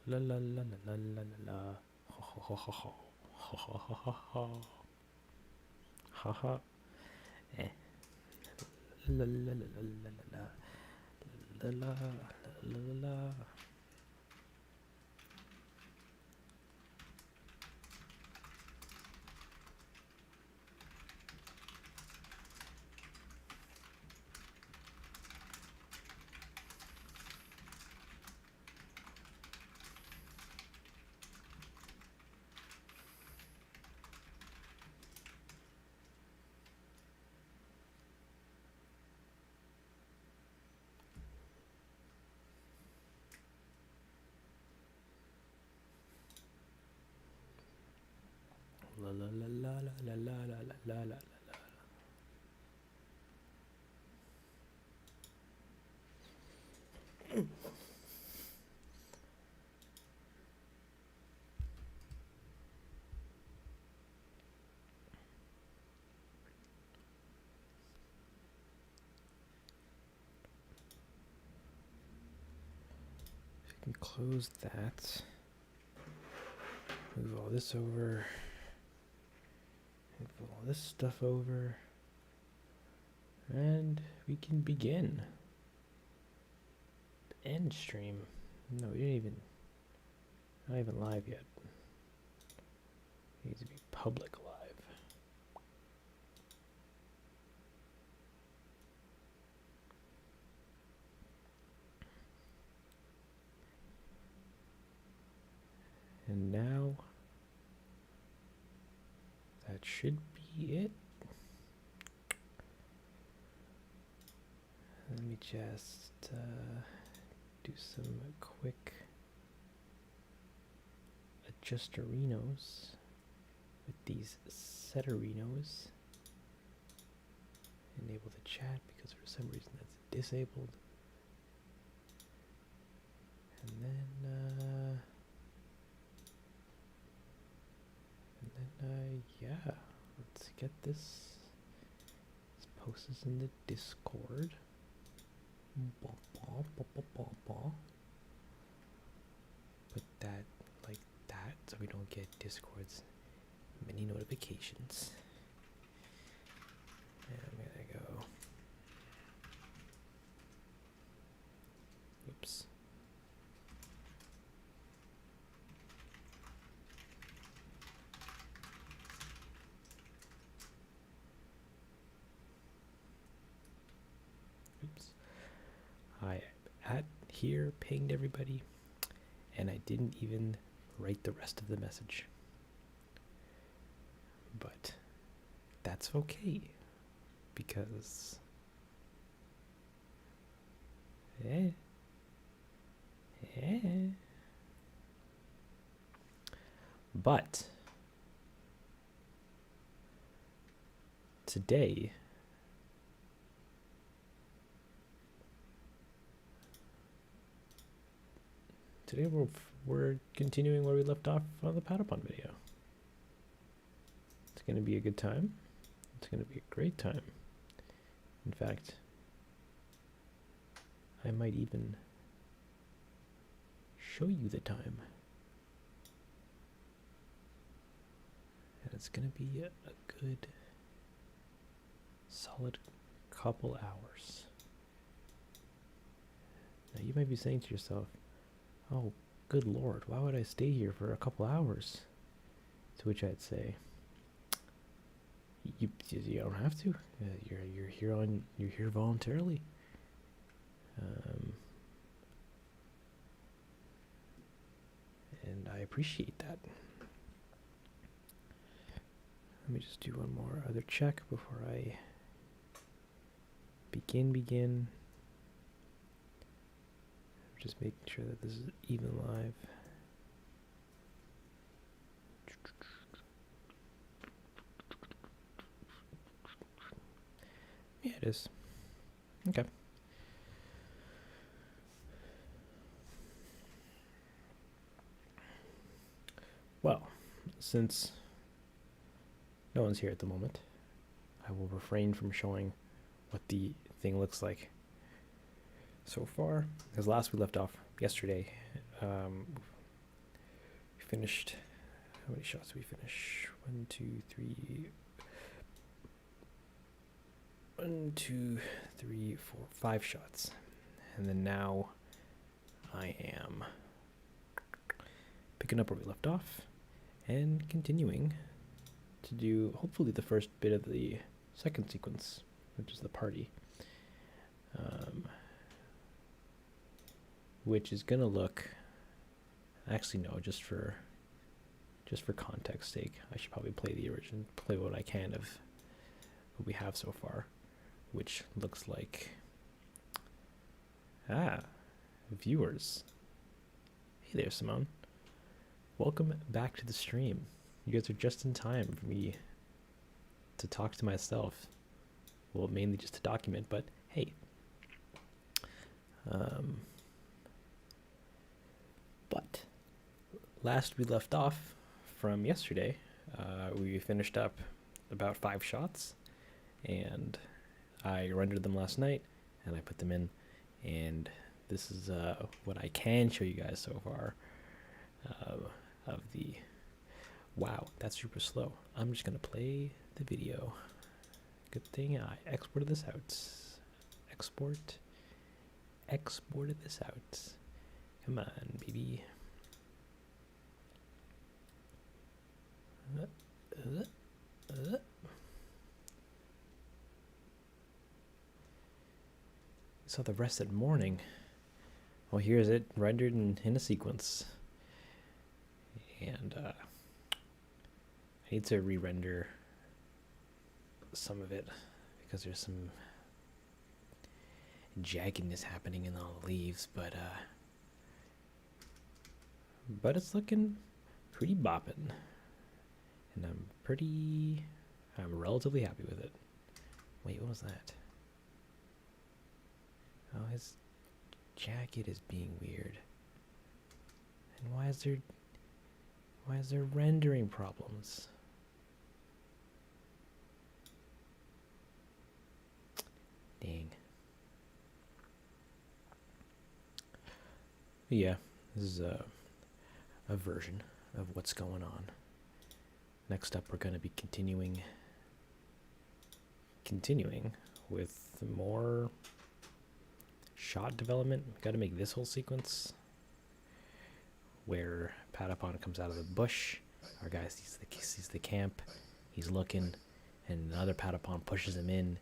La la la la la la la la. Ha ha ha ha ha ha ha ha ha ha ha. Eh. La la la la la la la la la la la. La la la la la la la la la la. We can close that. Move all this over. Move all this stuff over. And we can begin. End stream. No, we didn't even. Not even live yet. It needs to be public live. And now that should be it. Let me just do some quick adjusterinos with these setterinos. Enable the chat because for some reason that's disabled. And then yeah, let's get this. Let's post this in the Discord. Put that like that so we don't get Discord's many notifications. And I'm gonna go. Oops. Oops. I here pinged everybody, and I didn't even write the rest of the message. But that's okay, because but today we're continuing where we left off on the Patapon video. It's going to be a good time. It's going to be a great time. In fact, I might even show you the time. And it's going to be a good, solid couple hours. Now you might be saying to yourself, oh, good Lord, why would I stay here for a couple hours? To which I'd say, you don't have to. You're here voluntarily. And I appreciate that. Let me just do one more other check before I begin. Just making sure that this is even live. Yeah, it is. Okay. Well, since no one's here at the moment, I will refrain from showing what the thing looks like so far. Because last we left off yesterday, finished. How many shots did we finish? 1, 2, 3. 1, 2, 3, 4, 5 shots. And then now I am picking up where we left off and continuing to do hopefully the first bit of the second sequence, which is the party. Which is gonna look, actually no, just for context sake, I should probably play what I can of what we have so far, which looks like viewers. Hey there, Simone. Welcome back to the stream. You guys are just in time for me to talk to myself. Well, mainly just to document, but hey. But last we left off from yesterday, we finished up about 5 shots, and I rendered them last night, and I put them in, and this is what I can show you guys so far of the... Wow, that's super slow. I'm just going to play the video. Good thing I exported this out. Exported this out. Come on, baby. So the rest at morning. Well, here's it rendered in a sequence. And I need to re-render some of it because there's some jaggedness happening in all the leaves, but it's looking pretty boppin', and I'm relatively happy with it. Wait, what was that? Oh, his jacket is being weird. And why is there rendering problems? Dang. Yeah, this is a version of what's going on. Next up, we're going to be continuing with more shot development. Got to make this whole sequence where Patapon comes out of the bush. Our guy sees the camp. He's looking, and another Patapon pushes him in.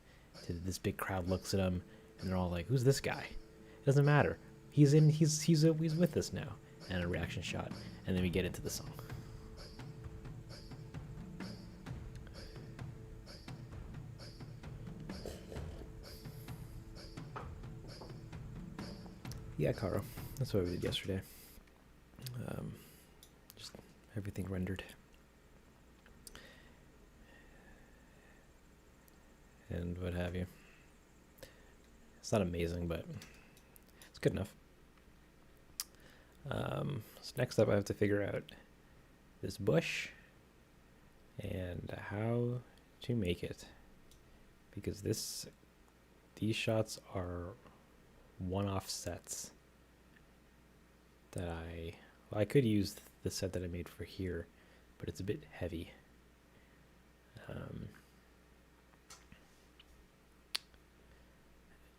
This big crowd looks at him, and they're all like, "Who's this guy?" It doesn't matter. He's with us now. And a reaction shot, and then we get into the song. Yeah, Karo. That's what we did yesterday. Just everything rendered. And what have you. It's not amazing, but it's good enough. So next up I have to figure out this bush and how to make it, because these shots are one-off sets that I could use the set that I made for here, but it's a bit heavy.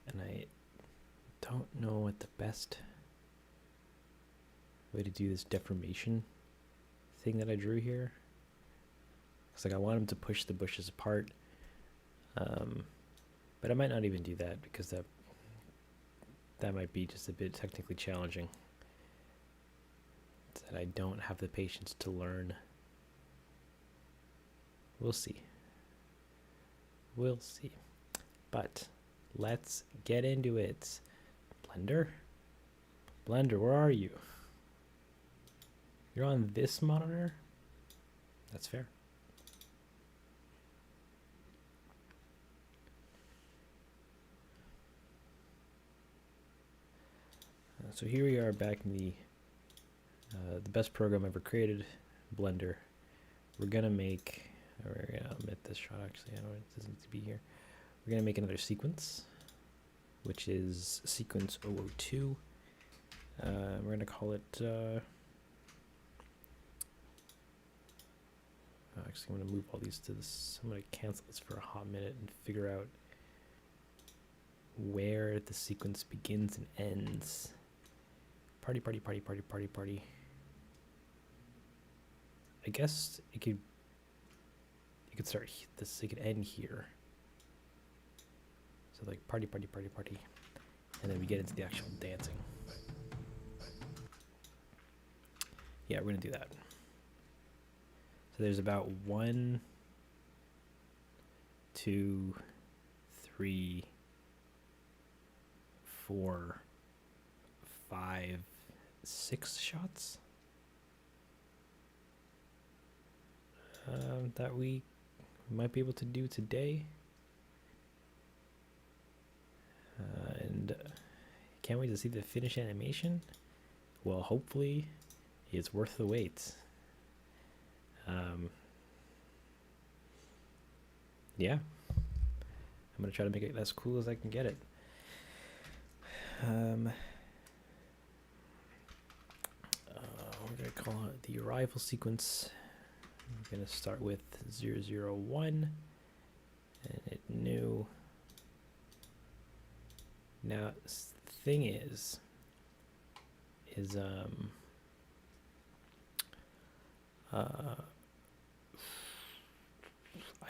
And I don't know what the best way to do this deformation thing that I drew here. It's like I want him to push the bushes apart, but I might not even do that because that might be just a bit technically challenging. That I don't have the patience to learn. We'll see. We'll see. But let's get into it. Blender, where are you? You're on this monitor? That's fair. So here we are back in the best program ever created, Blender. We're gonna omit this shot actually, I don't know, it doesn't need to be here. We're gonna make another sequence, which is sequence 002. We're gonna call it Actually, I'm going to move all these to this. I'm going to cancel this for a hot minute and figure out where the sequence begins and ends. Party, party, party, party, party, party. I guess it could start this. It could end here. So like party, party, party, party, and then we get into the actual dancing. Yeah, we're gonna do that. So there's about 1, 2, 3, 4, 5, 6 shots that we might be able to do today. And can't wait to see the finished animation. Well, hopefully it's worth the wait. Yeah, I'm gonna try to make it as cool as I can get it. We're gonna call it the arrival sequence. I'm gonna start with 001 and hit new. Now the thing is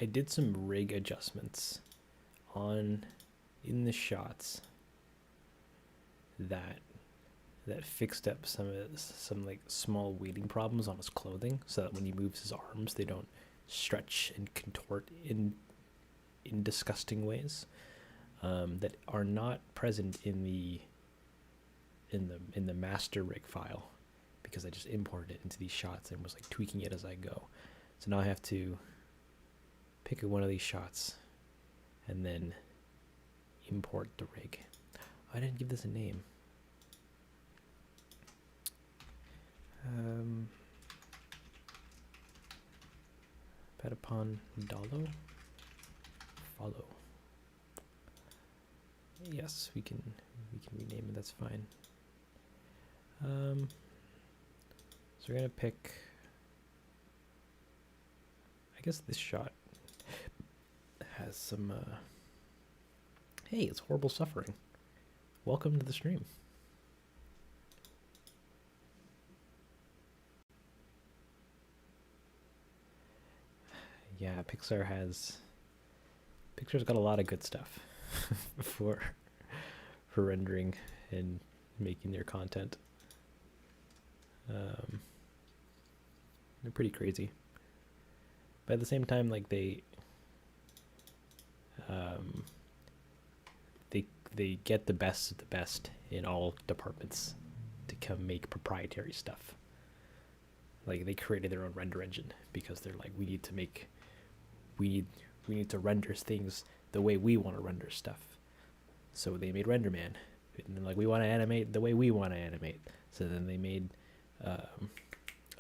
I did some rig adjustments in the shots that fixed up some like small weighting problems on his clothing, so that when he moves his arms, they don't stretch and contort in disgusting ways that are not present in the master rig file, because I just imported it into these shots and was like tweaking it as I go. So now I have to pick one of these shots and then import the rig. I didn't give this a name. Patapon Dalo? Follow. Yes, we can rename it, that's fine. So we're gonna pick, I guess this shot has some hey, it's Horrible Suffering. Welcome to the stream. Yeah, Pixar's got a lot of good stuff for rendering and making their content. They're pretty crazy, but at the same time, like they get the best of the best in all departments to come make proprietary stuff. Like they created their own render engine because they're like, we need to render things the way we want to render stuff. So they made RenderMan, and then like, we want to animate the way we want to animate. So then they made I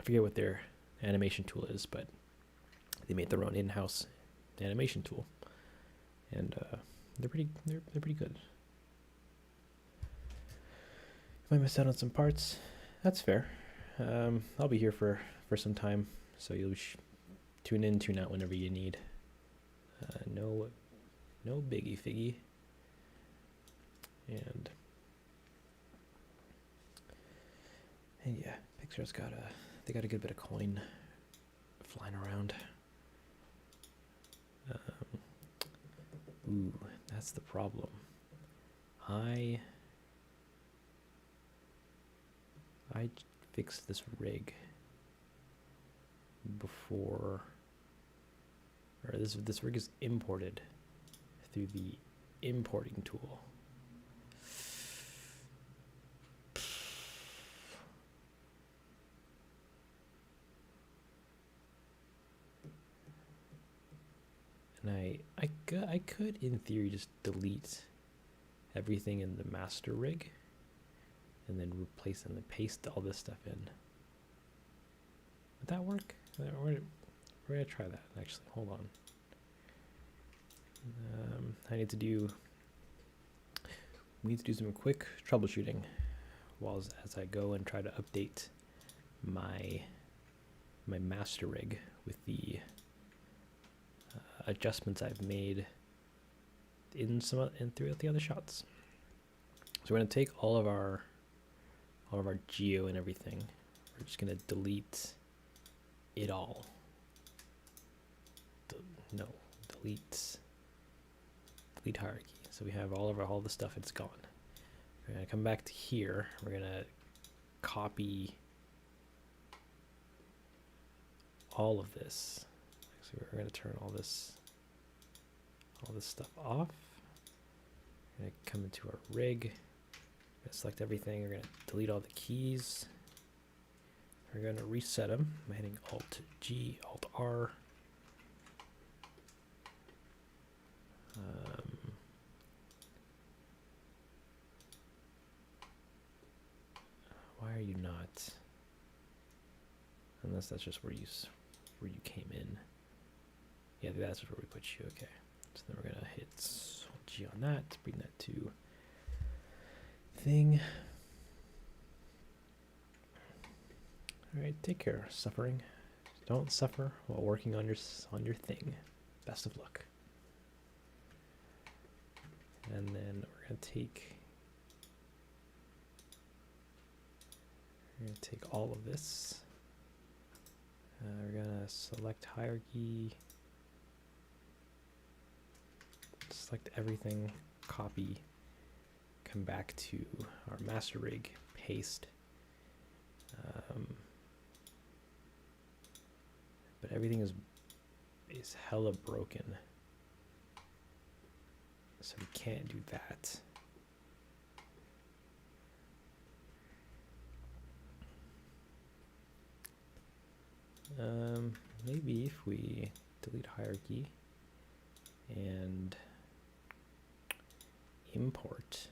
forget what their animation tool is, but they made their own in-house animation tool, and they're pretty good. Might miss out on some parts. That's fair. I'll be here for some time, so you'll tune in, tune out whenever you need. No biggie figgy. And yeah, Pixar's got a good bit of coin flying around. Ooh, that's the problem. I fixed this rig before, or this rig is imported through the importing tool. And I could in theory just delete everything in the master rig and then replace and then paste all this stuff in. Would that work? We're gonna try that actually. Hold on. We need to do some quick troubleshooting as I go and try to update my master rig with the adjustments I've made in throughout the other shots. So we're going to take all of our geo and everything. We're just going to delete it all. Delete hierarchy. So we have all the stuff, it's gone. We're going to come back to here. We're going to copy all of this. So we're going to turn all this stuff off. We're going to come into our rig. We're going to select everything. We're going to delete all the keys. We're going to reset them by hitting Alt G, Alt R. Why are you not? Unless that's just where you came in. Yeah, that's where we put you. Okay. So then we're gonna hit G on that to bring that to thing. All right, take care, suffering. Don't suffer while working on your thing. Best of luck. And then we're gonna take all of this. We're gonna select hierarchy. Select everything, copy, come back to our master rig, paste. But everything is hella broken. So we can't do that. Maybe if we delete hierarchy and import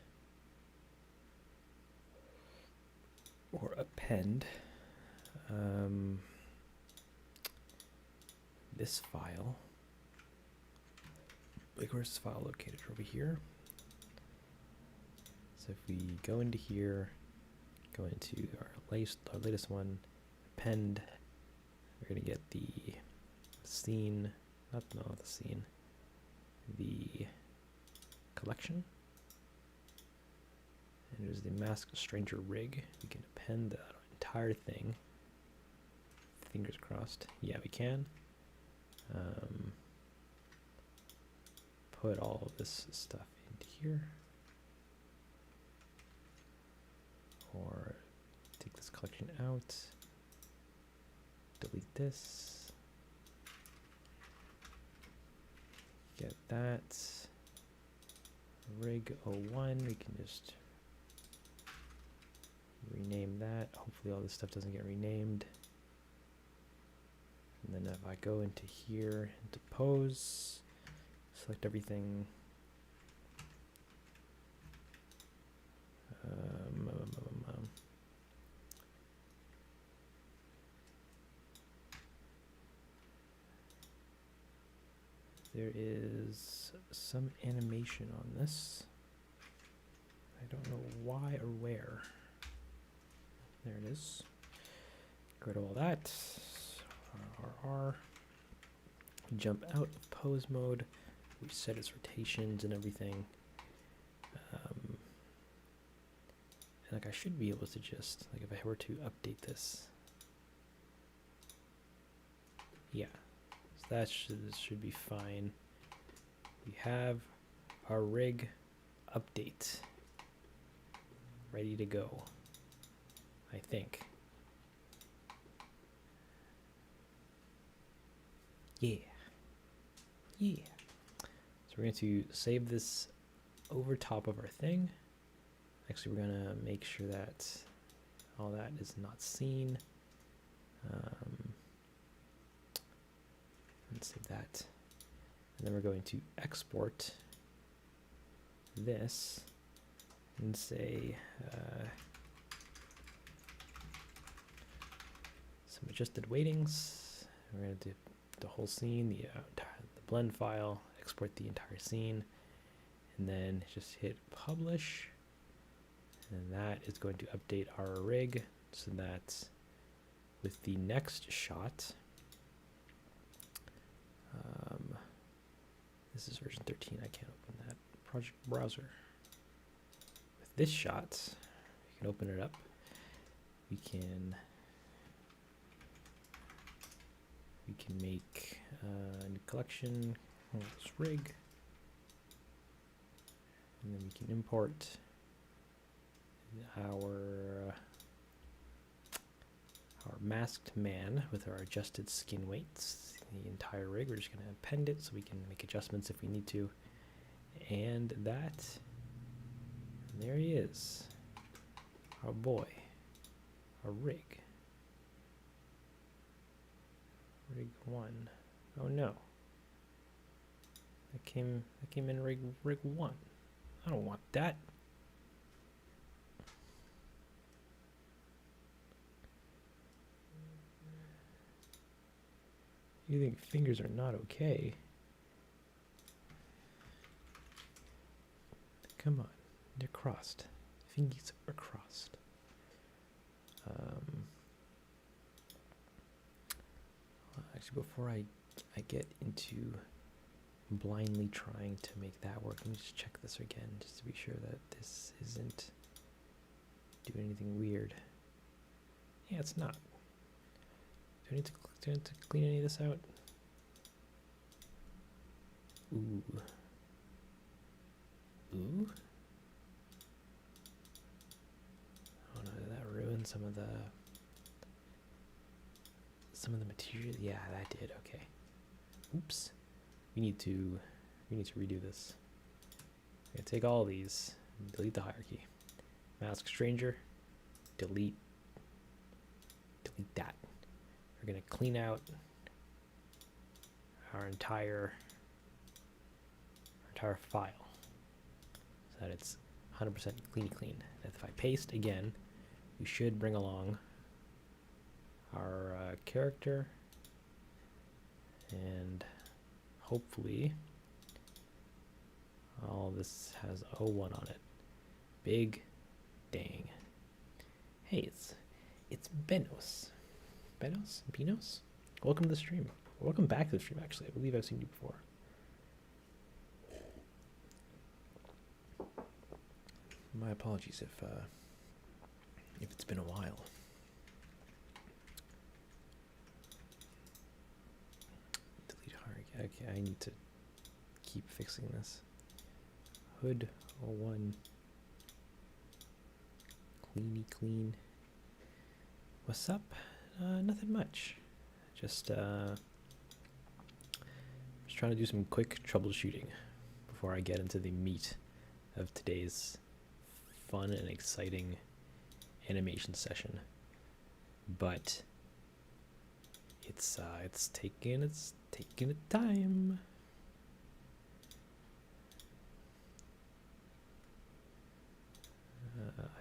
or append this file. Like, where's this file located? Over here. So if we go into here, go into our latest one, append, we're going to get the scene, not the scene, the collection. And there's the Mask Stranger rig. We can append the entire thing. Fingers crossed. Yeah, we can. Put all of this stuff into here. Or take this collection out. Delete this. Get that. Rig 01, we can just rename that. Hopefully all this stuff doesn't get renamed. And then if I go into here, into pose, select everything. There is some animation on this. I don't know why or where. There it is. Get rid of all that. RR. Jump out of pose mode. We set its rotations and everything. And like I should be able to just, like if I were to update this. Yeah. So that should be fine. We have our rig update ready to go, I think. Yeah. Yeah. So we're going to save this over top of our thing. Actually, we're going to make sure that all that is not seen. Let's save that. And then we're going to export this and say some adjusted weightings. We're going to do the whole scene, the blend file, export the entire scene, and then just hit publish. And that is going to update our rig so that with the next shot, This is version 13. I can't open that. Project browser. With this shot, you can open it up. We can make a new collection. This rig, and then we can import our masked man with our adjusted skin weights. The entire rig. We're just going to append it so we can make adjustments if we need to. And that, there he is, our boy, our rig. Rig 1. Oh no. That came in rig 1. I don't want that. You think fingers are not okay? Come on, they're crossed. Fingers are crossed. Actually, before I get into blindly trying to make that work, let me just check this again, just to be sure that this isn't doing anything weird. Yeah, it's not. Do I need to clean any of this out? Ooh. Ooh? Oh no, did that ruin some of the material? Yeah, that did. Okay. Oops. We need to redo this. I'm gonna take all these, delete the hierarchy. Mask stranger, delete that. We're gonna clean out our entire file so that it's 100% clean. And if I paste again, we should bring along our character, and hopefully all this has 01 on it. Big dang. Hey, it's Benos. Benos? Welcome to the stream. Welcome back to the stream, actually. I believe I've seen you before. My apologies if it's been a while. Delete hierarchy. Okay, I need to keep fixing this. Hood 01. Clean. What's up? Nothing much. Just trying to do some quick troubleshooting before I get into the meat of today's fun and exciting animation session. But it's taking its time.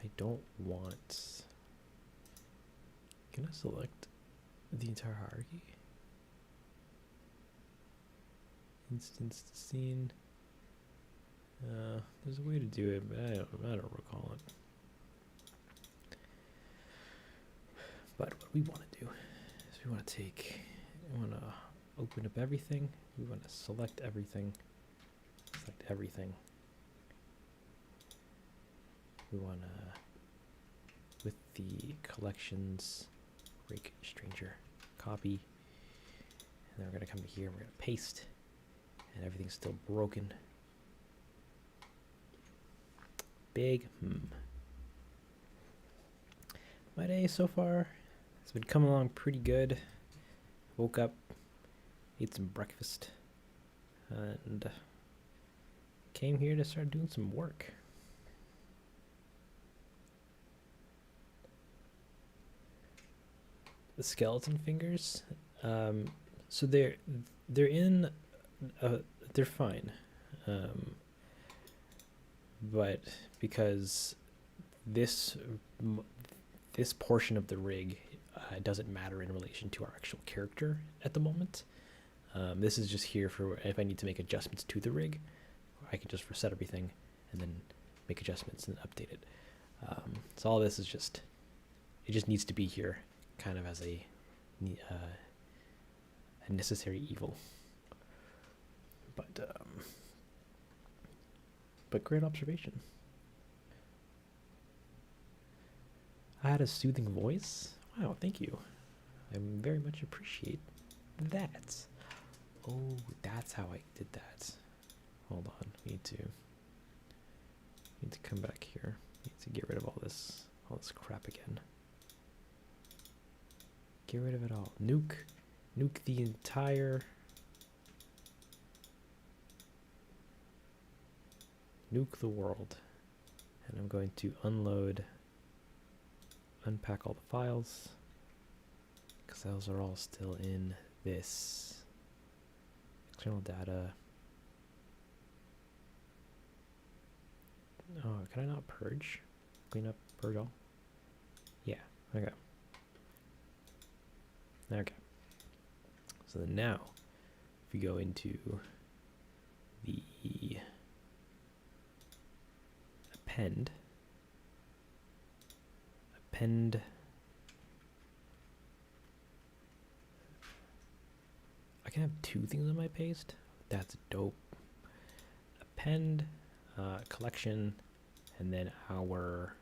I don't want. Can I select the entire hierarchy? Instance scene. There's a way to do it, but I don't recall it. But what we want to do is we want to open up everything. We want to select everything. We want to, with the collections, break stranger, copy, and then we're going to come to here, we're going to paste, and everything's still broken. Big My day so far has been coming along pretty good. Woke up, ate some breakfast, and came here to start doing some work. The skeleton fingers, so they're fine, but because this portion of the rig doesn't matter in relation to our actual character at the moment. This is just here for if I need to make adjustments to the rig, I can just reset everything and then make adjustments and update it. So all this is just needs to be here, kind of as a necessary evil. But great observation. I had a soothing voice. Wow, thank you. I very much appreciate that. Oh, that's how I did that. Hold on, need to come back here. Need to get rid of all this crap again. Get rid of it all. Nuke the entire. Nuke the world. And I'm going to unpack all the files, because those are all still in this external data. Oh, can I not purge? Clean up, purge all? Yeah, okay. Okay. So then now, if we go into the append, I can have two things on my paste. That's dope. Append, collection, and then our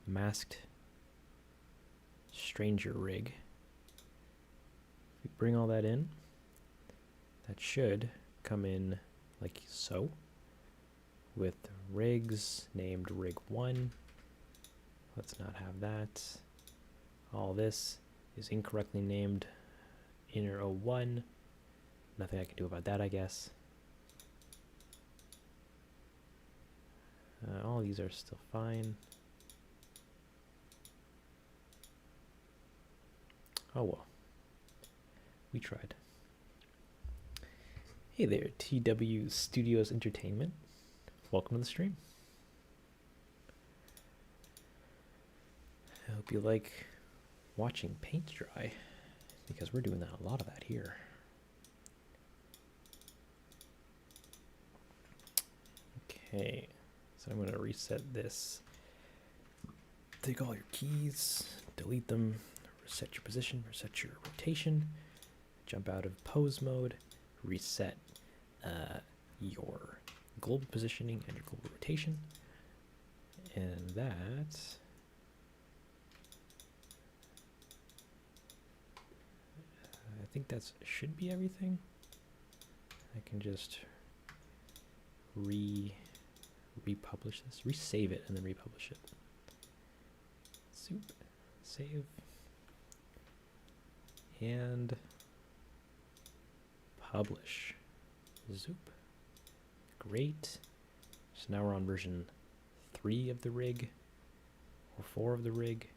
masked stranger rig. If we bring all that in, that should come in like so, with rigs named rig 1. Let's not have that. All this is incorrectly named inner 01. Nothing I can do about that, I guess. All these are still fine. Oh well. We tried. Hey there, TW Studios Entertainment. Welcome to the stream. I hope you like watching paint dry, because we're doing a lot of that here. Okay, so I'm going to reset this. Take all your keys, delete them, reset your position, reset your rotation, jump out of pose mode, reset your global positioning and your global rotation, and that I think that should be everything. I can just republish this, resave it, and then republish it. Soup, save, and publish. Zoop. Great. So now we're on version 3 of the rig, or 4 of the rig,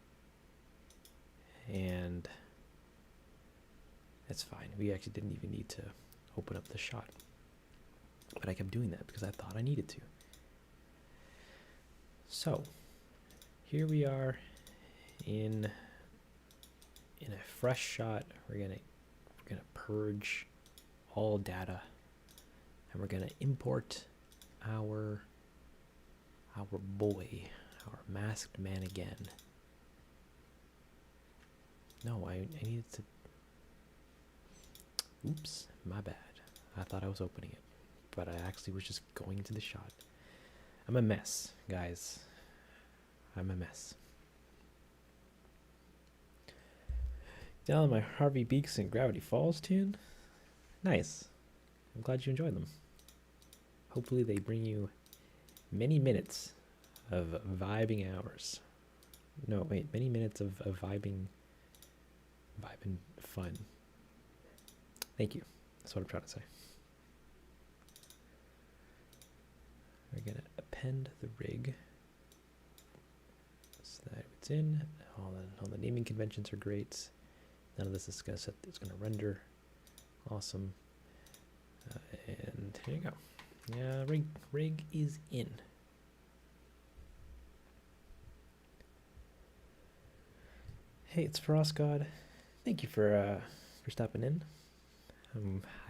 and that's fine. We actually didn't even need to open up the shot, but I kept doing that because I thought I needed to. So here we are in a fresh shot. We're gonna purge all data, and we're gonna import our boy, our masked man again. No, I needed to. Oops, my bad. I thought I was opening it, but I actually was just going into the shot. I'm a mess, guys. I'm a mess. Down my Harvey Beaks and Gravity Falls tune. Nice. I'm glad you enjoyed them. Hopefully they bring you many minutes of vibing hours. No, wait, many minutes of vibing fun. Thank you. That's what I'm trying to say. We're going to append the rig so that it's in. All the naming conventions are great. None of this is going to it's going to render. Awesome. And here you go. Yeah, rig is in. Hey, it's Frost God. Thank you for stopping in.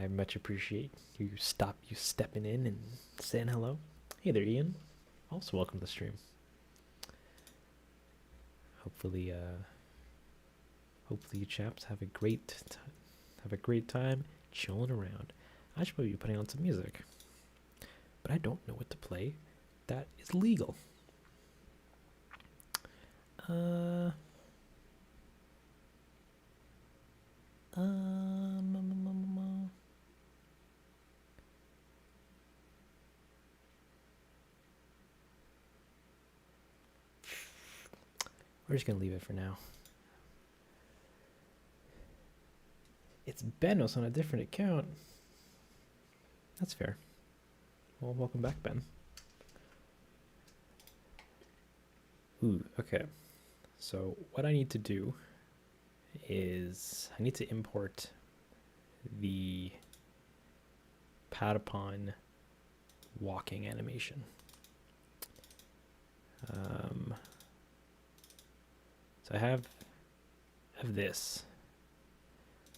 I much appreciate you stepping in and saying hello. Hey there, Ian. Also welcome to the stream. Hopefully you chaps have a great time chilling around. I should probably be putting on some music. But I don't know what to play that is legal. Um, we're just gonna leave it for now. It's Benos on a different account. That's fair. Well, welcome back, Ben. Ooh, okay. So what I need to do is I need to import the Patapon walking animation. So I have this.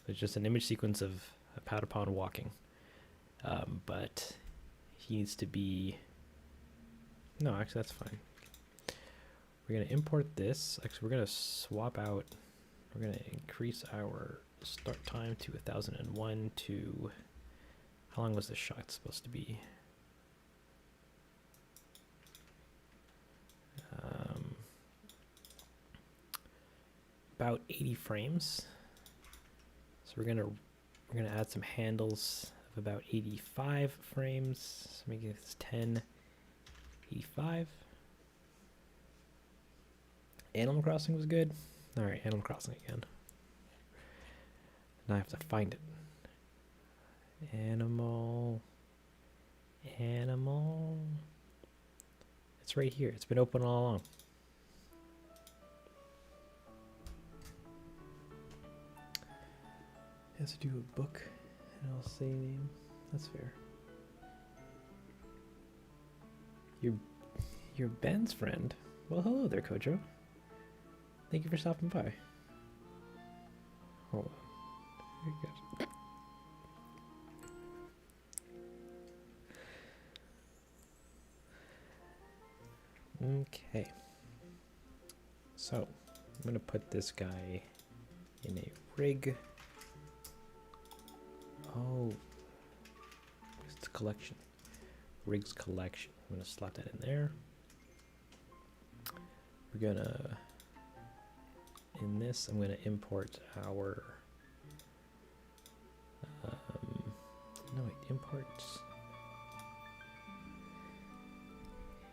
It's just an image sequence of a Patapon walking. But he needs to be... No, actually that's fine. We're going to import this. Actually, we're going to swap out... We're going to increase our start time to 1001 to... How long was this shot supposed to be? About 80 frames. So we're gonna add some handles of about 85 frames. So make this 1085. Animal Crossing was good. All right, Animal Crossing again. Now I have to find it. Animal. It's right here. It's been open all along. It has to do a book and I'll say name. That's fair. You're Ben's friend. Well, hello there, Kojo. Thank you for stopping by. Hold on. Very good. Okay. So, I'm going to put this guy in a rig. Oh, it's the collection. Rigs collection. I'm going to slap that in there. We're going to, in this, I'm going to import our,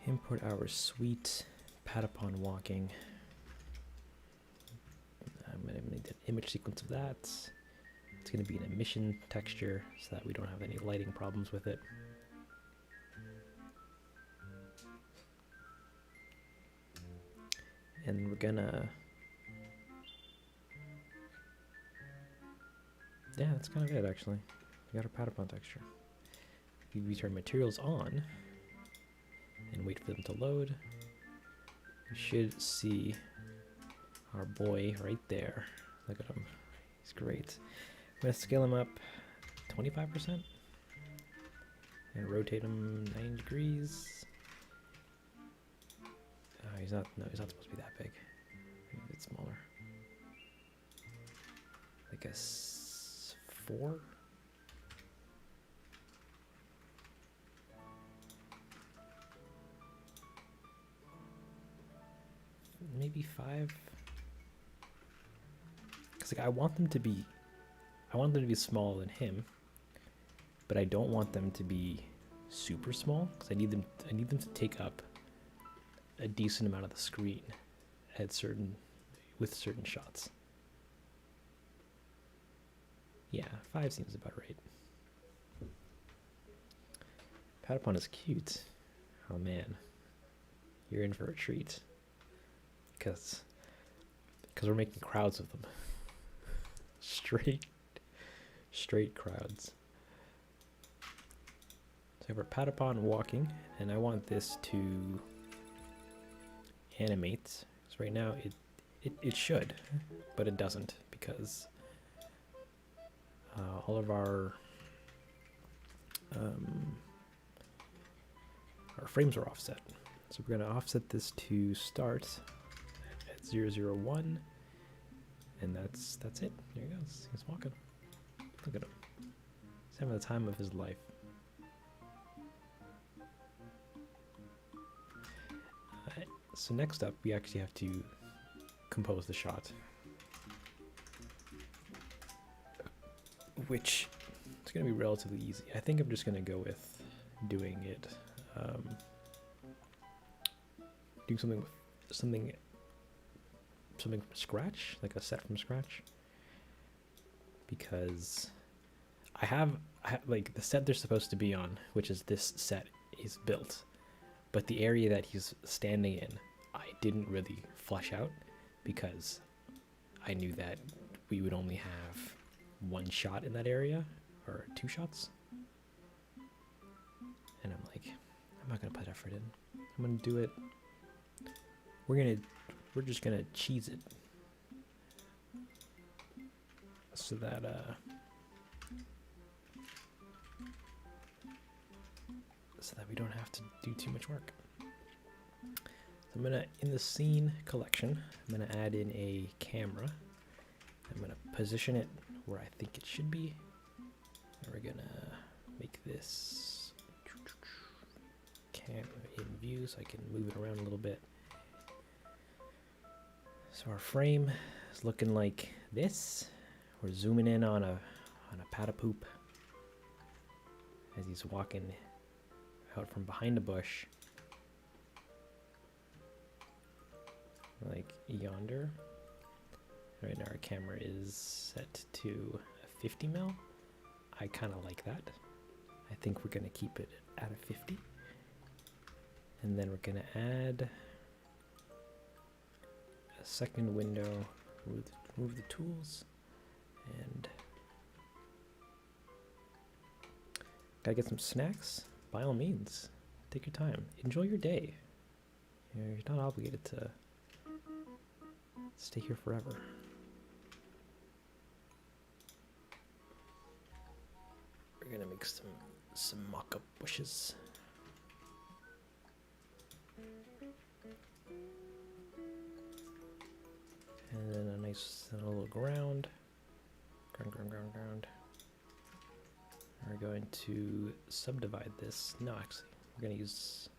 import our sweet Patapon walking. I'm going to need an image sequence of that. It's going to be an emission texture so that we don't have any lighting problems with it. And we're gonna... Yeah, that's kind of it actually. We got our Patapon texture. If we turn materials on and wait for them to load, we should see our boy right there. Look at him. He's great. I'm going to scale him up 25% and rotate him 9 degrees. He's not supposed to be that big. Maybe a bit smaller. Like a 4? Maybe 5? Because like I want them to be smaller than him, but I don't want them to be super small because I need them to take up a decent amount of the screen with certain shots. Yeah, 5 seems about right. Patapon is cute. Oh man, you're in for a treat. Because we're making crowds of them. Straight crowds. So I have our Patapon walking, and I want this to animate. So right now it should, but it doesn't because all of our frames are offset. So we're going to offset this to start at 001, and that's it. There he goes. He's walking. Look at him. He's having the time of his life. Alright, so next up, we actually have to compose the shot. Which is going to be relatively easy. I think I'm just going to go with doing it, doing something from scratch, like a set from scratch, because I have like the set they're supposed to be on, which is this set, is built, but the area that he's standing in, I didn't really flesh out because I knew that we would only have one shot in that area, or 2 shots, and I'm like, I'm not gonna put effort in. I'm gonna do it. We're just gonna cheese it so that we don't have to do too much work. So I'm gonna, in the scene collection, I'm gonna add in a camera. I'm gonna position it where I think it should be, and we're gonna make this cam in view so I can move it around a little bit. So our frame is looking like this. We're zooming in on a Patapon as he's walking out from behind a bush, like yonder. Right now our camera is set to a 50 mil. I kind of like that. I think we're gonna keep it at a 50. And then we're gonna add a second window, remove the tools, and gotta get some snacks. By all means, take your time, enjoy your day. You're not obligated to stay here forever. We're gonna make some mock-up bushes. And then a nice little ground. Ground. We're going to subdivide this. No, actually, we're gonna use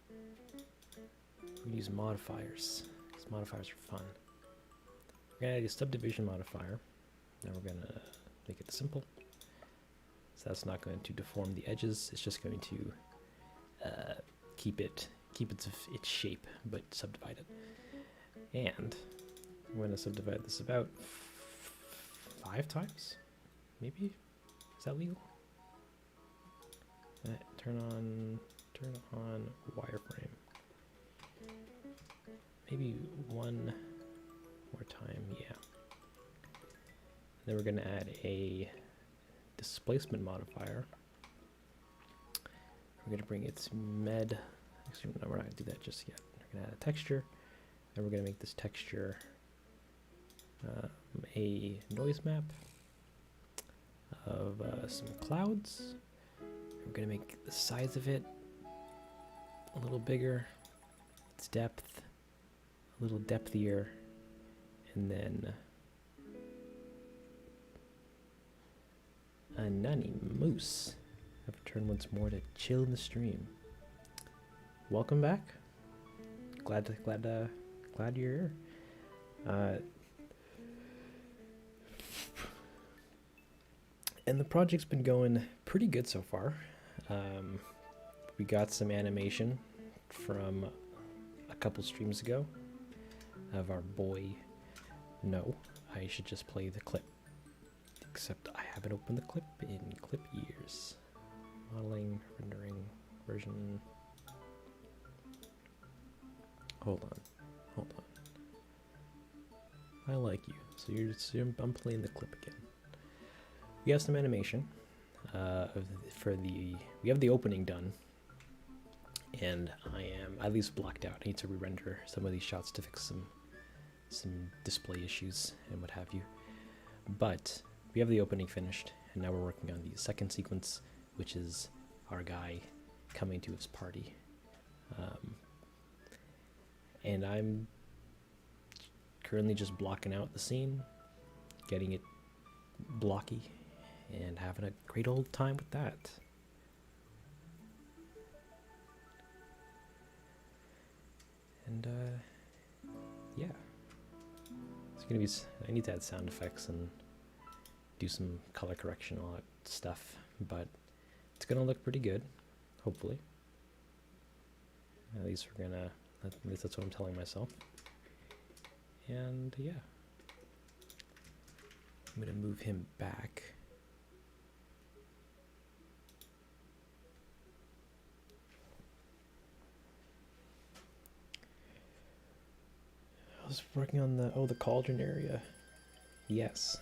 modifiers. Because modifiers are fun. We're gonna add a subdivision modifier. Now we're gonna make it simple. So that's not going to deform the edges. It's just going to keep its shape, but subdivide it. And I'm going to subdivide this about 5 times, maybe. Is that legal? Turn on wireframe. Maybe 1 more time, yeah. Then we're going to add a displacement modifier. We're going to bring its med. Actually, no, we're not going to do that just yet. We're going to add a texture. Then we're going to make this texture a noise map of some clouds. We're going to make the size of it a little bigger, its depth a little depthier, and then a nunny moose. I've returned once more to chill in the stream. Welcome back. Glad you're here. And the project's been going pretty good so far. We got some animation from a couple streams ago of our boy. No, I should just play the clip. Except I haven't opened the clip in clip years. Modeling, rendering, version. Hold on. I like you. So I'm playing the clip again. We have some animation. We have the opening done, and I am at least blocked out. I need to re-render some of these shots to fix some display issues and what have you. But we have the opening finished, and now we're working on the second sequence, which is our guy coming to his party. And I'm currently just blocking out the scene, getting it blocky, and having a great old time with that. And yeah, it's gonna be. I need to add sound effects and do some color correction, all that stuff, but it's gonna look pretty good, hopefully. At least we're gonna. At least that's what I'm telling myself. And yeah, I'm gonna move him back. I was working on the cauldron area. Yes,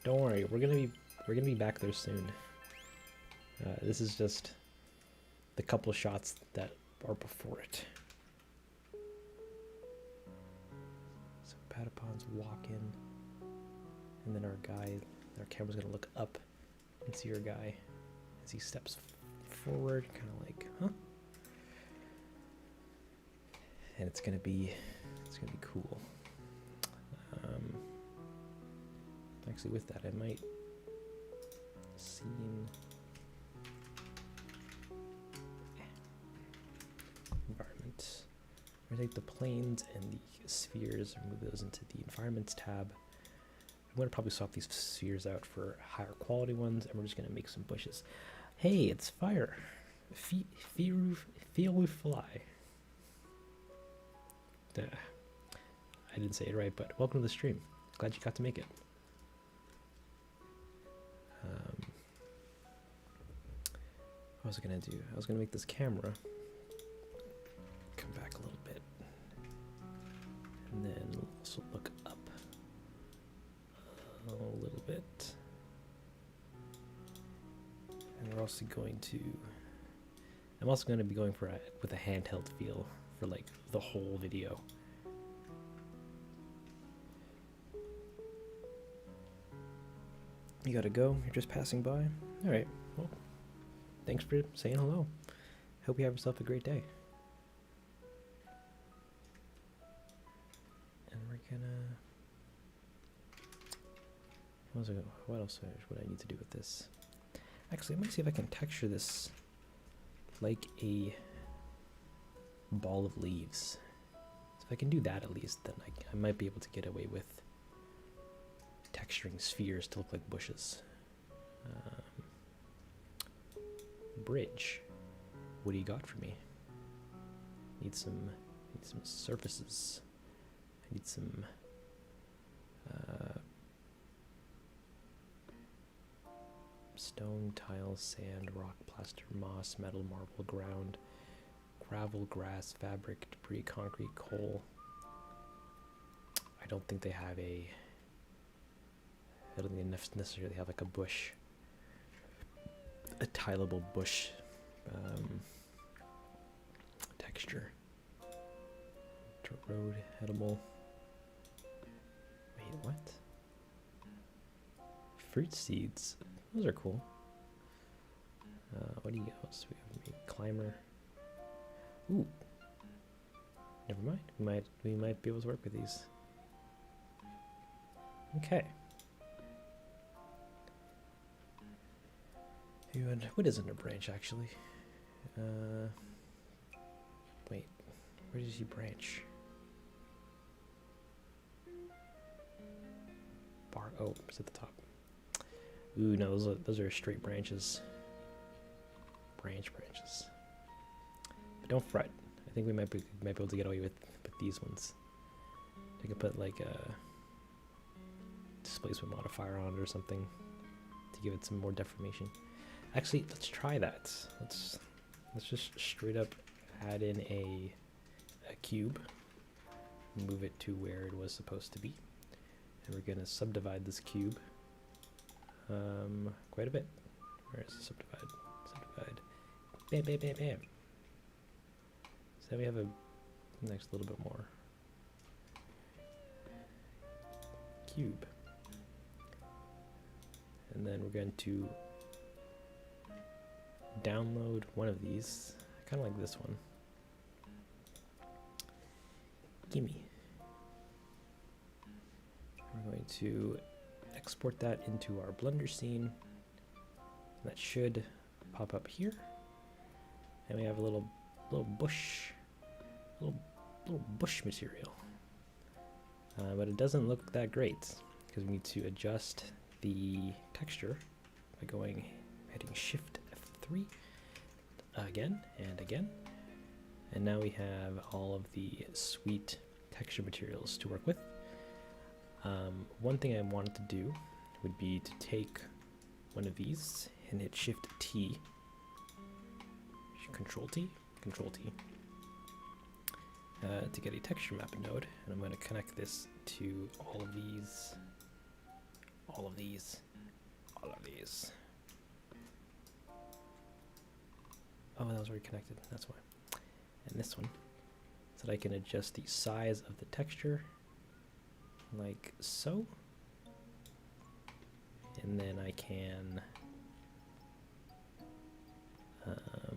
don't worry, we're gonna be back there soon. This is just the couple shots that are before it. So Patapons walk in, and then our camera's gonna look up and see our guy as he steps forward, kind of like, huh? And it's gonna be cool. Actually, with that, I might scene environment. I'm gonna take the planes and the spheres and move those into the environments tab. I'm gonna probably swap these spheres out for higher quality ones, and we're just gonna make some bushes. Hey, it's fire! Feel we fly. I didn't say it right, but welcome to the stream. Glad you got to make it. What was I gonna do? I was gonna make this camera come back a little bit, and then also look up a little bit. And we're also going to. I'm also going to be going for with a handheld feel for like the whole video. You gotta go? You're just passing by? Alright, well, thanks for saying hello. Hope you have yourself a great day. And we're gonna... What else would I need to do with this? Actually, let me see if I can texture this like a ball of leaves. So if I can do that at least, then I might be able to get away with texturing spheres to look like bushes. Bridge. What do you got for me? Need some surfaces. I need some stone, tile, sand, rock, plaster, moss, metal, marble, ground, gravel, grass, fabric, debris, concrete, coal. I don't think they have I don't think they necessarily have like a bush, a tileable bush texture. Dirt road, edible. Wait, what? Fruit seeds. Those are cool. What do you else? We have a climber. Ooh. Never mind. We might be able to work with these. Okay. And what isn't a branch actually? Wait, where does he branch? Bar. Oh, it's at the top. Ooh, no, those are straight branches. Branches. But don't fret. I think we might be able to get away with these ones. I could put like a displacement modifier on it or something to give it some more deformation. Actually, let's try that. Let's just straight up add in a cube, move it to where it was supposed to be, and we're gonna subdivide this cube quite a bit. Where is the subdivide? Subdivide. Bam, bam, bam, bam. So now we have a next little bit more cube, and then we're going to download one of these. I kind of like this one. Gimme. We're going to export that into our Blender scene. That should pop up here. And we have a little bush, little bush material. But it doesn't look that great because we need to adjust the texture by hitting Shift F3 again and again. And now we have all of the sweet texture materials to work with. One thing I wanted to do would be to take one of these and hit Shift T, Control T, to get a texture map node, and I'm going to connect this to all of these. Oh, that was already connected, that's why. And this one, so that I can adjust the size of the texture, like so. And then I can,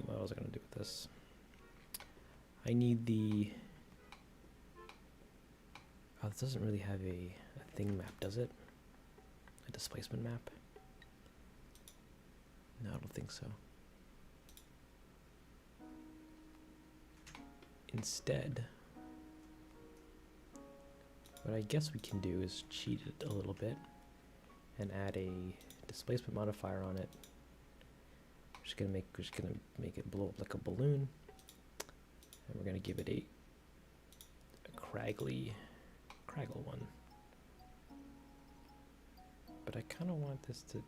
what was I going to do with this? I need the, oh, this doesn't really have a thing map, does it? A displacement map? No, I don't think so. Instead, what I guess we can do is cheat it a little bit and add a displacement modifier on it. We're just gonna make it blow up like a balloon, and we're gonna give it a craggle one. But I kind of want this to.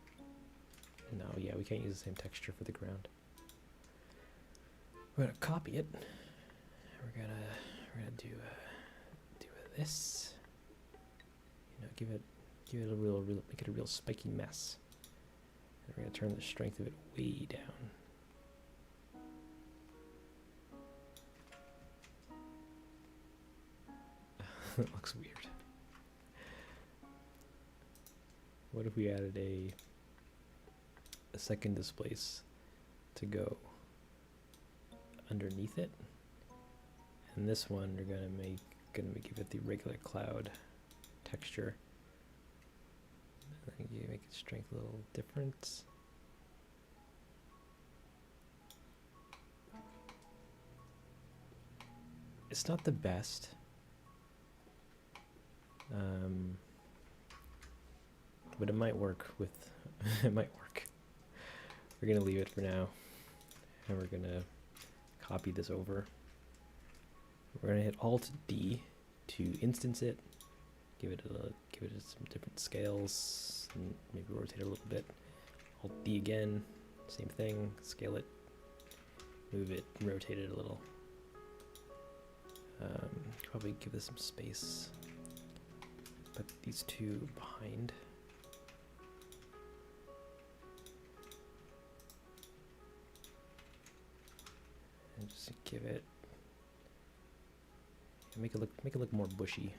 No, yeah, we can't use the same texture for the ground. We're gonna copy it. We're gonna do this. You know, give it a real, make it a real spiky mess. And we're gonna turn the strength of it way down. It looks weird. What if we added a second displace to go underneath it? And this one we're gonna give it the regular cloud texture. And you make its strength a little different. It's not the best. But it might work with it might work. We're gonna leave it for now, and we're gonna copy this over. We're gonna hit Alt D to instance it, give it some different scales, and maybe rotate it a little bit. Alt D again, same thing, scale it, move it, rotate it a little. Probably give this some space. Put these two behind. And just give it, make it look more bushy.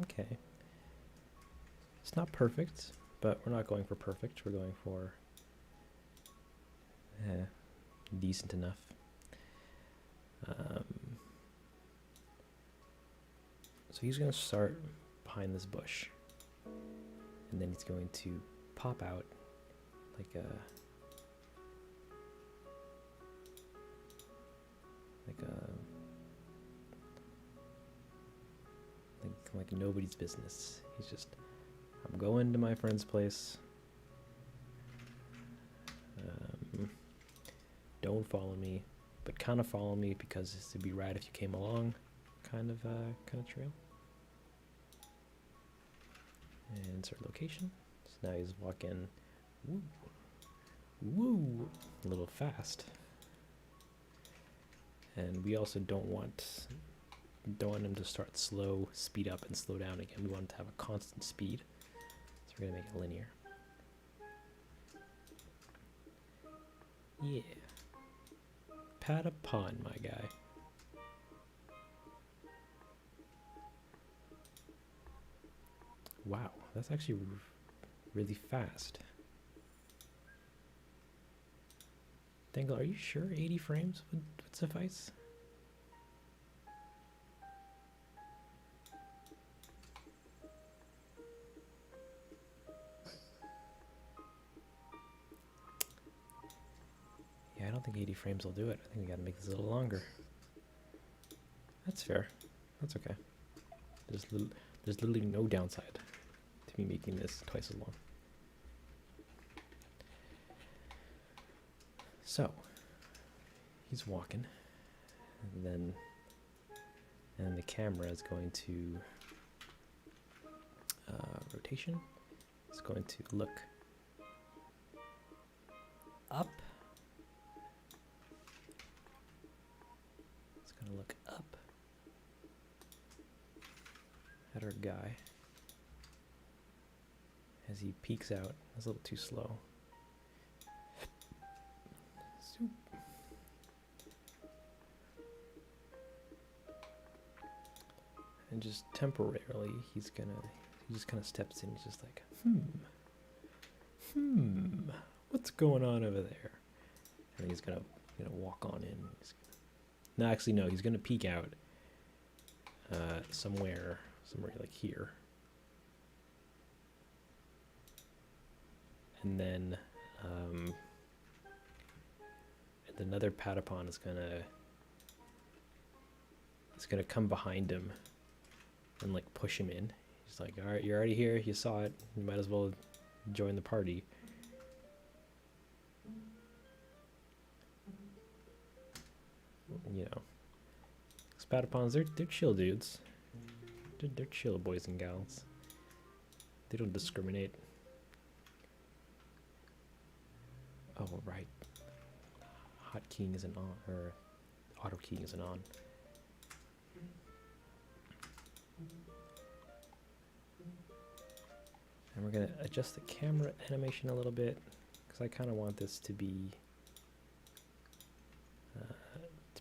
Okay. It's not perfect, but we're not going for perfect. We're going for decent enough. So he's going to start behind this bush, and then he's going to pop out like nobody's business. He's just, I'm going to my friend's place. Don't follow me, but kind of follow me because it'd be rad if you came along, kind of trail. And insert location. So now he's walking, woo, a little fast. And we also don't want him to start slow, speed up, and slow down again. We want him to have a constant speed. So we're gonna make it linear. Yeah. Patapon, my guy. Wow, that's actually really fast. Dangle, are you sure 80 frames would suffice? Yeah, I don't think 80 frames will do it. I think we gotta make this a little longer. That's fair. That's okay. There's literally no downside to me making this twice as long. So, he's walking, and the camera is going to rotation. It's going to look up. It's going to look up at our guy as he peeks out. It's a little too slow. Zoop. And just temporarily, he just kind of steps in. He's just like, what's going on over there? And he's gonna walk on in. No, actually, no. He's gonna peek out somewhere like here, and then another Patapon is gonna come behind him and like push him in. He's like, all right, you're already here. You saw it. You might as well join the party. You know, Patapons, they're chill dudes. They're chill boys and gals. They don't discriminate. Oh, right. Hotkeying isn't on, or auto keying isn't on. And we're gonna adjust the camera animation a little bit because I kind of want this to be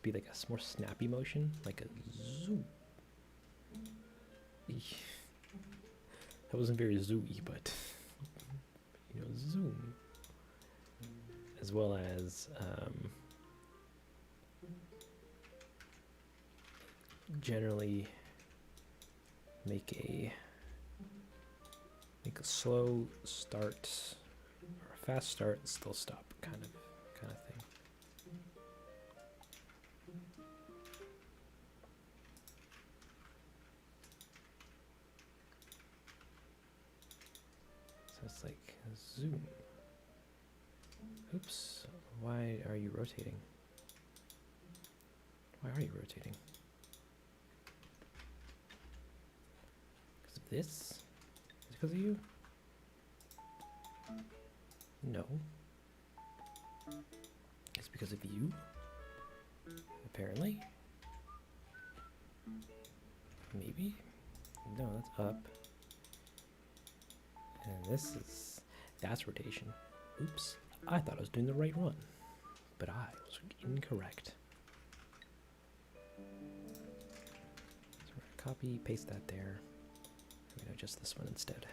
like a more snappy motion, like a zoom. That wasn't very zooey, but you know, zoom. As well as generally make a slow start or a fast start and still stop kind of thing. So it's like zoom. Oops, why are you rotating? Why are you rotating? Because of this? Is it because of you? No. It's because of you? Apparently. Maybe? No, that's up. And that's rotation. Oops. I thought I was doing the right one, but I was incorrect. So we're gonna copy, paste that there. I'm gonna adjust this one instead.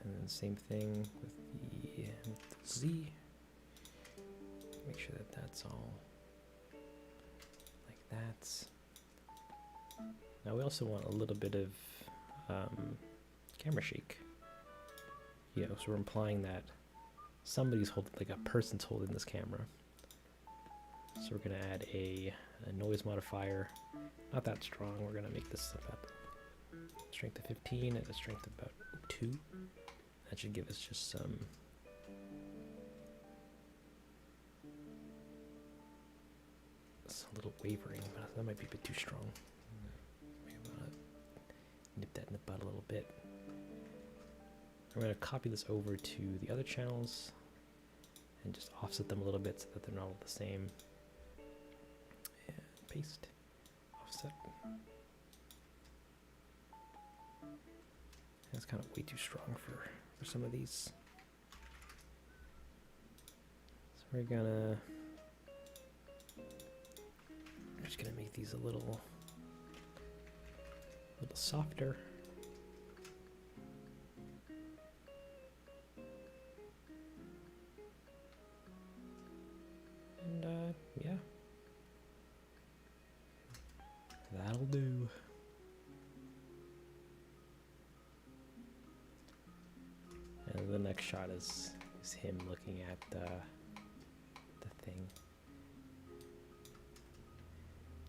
And then same thing with the Z. Make sure that that's all like that. Now we also want a little bit of camera shake. You know, so we're implying that somebody's holding, like a person's holding this camera. So we're gonna add a noise modifier. Not that strong. We're gonna make this about strength of 15 and a strength of about 2. That should give us just some a little wavering, but that might be a bit too strong. Maybe I'm gonna nip that in the bud a little bit. I'm going to copy this over to the other channels and just offset them a little bit so that they're not all the same. And paste, offset. That's kind of way too strong for some of these. So we're just gonna make these a little softer. next shot is him looking at the thing.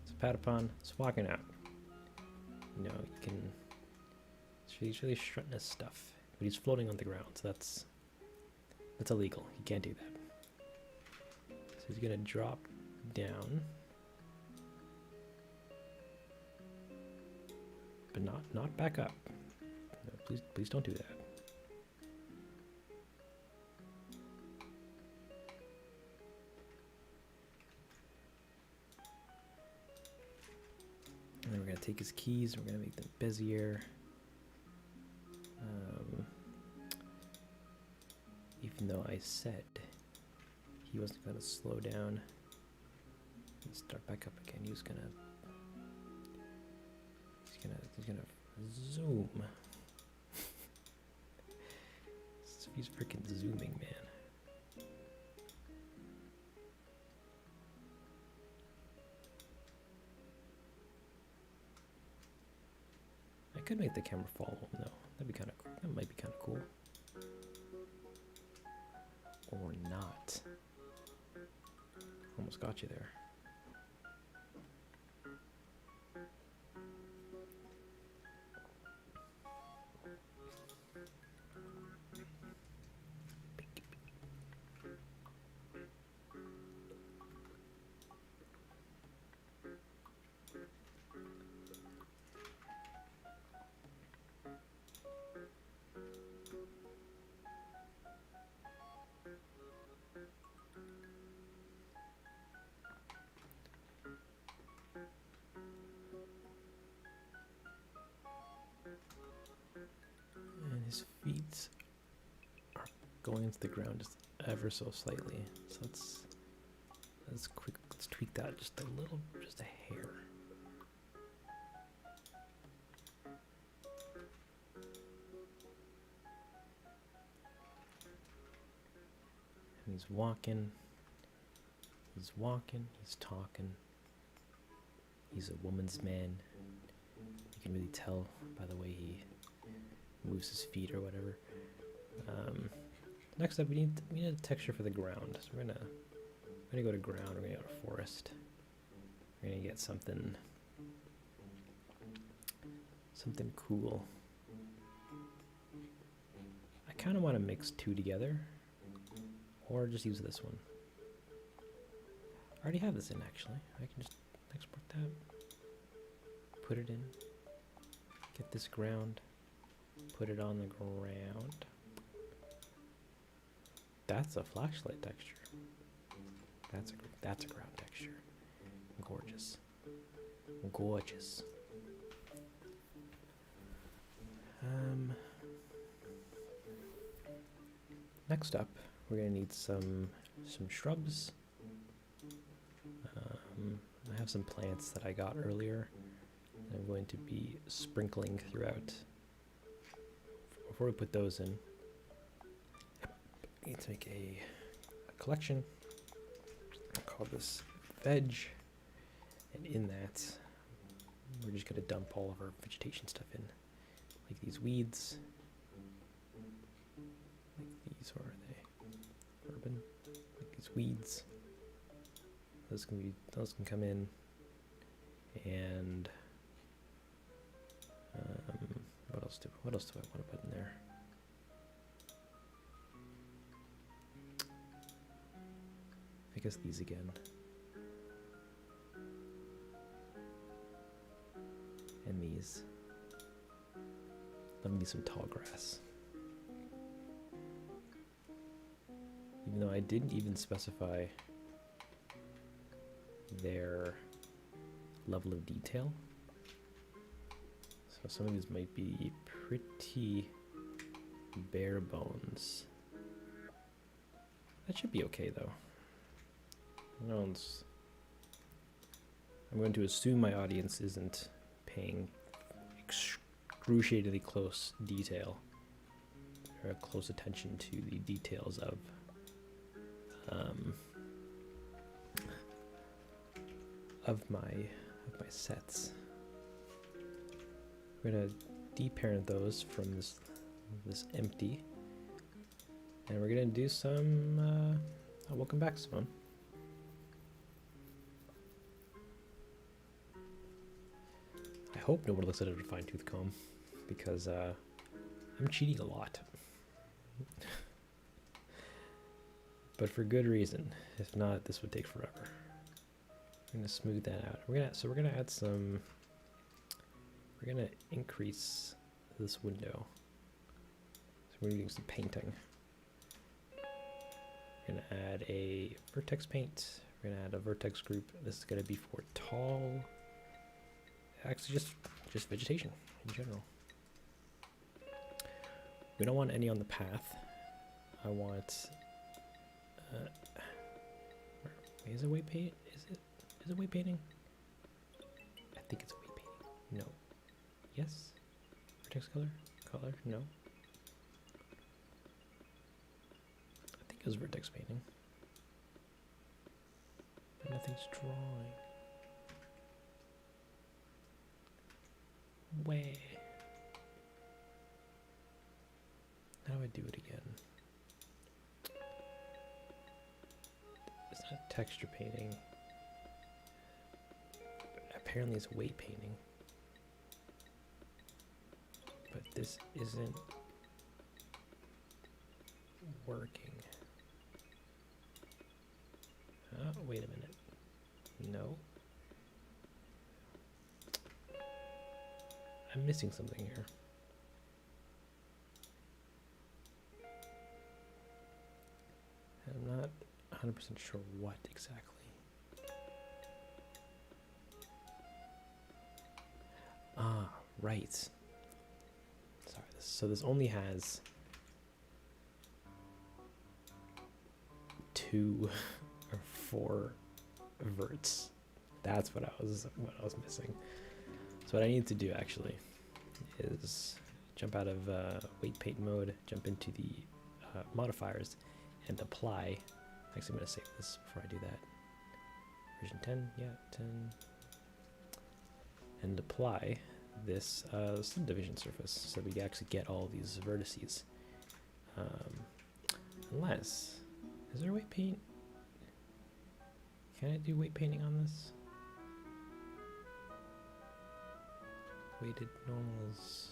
So Patapon is walking out. You know, you can. He's really strutting his stuff, but he's floating on the ground, so that's illegal. You can't do that. So he's gonna drop down, but not back up. No, please don't do that. And then we're gonna take his keys. We're gonna make them busier. Even though I said he wasn't gonna slow down and start back up again, he's gonna zoom. He's freaking zooming, man. I could make the camera follow him though. That might be kind of cool. Or not. Almost got you there. His feet are going into the ground just ever so slightly. So let's tweak that just a little, just a hair. And he's walking, he's talking. He's a woman's man. You can really tell by the way he moves his feet or whatever. Next up, we need a texture for the ground. So we're gonna go to ground. We're gonna go to forest. We're gonna get something cool. I kind of want to mix two together, or just use this one. I already have this in actually. I can just export that, put it in, get this ground. Put it on the ground. That's a flashlight texture. That's a ground texture. Gorgeous. Gorgeous. Next up, we're gonna need some shrubs. I have some plants that I got earlier. I'm going to be sprinkling throughout. Before we put those in, I need to make a collection. I'll call this veg, and in that, we're just going to dump all of our vegetation stuff in, like these weeds, like these, or are they urban? Like these weeds. Those can come in, and what else do I want to put in there? I guess these again. And these. Let me some tall grass. Even though I didn't even specify their level of detail. So some of these might be pretty bare bones. That should be okay though. I'm going to assume my audience isn't paying excruciatingly close detail or close attention to the details of my sets. We're gonna deparent those from this empty. And we're gonna do some, welcome back, Simone. I hope nobody looks at it with a fine-tooth comb, because I'm cheating a lot. But for good reason. If not, this would take forever. I'm gonna smooth that out. We're gonna add some. We're gonna increase this window. So we're doing some painting. We're gonna add a vertex paint. We're gonna add a vertex group. This is gonna be for tall. Actually, just vegetation in general. We don't want any on the path. I want. Is it weight paint? Is it weight painting? I think it's weight painting. No. Yes. Vertex color. No. I think it was vertex painting. But nothing's drawing. Way. How do I do it again? It's not texture painting. Apparently it's weight painting. But this isn't working. Oh, wait a minute. No. I'm missing something here. I'm not 100% sure what exactly. Ah, right. Sorry, so this only has 2 or 4 verts. That's what I was missing. So what I need to do actually is jump out of weight paint mode, jump into the modifiers, and apply. Actually, I'm going to save this before I do that. Version 10, yeah, 10. And apply this subdivision surface so we actually get all these vertices. Unless, is there weight paint? Can I do weight painting on this? Weighted normals,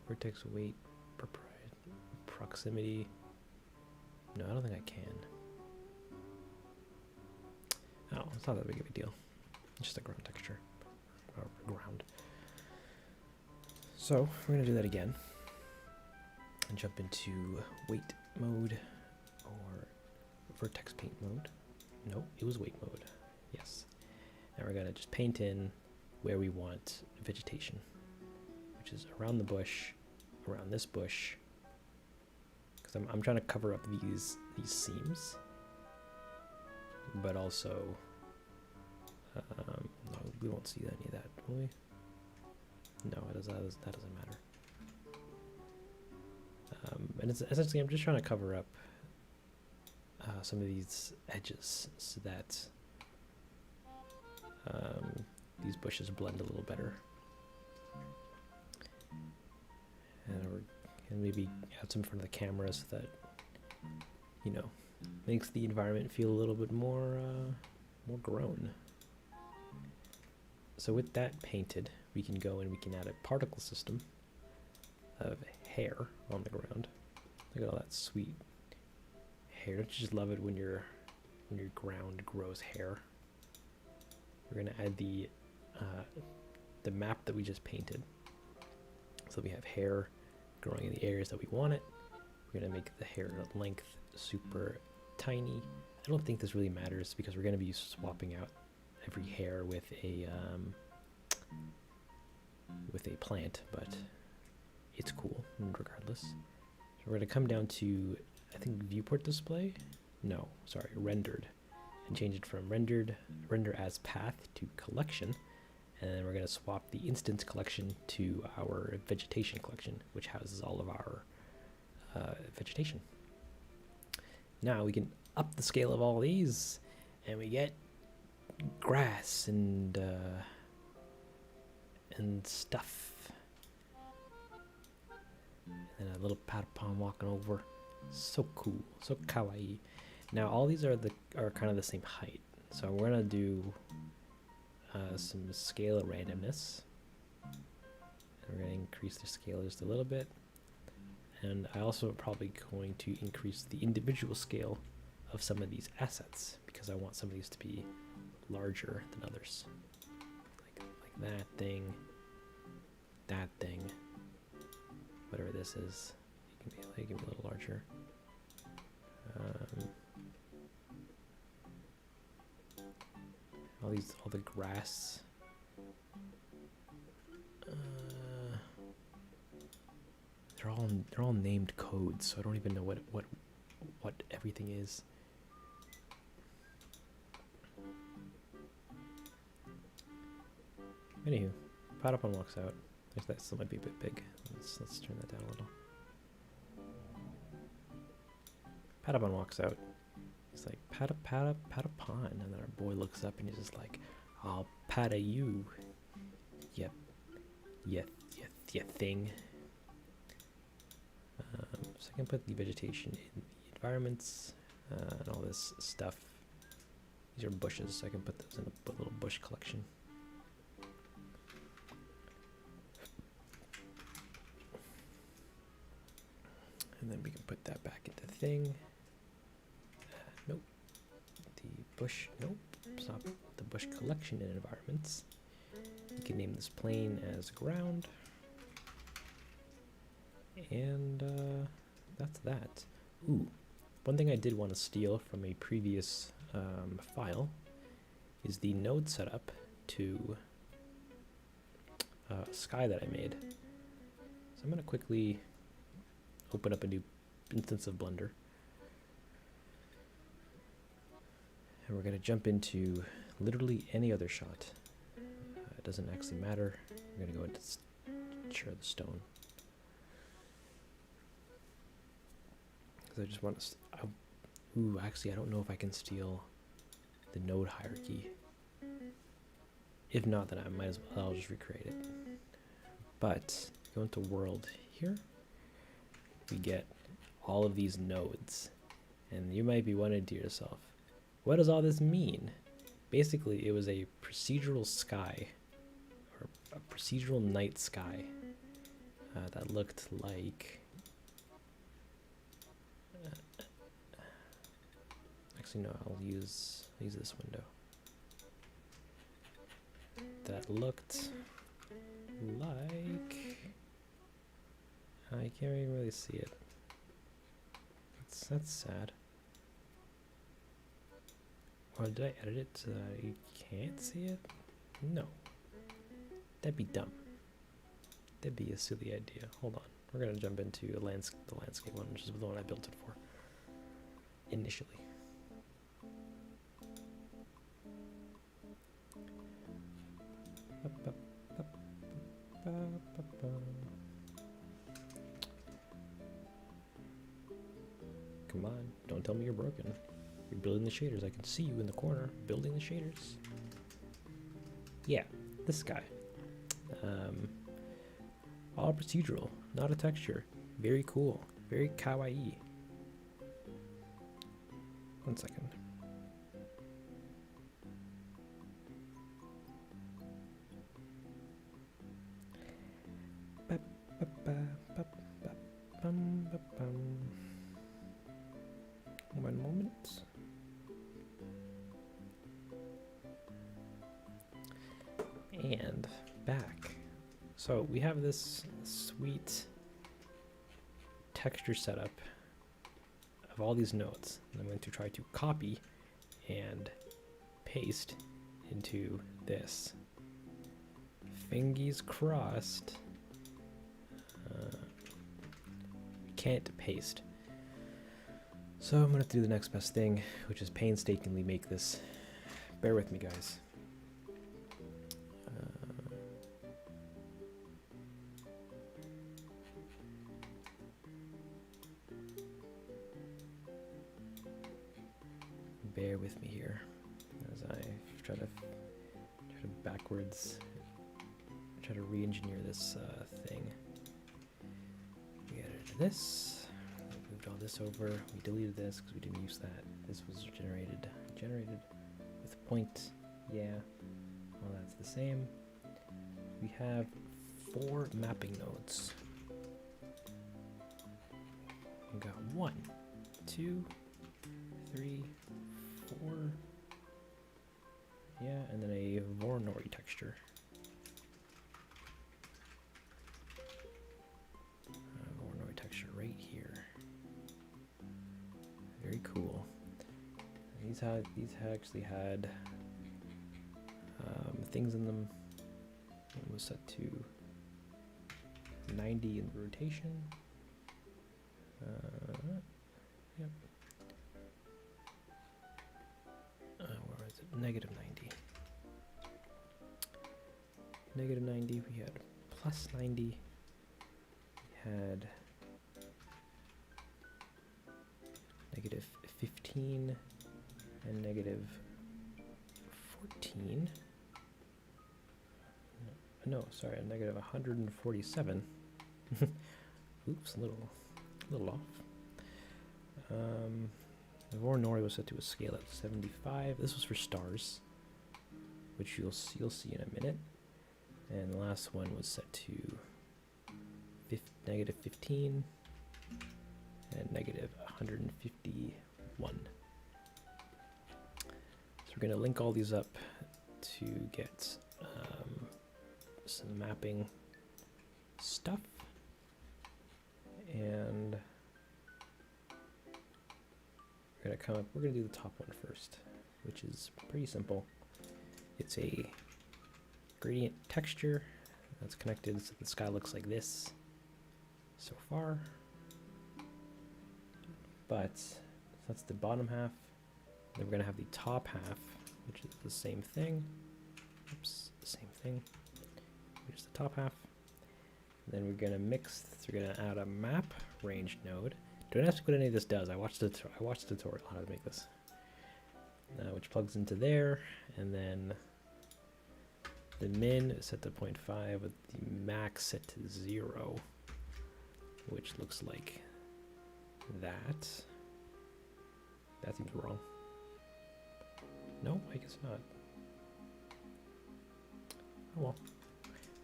vertex weight, proximity. No, I don't think I can. Oh, it's not that big of a deal. It's just a ground texture. Or ground. So, we're going to do that again. And jump into weight mode or vertex paint mode. No, it was weight mode. Yes. Now we're going to just paint in where we want vegetation, which is around the bush, around this bush. Because I'm trying to cover up these seams, but also no, we won't see any of that, will we? No, that doesn't matter. And it's essentially I'm just trying to cover up some of these edges so that these bushes blend a little better, and maybe add some in front of the camera so that, you know, makes the environment feel a little bit more grown. So with that painted, we can go and we can add a particle system of hair on the ground. Look at all that sweet hair. Don't you just love it when your ground grows hair? We're gonna add the map that we just painted. So we have hair growing in the areas that we want it. We're gonna make the hair length super tiny. I don't think this really matters because we're gonna be swapping out every hair with a plant, but it's cool regardless. So we're gonna come down to, I think, viewport display. No, sorry, rendered, and change it from render as path to collection, and then we're gonna swap the instance collection to our vegetation collection, which houses all of our vegetation. Now we can up the scale of all these, and we get grass and stuff, and a little Patapon walking over. So cool, so kawaii. Now all these are kind of the same height, so we're gonna do some scale randomness. And we're gonna increase the scale just a little bit, and I also probably going to increase the individual scale of some of these assets because I want some of these to be larger than others. Like that thing, whatever this is, you can make it a little larger. All the grass. They're all named codes, so I don't even know what everything is. Anywho, Patapon walks out. That still might be a bit big. Let's turn that down a little. Patapon walks out. He's like, Patapon. And then our boy looks up and he's just like, I'll pata you. Yep. Yeah, thing. So I can put the vegetation in the environments and all this stuff. These are bushes, so I can put those in a little bush collection. And then we can put that back into thing. Nope. The bush, nope. Stop the bush collection in environments. We can name this plane as ground. And that's that. Ooh, one thing I did want to steal from a previous file is the node setup to sky that I made. So I'm going to quickly open up a new instance of Blender. And we're going to jump into literally any other shot. It doesn't actually matter. We're going to go into share the stone. Because I just want to... ooh, actually, I don't know if I can steal the node hierarchy. If not, then I might as well, I'll just recreate it. But, go into world here. We get all of these nodes. And you might be wondering to yourself, what does all this mean? Basically, it was a procedural sky, or a procedural night sky, that looked like... actually, no, I'll use this window. That looked like... I can't even really see it. That's sad. Or did I edit it so that you can't see it? No. That'd be dumb. That'd be a silly idea. Hold on. We're going to jump into the landscape one, which is the one I built it for initially. Come on, don't tell me you're broken. You're building the shaders. I can see you in the corner building the shaders. Yeah, this guy. All procedural, not a texture. Very cool. Very kawaii. 1 second. One moment. And back. So we have this sweet texture setup of all these nodes. And I'm going to try to copy and paste into this. Fingies crossed. Can't paste. So I'm going to do the next best thing, which is painstakingly make this. Bear with me, guys. Bear with me here as I try to backwards try to re-engineer this thing. We added this, move moved all this over. We deleted this because we didn't use that. This was generated with point. Yeah, well that's the same. We have 4 mapping nodes. We got 1, 2, 3, 4. Yeah, and then a Voronoi texture. Voronoi texture right here. Very cool. These actually had things in them. It was set to 90 in rotation. Yep. Where was it? Negative 90. Negative 90. We had plus 90. We had negative 15 and negative 14. No, sorry, negative 147. Oops, a little off. The Voronoi was set to a scale at 75. This was for stars, which you'll see in a minute. And the last one was set to negative 15 and negative 151. So we're going to link all these up to get some mapping stuff. And we're gonna do the top one first, which is pretty simple. It's a gradient texture that's connected so the sky looks like this so far. But that's the bottom half. Then we're gonna have the top half, which is the same thing. Oops, the same thing. Here's the top half. And then we're gonna we're gonna add a map range node. Don't ask what any of this does. I watched the tutorial how to make this, which plugs into there, and then the min is set to 0.5 with the max set to 0, which looks like that. That seems wrong. No, I guess not. Oh well.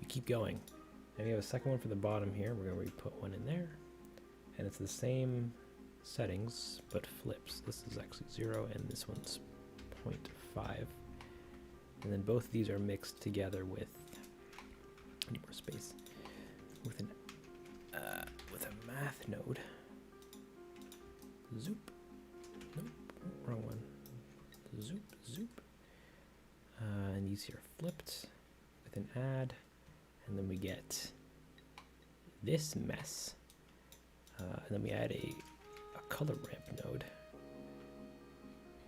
We keep going. And we have a second one for the bottom here. We're going to put one in there. And it's the same settings, but flips. This is actually 0, and this one's 0.5. And then both of these are mixed together with, I need more space, with a math node. Zoop. Nope, wrong one. Zoop, zoop. And these here are flipped with an add. And then we get this mess. And then we add a color ramp node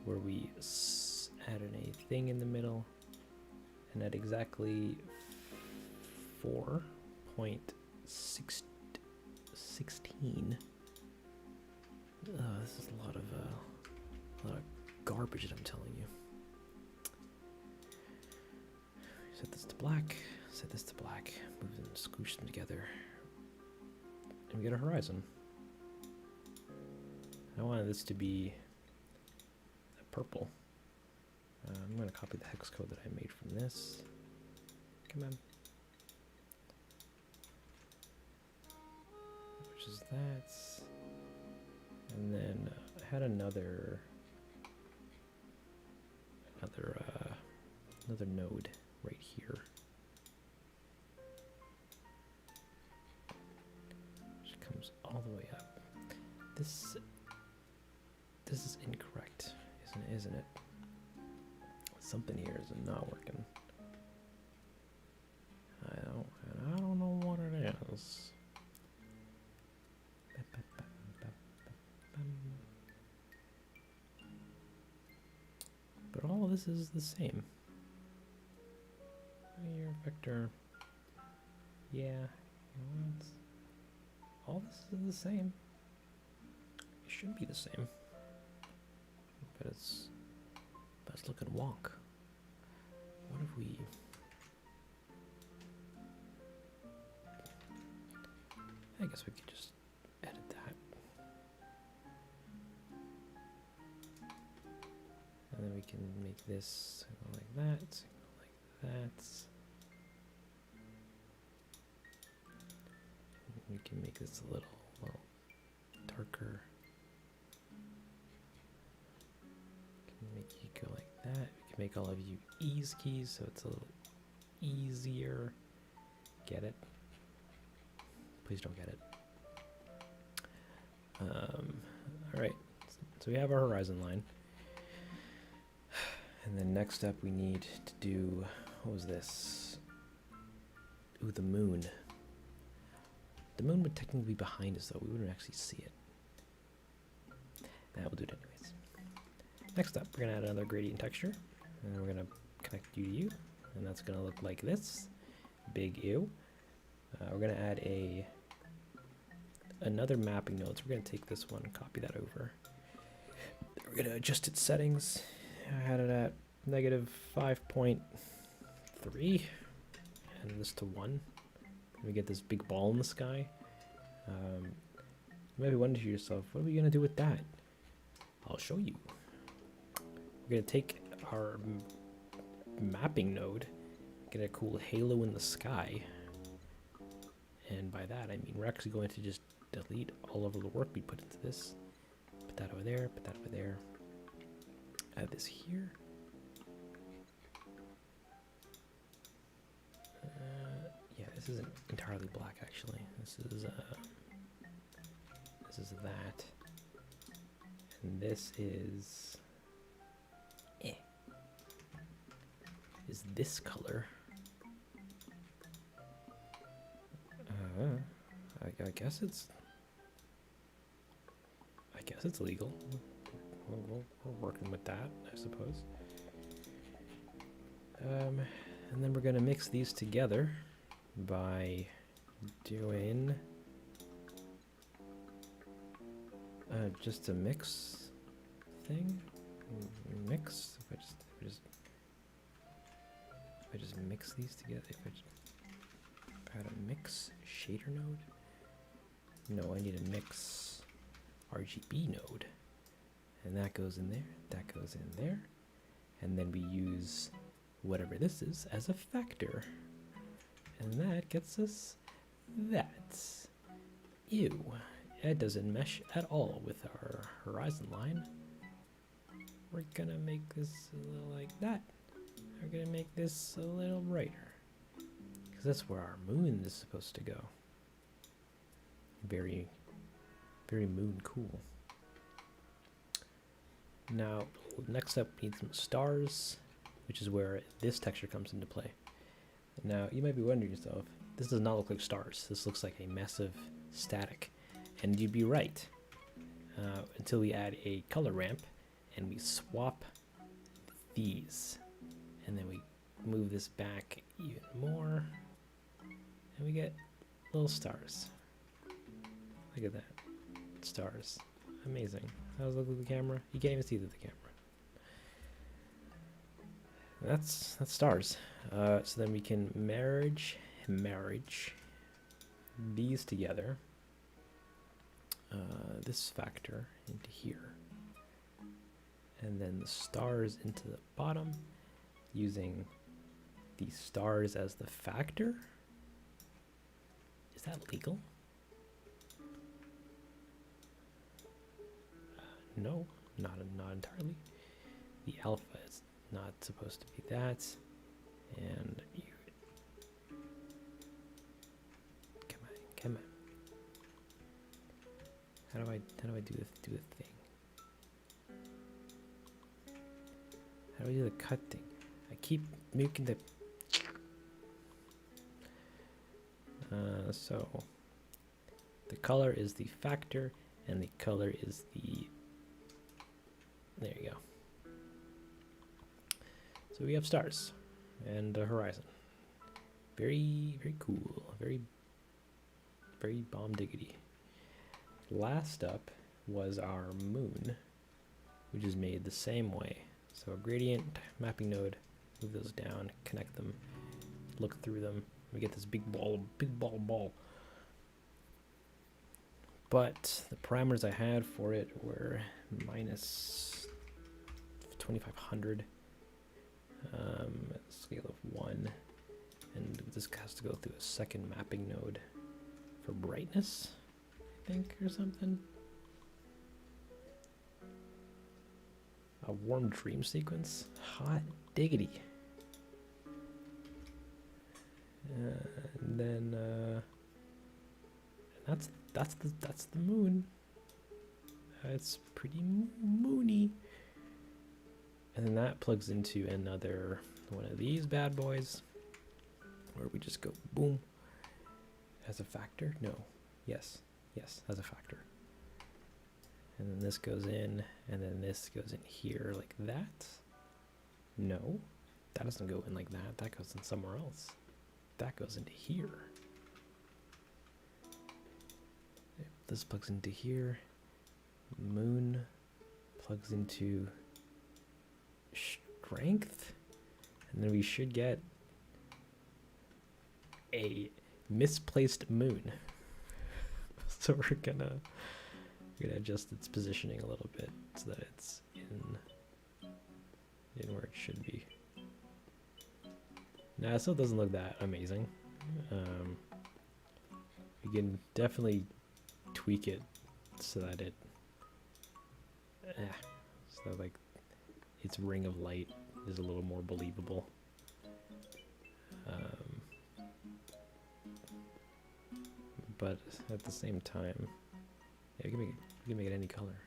where we add a thing in the middle and at exactly 4.16. This is a lot of garbage that I'm telling you. Set this to black. Set this to black. Move them, squish them together, and we get a horizon. I wanted this to be purple. I'm going to copy the hex code that I made from this. Come on. Which is that. And then I had another node right here. Which comes all the way up. This is incorrect, isn't it? Something here is not working. I don't know what it is. But all of this is the same. Your vector. Yeah. All this is the same. It should be the same. But it's looking wonk. What if we I guess we could just edit that. can make this go like that, go like that. We can make this a little darker. Can make you go like that. We can make all of you ease keys so it's a little easier. Get it? Please don't get it. All right, so we have our horizon line. And then next up we need to do, what was this? Ooh, the moon. The moon would technically be behind us though, we wouldn't actually see it. Nah, we'll do it anyways. Next up, we're gonna add another gradient texture. And we're gonna connect you to you. And that's gonna look like this. Big ew. We're gonna add another mapping node. So we're gonna take this one, copy that over. We're gonna adjust its settings. I had it at -5.3 and this to 1. We get this big ball in the sky. You might be wondering to yourself, what are we gonna do with that? I'll show you. We're gonna take our mapping node, get a cool halo in the sky, and by that I mean we're actually going to just delete all of the work we put into this. Put that over there, put that over there. Add this here. Yeah, this isn't entirely black actually. This is that, and this is this color. I guess it's legal. We're working with that, I suppose. And then we're gonna mix these together by doing just a mix thing. Mix. If I just mix these together. If I just add a mix shader node. No, I need a mix RGB node. And that goes in there, that goes in there. And then we use whatever this is as a factor. And that gets us that. Ew, that doesn't mesh at all with our horizon line. We're gonna make this a little like that. We're gonna make this a little brighter. Because that's where our moon is supposed to go. Very, very moon cool. Now, next up, we need some stars, which is where this texture comes into play. Now, you might be wondering yourself, this does not look like stars. This looks like a massive static. And you'd be right. Until we add a color ramp, and we swap these. And then we move this back even more. And we get little stars. Look at that. Stars. Amazing. How does it look with the camera? You can't even see through the camera. That's stars. So then we can marriage these together. This factor into here. And then the stars into the bottom, using the stars as the factor. Is that legal? No, not entirely. The alpha is not supposed to be that. And you, come on. How do I do the thing? How do I do the cut thing? I keep making the. So the color is the factor, and the color is the. There you go. So we have stars and a horizon. Very, very cool. Very, very bomb diggity. Last up was our moon, which is made the same way. So a gradient mapping node, move those down, connect them, look through them. We get this big ball. But the parameters I had for it were minus 2500. Scale of 1. And this has to go through a second mapping node for brightness, I think, or something. A warm dream sequence? Hot diggity. And then that's the moon. It's pretty moony. And then that plugs into another one of these bad boys, where we just go boom. As a factor? No. Yes, as a factor. And then this goes in, and then this goes in here like that. No, that doesn't go in like that. That goes in somewhere else. That goes into here. This plugs into here. Moon plugs into strength. And then we should get a misplaced moon. So we're gonna adjust its positioning a little bit so that it's in where it should be. Now it still doesn't look that amazing. We can definitely tweak it so that it so like its ring of light is a little more believable. But at the same time, yeah, we can make it any color.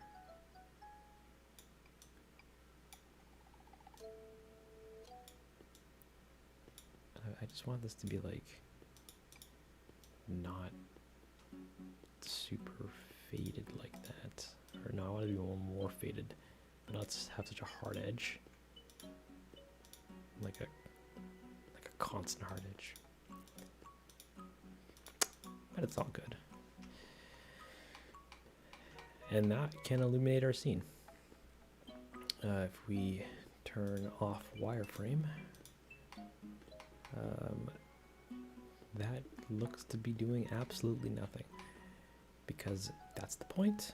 I just want this to be like not super faded like that. Or no, I want it to be more faded, but not have such a hard edge. Like a constant hard edge. But it's all good. And that can illuminate our scene. If we turn off wireframe, that looks to be doing absolutely nothing, because that's the point.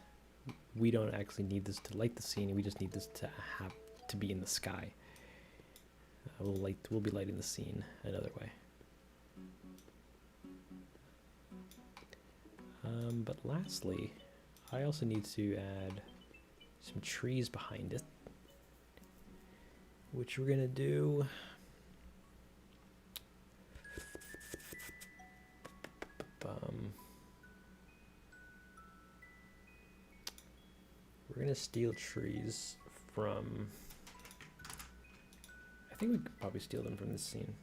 We don't actually need this to light the scene. We just need this to have to be in the sky. We'll be lighting the scene another way. But lastly, I also need to add some trees behind it, which we're gonna do. We're gonna steal trees from. I think we could probably steal them from this scene.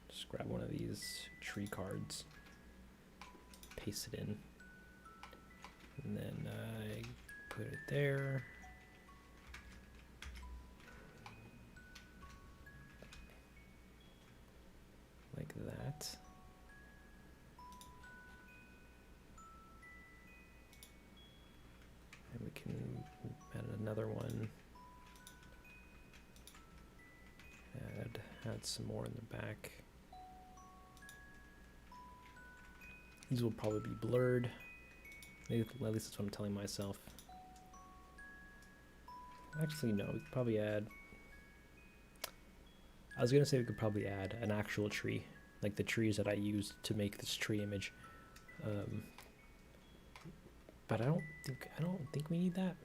Just grab one of these tree cards, paste it in, and then I put it there. Like that. And we can add another one. Add some more in the back. These will probably be blurred. At least that's what I'm telling myself. Actually, no, we could probably add. I was gonna say we could probably add an actual tree, like the trees that I used to make this tree image. But I don't think we need that.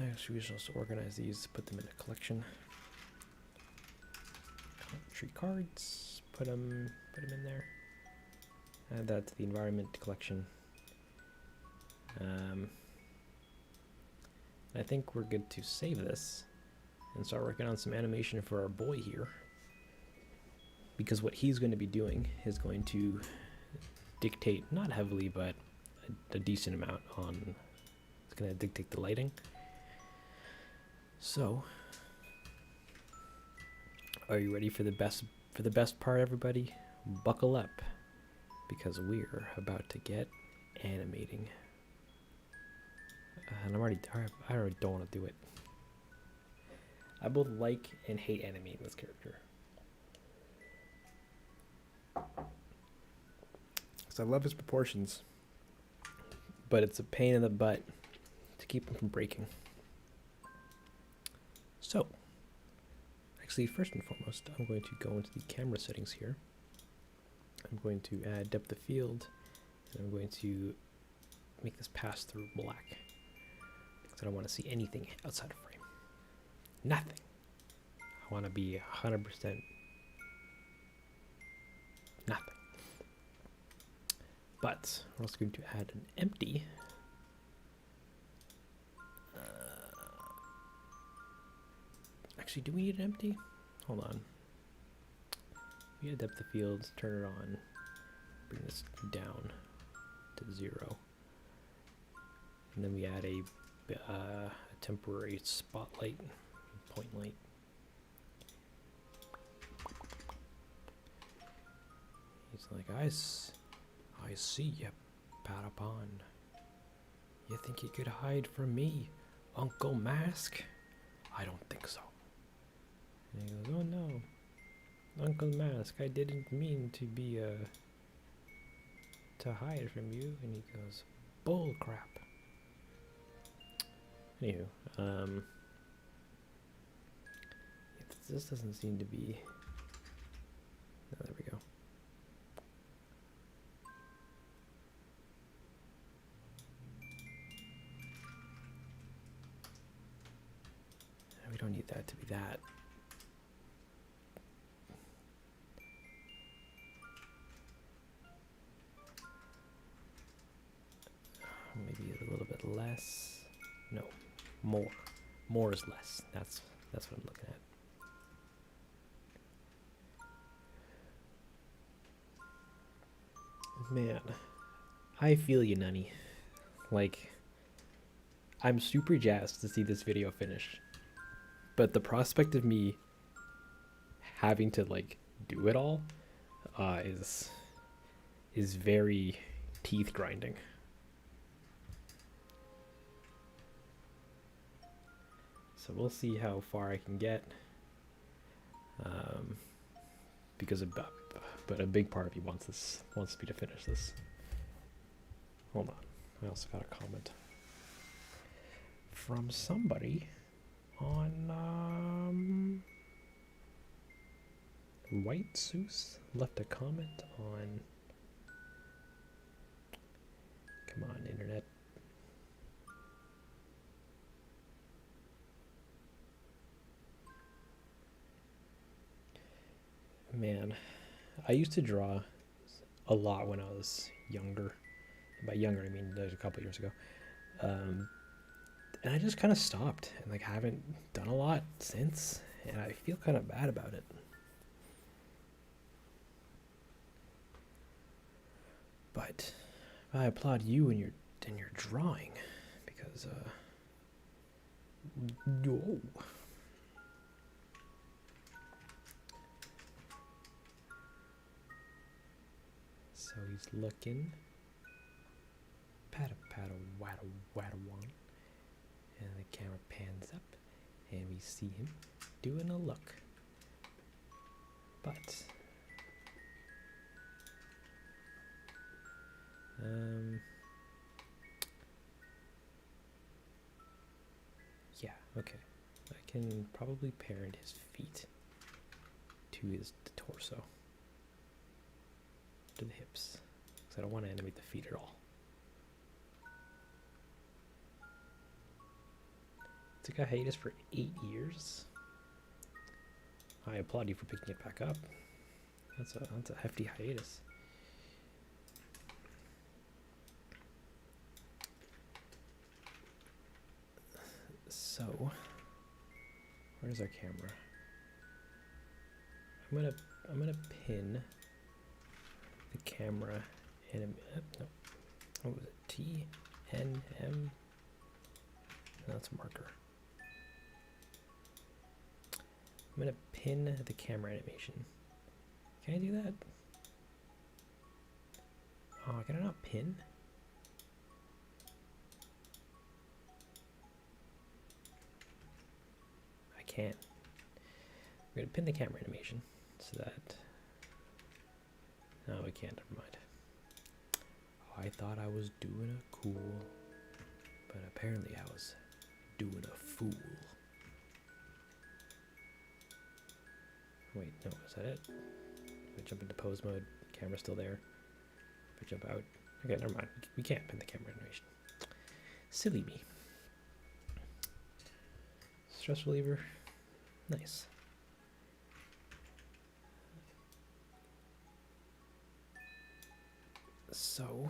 Actually, we should also organize these, put them in a collection. Tree cards, put them in there. Add that to the environment collection. I think we're good to save this and start working on some animation for our boy here. Because what he's going to be doing is going to dictate, not heavily, but a decent amount on, it's going to dictate the lighting. So, are you ready for the best part, everybody? Buckle up, because we're about to get animating. And I already don't want to do it. I both like and hate animating this character. So I love his proportions, but it's a pain in the butt keep them from breaking. So, actually, first and foremost, I'm going to go into the camera settings here. I'm going to add depth of field, and I'm going to make this pass through black, because I don't want to see anything outside of frame. Nothing. I want to be 100% nothing. But we're also going to add an empty. Actually, do we need an empty? Hold on. We add depth of field, turn it on, bring this down to 0. And then we add a temporary spotlight, point light. He's like, I see ya, Patapon. You think you could hide from me, Uncle Mask? I don't think so. And he goes, oh no, Uncle Mask, I didn't mean to be, to hide from you. And he goes, bull crap. Anywho, this doesn't seem to be, oh, there we go. We don't need that to be that. Maybe a little bit less. No, more. More is less. That's what I'm looking at. Man, I feel you, Nunny. Like, I'm super jazzed to see this video finished. But the prospect of me having to, like, do it all is very teeth grinding. So we'll see how far I can get. Because but a big part of me wants me to finish this. Hold on. I also got a comment from somebody on White Seuss left a comment on, come on, internet. Man, I used to draw a lot when I was younger. By younger, I mean a couple years ago. And I just kind of stopped and like haven't done a lot since, and I feel kind of bad about it. But I applaud you in your drawing, because whoa. So he's looking, Patapon, and the camera pans up, and we see him doing a look. But yeah, okay. I can probably parent his feet to the torso, to the hips, because I don't want to animate the feet at all. Took a hiatus for 8 years. I applaud you for picking it back up. That's a hefty hiatus. So, where's our camera? I'm gonna pin the camera in no, what was it? T N M. No, that's a marker. I'm gonna pin the camera animation. Can I do that? Oh, can I not pin? I can't. We're gonna pin the camera animation so that. No, we can't. Never mind. Oh, I thought I was doing a cool. But apparently I was doing a fool. Wait, no, is that it? If I jump into pose mode, camera's still there. If I jump out, okay, never mind. We can't pin the camera animation. Silly me. Stress reliever, nice. So,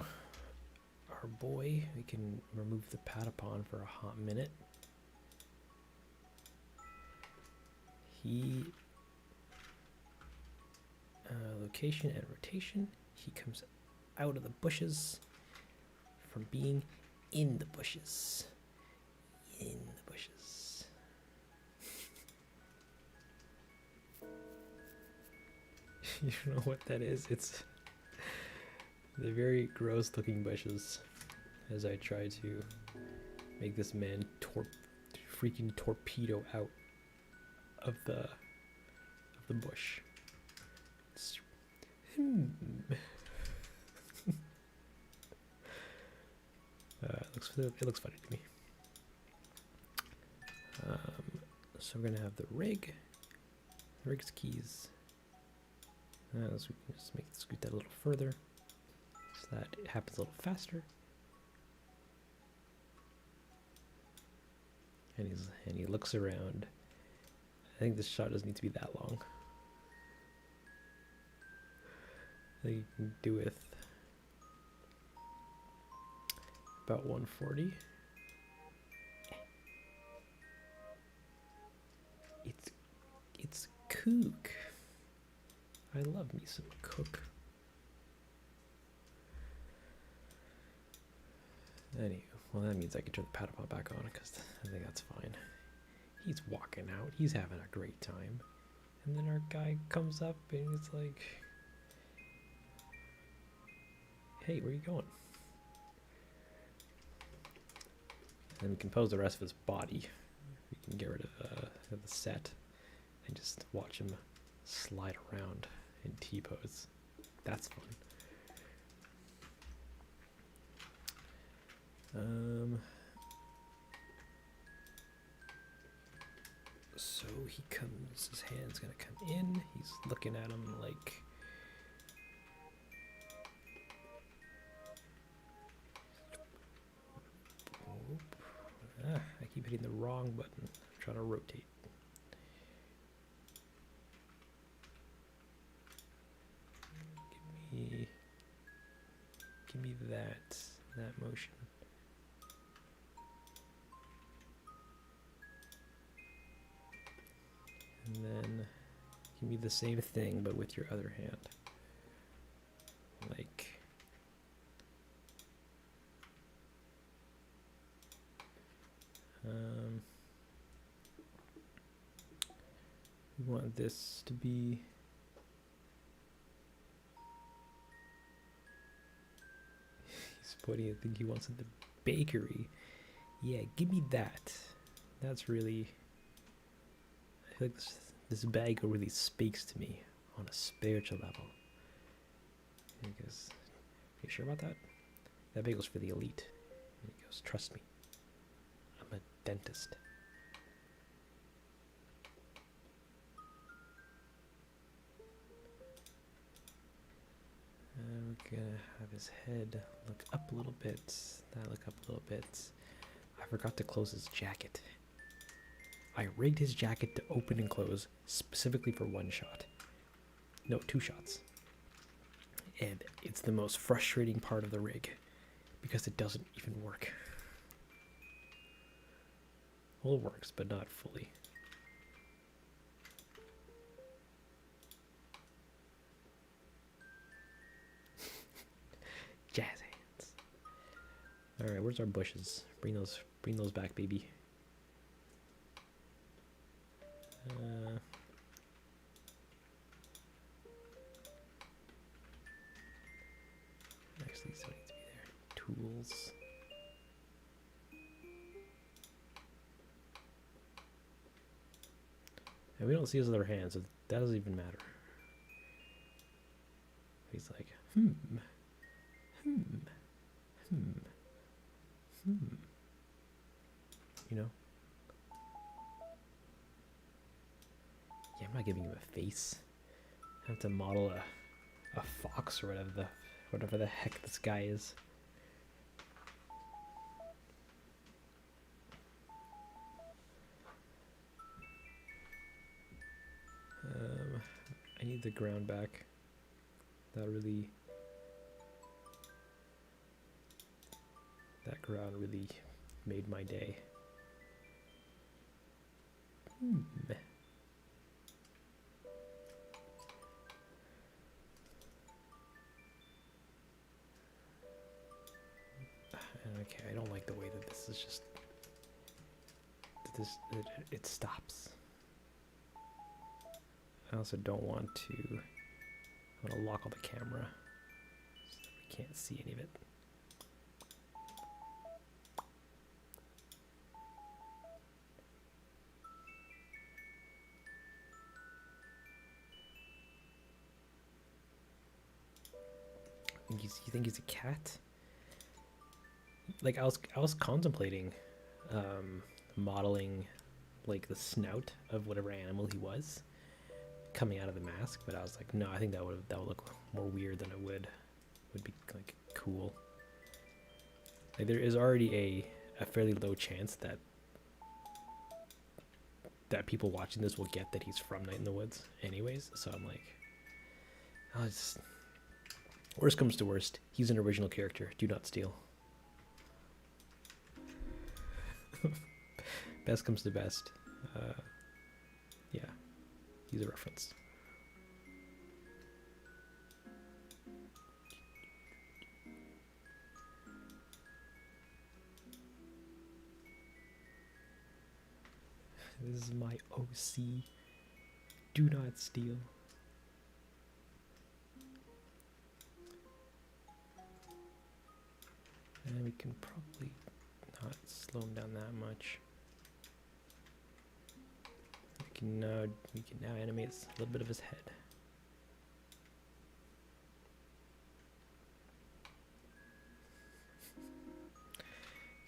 our boy, we can remove the Patapon for a hot minute. He, location and rotation, he comes out of the bushes from being in the bushes. In the bushes. You know what that is? It's the very gross looking bushes as I try to make this man freaking torpedo out of the bush. It looks funny to me. So we're gonna have the rig's keys. So we can just scoot that a little further so that it happens a little faster. And he looks around. I think this shot doesn't need to be that long. I think you can do with about 140. It's Cook. I love me some Cook. Anywho, well that means I can turn the Patapon back on because I think that's fine. He's walking out. He's having a great time. And then our guy comes up and it's like, hey, where you going? And then we can pose the rest of his body. We can get rid of the set and just watch him slide around in T-pose. That's fun. So he comes, his hand's gonna come in. He's looking at him like, I keep hitting the wrong button. I'm trying to rotate. Give me that motion. And then give me the same thing, but with your other hand. Like, we want this to be he's pointing, I think he wants it the bakery. Yeah, give me that. That's really, I feel like this bagel really speaks to me on a spiritual level. Because, are you sure about that? That bagel's for the elite. And he goes, trust me, I'm a dentist. We're gonna have his head look up a little bit. That look up a little bit. I forgot to close his jacket. I rigged his jacket to open and close specifically for one shot. No, 2 shots. And it's the most frustrating part of the rig because it doesn't even work. Well, it works, but not fully. Jazz hands. All right, where's our bushes? Bring those back, baby. Actually, these don't need to be there. Tools. And we don't see his other hand, so that doesn't even matter. He's like, you know? Yeah, I'm not giving him a face. I have to model a fox or whatever the heck this guy is. I need the ground back. That ground really made my day. Okay, I don't like the way that this is just. It stops. I also don't want to. I want to lock all the camera so that we can't see any of it. You think he's a cat? Like I was contemplating modeling like the snout of whatever animal he was coming out of the mask, but I was like, no, I think that would look more weird than it would be like cool. Like there is already a fairly low chance that people watching this will get that he's from Night in the Woods anyways, so I'm like, oh, it's worst comes to worst, he's an original character, do not steal. Best comes to best, yeah, he's a reference. This is my OC. Do not steal. And we can probably not slow him down that much. We can now animate a little bit of his head.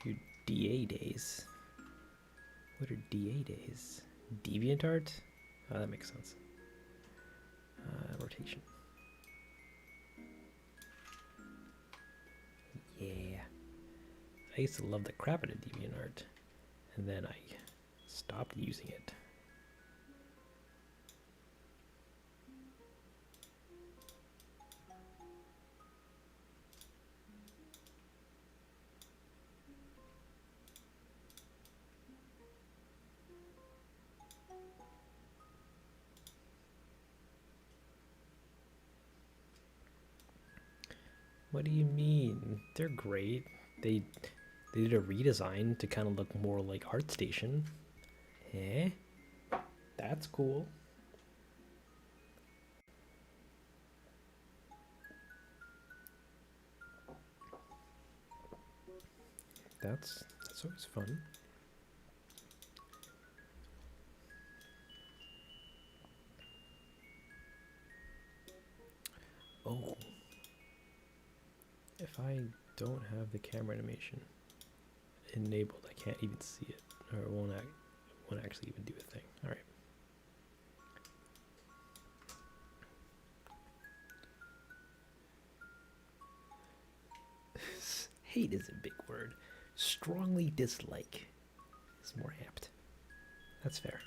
Your DA days. What are DA days? DeviantArt? Oh, that makes sense. Rotation. Yeah. I used to love the crap out of DeviantArt, and then I stopped using it. What do you mean? They're great. They did a redesign to kind of look more like ArtStation. Eh? That's cool. That's always fun. Oh. If I don't have the camera animation enabled, I can't even see it, or it won't actually even do a thing. All right. Hate is a big word. Strongly dislike is more apt. That's fair.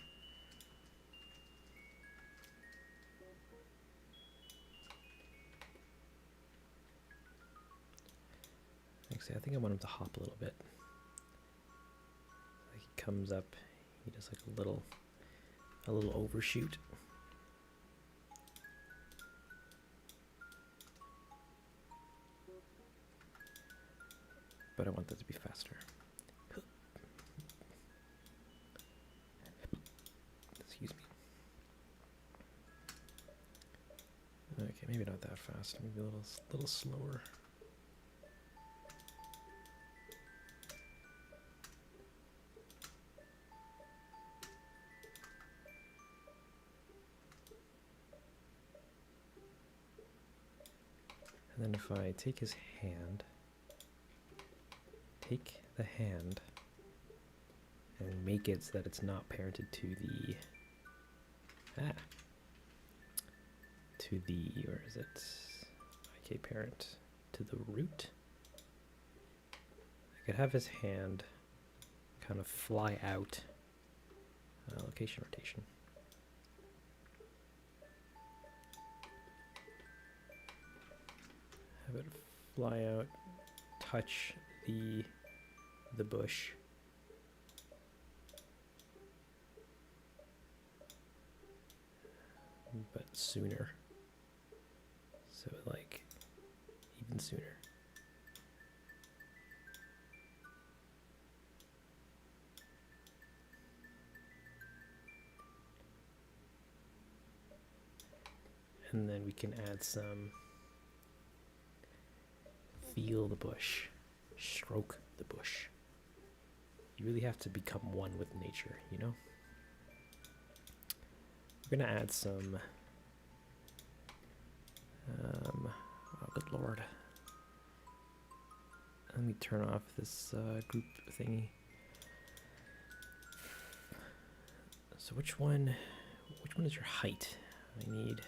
Actually, I think I want him to hop a little bit. Like he comes up, he does like a little overshoot. But I want that to be faster. Excuse me. Okay, maybe not that fast. Maybe a little slower. And then if I take his hand, take the hand, and make it so that it's not parented to the where is it? IK parent to the root. I could have his hand kind of fly out. Location rotation. Have it fly out, touch the bush. But sooner. So like even sooner. And then we can add some feel the bush, stroke the bush. You really have to become one with nature, you know? We're gonna add some, oh good lord. Let me turn off this group thingy. So which one is your height? I need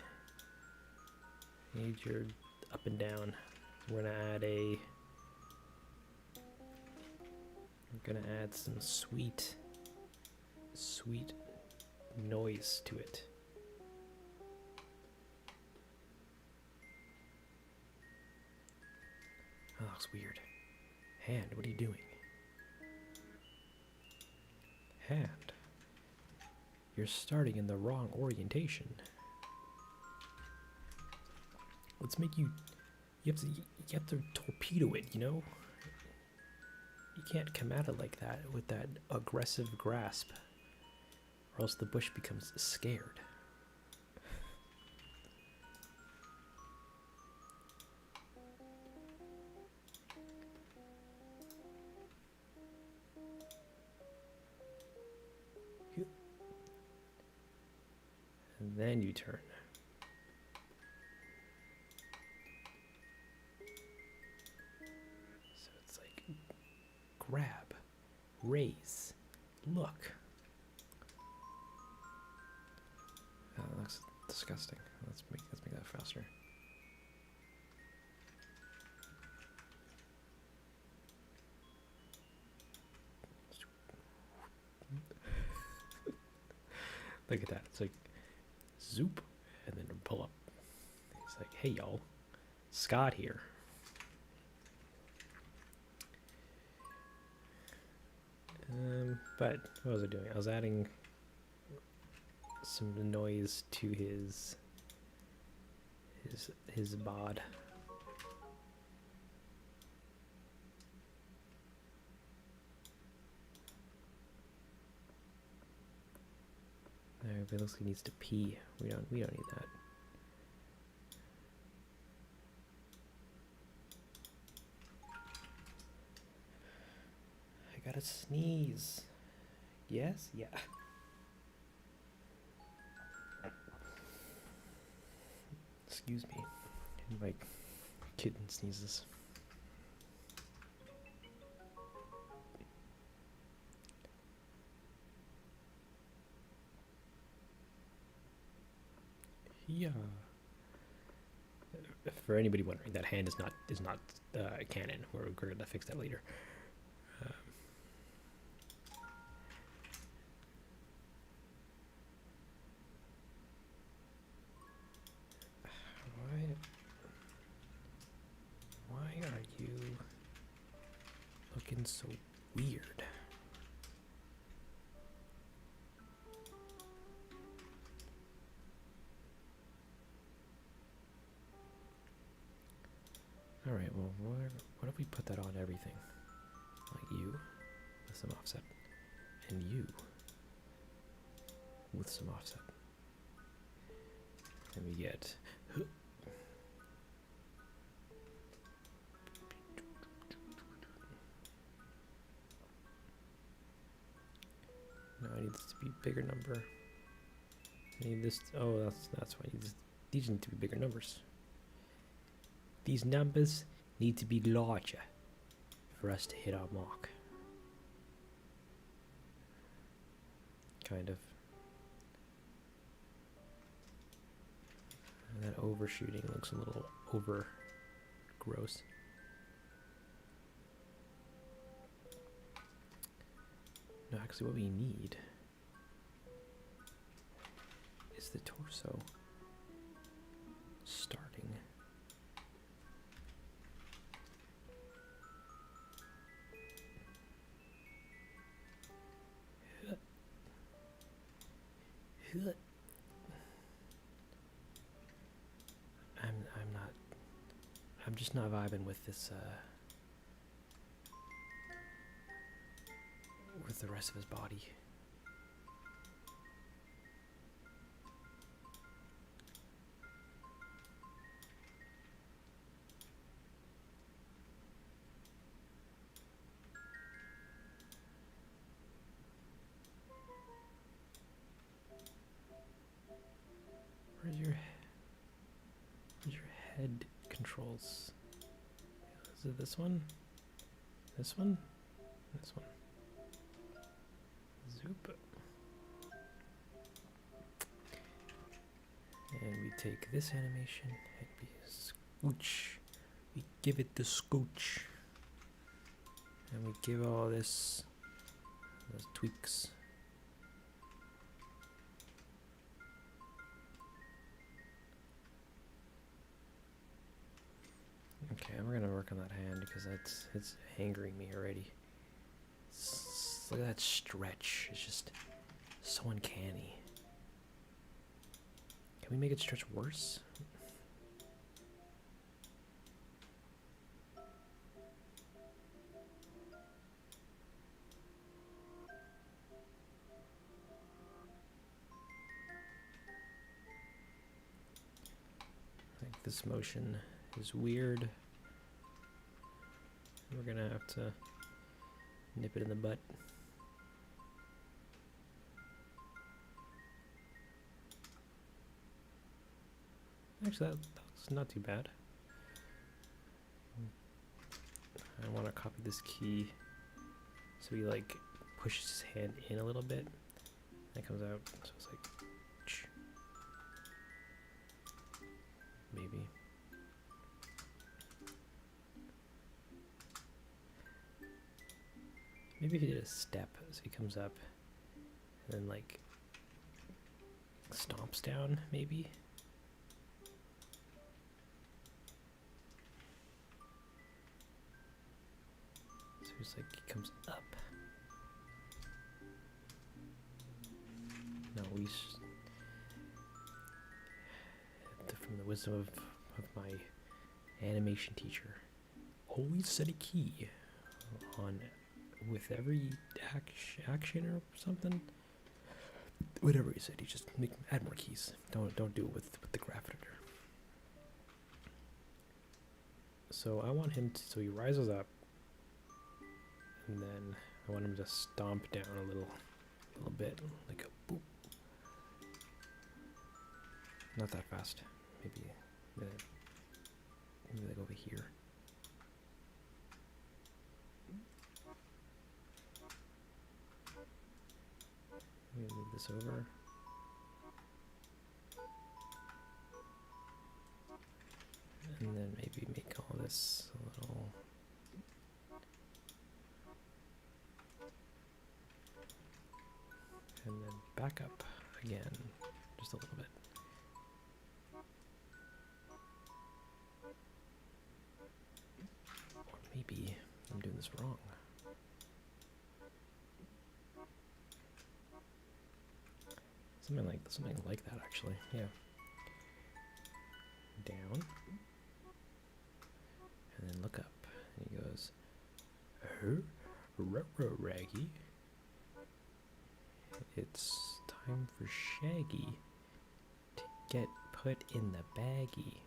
your up and down. We're gonna add some sweet noise to it. Oh, that looks weird. Hand, what are you doing? Hand, you're starting in the wrong orientation. Let's make you have to torpedo it, you know? You can't come at it like that with that aggressive grasp, or else the bush becomes scared. And then you turn. So it's like grab, raise, look. Oh, that looks disgusting. Let's make that faster. Look at that. It's like zoop and then pull up. It's like, hey y'all, Scott here. But what was I doing? I was adding some noise to his bod. Everybody looks like he needs to pee. We don't need that. I gotta sneeze. Yes? Yeah. Excuse me. My kitten sneezes. Yeah. For anybody wondering, that hand is not canon. We're going to fix that later. Why are you looking so weird? Alright, well, what if we put that on everything? Like you, with some offset. And you, with some offset. And we get... No, I need this to be a bigger number. I need this... Oh, that's why I need this. These need to be bigger numbers. These numbers need to be larger for us to hit our mark. kind of. And that overshooting looks a little over gross. No, actually what we need is the torso starting. I'm just not vibing with this with the rest of his body. Where's your head controls? Is it this one? This one? This one. Zoop. And we take this animation and we scooch. We give it the scooch. And we give all this those tweaks. Okay, we're gonna work on that hand because it's angering me already. Look at that stretch. It's just so uncanny. Can we make it stretch worse? I think this motion is weird. We're gonna have to nip it in the butt. Actually, that's not too bad. I want to copy this key so he like pushes his hand in a little bit. That comes out, so it's like, maybe. Maybe if he did a step, so he comes up and then like stomps down, maybe. So it's like he comes up. No, from the wisdom of my animation teacher, always set a key on with every action or something. Whatever he said, he just add more keys. Don't do it with the graph editor. So I want him to, so he rises up, and then I want him to stomp down a little bit, like a boop. Not that fast. Maybe like over here. Maybe move this over. And then maybe make all this a little. And then back up again, just a little bit. Or maybe I'm doing this wrong. Something like that, actually. Yeah. Down. And then look up. And he goes, Raggy. It's time for Shaggy to get put in the baggie.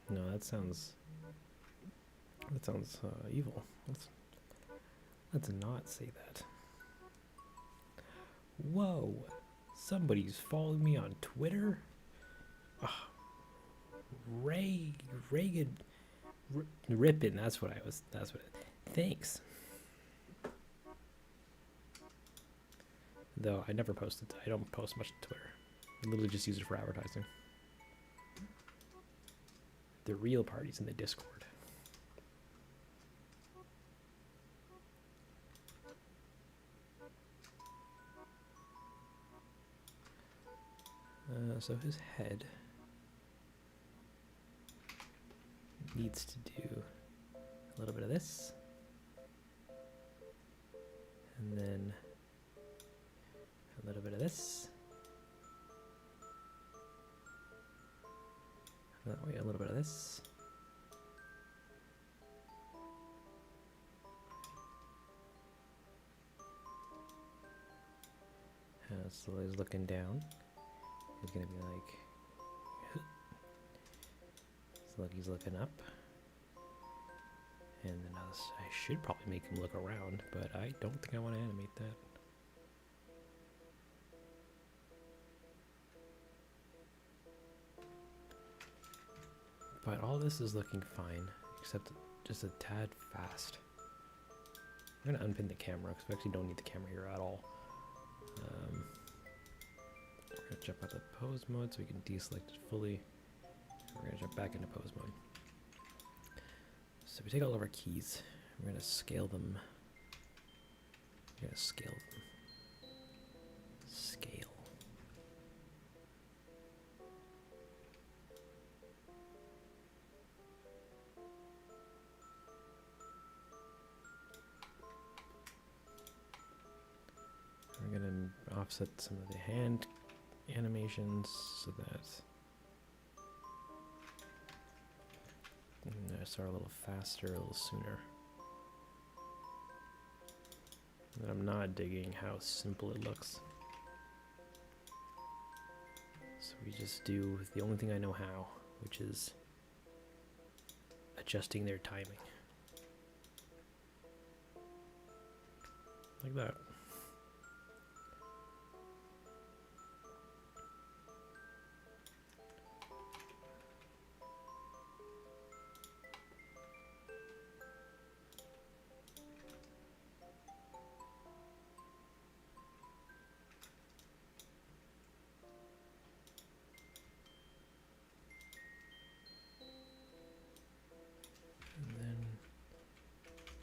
No, that sounds evil. Let's not say that. Whoa, somebody's following me on Twitter. Reagan Rippin. That's what. Thanks. Though I never post it. I don't post much to Twitter. I literally just use it for advertising. The real party's in the Discord. So his head needs to do a little bit of this. And then a little bit of this. That way, a little bit of this. So he's looking down. He's gonna be like, so look, he's looking up. And then I should probably make him look around, but I don't think I want to animate that. But all this is looking fine, except just a tad fast. I'm gonna unpin the camera because we actually don't need the camera here at all. We're gonna jump out of pose mode so we can deselect it fully. We're gonna jump back into pose mode. So we take all of our keys. We're gonna scale them. We're gonna scale them. Scale. We're gonna offset some of the hand animations so that start a little faster, a little sooner. And I'm not digging how simple it looks. So we just do the only thing I know how, which is adjusting their timing. Like that.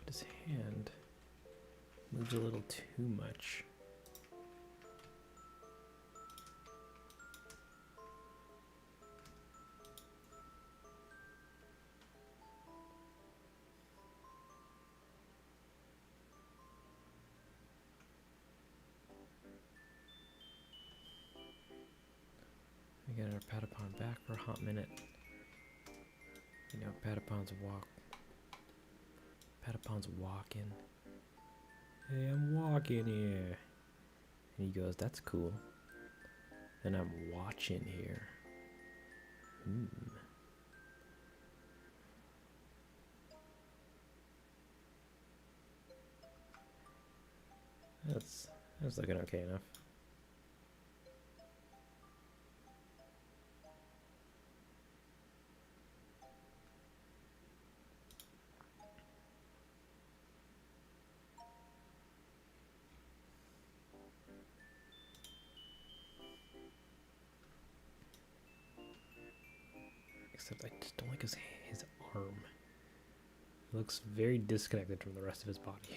His hand moves a little too much. We get our Patapon back for a hot minute. You know, Patapon's walking. Hey, I'm walking here. And he goes, that's cool. And I'm watching here. That's looking okay enough. Except I just don't like his arm. He looks very disconnected from the rest of his body.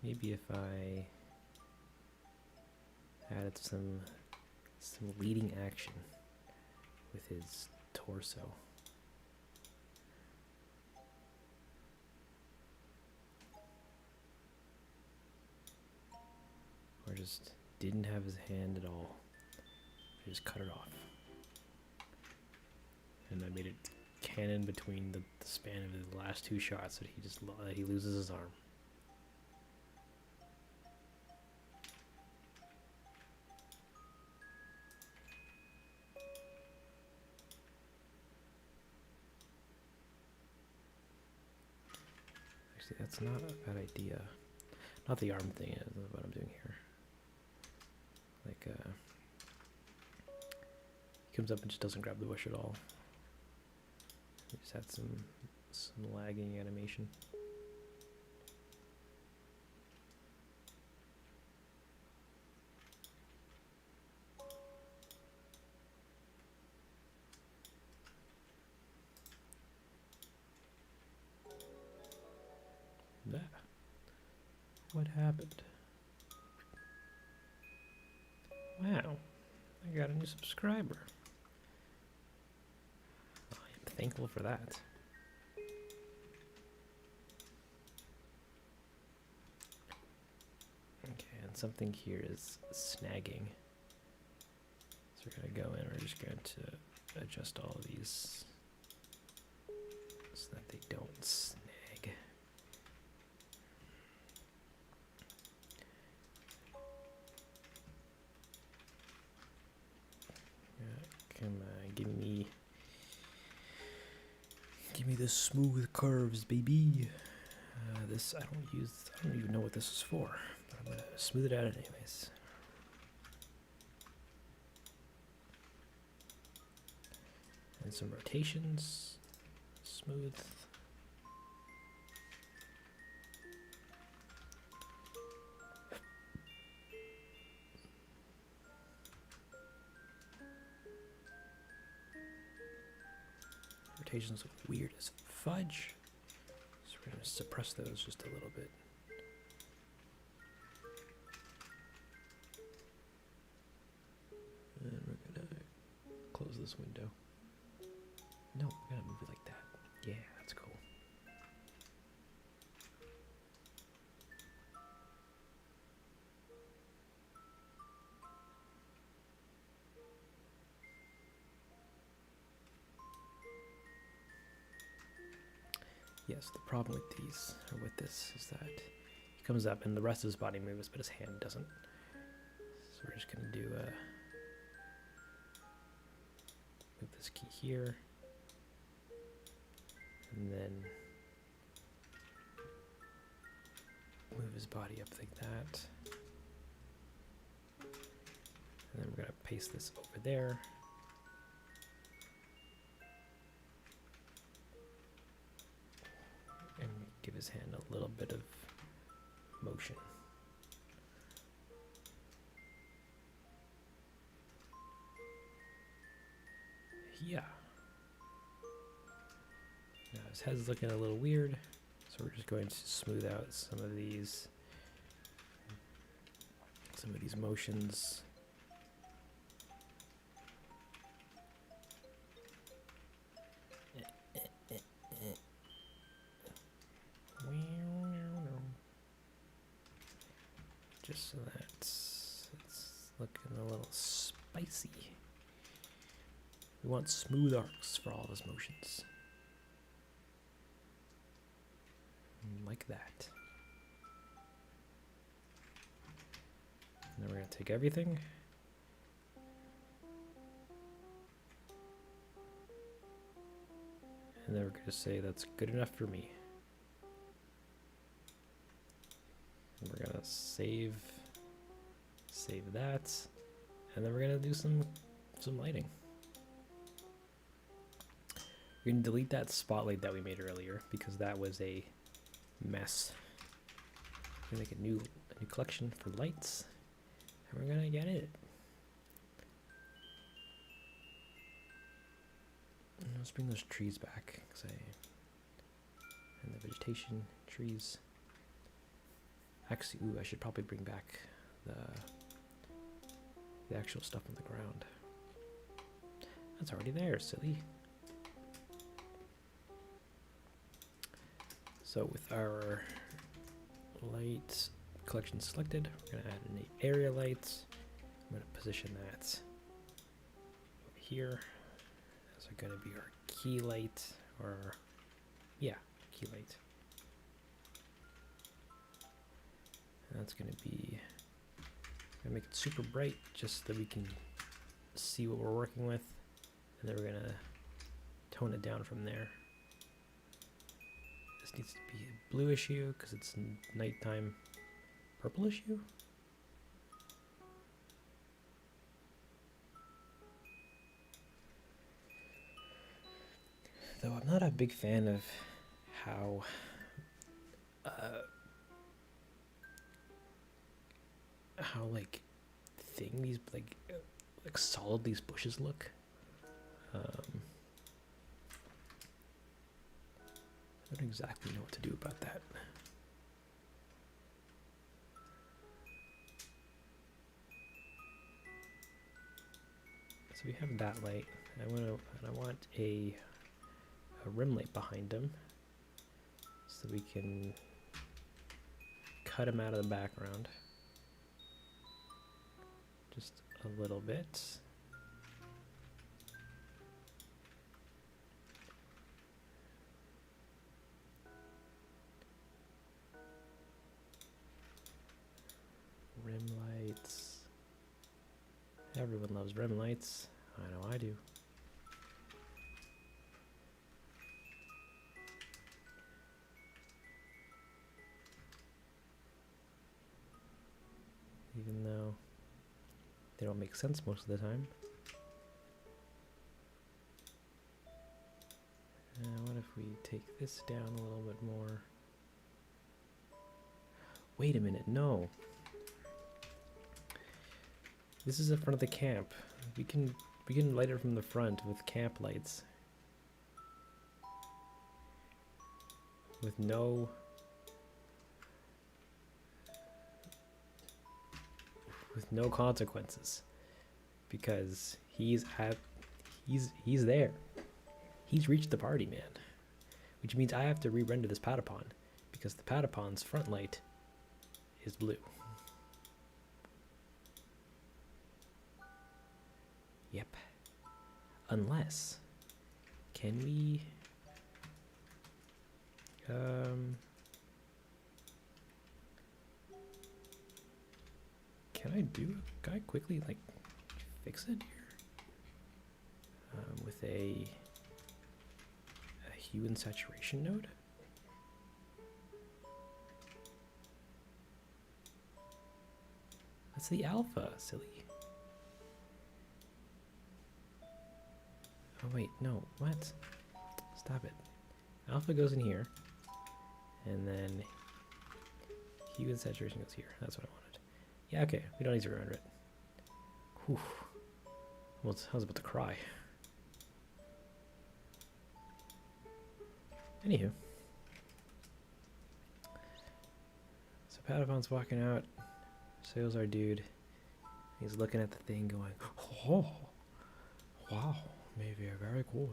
Maybe if I added some leading action with his torso. Or just didn't have his hand at all. I just cut it off. And I made it canon between the span of his last two shots so that he loses his arm. Actually, that's not a bad idea. Not the arm thing is what I'm doing here. Like, He comes up and just doesn't grab the bush at all. We just had some lagging animation. What happened? Wow, I got a new subscriber. I am thankful for that. Okay, and something here is snagging. So we're going to go in, we're just going to adjust all of these so that they don't snag. Come on, give me the smooth curves, baby. This I don't even know what this is for, but I'm gonna smooth it out anyways. And some rotations, smooth. Rotations look weird as fudge. So we're going to suppress those just a little bit. And we're going to close this window. No, we're going to move it like that. Yeah, that's cool. Yes, the problem with these, or with this, is that he comes up and the rest of his body moves, but his hand doesn't. So we're just going to do move this key here, and then move his body up like that. And then we're going to paste this over there. And give his hand a little bit of motion. Yeah. Now his head's looking a little weird, so we're just going to smooth out some of these motions. Just so that it's looking a little spicy. We want smooth arcs for all his motions. Like that. And then we're going to take everything. And then we're going to say that's good enough for me. And we're going to save that. And then we're going to do some lighting. We're going to delete that spotlight that we made earlier because that was a mess. We're going to make a new collection for lights, and we're going to get it. And let's bring those trees back, and the vegetation, trees. Actually, ooh, I should probably bring back the actual stuff on the ground. That's already there, silly. So with our light collection selected, we're going to add an area light. I'm going to position that over here. That's going to be our key light, or yeah, key light. And that's going to be, I'm going to make it super bright just so that we can see what we're working with, and then we're going to tone it down from there. This needs to be a bluish hue because it's nighttime. Purplish hue? Though I'm not a big fan of how like thing these like solid these bushes look. I don't exactly know what to do about that. So we have that light. I want a rim light behind him, so we can cut him out of the background just a little bit. Rim lights. Everyone loves rim lights. I know I do. Even though they don't make sense most of the time. What if we take this down a little bit more? Wait a minute, no. This is the front of the camp. We can light it from the front with camp lights. With no consequences. Because he's there. He's reached the party, man. Which means I have to re-render this Patapon, because the Patapon's front light is blue. Yep. Unless, can we can I quickly like fix it here with a hue and saturation node? That's the alpha, silly. Oh wait, no, what? Stop it. Alpha goes in here, and then hue and saturation goes here. That's what I wanted. Yeah, okay, we don't need to render it. Whew. I was about to cry. Anywho. So Patapon's walking out. So's our dude. He's looking at the thing going, oh, wow, maybe very cool.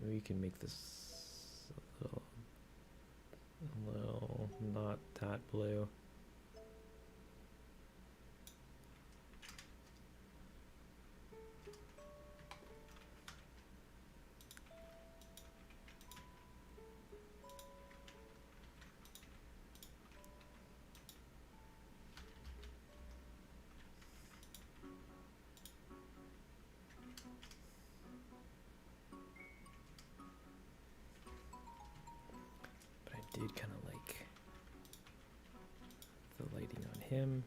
We can make this a little not that blue. Did kind of like the lighting on him.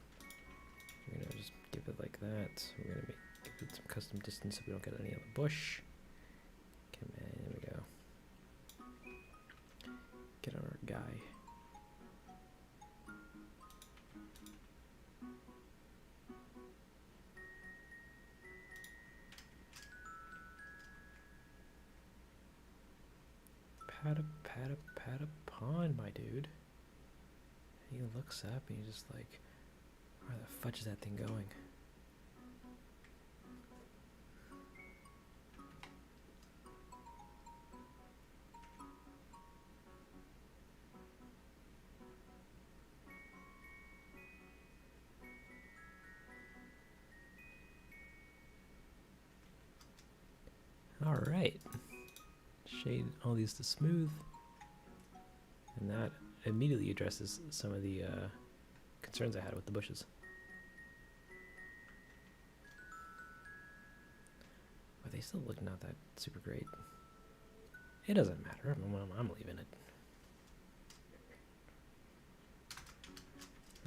We're gonna just give it like that. We're gonna give it some custom distance so we don't get any on the bush. Come on, there we go. Get on our guy. Patapon, my dude. He looks up and he's just like, where the fudge is that thing going? All right. Shade all these to smooth. And that immediately addresses some of the concerns I had with the bushes. But they still look not that super great. It doesn't matter. I'm leaving it.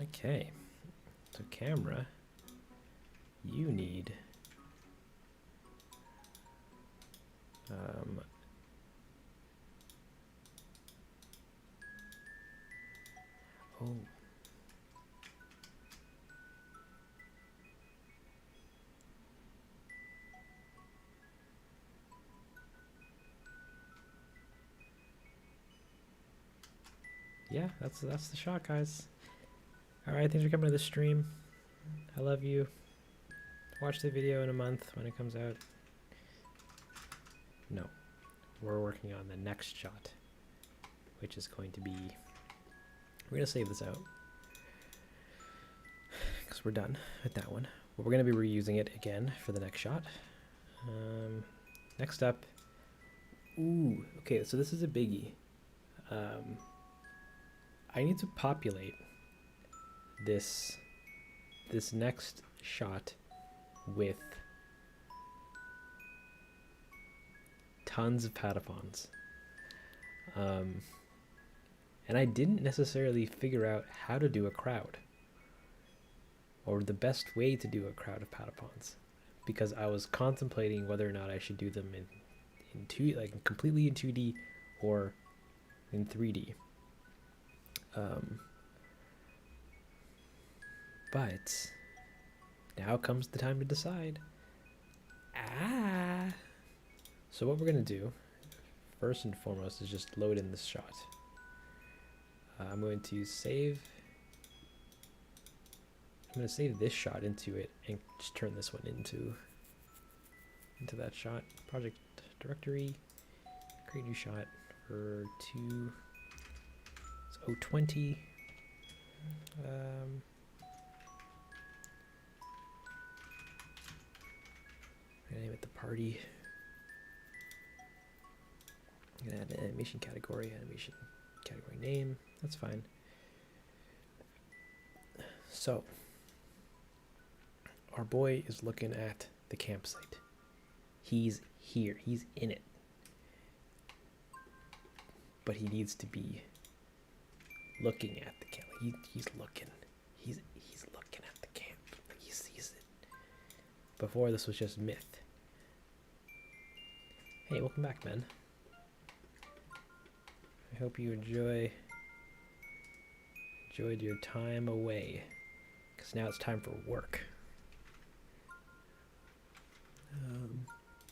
Okay. So camera, you need Um, oh. Yeah, that's the shot, guys. All right, thanks for coming to the stream. I love you. Watch the video in a month when it comes out. No, we're working on the next shot, which is going to be. We're gonna save this out because we're done with that one. But we're gonna be reusing it again for the next shot. Next up. Ooh, okay, so this is a biggie. I need to populate this next shot with tons of Patapons. And I didn't necessarily figure out how to do a crowd or the best way to do a crowd of Patapons because I was contemplating whether or not I should do them in 2, like completely in 2D or in 3D. But now comes the time to decide. So what we're gonna do first and foremost is just load in this shot. I'm going to save. I'm going to save this shot into it and just turn this one into that shot. Project directory. Create new shot for 2. It's 020. I'm gonna name it the party. I'm gonna add an animation category name. That's fine. So, our boy is looking at the campsite. He's here. He's in it. But he needs to be looking at the camp. He's looking. He's looking at the camp. Like he sees it. Before this was just myth. Hey, welcome back, man. I hope you enjoyed your time away, because now it's time for work.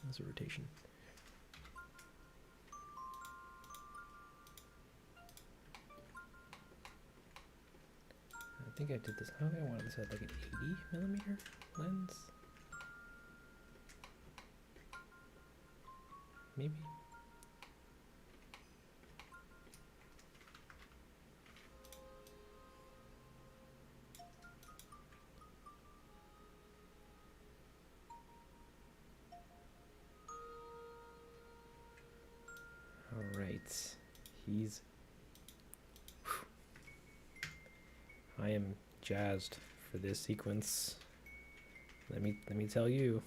That's a rotation. I think I did this. I think I wanted this at like an 80mm lens. Maybe. All right, he's. I am jazzed for this sequence. Let me tell you.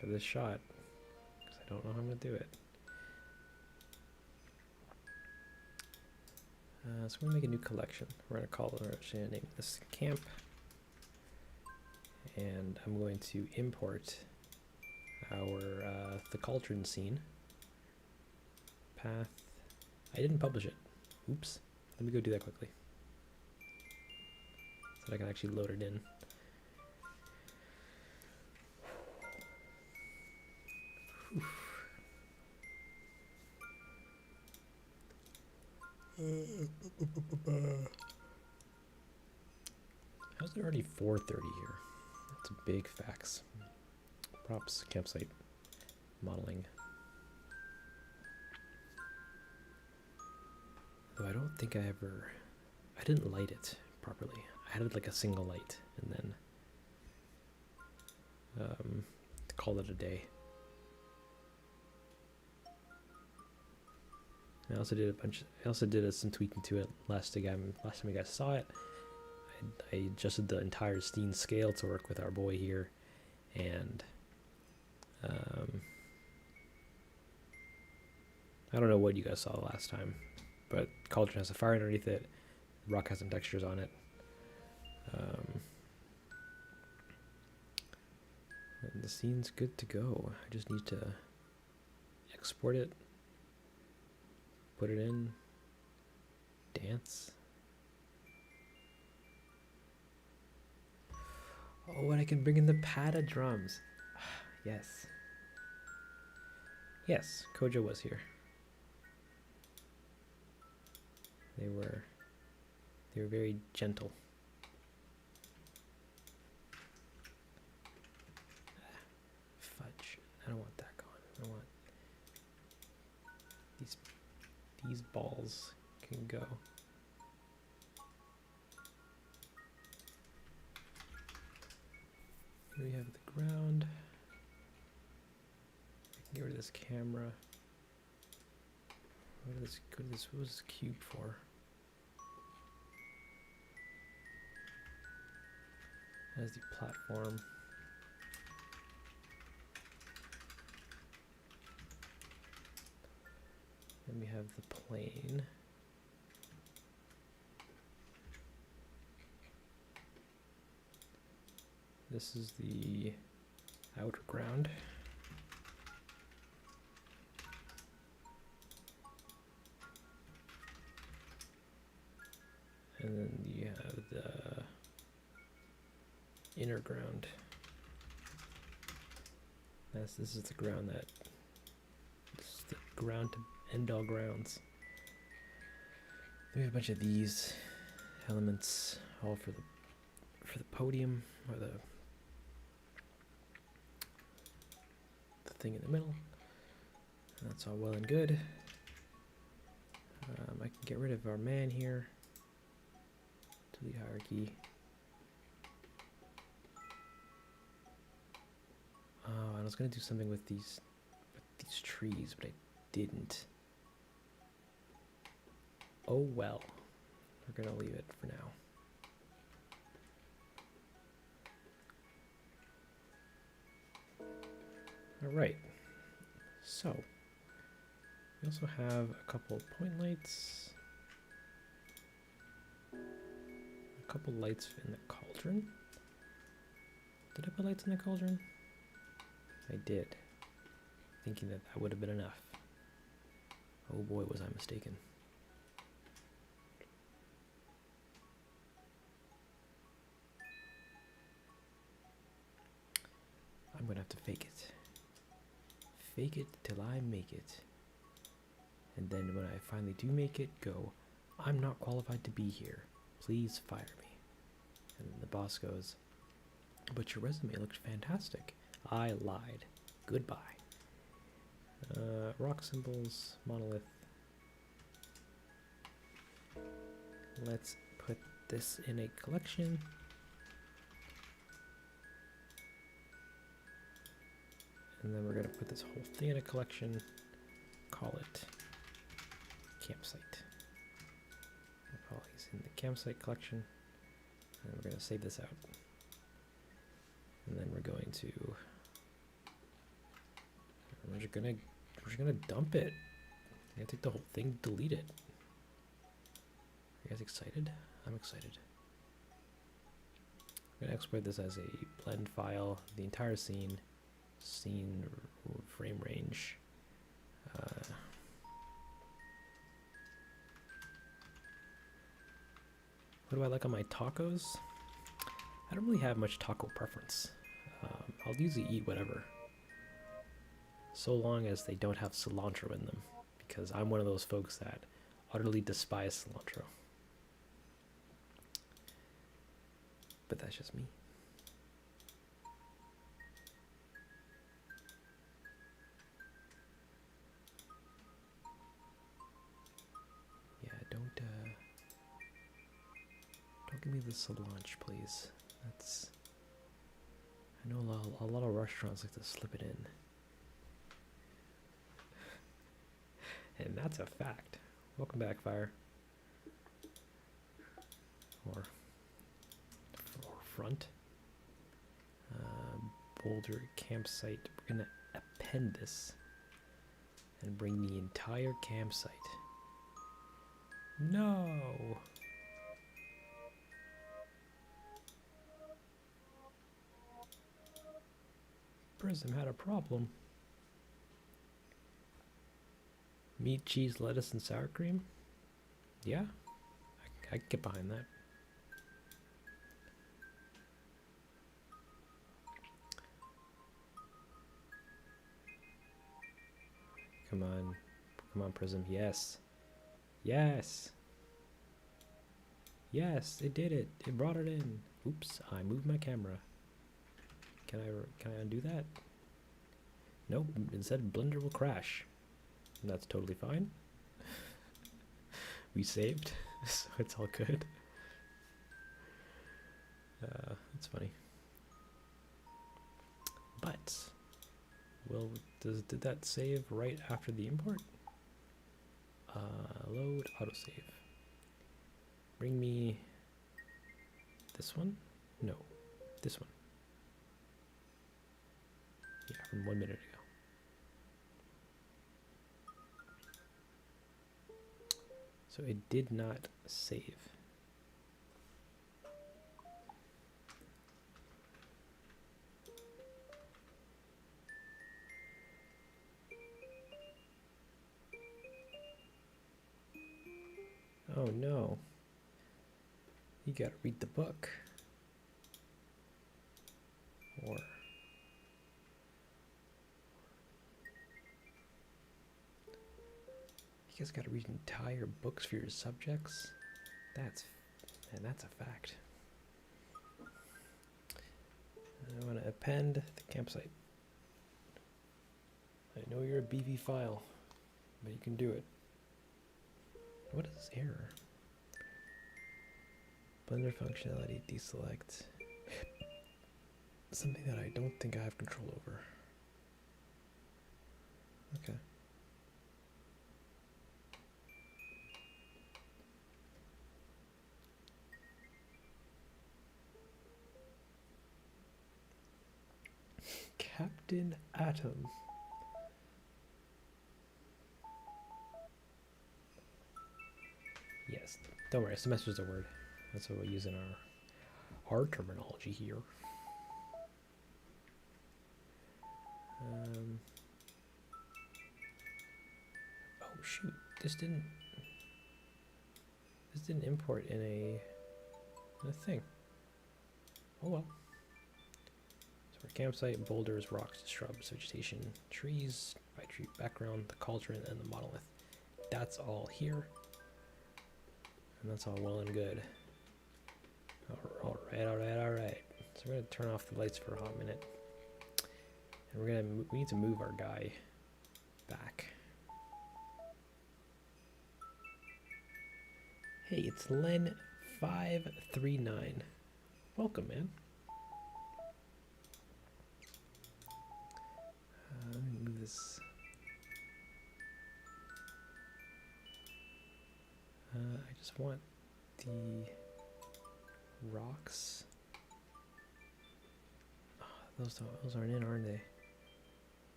For this shot, because I don't know how I'm gonna do it. So we're gonna make a new collection. We're gonna name this camp, and I'm going to import our the cauldron scene path. I didn't publish it. Oops. Let me go do that quickly, so that I can actually load it in. How's it already 4:30 here? That's a big fax. Props, campsite modeling. Though I don't think I didn't light it properly. I had like a single light and then call it a day. I also did some tweaking to it last time you guys saw it. I adjusted the entire scene scale to work with our boy here, and I don't know what you guys saw last time, but Cauldron has a fire underneath it. Rock has some textures on it. And the scene's good to go. I just need to export it, put it in, dance. Oh, and I can bring in the Pata drums. Yes. Yes, Kojo was here. They were very gentle. Fudge. I don't want that gone. I want these balls can go. Here we have the ground. I can get rid of this camera. What was this cube for? As the platform. Then we have the plane. This is the outer ground. And then you have the inner ground. This is the ground this is the ground to end all grounds. Then we have a bunch of these elements all for the podium, or the thing in the middle. And that's all well and good. I can get rid of our man here. Delete hierarchy. Oh, I was gonna do something with these trees, but I didn't. Oh well. We're gonna leave it for now. Alright. So we also have a couple of point lights. A couple lights in the cauldron. Did I put lights in the cauldron? I did. Thinking that would have been enough. Oh boy, was I mistaken. I'm gonna have to fake it. Fake it till I make it. And then when I finally do make it, go, I'm not qualified to be here. Please fire me. And then the boss goes, but your resume looked fantastic. I lied. Goodbye. Rock symbols, monolith. Let's put this in a collection. And then we're going to put this whole thing in a collection. Call it campsite. We'll call these in the campsite collection. And we're going to save this out. And then we're going to dump it. I'm gonna take the whole thing, delete it. Are you guys excited? I'm excited. I'm gonna export this as a blend file, the entire scene frame range. What do I like on my tacos? I don't really have much taco preference. I'll usually eat whatever, so long as they don't have cilantro in them, because I'm one of those folks that utterly despise cilantro. But that's just me. Yeah, don't give me the cilantro, please. That's, I know a lot of restaurants like to slip it in. And that's a fact. Welcome back, Fire. Or front. Boulder campsite. We're gonna append this and bring the entire campsite. No! Prism had a problem. Meat, cheese, lettuce, and sour cream? Yeah, I can get behind that. Come on. Come on, Prism. Yes. Yes. Yes, it did it. It brought it in. Oops, I moved my camera. Can I undo that? Nope, instead Blender will crash. And that's totally fine. We saved, so it's all good. That's funny. But, well, did that save right after the import? Load autosave. Bring me this one? No, this one. Yeah, from 1 minute ago. So it did not save. Oh no. You gotta read the book. Or you guys gotta read entire books for your subjects? That's a fact. I want to append the campsite. I know you're a BV file, but you can do it. What is this error? Blender functionality deselect. Something that I don't think I have control over. Okay. Captain Atom. Yes, don't worry, semester's a word. That's what we use in our terminology here. Oh shoot, this didn't import in a thing. Oh well. So our campsite, boulders, rocks, shrubs, vegetation, trees, by tree background, the cauldron, and the monolith. That's all here. And that's all well and good. Alright. So we're gonna turn off the lights for a hot minute. And we need to move our guy back. Hey, it's Len539. Welcome, man. Let me move this. I just want the rocks. Oh, those aren't in, aren't they?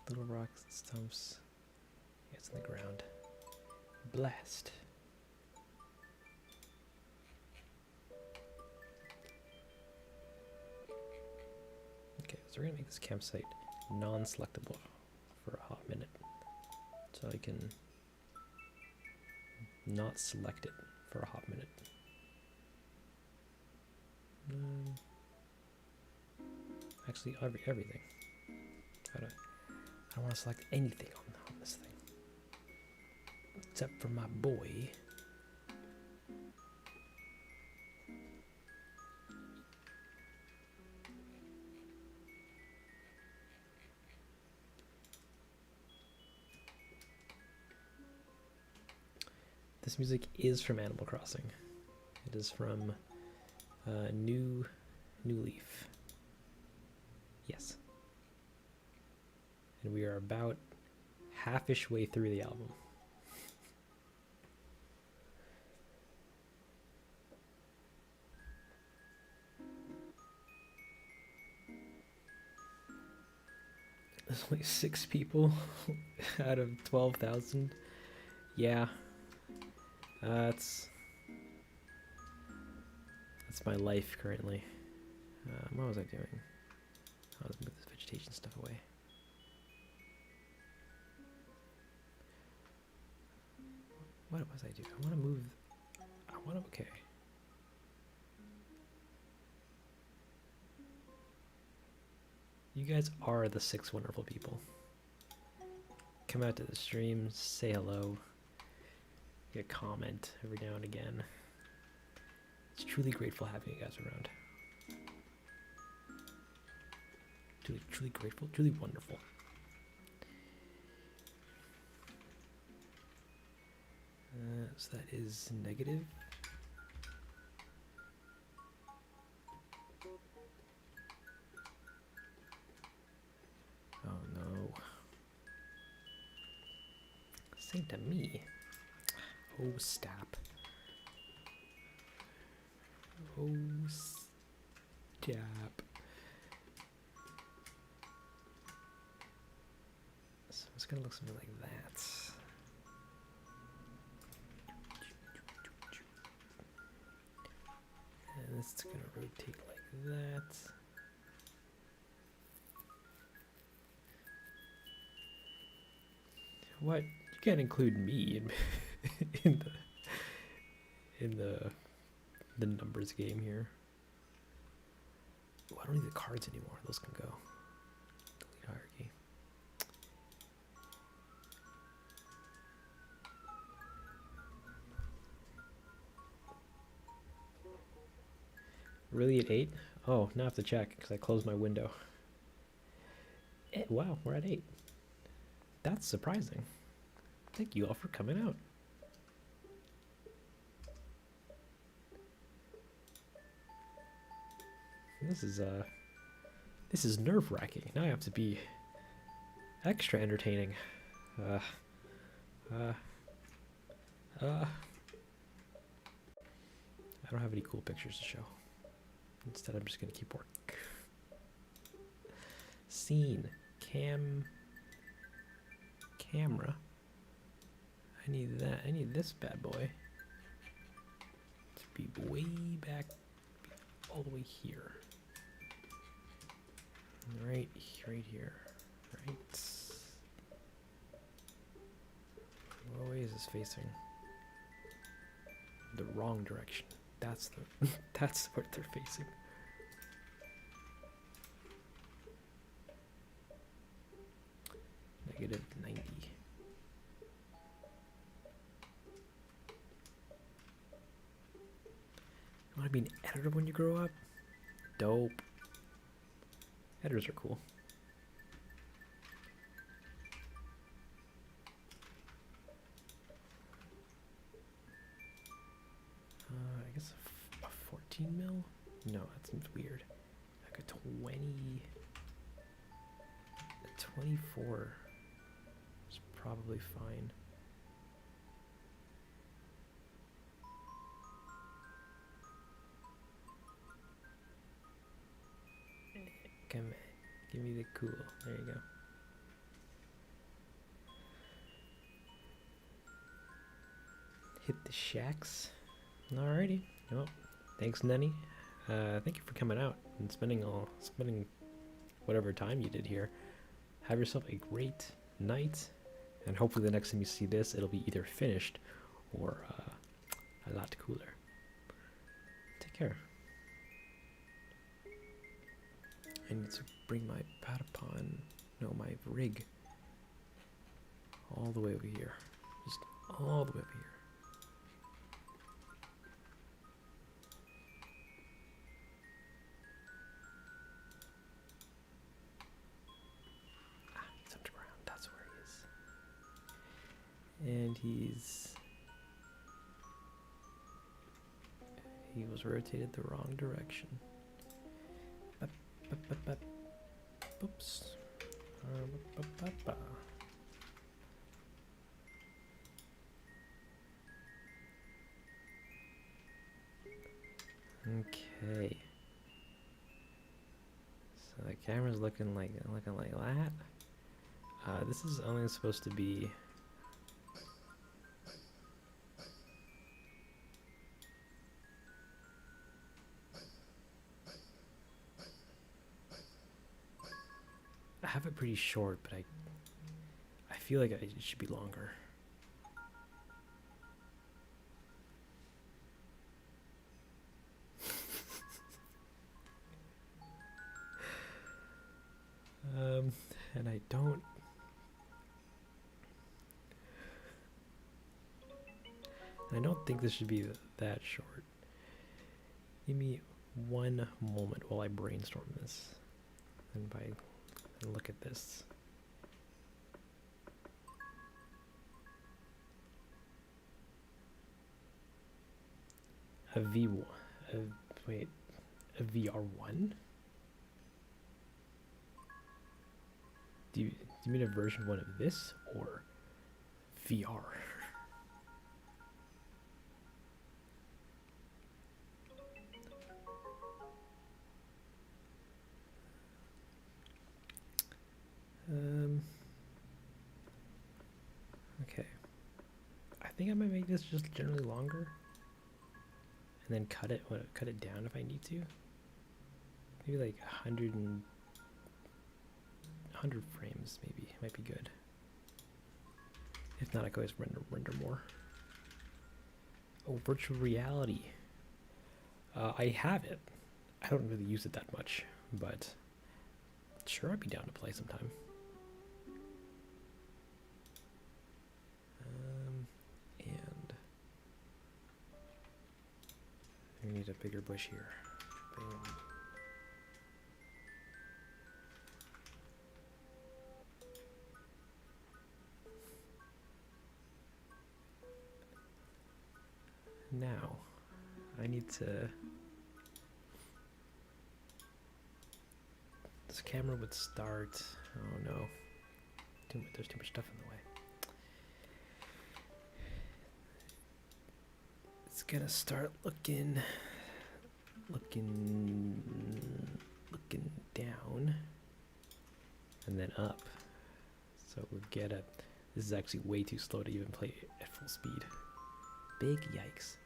Little rocks and stumps. Yeah, it's in the ground. Blast. Okay, so we're gonna make this campsite non-selectable for a hot minute. So I can not select it for a hot minute. Actually, everything. I don't want to select anything on this thing. Except for my boy. This music is from Animal Crossing. It is from New Leaf. Yes. And we are about half-ish way through the album. There's only 6 people out of 12,000. Yeah. That's my life currently. What was I doing? I was moving this vegetation stuff away. What was I doing? I want to move. I want to. Okay. You guys are the 6 wonderful people. Come out to the stream, say hello, get a comment every now and again. It's truly grateful having you guys around. Truly grateful, truly wonderful. So that is negative. Oh no. Say to me. Oh, stop. Oh, stop. So it's gonna look something like that. And this is gonna rotate like that. What? You can't include me in the numbers game here. Oh, I don't need the cards anymore. Those can go. Delete hierarchy. Really at 8? Oh, now I have to check because I closed my window. Wow, we're at 8. That's surprising. Thank you all for coming out. This is nerve-wracking. Now I have to be extra entertaining. I don't have any cool pictures to show. Instead, I'm just gonna keep working. Scene. Camera. I need that. I need this bad boy to be way back, all the way here. Right here. Right. What way is this facing? The wrong direction. That's what they're facing. -90. You want to be an editor when you grow up? Dope. Editors are cool. I guess a 14 mil? No, that seems weird. Like a 24 is probably fine. Come on, give me the cool. There you go. Hit the shacks. Alrighty. Well, thanks, Nenny. Thank you for coming out and spending whatever time you did here. Have yourself a great night, and hopefully the next time you see this, it'll be either finished or a lot cooler. Take care. I need to bring my Patapon, no, my rig, all the way over here. Just all the way over here. He's underground, that's where he is. And he was rotated the wrong direction. Oops. Okay. So the camera's looking like that. This is only supposed to be I have it pretty short, but I feel like it should be longer. And I don't. I don't think this should be that short. Give me one moment while I brainstorm this. And look at this. A VR1? Do you mean a version 1 of this or VR? Okay. I think I might make this just generally longer. And then cut it down if I need to. Maybe like 100 frames maybe might be good. If not, I could always render more. Oh, virtual reality. I have it. I don't really use it that much, but sure, I'd be down to play sometime. And we need a bigger bush here. Boom. Now, I need to. This camera would start. Oh no. There's too much stuff in the way. It's gonna start looking down and then up. So we'll get a. This is actually way too slow to even play at full speed. Big yikes.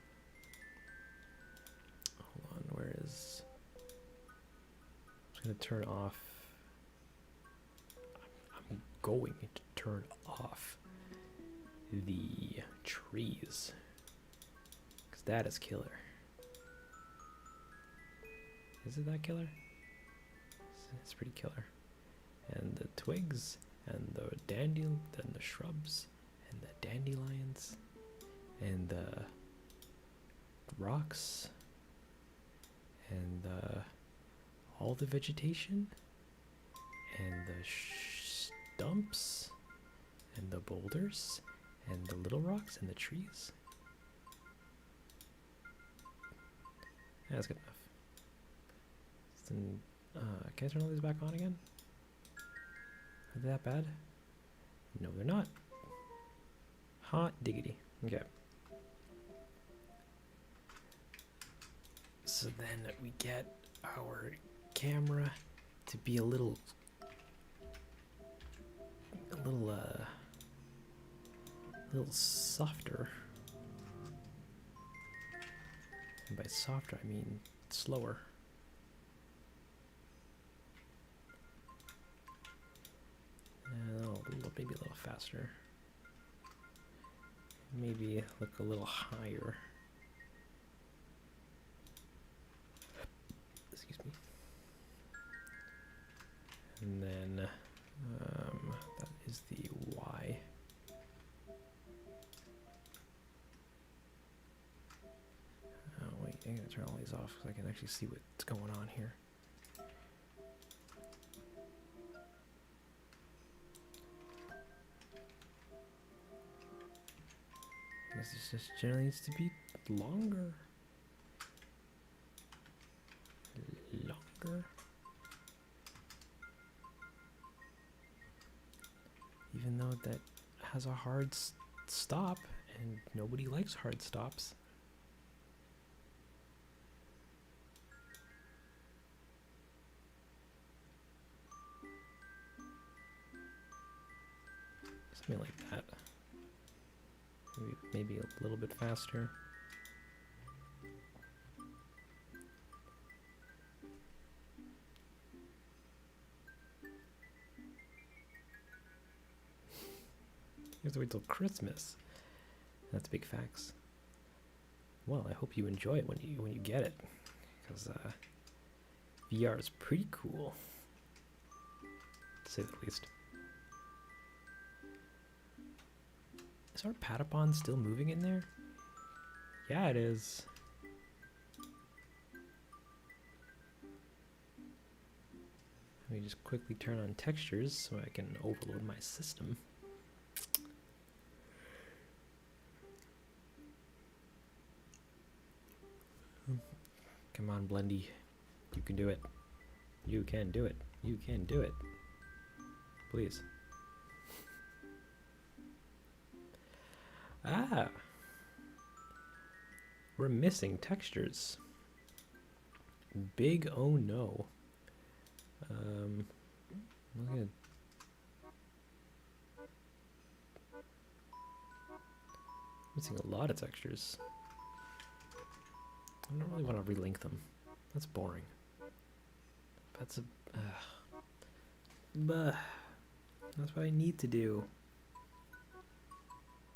Hold on, where is. I'm just gonna turn off. I'm going to turn off the trees. Because that is killer. Is it that killer? It's pretty killer. And the twigs, and the and the shrubs, and the dandelions, and the rocks, and all the vegetation, and the stumps, and the boulders, and the little rocks, and the trees. That's good enough. Then, can I turn all these back on again? Are they that bad? No, they're not. Hot diggity. Okay. So then we get our camera to be a little softer. And by softer, I mean slower. Maybe a little faster. Maybe look a little higher. Excuse me. And then that is the Y. Oh wait, I'm gonna turn all these off so I can actually see what's going on here. This just generally needs to be longer. Even though that has a hard stop, and nobody likes hard stops. Something like that. Maybe a little bit faster. You have to wait till Christmas. That's big facts. Well, I hope you enjoy it when you get it, because VR is pretty cool. to say the least. Is our Patapon still moving in there? Yeah, it is. Let me just quickly turn on textures so I can overload my system. Come on, Blendy. You can do it. You can do it. You can do it. Please. Ah! We're missing textures. Big oh no. Look at missing a lot of textures. I don't really want to relink them. That's boring. That's a that's what I need to do.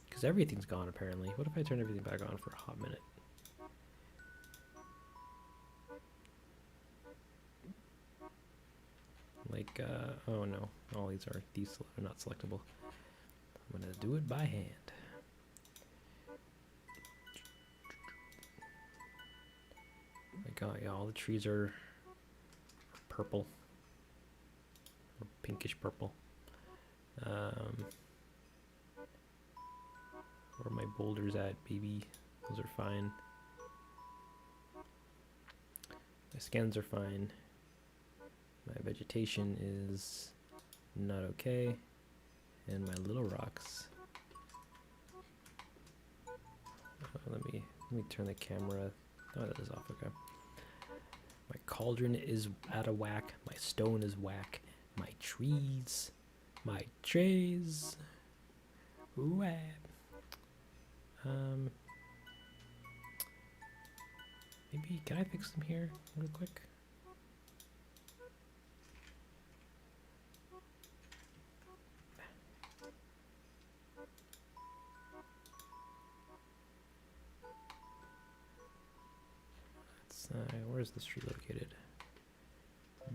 Because everything's gone apparently. What if I turn everything back on for a hot minute? Like, oh no, all these are not selectable. I'm gonna do it by hand. Like, oh yeah, all the trees are purple or pinkish purple. Where are my boulders at, baby? Those are fine. My scans are fine. My vegetation is not okay. And my little rocks. Let me turn the camera. Oh, that is off. Okay. My cauldron is out of whack. My stone is whack. My trees. My trays. Whack. Maybe can I fix them here real quick? Where's this tree located?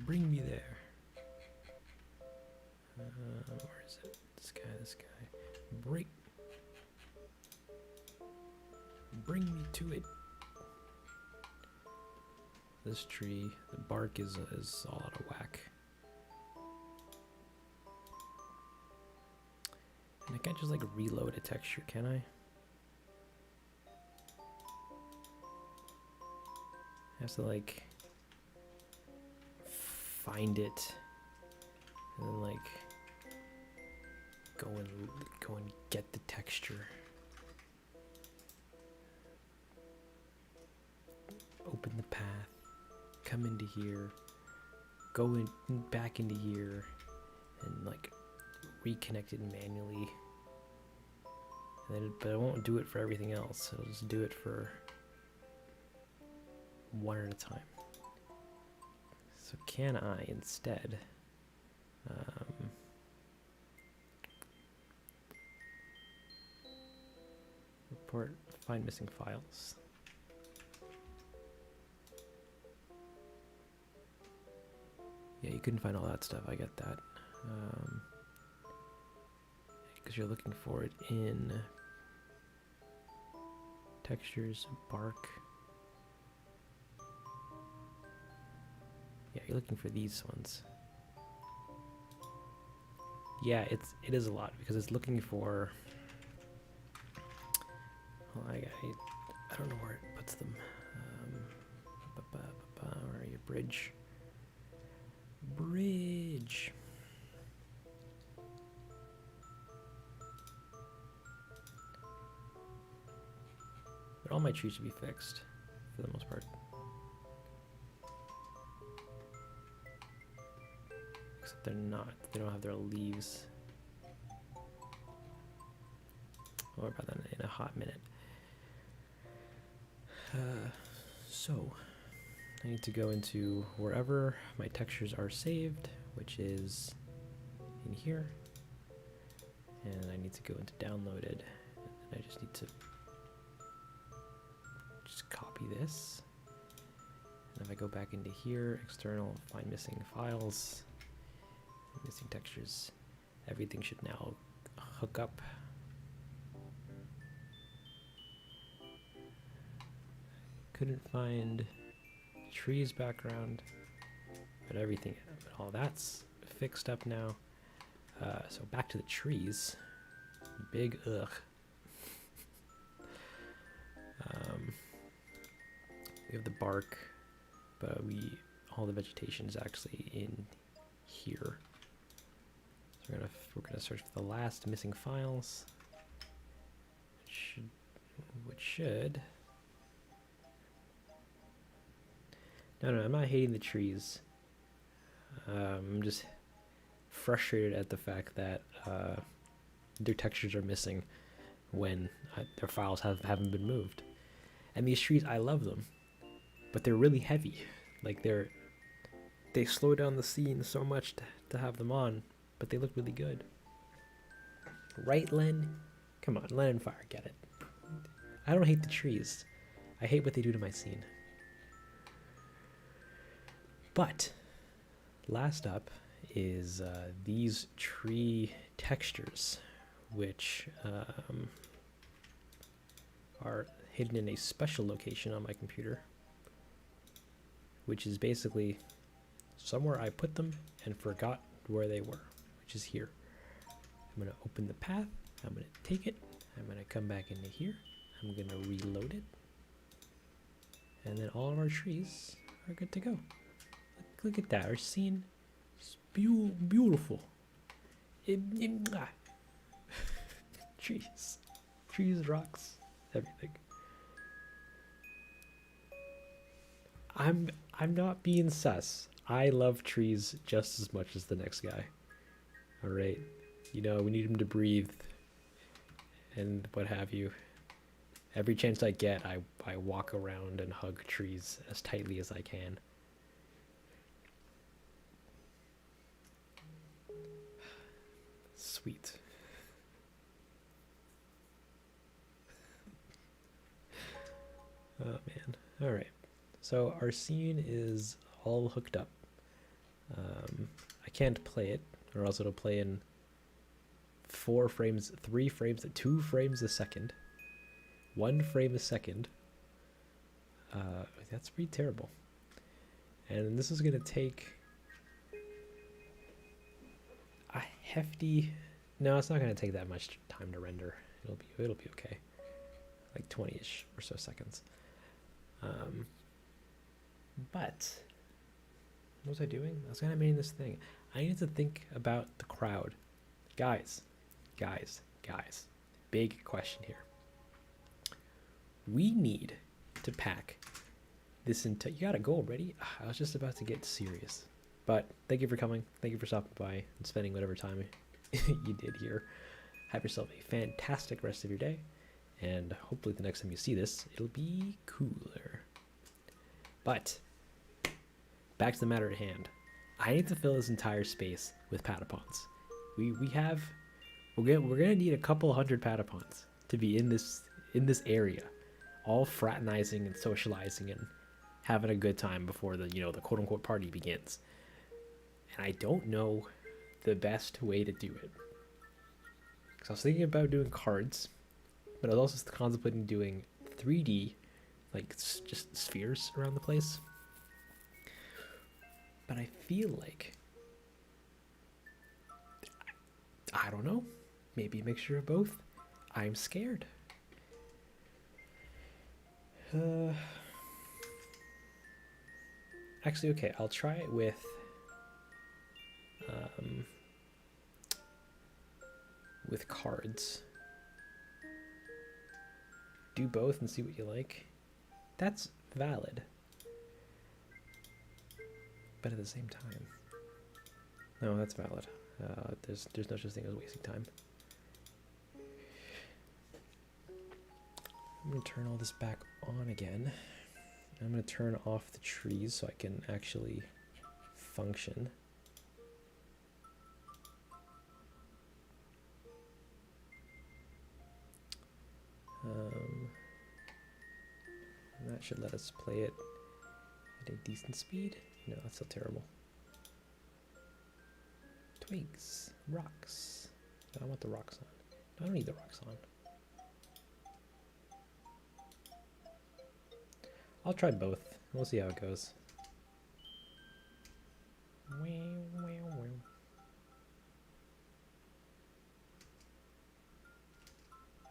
Bring me there. Where is it? This guy. Bring me to it. This tree, the bark is all out of whack. And I can't just like reload a texture, can I? I have to like find it and then like go and get the texture. Open the path, come into here, go in back into here, and like reconnect it manually. And then, but I won't do it for everything else. I'll just do it for one at a time. So can I instead report find missing files? Yeah, you couldn't find all that stuff. I get that. Because you're looking for it in textures, bark. Yeah, you're looking for these ones. Yeah, it is a lot because it's looking for. Well, I don't know where it puts them. Where are you? Bridge. But all my trees should be fixed for the most part. Except they're not. They don't have their leaves. I'll worry about that in a hot minute. So, I need to go into wherever my textures are saved, which is in here. And I need to go into downloaded. And I just need to just copy this. And if I go back into here, external, find missing files, Missing textures. Everything should now hook up. Couldn't find trees background, but everything, but all that's fixed up now. So back to the trees. Big ugh. We have the bark, but all the vegetation is actually in here. So we're gonna search for the last missing files, which should. No, I'm not hating the trees. I'm just frustrated at the fact that their textures are missing when their files haven't been moved. And these trees, I love them, but they're really heavy. Like they slow down the scene so much to have them on, but they look really good. Right, Len? Come on, Len and Fire, get it. I don't hate the trees. I hate what they do to my scene. But last up is these tree textures, which are hidden in a special location on my computer, which is basically somewhere I put them and forgot where they were, which is here. I'm going to open the path, I'm going to take it, I'm going to come back into here, I'm going to reload it, and then all of our trees are good to go. Look at that, our scene is beautiful. Trees, rocks, everything. I'm not being sus. I love trees just as much as the next guy. All right, you know, we need them to breathe and what have you. Every chance I get, I walk around and hug trees as tightly as I can. Sweet. Oh man. All right. So our scene is all hooked up. I can't play it, or else it'll play in 2 frames a second. 1 frame a second. That's pretty terrible. And this is gonna take a hefty. No, it's not gonna take that much time to render. It'll be okay. Like 20-ish or so seconds. But what was I doing? I was animating this thing. I needed to think about the crowd. Guys. Big question here. We need to pack this entire. You gotta go already? I was just about to get serious. But thank you for coming. Thank you for stopping by and spending whatever time you did here. Have yourself a fantastic rest of your day. And hopefully the next time you see this, it'll be cooler. But back to the matter at hand. I need to fill this entire space with Patapons. We're gonna need a couple hundred Patapons to be in this area, all fraternizing and socializing and having a good time before the quote unquote party begins. And I don't know the best way to do it. Because I was thinking about doing cards, but I was also contemplating doing 3D, like just spheres around the place. But I feel like, I don't know, maybe a mixture of both. I'm scared. Actually, okay, I'll try it with cards. Do both and see what you like. That's valid. But at the same time, no, that's valid. There's no such thing as wasting time. I'm gonna turn all this back on again. I'm gonna turn off the trees so I can actually function. And that should let us play it at a decent speed. No, that's still terrible. Twigs. Rocks. I don't want the rocks on. I don't need the rocks on. I'll try both. We'll see how it goes.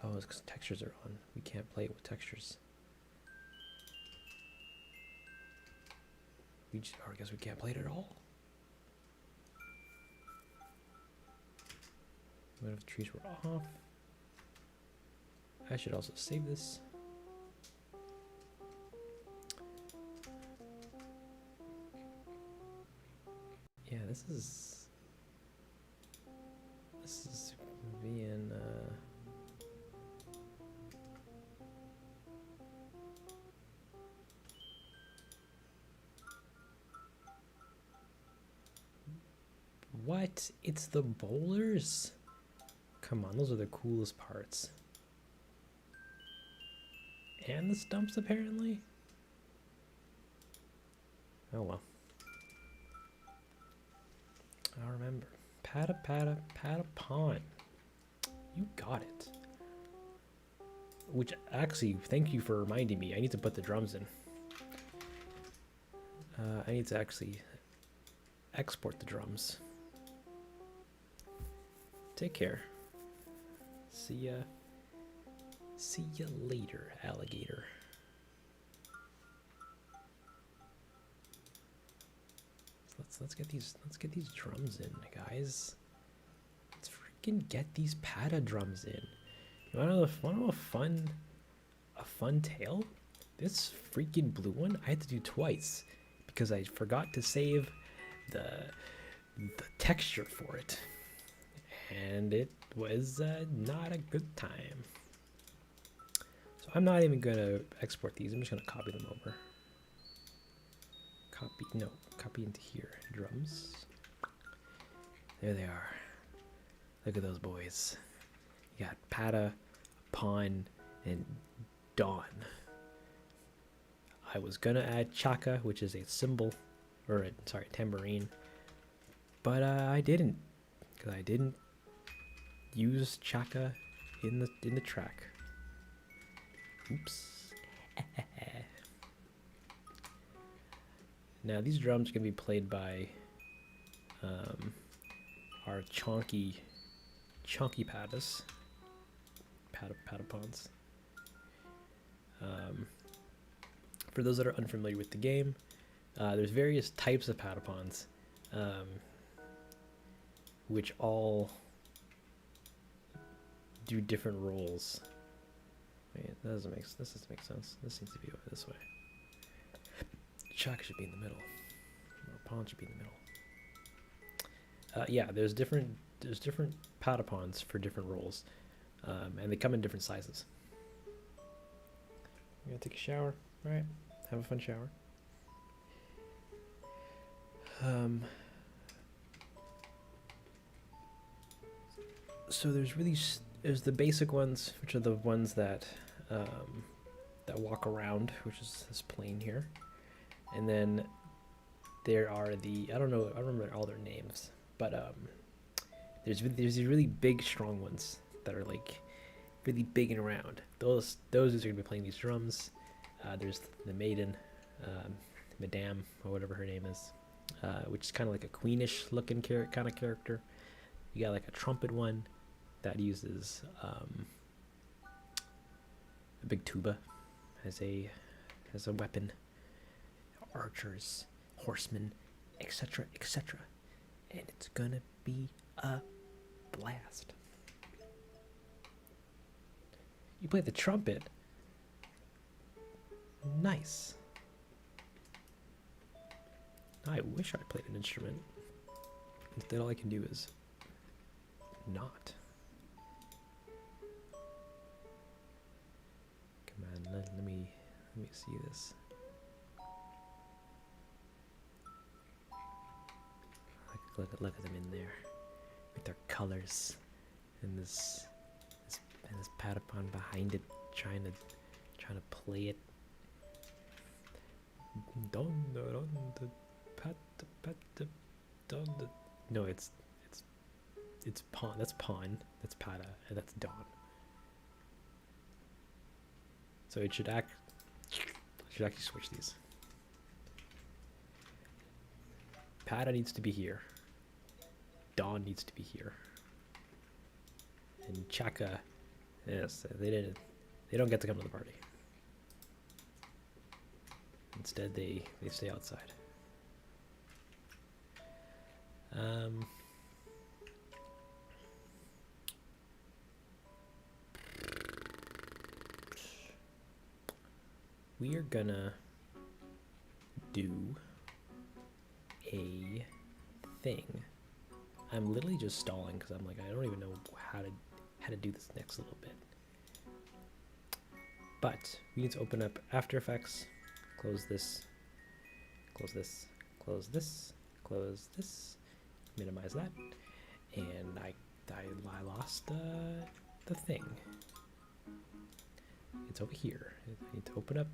Oh, it's because textures are on. We can't play it with textures. Or I guess we can't play it at all. What if the trees were off? I should also save this. Yeah, this is being what? It's the bowlers? Come on, those are the coolest parts. And the stumps, apparently? Oh well. I remember. Patapon. You got it. Which, actually, thank you for reminding me. I need to put the drums in. I need to actually export the drums. Take care. See ya. See ya later, alligator. Let's get these drums in, guys. Let's freaking get these pata drums in. You wanna know a fun tale? This freaking blue one I had to do twice because I forgot to save the texture for it, and it was not a good time. So I'm not even gonna export these. I'm just gonna copy them over. Copy into here. Drums. There they are. Look at those boys. You got Patapon and Dawn. I was gonna add Chaka, which is a cymbal, or sorry, tambourine, but I didn't, because I didn't use Chaka in the track. Oops. Now these drums are gonna be played by our chonky patas, patapons. For those that are unfamiliar with the game, there's various types of patapons, which all do different roles. Wait, this doesn't make sense. This needs to be over this way. Chuck should be in the middle. Or pawn should be in the middle. Yeah, there's different patapons for different roles, and they come in different sizes. I'm gonna take a shower. All right, have a fun shower. So there's the basic ones, which are the ones that walk around, which is this plane here. And then there are I don't remember all their names, but there's these really big, strong ones that are like really big and round. Those are gonna be playing these drums. There's the maiden, Madame, or whatever her name is, which is kind of like a queenish looking kind of character. You got like a trumpet one that uses a big tuba as a weapon. Archers, horsemen, etc., etc. And it's gonna be a blast. You play the trumpet. Nice. I wish I played an instrument. Instead, all I can do is not. Come on, let me see this. Look at them in there with their colors and this Patapon behind it trying to play it. No, it's it's pawn. That's pawn. That's Pata, and that's Dawn. So it should actually switch these. Pata needs to be here. Dawn needs to be here. And Chaka, yes, they don't get to come to the party. Instead, they stay outside. We are gonna do a thing. I'm literally just stalling because I'm like, I don't even know how to do this next little bit. But we need to open up After Effects, close this, close this, close this, close this, minimize that, and I lost the thing. It's over here. I need to open up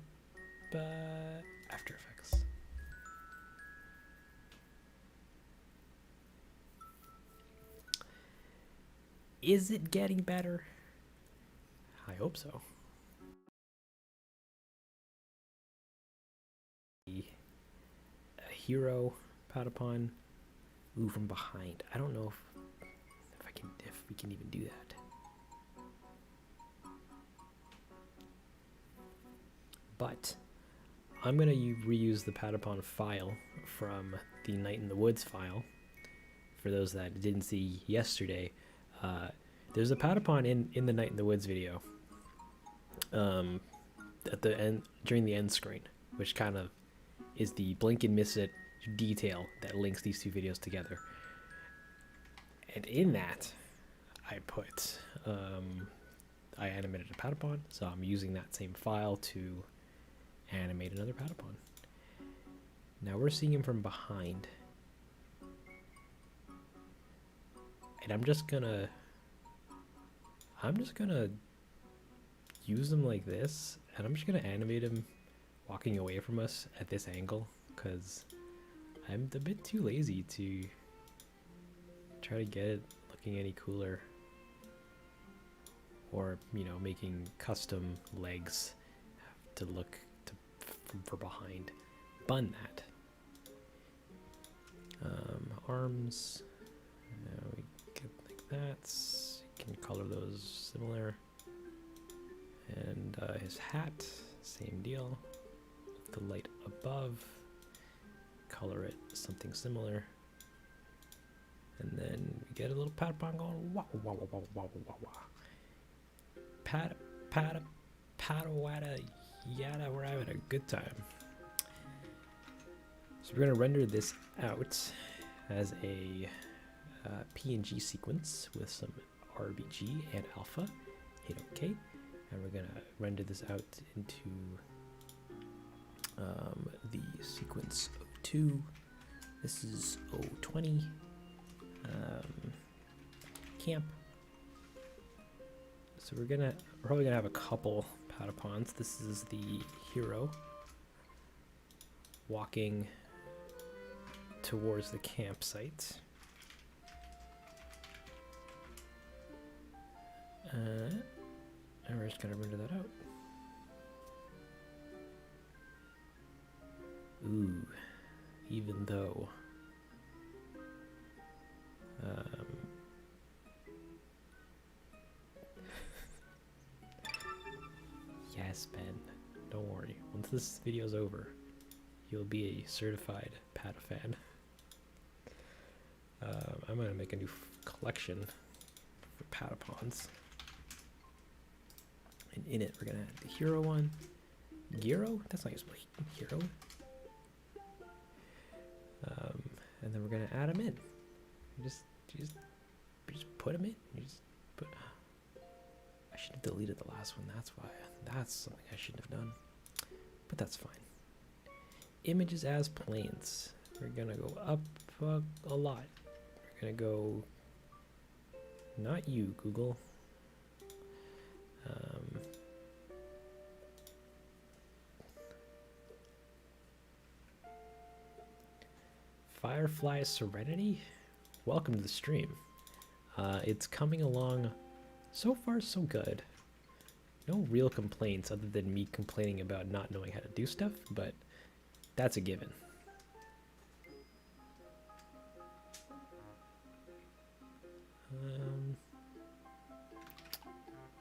After Effects. Is it getting better? I hope so. A hero Patapon. Ooh, from behind. I don't know if we can even do that. But I'm gonna reuse the Patapon file from the Night in the Woods file. For those that didn't see yesterday, there's a Patapon in the Night in the Woods video. At the end, during the end screen, which kind of is the blink and miss it detail that links these two videos together. And in that, I put I animated a Patapon, so I'm using that same file to animate another Patapon. Now we're seeing him from behind, and I'm just gonna use him like this, and I'm just gonna animate him walking away from us at this angle, because I'm a bit too lazy to try to get it looking any cooler, or making custom legs to look from behind. Bun that. Arms, we get like that. You can color those similar. And his hat, same deal. The light above, color it something similar. And then we get a little Patapon going wah wah wah wah wah wah wah. Patawada yada, we're having a good time. So we're gonna render this out as a PNG sequence with some RBG and alpha. Hit OK, and we're gonna render this out into the sequence 02. This is 020. Camp. So we're probably gonna have a couple Patapons. This is the hero walking towards the campsite. And we're just gonna render that out. Ooh, even though yes, Ben, don't worry. Once this video's over, you'll be a certified Pata fan. I'm gonna make a new collection for Patapons. And in it, we're gonna add the hero one. Giro? That's not useful. Hero. And then we're gonna add them in. You just put them in. You just put. I should have deleted the last one. That's why. That's something I shouldn't have done. But that's fine. Images as planes. We're gonna go up a lot. We're gonna go. Not you, Google. Firefly Serenity, welcome to the stream. It's coming along so far so good. No real complaints other than me complaining about not knowing how to do stuff, but that's a given.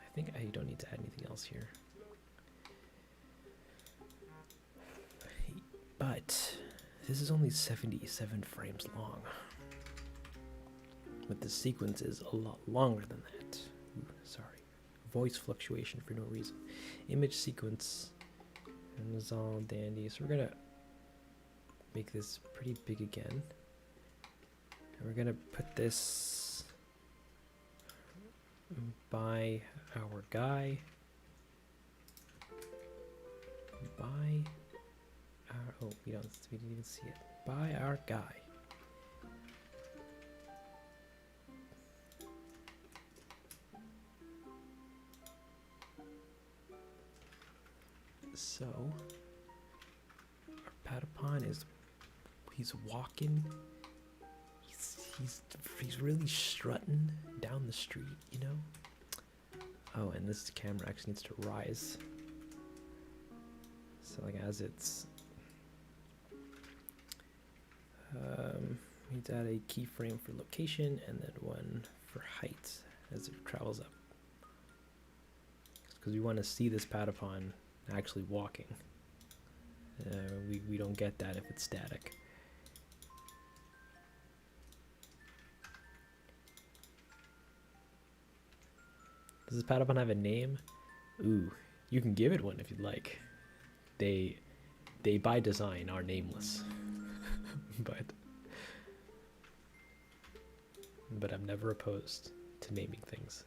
I think I don't need to add anything else here. But this is only 77 frames long. But the sequence is a lot longer than that. Ooh, sorry. Voice fluctuation for no reason. Image sequence. And it's all dandy. So we're gonna make this pretty big again. And we're gonna put this by our guy. By our, oh, we didn't even see it. By our guy. So our Patapon he's walking. He's really strutting down the street, you know? Oh, and this camera actually needs to rise. So like as it's need to add a keyframe for location and then one for height as it travels up. Because we want to see this Patapon actually walking. We don't get that if it's static. Does this Patapon have a name? Ooh, you can give it one if you'd like. They by design are nameless. but I'm never opposed to naming things.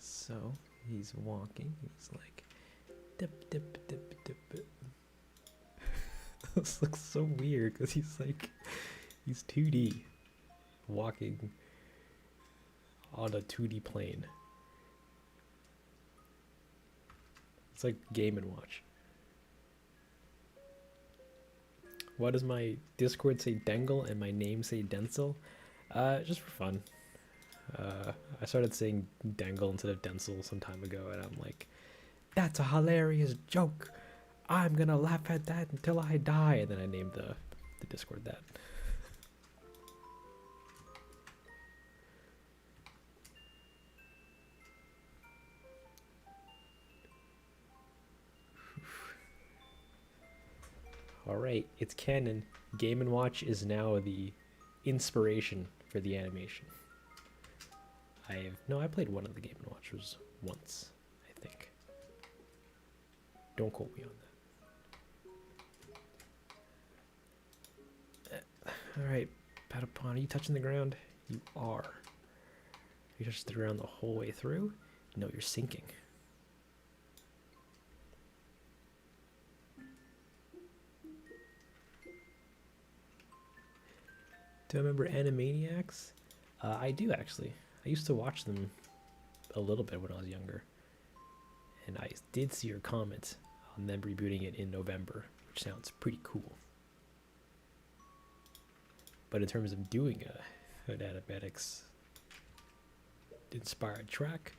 So he's walking. He's like dip dip dip dip. This looks so weird because he's 2D walking on a 2D plane. It's like Game & Watch. Why does my Discord say Densle and my name say Densle? Just for fun. I started saying Dangle instead of Densle some time ago, and I'm like, that's a hilarious joke. I'm gonna laugh at that until I die. And then I named the Discord that. Alright, it's canon. Game & Watch is now the inspiration for the animation. I played one of the Game & Watchers once, I think. Don't quote me on that. Alright, Patapon, are you touching the ground? You are. You touched the ground the whole way through? No, you're sinking. Do I remember Animaniacs? I do, actually. I used to watch them a little bit when I was younger. And I did see your comment on them rebooting it in November, which sounds pretty cool. But in terms of doing an animatics inspired track,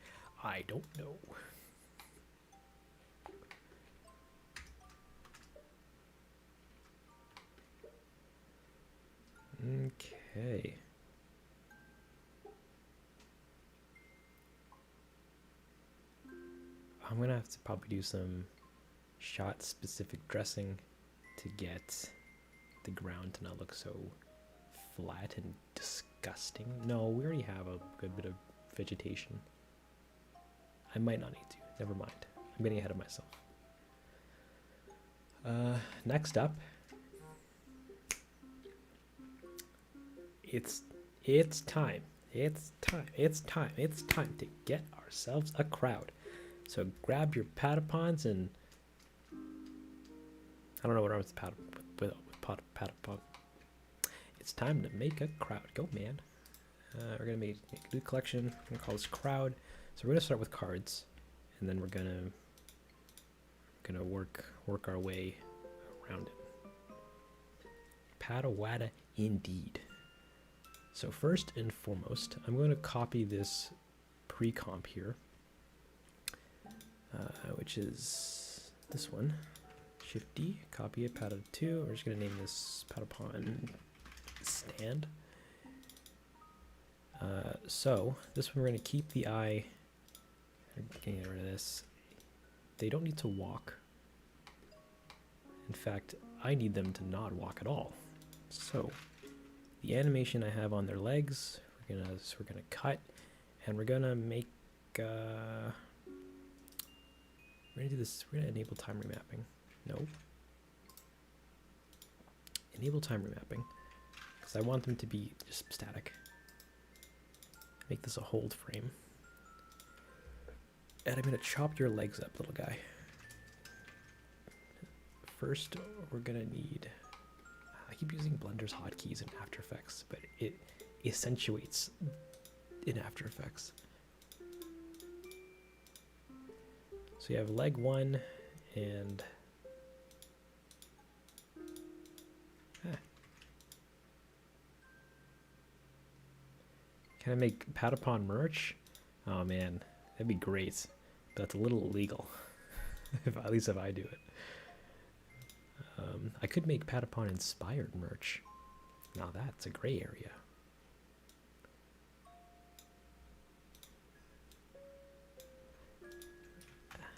I don't know. Okay. I'm gonna have to probably do some shot specific dressing to get the ground to not look so flat and disgusting. No, we already have a good bit of vegetation. I might not need to. Never mind. I'm getting ahead of myself. Next up, it's time. It's time to get ourselves a crowd. So grab your Patapons and I don't know what arms with Patapon. It's time to make a crowd. Go, man. We're gonna make a new collection. We're gonna call this crowd. So we're gonna start with cards, and then we're gonna work our way around it. Patawada indeed. So first and foremost, I'm going to copy this pre-comp here, which is this one. Shift D, copy it, Pata 2. We're just going to name this Patapon stand. So this one we're going to keep the eye. Getting rid of this. They don't need to walk. In fact, I need them to not walk at all. So the animation I have on their legs, we're gonna cut, and we're gonna make. We're gonna do this. We're gonna enable time remapping. No. Enable time remapping, because I want them to be just static. Make this a hold frame. And I'm going to chop your legs up, little guy. First, we're going to need... I keep using Blender's hotkeys in After Effects, but it accentuates in After Effects. So you have leg 1 and... Can I make Patapon merch? Oh man, that'd be great. But that's a little illegal. At least if I do it. I could make Patapon inspired merch. Now that's a gray area.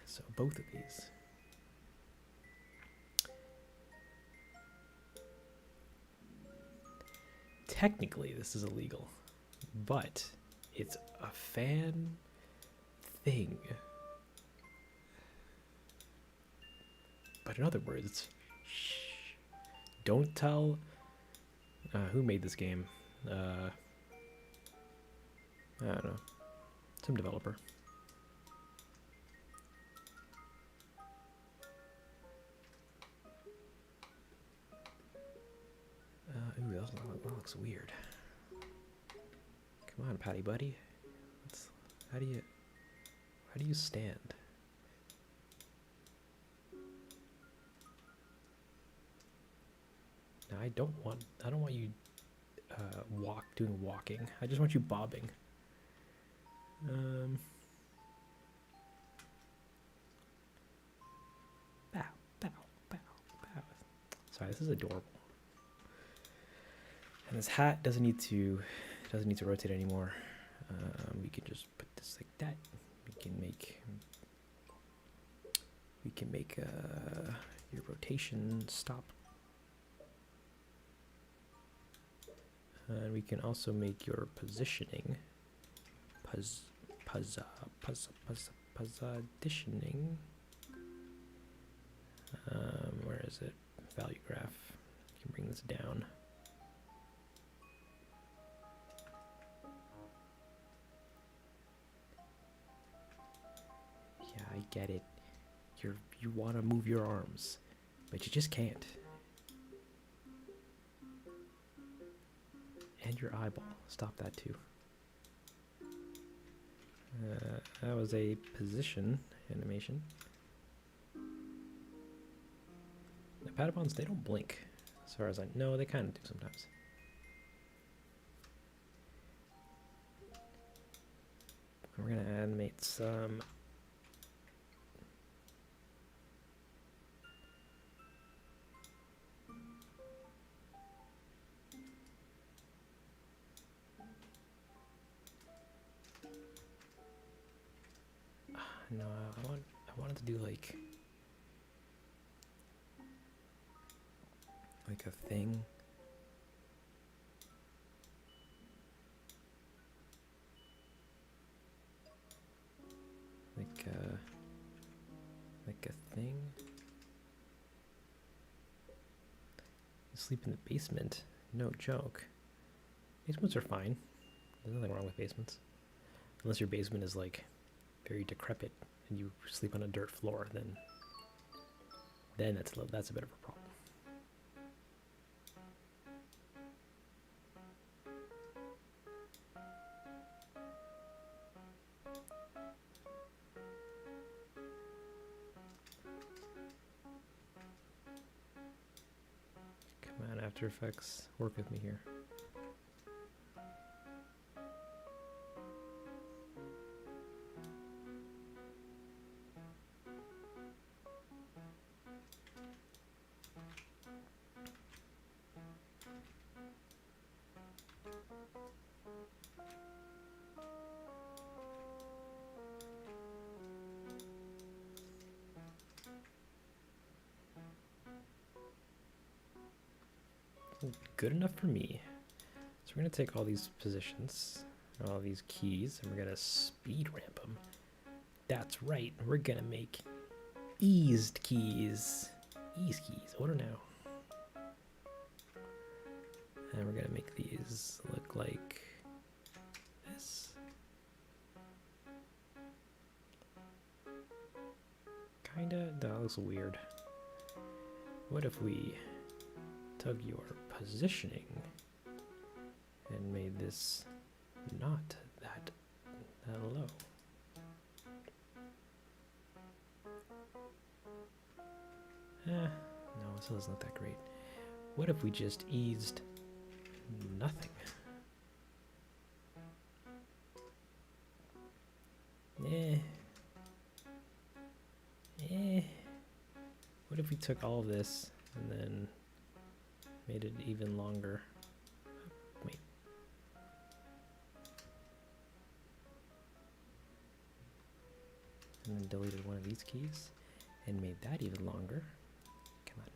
So both of these. Technically this is illegal, but it's a fan thing. But in other words, shh, don't tell who made this game. I don't know, some developer. Ooh, that looks weird. Come on, Patty buddy. How do you stand? Now I don't want you doing walking. I just want you bobbing. Bow, bow, bow, bow. Sorry, this is adorable. And this hat doesn't need to rotate anymore. We can just put this like that. We can make your rotation stop. And we can also make your positioning positioning. Where is it? Value graph. You can bring this down. Yeah, I get it. You want to move your arms, but you just can't. And your eyeball. Stop that too. That was a position animation. The Patapons, they don't blink. As far as I know, they kind of do sometimes. We're going to animate some... No, I wanted to do like a thing. Like a thing. You sleep in the basement? No joke. Basements are fine. There's nothing wrong with basements. Unless your basement is like very decrepit and you sleep on a dirt floor, then that's a bit of a problem. After Effects, work with me here. Good enough for me. So we're gonna take all these positions, all these keys, and we're gonna speed ramp them. That's right, we're gonna make eased keys. Ease keys, order now. And we're gonna make these look like this. Kinda, that looks weird. What if we took your positioning and made this not that low? No, it still doesn't look that great. What if we just eased nothing? What if we took all of this and then made it even longer? Wait. And then deleted one of these keys and made that even longer. Come on.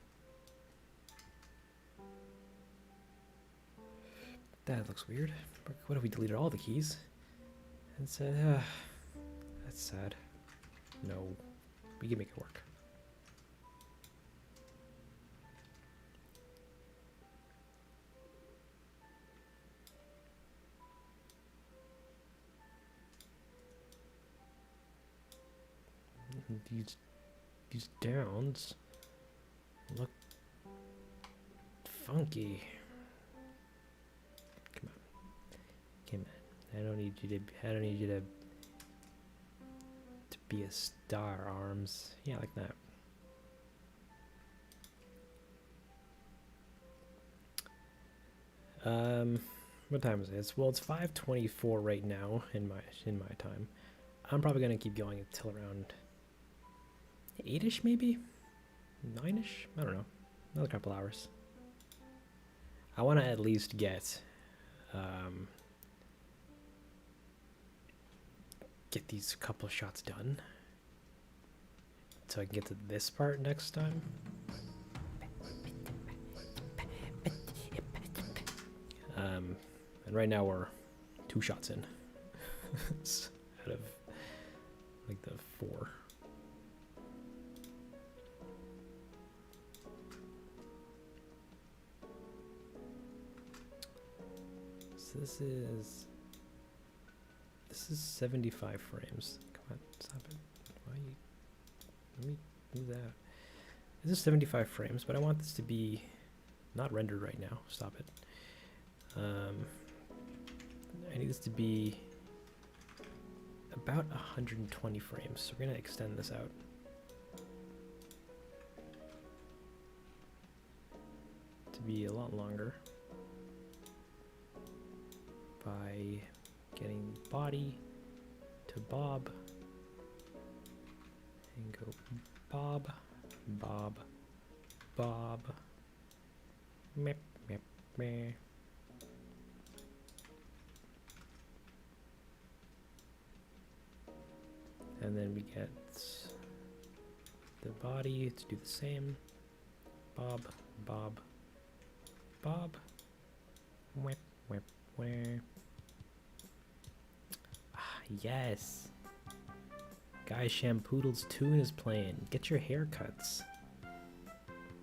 That looks weird. What if we deleted all the keys and said, that's sad. No, we can make it work. These downs look funky. Come on. I don't need you to be a star, Arms. Yeah, like that. What time is it? Well, it's 5:24 right now in my time. I'm probably gonna keep going until around 8ish, maybe 9ish. I don't know. Another couple hours. I want to at least get these couple shots done, so I can get to this part next time. And right now we're 2 shots in out of like the 4. So this is 75 frames. Come on, stop it. Why you? Let me do that. This is 75 frames, but I want this to be not rendered right now. Stop it. I need this to be about 120 frames. So we're gonna extend this out. To be a lot longer. By getting body to bob and go bob, bob, bob, meh, meh, meh. And then we get the body to do the same. Bob, bob, bob, whip, whip, whip. Yes. Guy Shampoodle's tune is playing. Get your haircuts.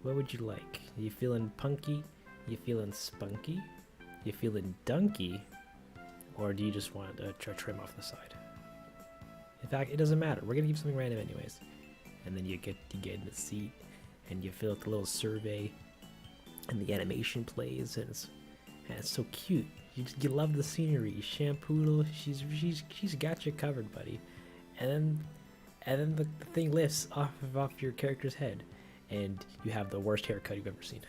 What would you like? You feeling punky? You feeling spunky? You feeling dunky? Or do you just want to trim off the side? In fact, it doesn't matter. We're gonna keep something random anyways. And then you get in the seat and you fill out the little survey and the animation plays and it's so cute. You love the scenery. Shampoodle, she's got you covered, buddy. And then the thing lifts off your character's head, and you have the worst haircut you've ever seen.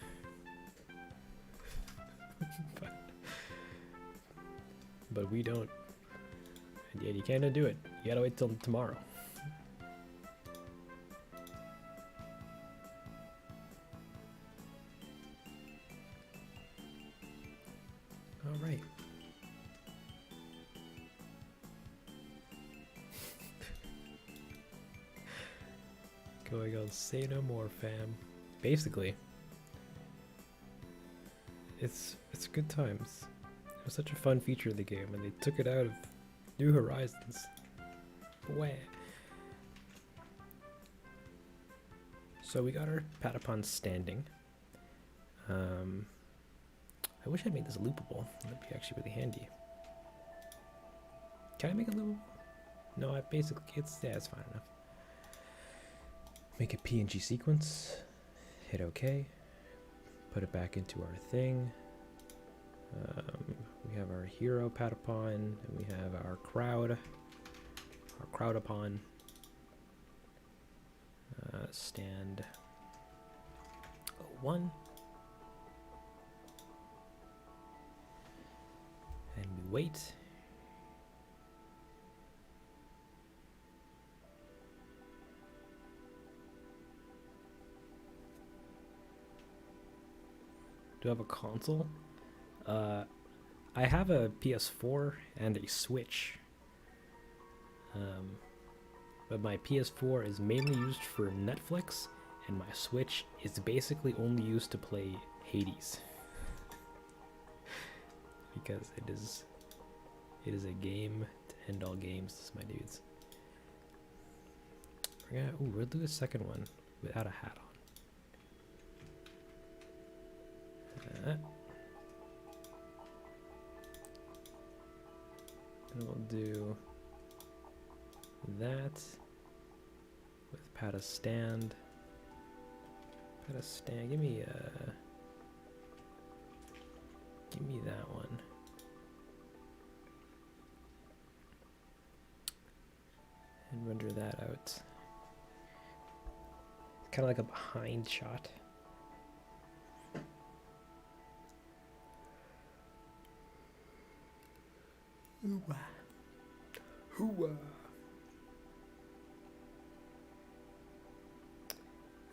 but we don't. And you can't do it. You gotta wait till tomorrow. All right. Going on, say no more, fam. Basically, it's good times. It was such a fun feature of the game, and they took it out of New Horizons. Wah. So we got our Patapon standing. I wish I'd made this loopable. That'd be actually really handy. Can I make it loopable? No, it's fine enough. Make a PNG sequence. Hit OK. Put it back into our thing. We have our hero Patapon, and we have our crowdapon. Stand 1. And we wait. Do I have a console? I have a PS4 and a Switch. But my PS4 is mainly used for Netflix, and my Switch is basically only used to play Hades. Because it is a game to end all games, my dudes. We'll do a second one without a hat on. And we'll do that with Pata stand. Give me that one. And render that out. It's kind of like a behind shot. Hoo-wah. Hoo-wah.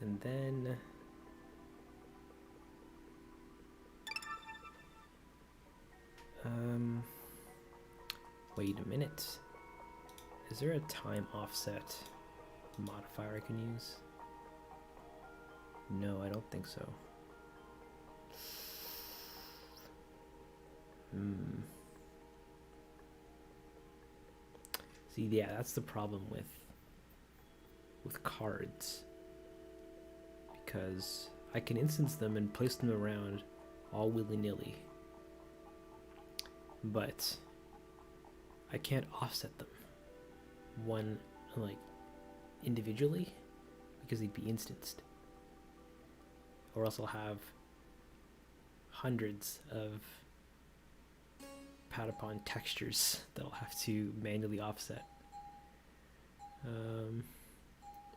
And then wait a minute. Is there a time offset modifier I can use? No, I don't think so. See, yeah, that's the problem with cards. Because I can instance them and place them around all willy-nilly. But I can't offset them one, like, individually, because they'd be instanced. Or else I'll have hundreds of Patapon textures that I'll have to manually offset. And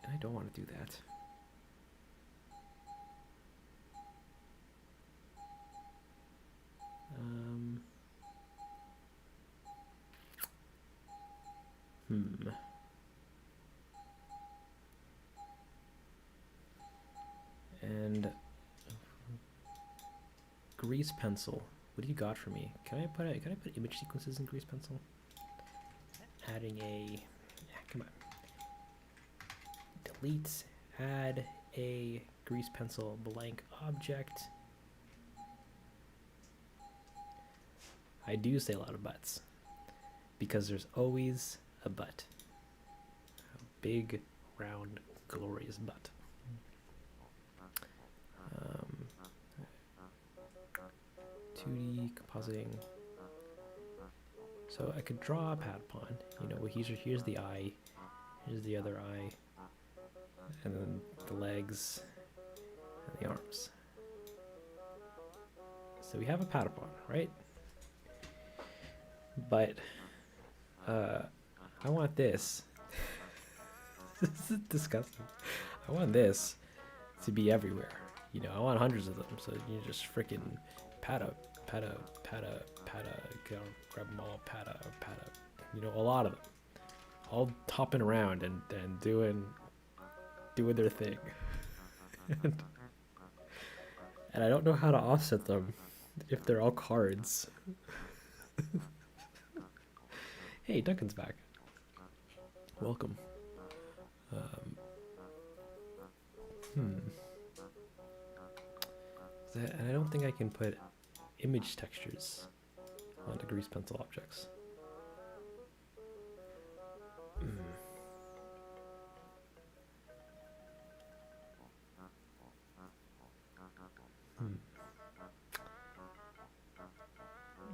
I don't want to do that. And grease pencil. What do you got for me? Can I put image sequences in grease pencil? Adding come on. Delete. Add a grease pencil blank object. I do say a lot of buts because there's always a but. A big, round, glorious butt. 2D compositing. So I could draw a Patapon. You know, here's the eye, here's the other eye, and then the legs and the arms. So we have a Patapon, right? But I want this. This is disgusting. I want this to be everywhere. You know, I want hundreds of them. So you just freaking grab them all, pata. You know, a lot of them. All hopping around and doing their thing. And I don't know how to offset them if they're all cards. Hey, Duncan's back. Welcome. And I don't think I can put image textures onto grease pencil objects.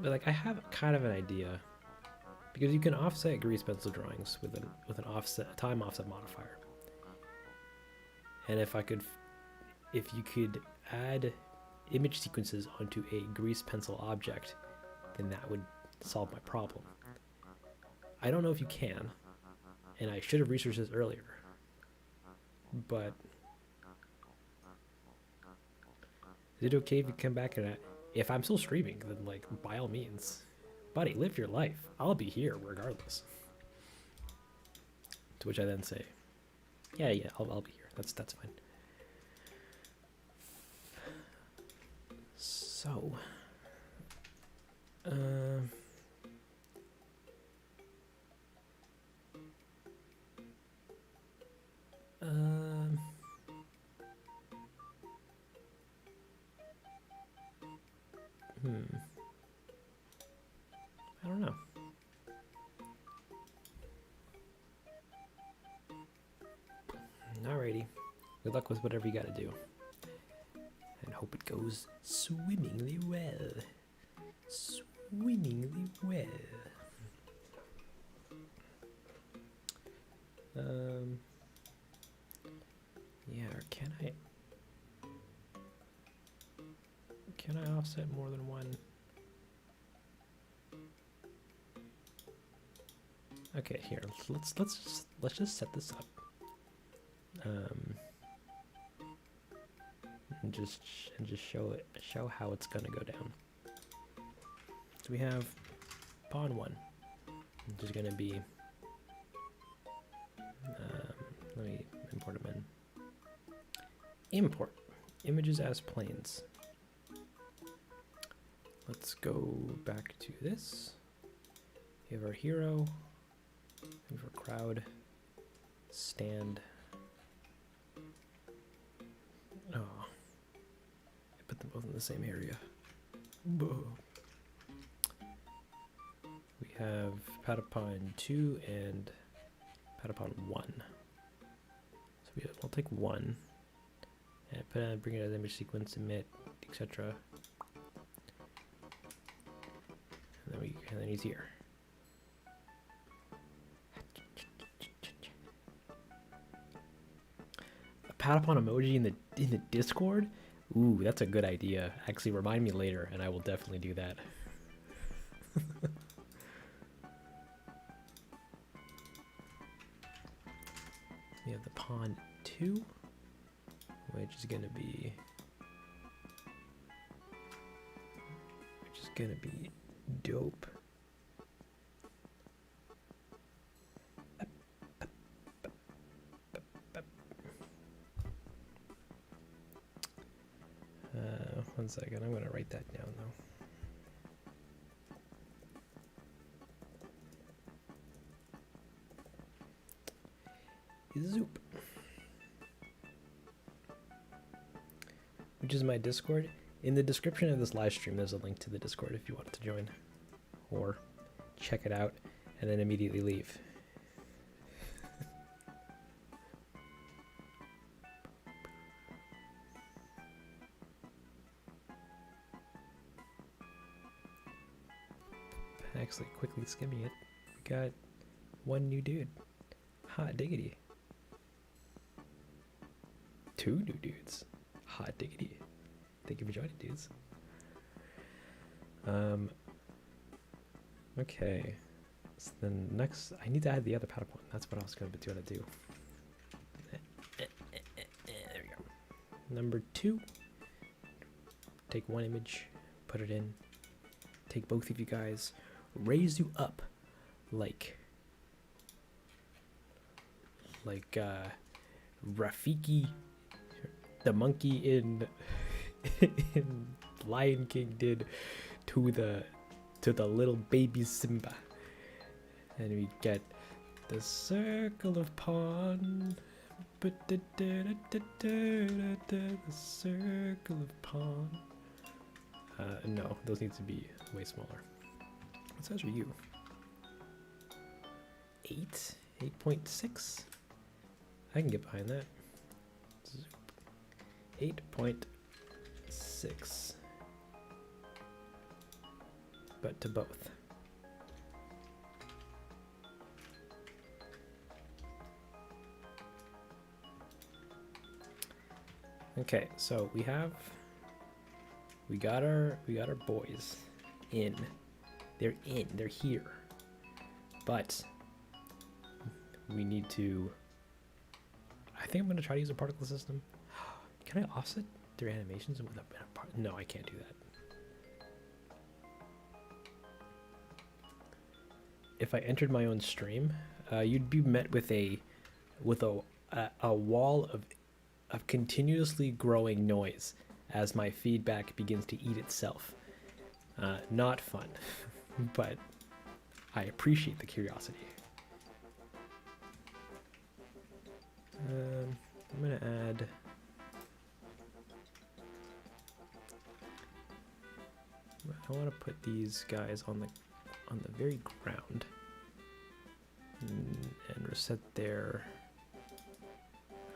But like I have kind of an idea, because you can offset grease pencil drawings with an time offset modifier. And if you could add image sequences onto a grease pencil object, then that would solve my problem. I don't know if you can, and I should have researched this earlier, but is it okay if you come back and if I'm still streaming, then like by all means, buddy, live your life. I'll be here regardless. To which I then say, yeah, I'll be here. That's fine. So, I don't know. Alrighty. Good luck with whatever you gotta do. And hope it goes swimmingly well. Swimmingly well. Yeah, or can I offset more than one? Okay, here. Let's just set this up. And just show how it's gonna go down. So we have pawn 1, which is gonna be let me import them in. Import images as planes. Let's go back to this. We have our hero. We have our crowd. Stand. Oh, I put them both in the same area. Whoa. We have Patapon 2 and Patapon 1. So we'll take 1 and bring it as image sequence, emit, etc. And then he's here. A Patapon emoji in the Discord? Ooh, that's a good idea. Actually, remind me later, and I will definitely do that. We have the pawn 2, which is gonna be dope. One second, I'm gonna write that down though. Zoop. Which is my Discord. In the description of this live stream, there's a link to the Discord if you want to join. Or check it out and then immediately leave. Actually, quickly skimming it, we got one new dude. Hot diggity. 2 new dudes. Hot diggity. Thank you for joining, dudes. Okay. So then next, I need to add the other Patapon. That's what I was going to do. There we go. Number 2. Take one image, put it in, take both of you guys, raise you up like Rafiki, the monkey in in Lion King did to the little baby Simba. And we get the circle of pawn. The circle of pawn. No, those need to be way smaller. What size are you? 8? 8.6? I can get behind that. 8.6. But to both. Okay, so we got our boys in. They're here. But we need to, I think I'm going to try to use a particle system. Can I offset their animations with a part? No, I can't do that. If I entered my own stream, you'd be met with a wall of continuously growing noise as my feedback begins to eat itself. Not fun, but I appreciate the curiosity. I'm gonna add. I want to put these guys on the very ground and reset their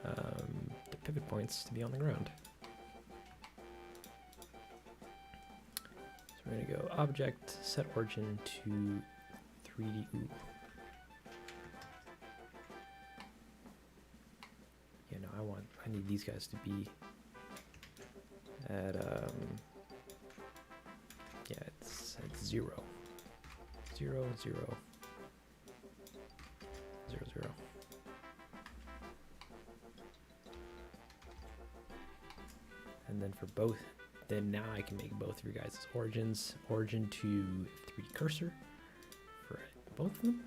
the pivot points to be on the ground. So we're gonna go object set origin to 3D. Ooh. Yeah, no, I need these guys to be at yeah, it's 0, 0, 0, 0, 0. And then for both, then now I can make both of your guys' origins, origin to 3D cursor for both of them.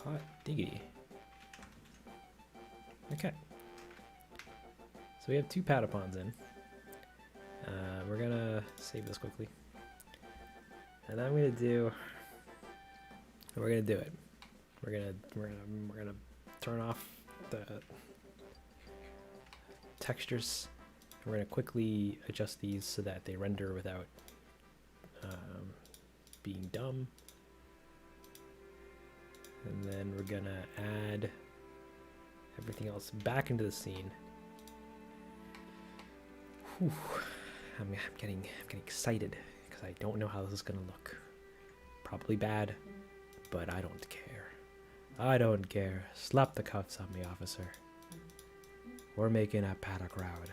Hot diggity. Okay. So we have 2 Patapons in. We're gonna save this quickly. And I'm gonna do, we're gonna do it. We're gonna turn off the textures. We're going to quickly adjust these so that they render without being dumb. And then we're going to add everything else back into the scene. Whew. I'm getting excited because I don't know how this is going to look. Probably bad, but I don't care. I don't care. Slap the cuffs on me, officer. We're making a pata crowd.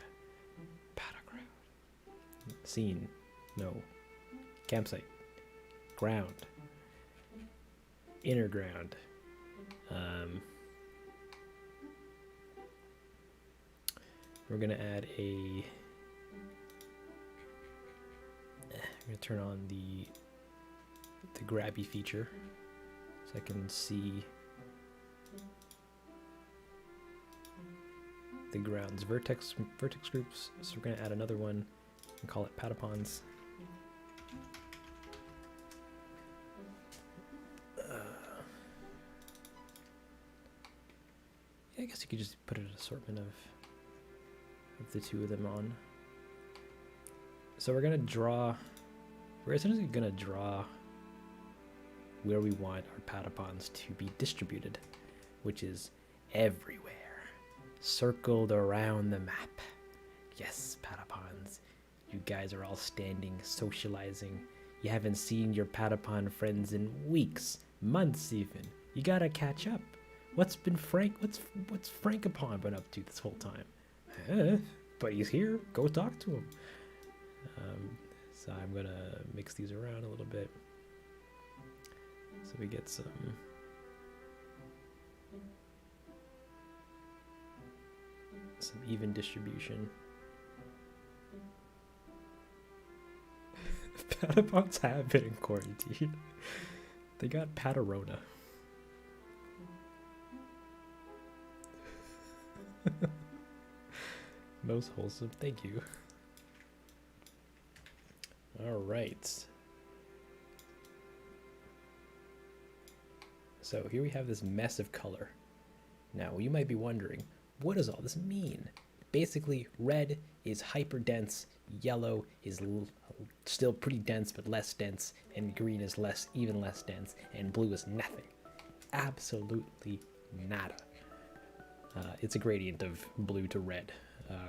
Scene. No. Campsite. Ground. Inner ground. We're gonna add a. We're gonna turn on the grabby feature, so I can see the ground's vertex groups. So we're gonna add another one and call it Patapons. Yeah, I guess you could just put an assortment of the 2 of them on. So we're essentially gonna draw where we want our Patapons to be distributed, which is everywhere, circled around the map. Yes, Patapons, you guys are all standing, socializing. You haven't seen your Patapon friends in weeks, months even. You gotta catch up. What's Frankapon been up to this whole time? But he's here. Go talk to him. So I'm gonna mix these around a little bit so we get some even distribution. Patapons have been in quarantine. They got Patarona. Most wholesome, thank you. Alright. So here we have this mess of color. Now you might be wondering, what does all this mean? Basically, red is hyper dense, yellow is still pretty dense but less dense, and green is even less dense, and blue is nothing. Absolutely nada. It's a gradient of blue to red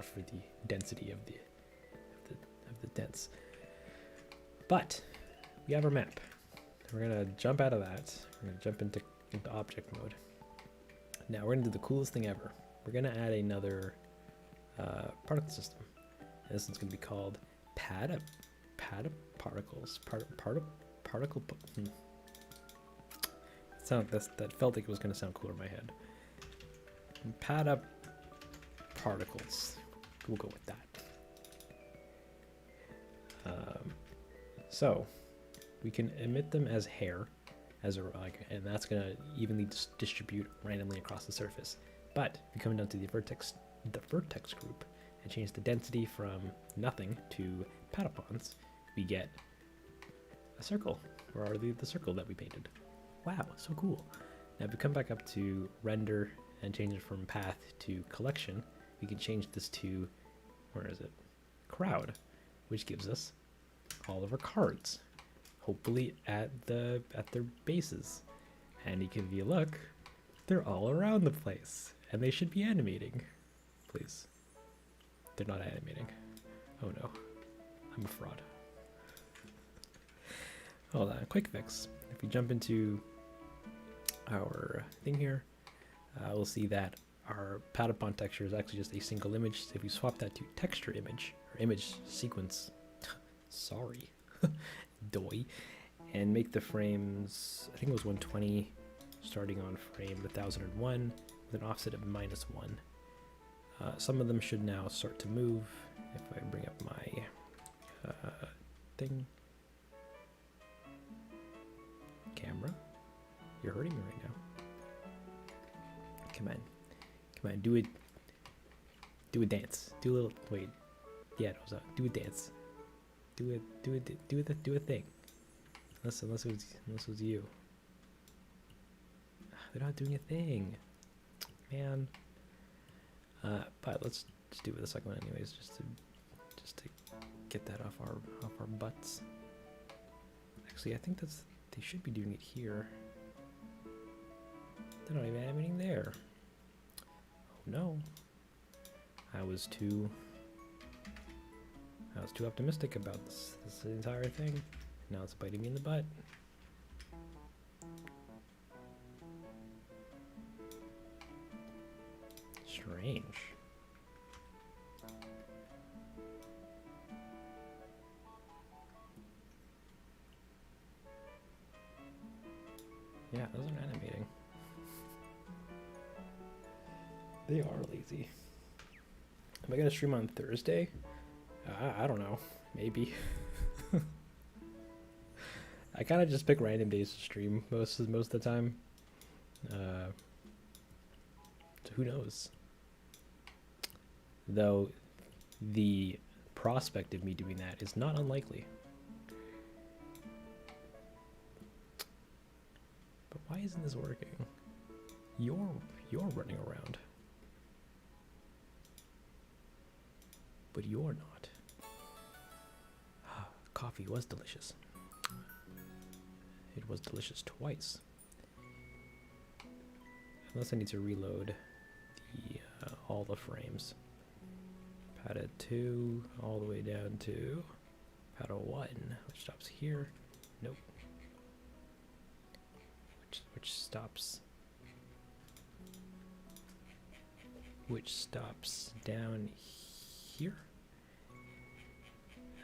for the density of the dense. But we have our map. We're gonna jump out of that. We're gonna jump into object mode. Now we're gonna do the coolest thing ever. We're gonna add another particle system. And this one's gonna be called Particles. Particle. That felt like it was gonna sound cooler in my head. Particles. We'll go with that. So we can emit them as hair, and that's gonna evenly distribute randomly across the surface. But if we come down to the vertex group and change the density from nothing to Patapons, we get a circle, or the circle that we painted. Wow, so cool. Now if we come back up to render and change it from path to collection, we can change this to, where is it? Crowd, which gives us all of our cards, hopefully at their bases. And if you look, they're all around the place, and they should be animating. Please. They're not animating. Oh no, I'm a fraud. Hold on, quick fix. If we jump into our thing here, we'll see that our Patapon texture is actually just a single image. So if we swap that to texture image, or image sequence, sorry, doy, and make the frames, I think it was 120, starting on frame 1001, with an offset of -1. Some of them should now start to move. If I bring up my thing, camera, you're hurting me right now. Come on, do a dance, do a little, wait, yeah, do a dance, do a thing. Unless it was you. They're not doing a thing, man. But let's just do it with the second one anyways, just to get that off our butts. Actually, I think they should be doing it here. They're not even animating there. Oh no. I was too optimistic about this entire thing. Now it's biting me in the butt. Strange. Yeah, those aren't animating. They are lazy. Am I gonna stream on Thursday? I don't know. Maybe. I kind of just pick random days to stream most of the time. So who knows? Though the prospect of me doing that is not unlikely. But why isn't this working? You're running around. But you're not. Coffee was delicious. It was delicious twice. Unless I need to reload all the frames. Pata 2 all the way down to Pata 1, which stops here. Nope. Which stops down here.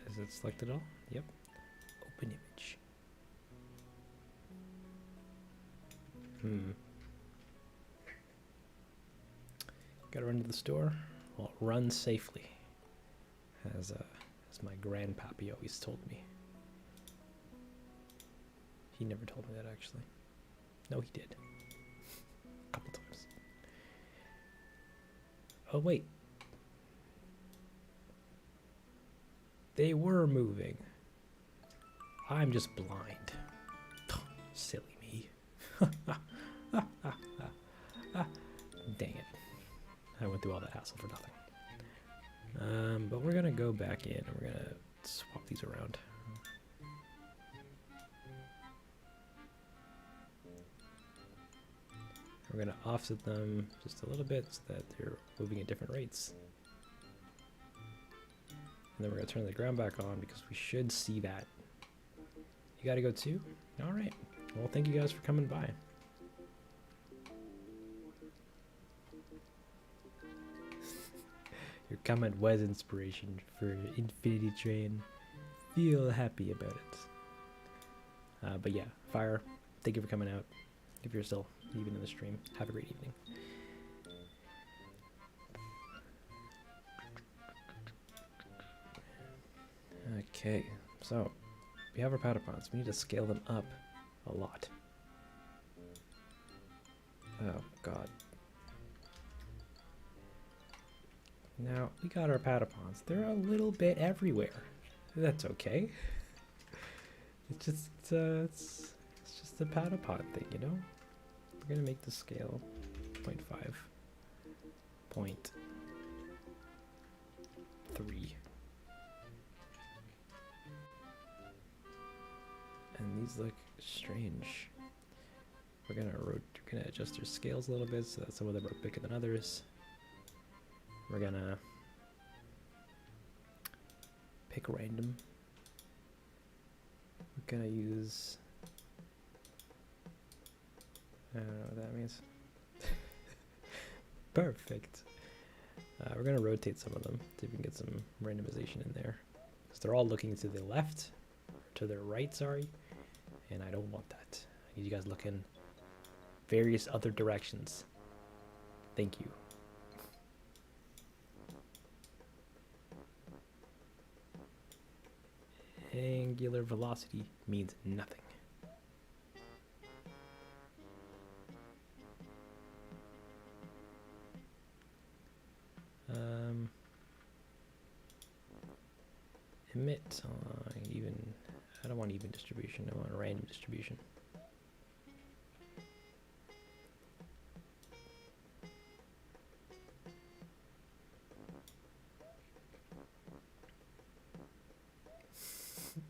Is it selected all? Yep. Open image. Gotta run to the store. Well, run safely, as my grandpappy always told me. He never told me that, actually. No, he did. A couple times. Oh, wait. They were moving. I'm just blind. Silly me. Dang it. I went through all that hassle for nothing. But we're gonna go back in and we're gonna swap these around. We're gonna offset them just a little bit so that they're moving at different rates. And then we're gonna turn the ground back on because we should see that. You gotta go too? Alright. Well, thank you guys for coming by. Your comment was inspiration for Infinity Train. Feel happy about it. But yeah, Fire, thank you for coming out. If you're still even in the stream, have a great evening. Okay, so we have our Patapons. We need to scale them up a lot. Oh god. Now, we got our Patapons. They're a little bit everywhere. That's okay. It's just a Patapon thing, you know? We're gonna make the scale 0.5. 0.3. And these look strange. We're gonna adjust their scales a little bit so that some of them are bigger than others. We're gonna pick random. We're gonna use, I don't know what that means. Perfect. We're gonna rotate some of them, see if we can get some randomization in there. Because they're all looking to the left, or to their right, sorry. And I don't want that. I need you guys looking various other directions. Thank you. Angular velocity means nothing. Emit even. I don't want even distribution. I want a random distribution.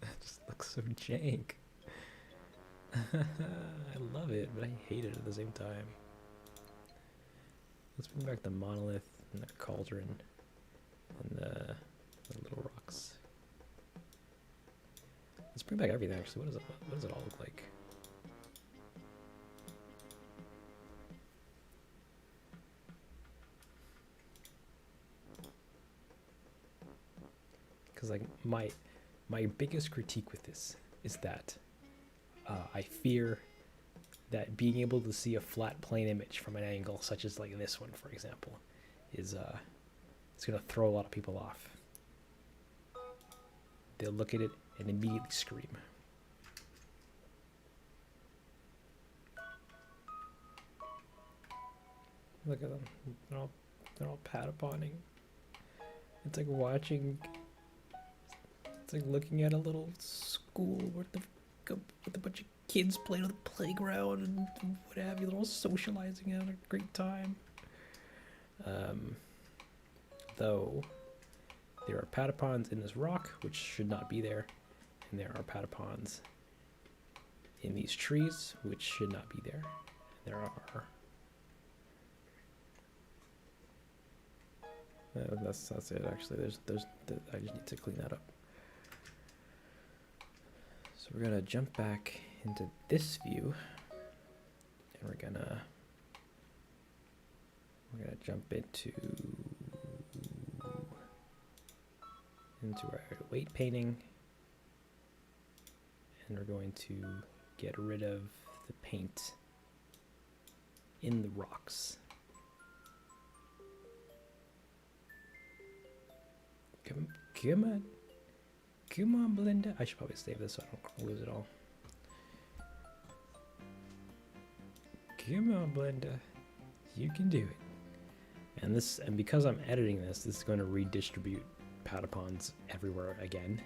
That just looks so jank. I love it, but I hate it at the same time. Let's bring back the monolith and the cauldron and the little rocks. Let's bring back everything actually. What does it all look like? Because like my biggest critique with this is that I fear that being able to see a flat plane image from an angle, such as like this one, for example, is it's gonna throw a lot of people off. They'll look at it and immediately scream. Look at them. They're all pataponing. It's like watching. It's like looking at a little school with a bunch of kids playing on the playground and what have you. They're all socializing, having a great time. Though there are patapons in this rock, which should not be there, and there are patapons in these trees, which should not be there. There are. That's it. Actually, I just need to clean that up. So we're gonna jump back into this view, and we're gonna jump into our weight painting, and we're going to get rid of the paint in the rocks. Come on, Belinda. I should probably save this so I don't lose it all. Come on, Blenda. You can do it. And because I'm editing this is going to redistribute Patapons everywhere again.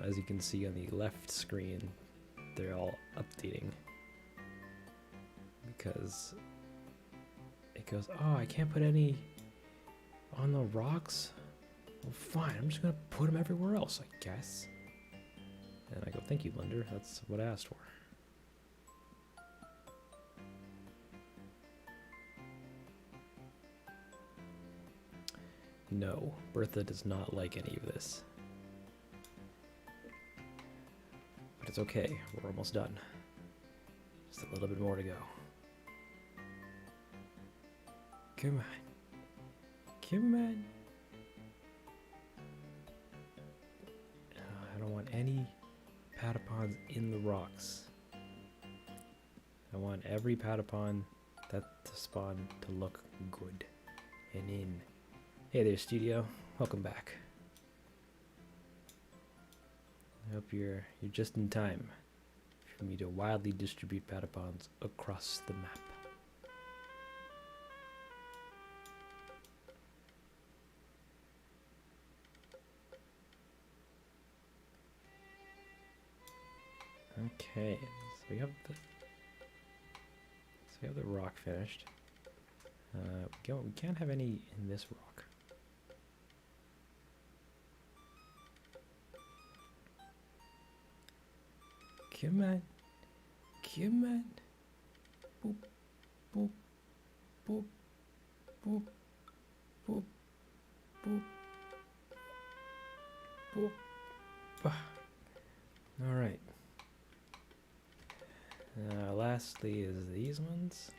As you can see on the left screen, they're all updating. Because it goes, oh, I can't put any on the rocks? Well, fine, I'm just going to put them everywhere else, I guess. And I go, thank you, Blender. That's what I asked for. No, Bertha does not like any of this. But it's okay, we're almost done. Just a little bit more to go. Come on. Come on. I don't want any Patapons in the rocks. I want every Patapon that to spawn to look good and in. Hey there, studio. Welcome back. I hope you're just in time for me to wildly distribute Patapons across the map. Okay, so we have the rock finished. We can't have any in this rock. Come on. Come on. Boop, boop, boop, boop, boop, boop, boop. All right. Lastly is these ones.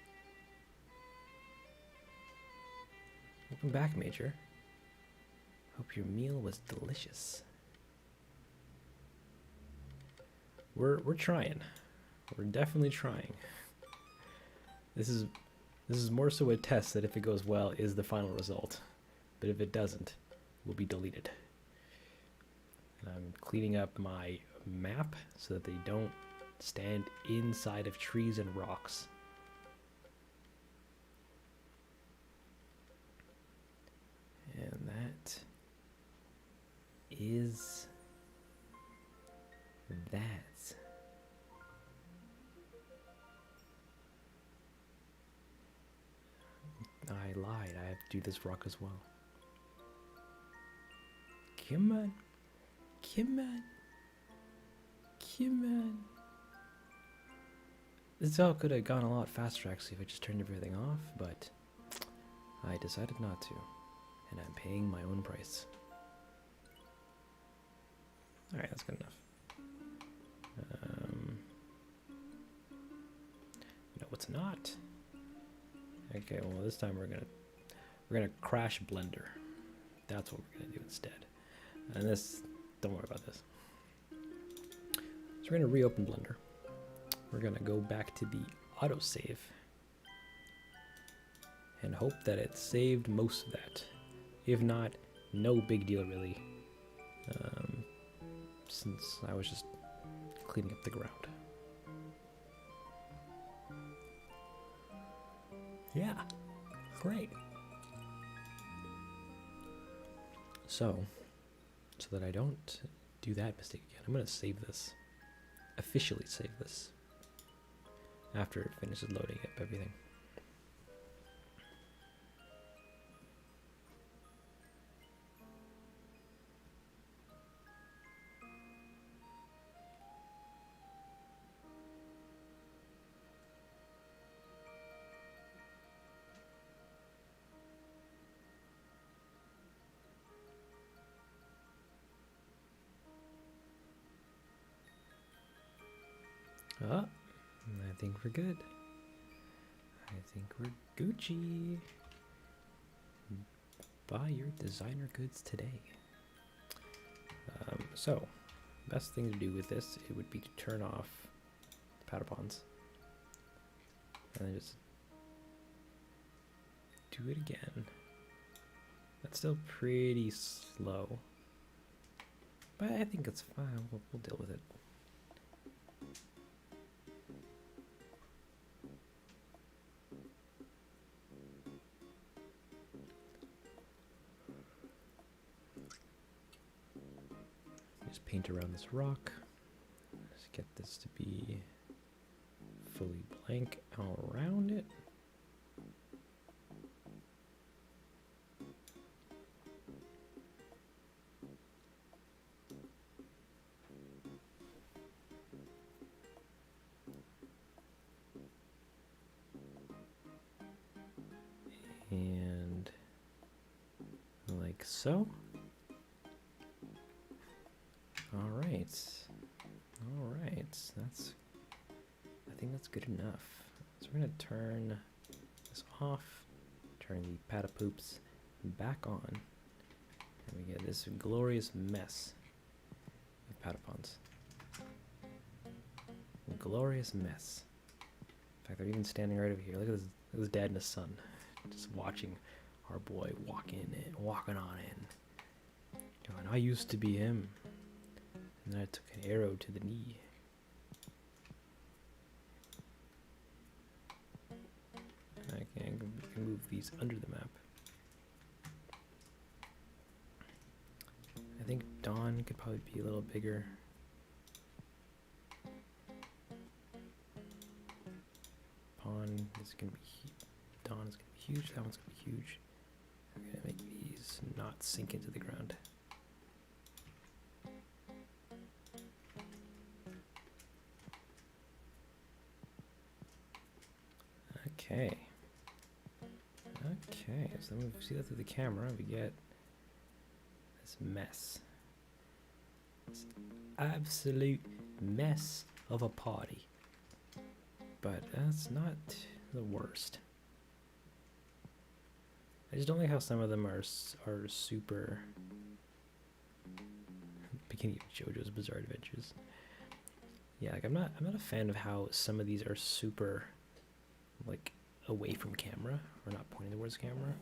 Welcome back, Major. Hope your meal was delicious. We're trying. We're definitely trying. This is more so a test that if it goes well is the final result. But if it doesn't, it will be deleted. And I'm cleaning up my map so that they don't stand inside of trees and rocks. And that is that. I lied. I have to do this rock as well. Come on. Come on. Come on. This all could have gone a lot faster actually if I just turned everything off, but I decided not to. And I'm paying my own price. Alright, that's good enough. No, it's not. Okay, well this time we're gonna crash Blender. That's what we're gonna do instead. And this, don't worry about this. So we're gonna reopen Blender. We're gonna go back to the autosave and hope that it saved most of that. If not, no big deal really. Since I was just cleaning up the ground. Yeah, great. So that I don't do that mistake again, I'm gonna save this. Officially save this. After it finishes loading up everything. Oh, I think we're good. I think we're Gucci. Buy your designer goods today. So, best thing to do with this, it would be to turn off Patapons. And then just do it again. That's still pretty slow. But I think it's fine. We'll deal with it. paint around this rock. Let's get this to be fully blank all around it. And like so. All right. All right. I think that's good enough. So we're gonna turn this off, turn the Patapoops back on, and we get this glorious mess of Patapons. Glorious mess. In fact, they're even standing right over here. Look at this dad and his son, just watching our boy walking on in. Going, I used to be him, and then I took an arrow to the knee. I can move these under the map. I think Dawn could probably be a little bigger. Pawn is gonna be Dawn is gonna be huge. That one's gonna be huge. I'm gonna make these not sink into the ground. Okay. Okay, so then we see that through the camera, we get this mess. This absolute mess of a party. But that's not the worst. I just don't like how some of them are super. Beginning of JoJo's Bizarre Adventures. Yeah, like I'm not a fan of how some of these are super, like, away from camera or not pointing towards camera.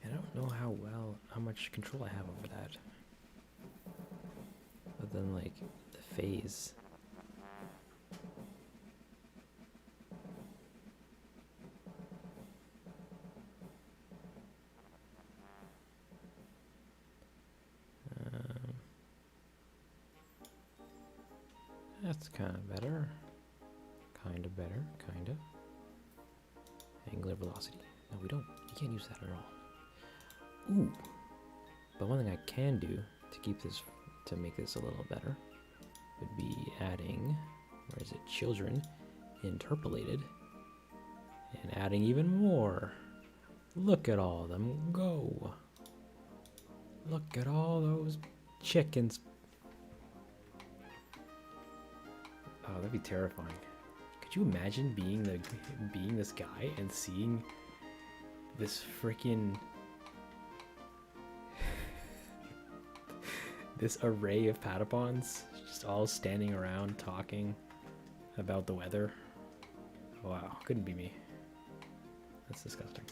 And I don't know how much control I have over that. But then, like, the phase. That's kind of better. Kind of better, kind of. Angular velocity. No, we don't. You can't use that at all. Ooh. But one thing I can do to keep this, to make this a little better, would be adding, where is it? Children interpolated, and adding even more. Look at all of them go. Look at all those chickens. Oh, that'd be terrifying. Could you imagine being this guy and seeing this freaking this array of Patapons just all standing around talking about the weather? Wow, couldn't be me. That's disgusting.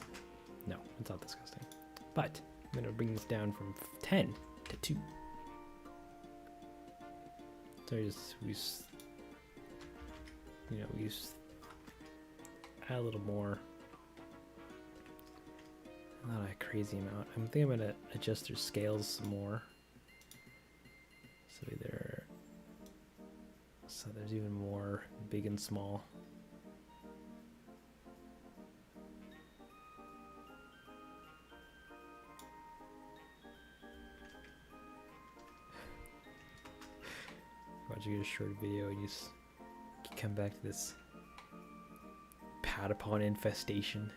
No, it's not disgusting. But I'm gonna bring this down from 10 to 2. So we add a little more. Not a crazy amount. I think I'm gonna adjust their scales some more. So there's even more big and small. Watching a short video and you come back to this Patapon infestation.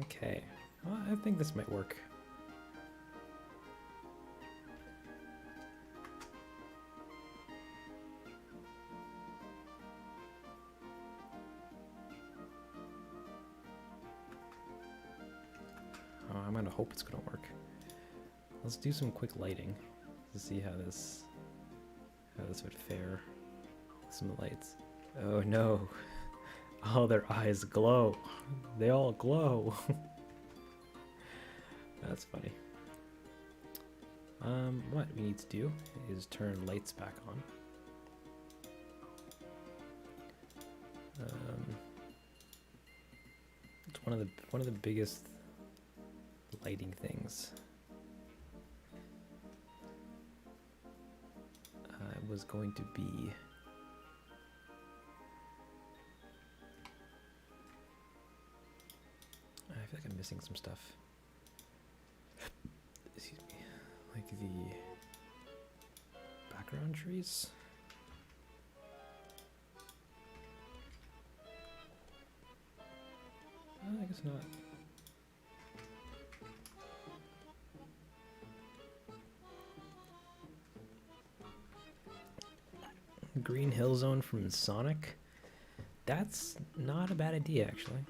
Okay, well, I think this might work. Oh, I'm gonna hope it's gonna work. Let's do some quick lighting to see how this would fare with some lights. Oh no. Oh, their eyes glow. They all glow. That's funny. What we need to do is turn lights back on. It's one of the biggest lighting things. Was going to be I feel like I'm missing some stuff. Excuse me. Like the background trees. I guess not. Green Hill Zone from Sonic. That's not a bad idea, actually.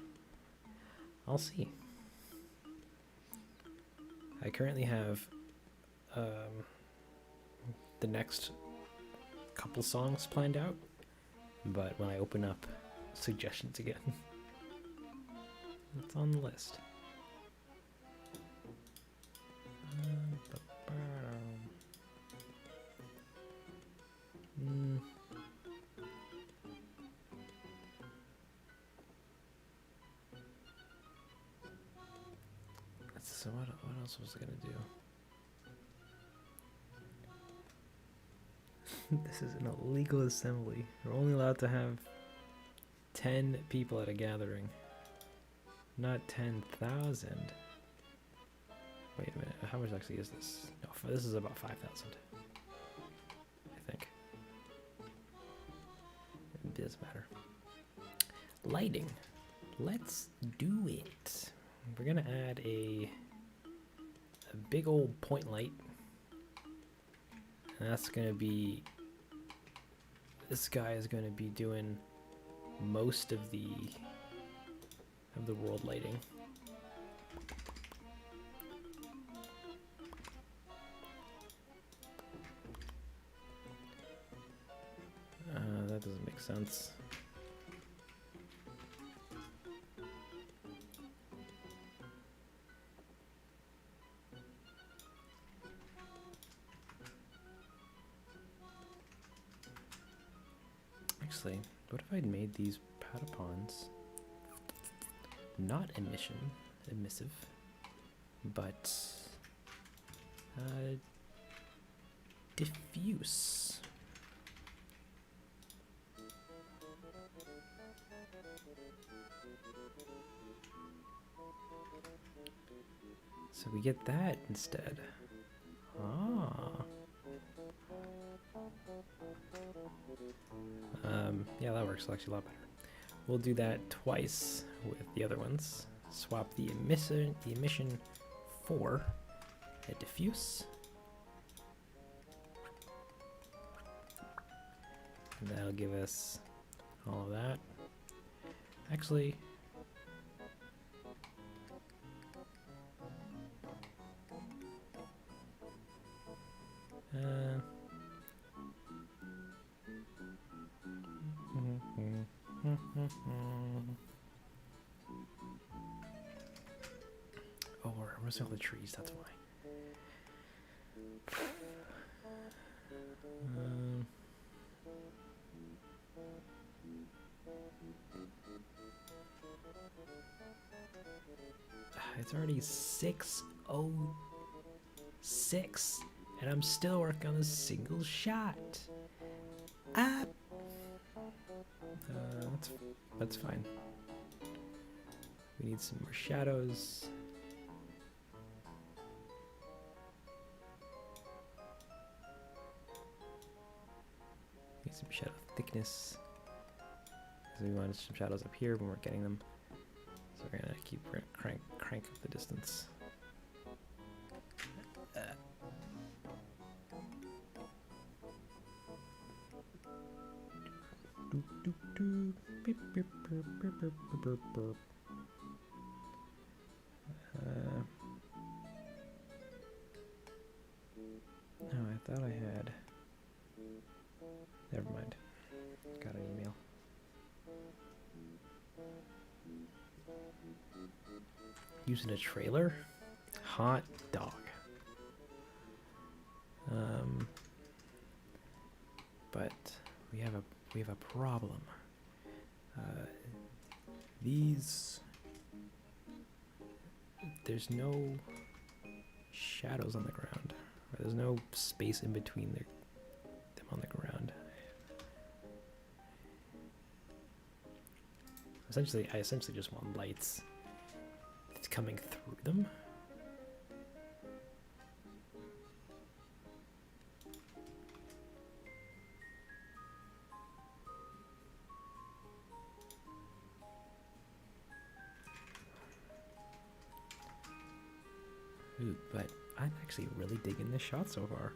I'll see. I currently have the next couple songs planned out, but when I open up suggestions again, it's on the list. So what else was I gonna do? This is an illegal assembly. We're only allowed to have 10 people at a gathering, not 10,000. Wait a minute, how much actually is this? No, this is about 5,000, I think. It doesn't matter. Lighting. Let's do it. We're gonna add a big old point light, and that's gonna be, this guy is gonna be doing most of the world lighting. That doesn't make sense. Actually, what if I'd made these Patapons not emissive, but diffuse? So we get that instead. Ah. Yeah, that works actually a lot better. We'll do that twice with the other ones. Swap the emission for a diffuse. And that'll give us all of that. Actually, oh, we're missing all the trees, that's why. It's already 6:06, and I'm still working on a single shot. That's fine. We need some more shadows. Need some shadow thickness. Because we wanted some shadows up here, but we're getting them. So we're gonna keep crank up the distance. No, I thought I had. Never mind. Got an email. Using a trailer? Hot dog. But we have a problem. These, there's no shadows on the ground. There's no space in between them on the ground. I essentially just want lights coming through them. Ooh, but I'm actually really digging this shot so far.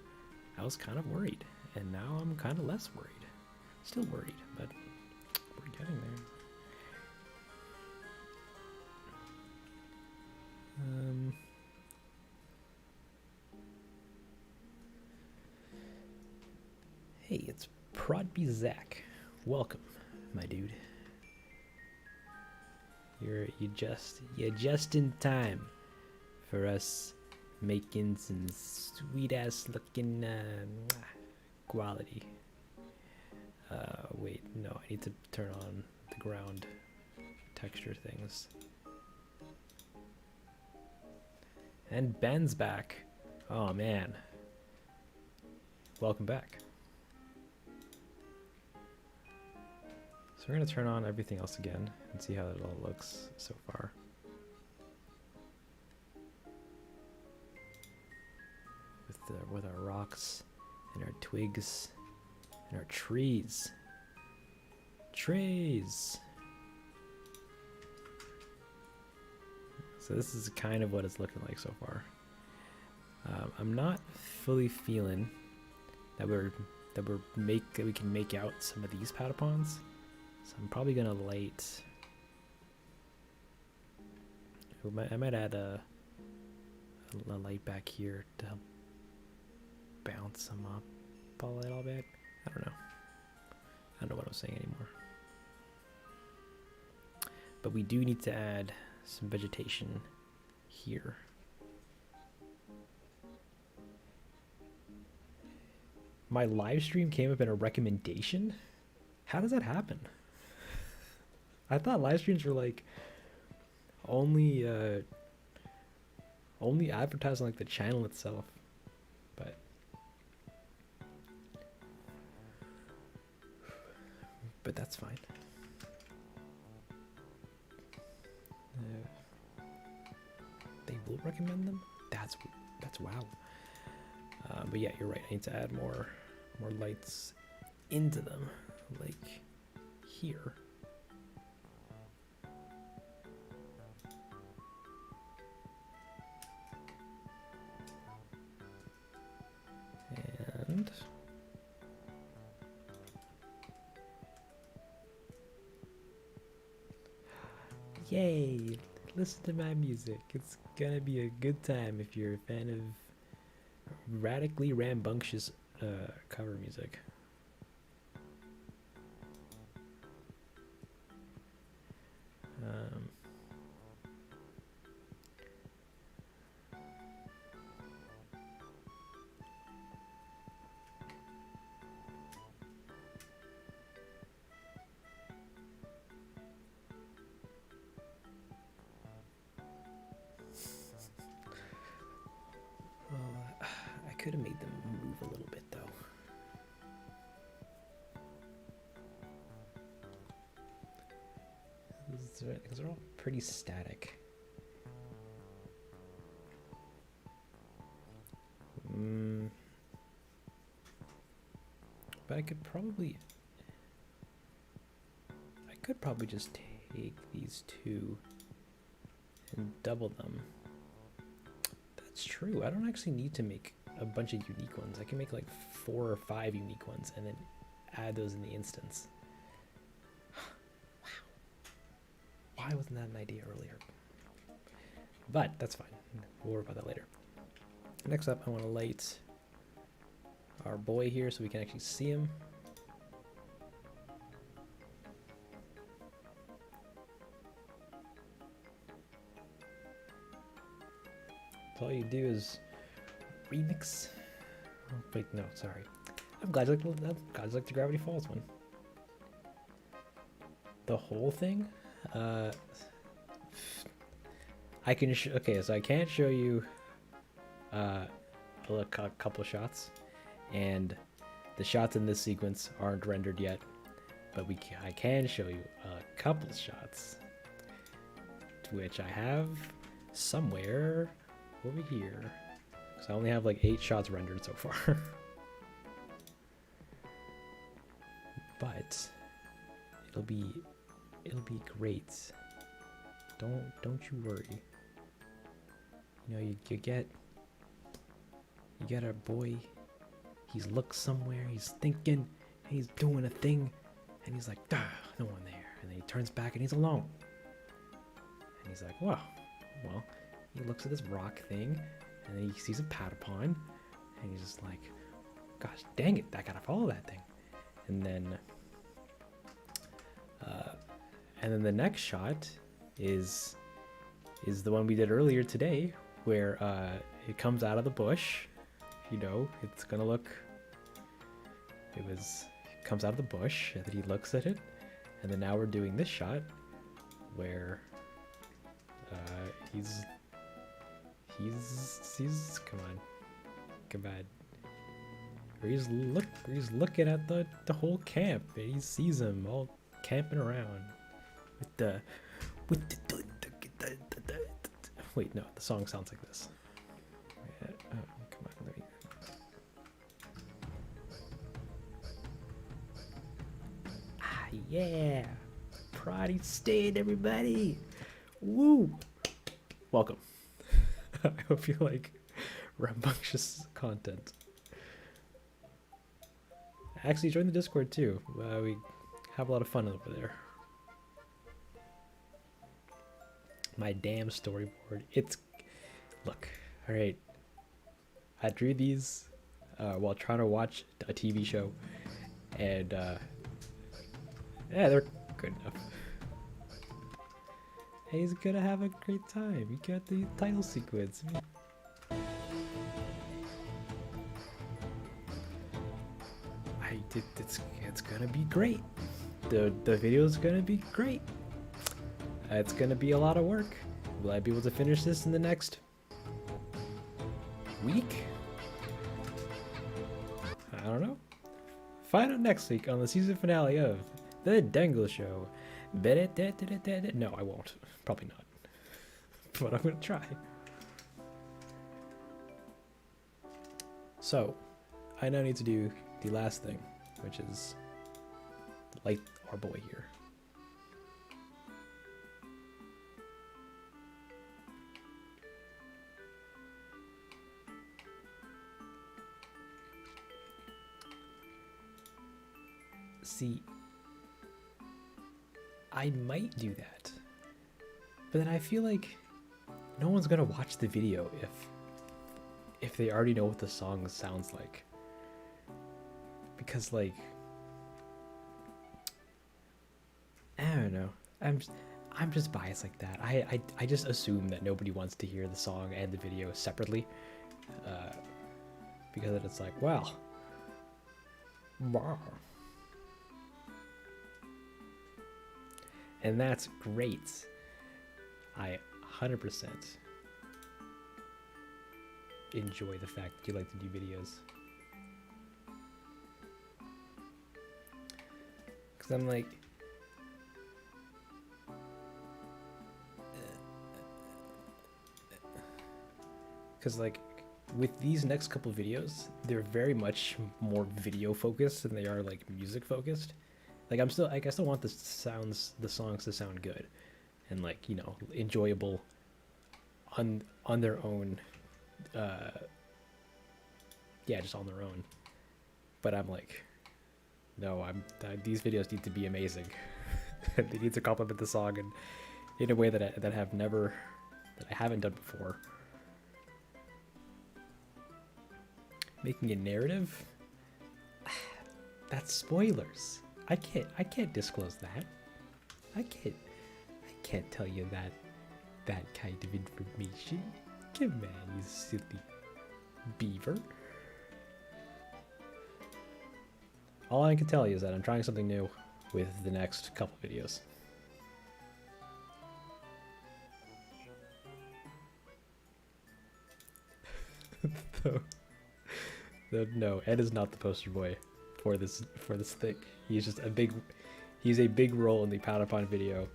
I was kind of worried, and now I'm kind of less worried. Still worried, but we're getting there. Hey, it's Prodby Zach. Welcome, my dude. You're just in time for us making some sweet ass looking quality. Wait, no, I need to turn on the ground texture things. And Ben's back. Oh man. Welcome back. So we're gonna turn on everything else again and see how it all looks so far. With our rocks and our twigs and our trees. Trees! So this is kind of what it's looking like so far. I'm not fully feeling that we can make out some of these Patapons. So I'm probably gonna light. I might add a light back here to help bounce them up a little bit. I don't know what I was saying anymore. But we do need to add some vegetation here. My live stream came up in a recommendation? How does that happen? I thought live streams were like only advertising like the channel itself. But that's fine. They will recommend them? That's wow. But yeah, you're right. I need to add more lights into them, like here. And yay! Listen to my music. It's gonna be a good time if you're a fan of radically rambunctious cover music. I could have made them move a little bit though. Because they're all pretty static. But I could probably just take these two and double them. That's true. I don't actually need to make a bunch of unique ones. I can make like 4 or 5 unique ones and then add those in the instance. Wow. Why wasn't that an idea earlier? But that's fine. We'll worry about that later. Next up, I want to light our boy here so we can actually see him. So all you do is remix. Oh, wait, no, sorry. I'm glad you like the Gravity Falls one. the whole thing. I can okay, so I can't show you a couple shots, and the shots in this sequence aren't rendered yet, but I can show you a couple shots, which I have somewhere over here. So I only have like 8 shots rendered so far. But it'll be great. Don't you worry. You know, you get our boy. He's looked somewhere. He's thinking. He's doing a thing, and he's like, "Duh, no one there." And then he turns back and he's alone. And he's like, "Wow, well." He looks at this rock thing, and then he sees a Patapon, and he's just like, "Gosh, dang it! I gotta follow that thing." And then the next shot is the one we did earlier today, where it comes out of the bush. You know, it's gonna look. It comes out of the bush, and then he looks at it, and then now we're doing this shot, where he's come on. Where he's looking at the whole camp, and he sees them all camping around with the wait, no, the song sounds like this. Come on, let me. Yeah, Prodigy State, everybody. Woo! Welcome. I hope you like rambunctious content. Actually, join the Discord too. We have a lot of fun over there. My damn storyboard. Look, all right. I drew these while trying to watch a TV show, and yeah, they're good enough. He's gonna have a great time. You got the title sequence. It's gonna be great. The video's gonna be great. It's gonna be a lot of work. Will I be able to finish this in the next week? I don't know. Find out next week on the season finale of The Densle Show. No, I won't. Probably not. But I'm gonna try. So, I now need to do the last thing, which is light our boy here. See, I might do that, but then I feel like no one's gonna watch the video if they already know what the song sounds like, because like I don't know, I'm just biased like that. I just assume that nobody wants to hear the song and the video separately, because it's like, well, and that's great. I 100% enjoy the fact that you like to do videos. Because I'm like, because like with these next couple videos, they're very much more video focused than they are like music focused. Like I still want the songs to sound good and like, you know, enjoyable on their own. Yeah, just on their own. But I'm like, no, these videos need to be amazing. They need to complement the song and in a way that I haven't done before. Making a narrative? That's spoilers. I can't disclose that. I can't tell you that kind of information. Come on, you silly beaver. All I can tell you is that I'm trying something new with the next couple videos. No, Ed is not the poster boy for this thing. He's just a big role in the Patapon video.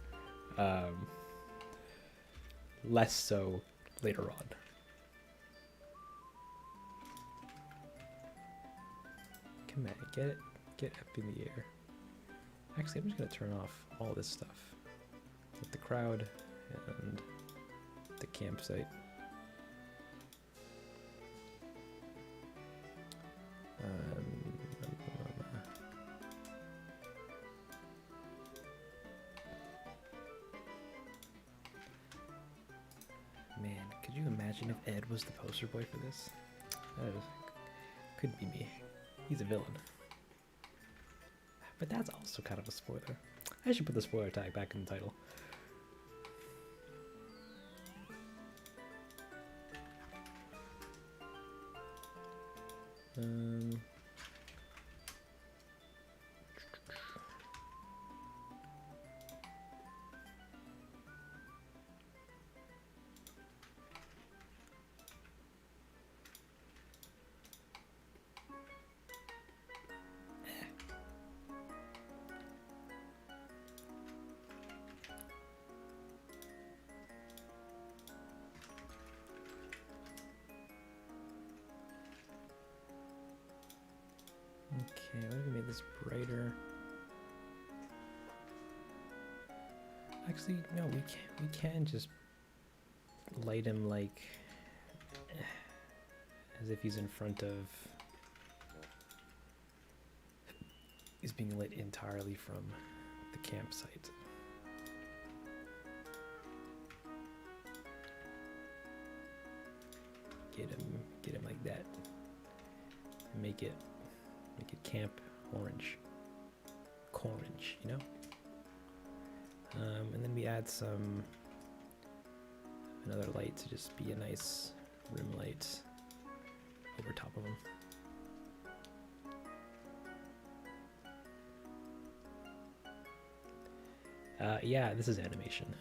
Less so later on. Come on, get up in the air. Actually, I'm just gonna turn off all this stuff with the crowd and the campsite. Man, could you imagine if Ed was the poster boy for this? That couldn't be me. He's a villain. But that's also kind of a spoiler. I should put the spoiler tag back in the title. Okay, let me make this brighter. Actually, no, we can just light him like as if he's in front of. He's being lit entirely from the campsite. Get him like that. Make it camp orange. Corange, you know? And then we add another light to just be a nice rim light over top of him. Yeah, this is animation.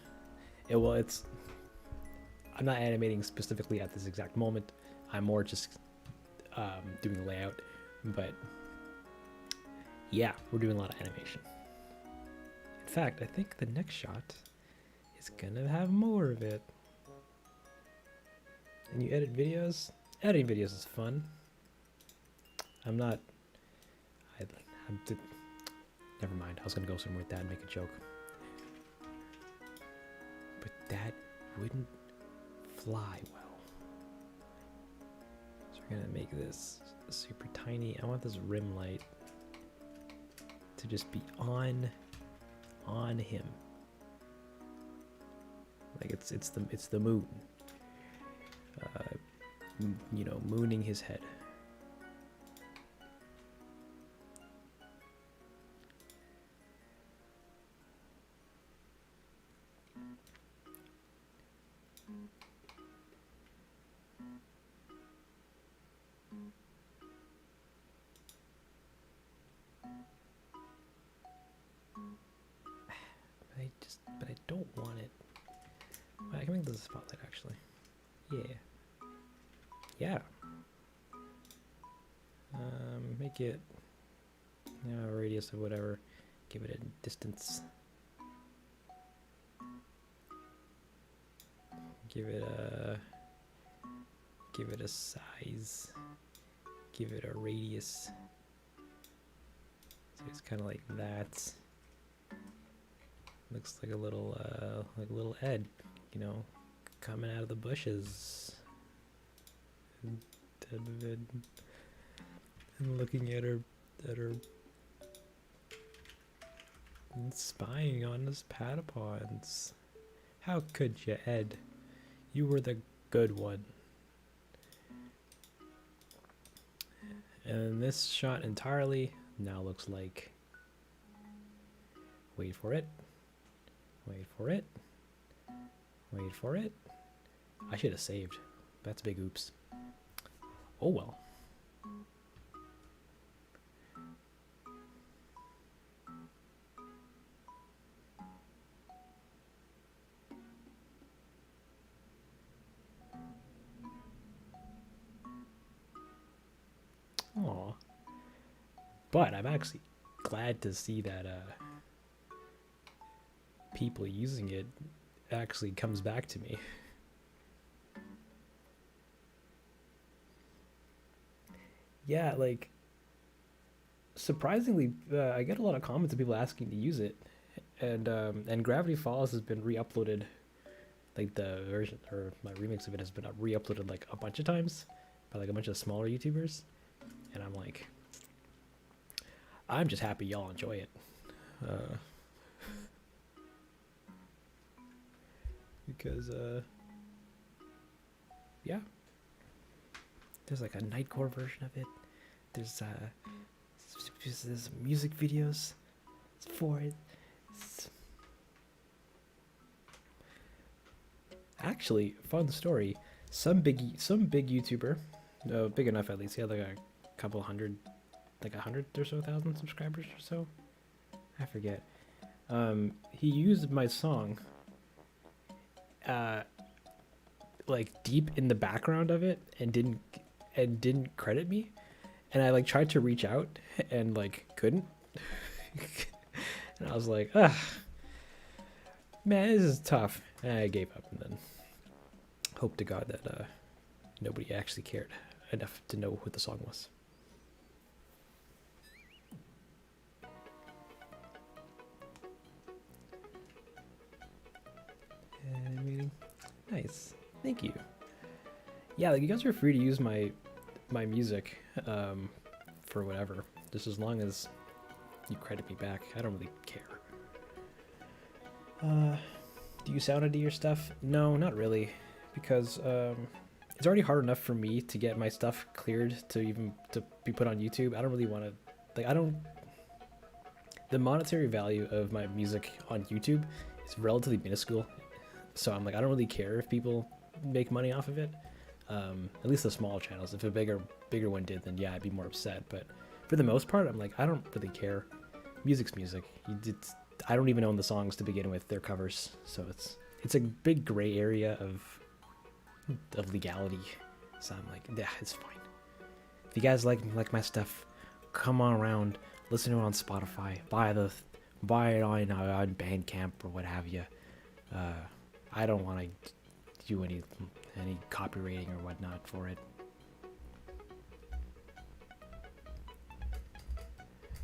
I'm not animating specifically at this exact moment. I'm more just doing layout, but yeah, we're doing a lot of animation. In fact, I think the next shot is gonna have more of it. And you edit videos? Editing videos is fun. Never mind, I was gonna go somewhere with that and make a joke. But that wouldn't fly well. So we're gonna make this super tiny. I want this rim light to just be on him. Like it's the moon. You know, mooning his head. But I don't want it. I can make this a spotlight actually. Yeah. Yeah. Make it a radius of whatever. Give it a distance. Give it a size. Give it a radius. So it's kind of like that. Looks like a little Ed, you know, coming out of the bushes. And looking at her and spying on his Patapons. How could you, Ed? You were the good one. And this shot entirely now looks like, wait for it, wait for it, wait for it. I should have saved. That's a big oops. Oh well. But I'm actually glad to see that people using it actually comes back to me. Yeah, like surprisingly, I get a lot of comments of people asking to use it, and Gravity Falls has been re-uploaded. Like the version or my remix of it has been re-uploaded like a bunch of times by like a bunch of smaller YouTubers, and I'm just happy y'all enjoy it. Uh, because yeah, there's like a nightcore version of it. There's music videos for it. It's... Actually, fun story. Some big YouTuber, big enough at least. He had like a couple hundred, like 100 or so thousand subscribers or so. I forget. He used my song, like deep in the background of it, and didn't credit me. And I like tried to reach out and like couldn't. And I was like, ah, man, this is tough. And I gave up, and then hope to God that nobody actually cared enough to know what the song was. Animating, nice, thank you. Yeah, like you guys are free to use my music for whatever, just as long as you credit me back. I don't really care. Do you sound into your stuff? No, not really, because it's already hard enough for me to get my stuff cleared to be put on YouTube. I don't really want to, like, the monetary value of my music on YouTube is relatively minuscule, so I'm like, I don't really care if people make money off of it. At least the small channels. If a bigger one did, then yeah, I'd be more upset. But for the most part, I'm like, I don't really care. Music's music. I don't even own the songs to begin with. They're covers, so it's a big gray area of legality. So I'm like, yeah, it's fine. If you guys like my stuff, come on around, listen to it on Spotify, buy it on Bandcamp or what have you. I don't want to do any copywriting or whatnot for it.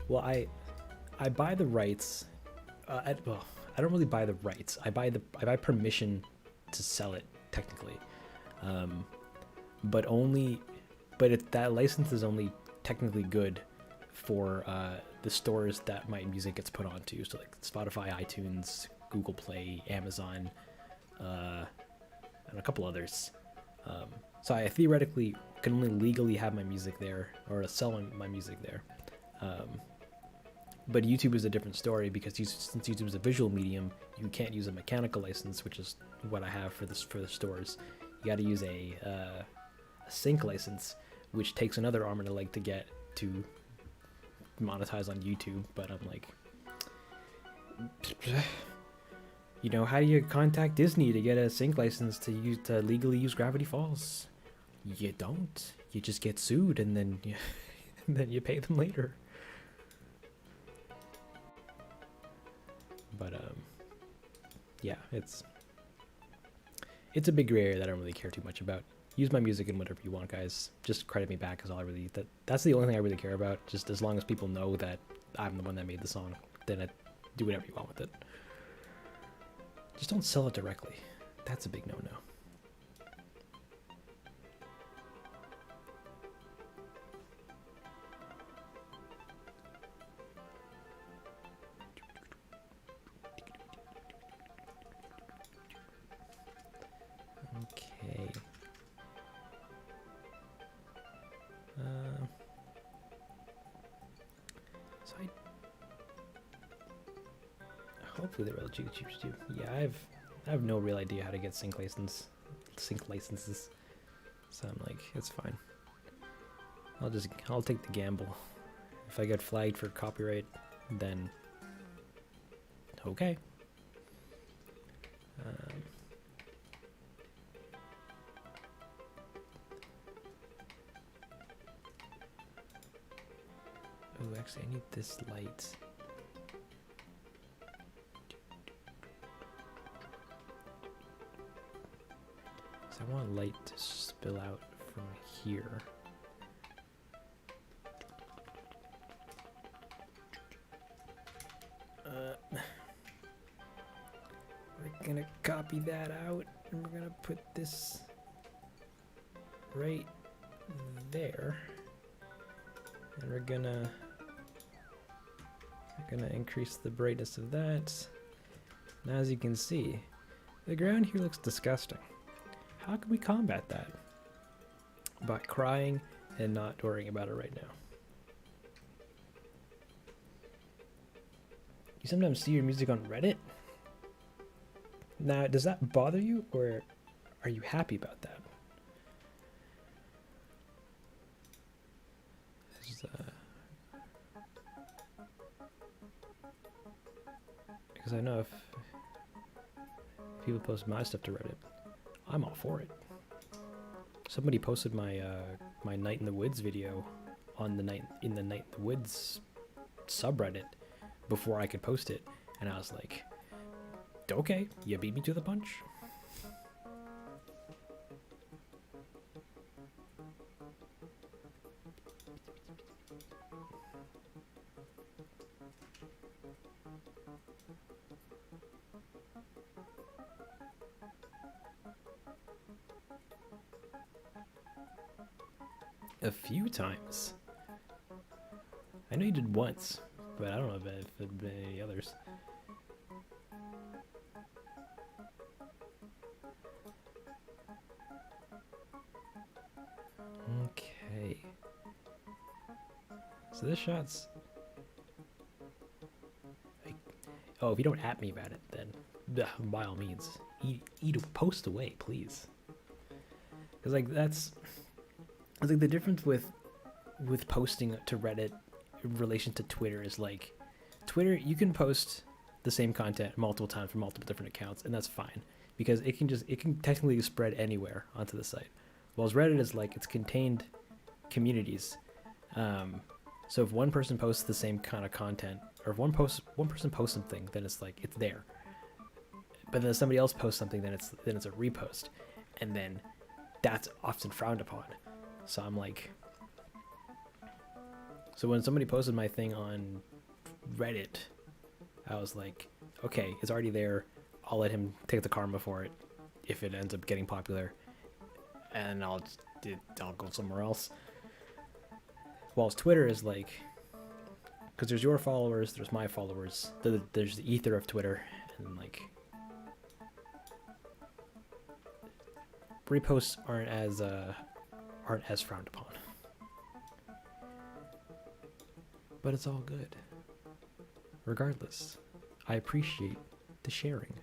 Well, I buy the rights. I don't really buy the rights. I buy permission to sell it technically, but that license is only technically good for the stores that my music gets put onto. So like Spotify, iTunes, Google Play, Amazon, and a couple others. So I theoretically can only legally have my music there or sell my music there. But YouTube is a different story because since YouTube is a visual medium, you can't use a mechanical license, which is what I have for the stores. You got to use a sync license, which takes another arm and a leg to get to monetize on YouTube. But I'm like, you know, how do you contact Disney to get a sync license to legally use Gravity Falls? You don't. You just get sued, and then you pay them later. But yeah, it's a big gray area that I don't really care too much about. Use my music in whatever you want, guys. Just credit me back is all I really. That's the only thing I really care about. Just as long as people know that I'm the one that made the song, then I do whatever you want with it. Just don't sell it directly. That's a big no-no. Okay. So hopefully they're really cheap too. Yeah, I have no real idea how to get sync licenses. So I'm like, it's fine. I'll take the gamble. If I get flagged for copyright, then okay. Ooh, actually, I need this light. So I want light to spill out from here. We're gonna copy that out, and we're gonna put this right there, and we're gonna increase the brightness of that. Now, as you can see, the ground here looks disgusting. How can we combat that? By crying and not worrying about it right now. You sometimes see your music on Reddit? Now, does that bother you, or are you happy about that? Because I know if people post my stuff to Reddit, I'm all for it. Somebody posted my my Night in the Woods video on the Night in the Woods subreddit before I could post it, and I was like, okay, you beat me to the punch. A few times. I know you did once, but I don't know if there have been any others. Okay. So this shot's... like, oh, if you don't at me about it, then by all means, post away, please. Because like that's like the difference with posting to Reddit in relation to Twitter is like Twitter, you can post the same content multiple times from multiple different accounts, and that's fine because it can technically spread anywhere onto the site. Whereas Reddit is like it's contained communities. So if one person posts the same kind of content, or if one person posts something, then it's like it's there. But then if somebody else posts something, then it's a repost, and then that's often frowned upon. So I'm like, so when somebody posted my thing on Reddit, I was like, okay, it's already there. I'll let him take the karma for it if it ends up getting popular, and I'll go somewhere else. Whilst Twitter is like, because there's your followers, there's my followers, there's the ether of Twitter, and like reposts aren't as frowned upon. But it's all good. Regardless, I appreciate the sharing.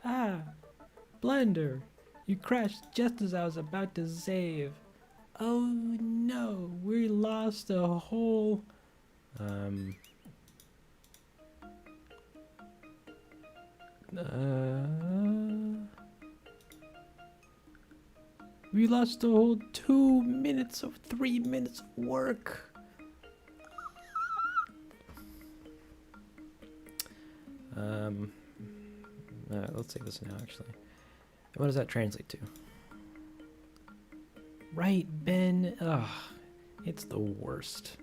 Ah, Blender, you crashed just as I was about to save. Oh no, we lost a whole... we lost a whole 2 minutes of 3 minutes of work. Let's save this now, actually. What does that translate to? Right, Ben? Ugh, it's the worst.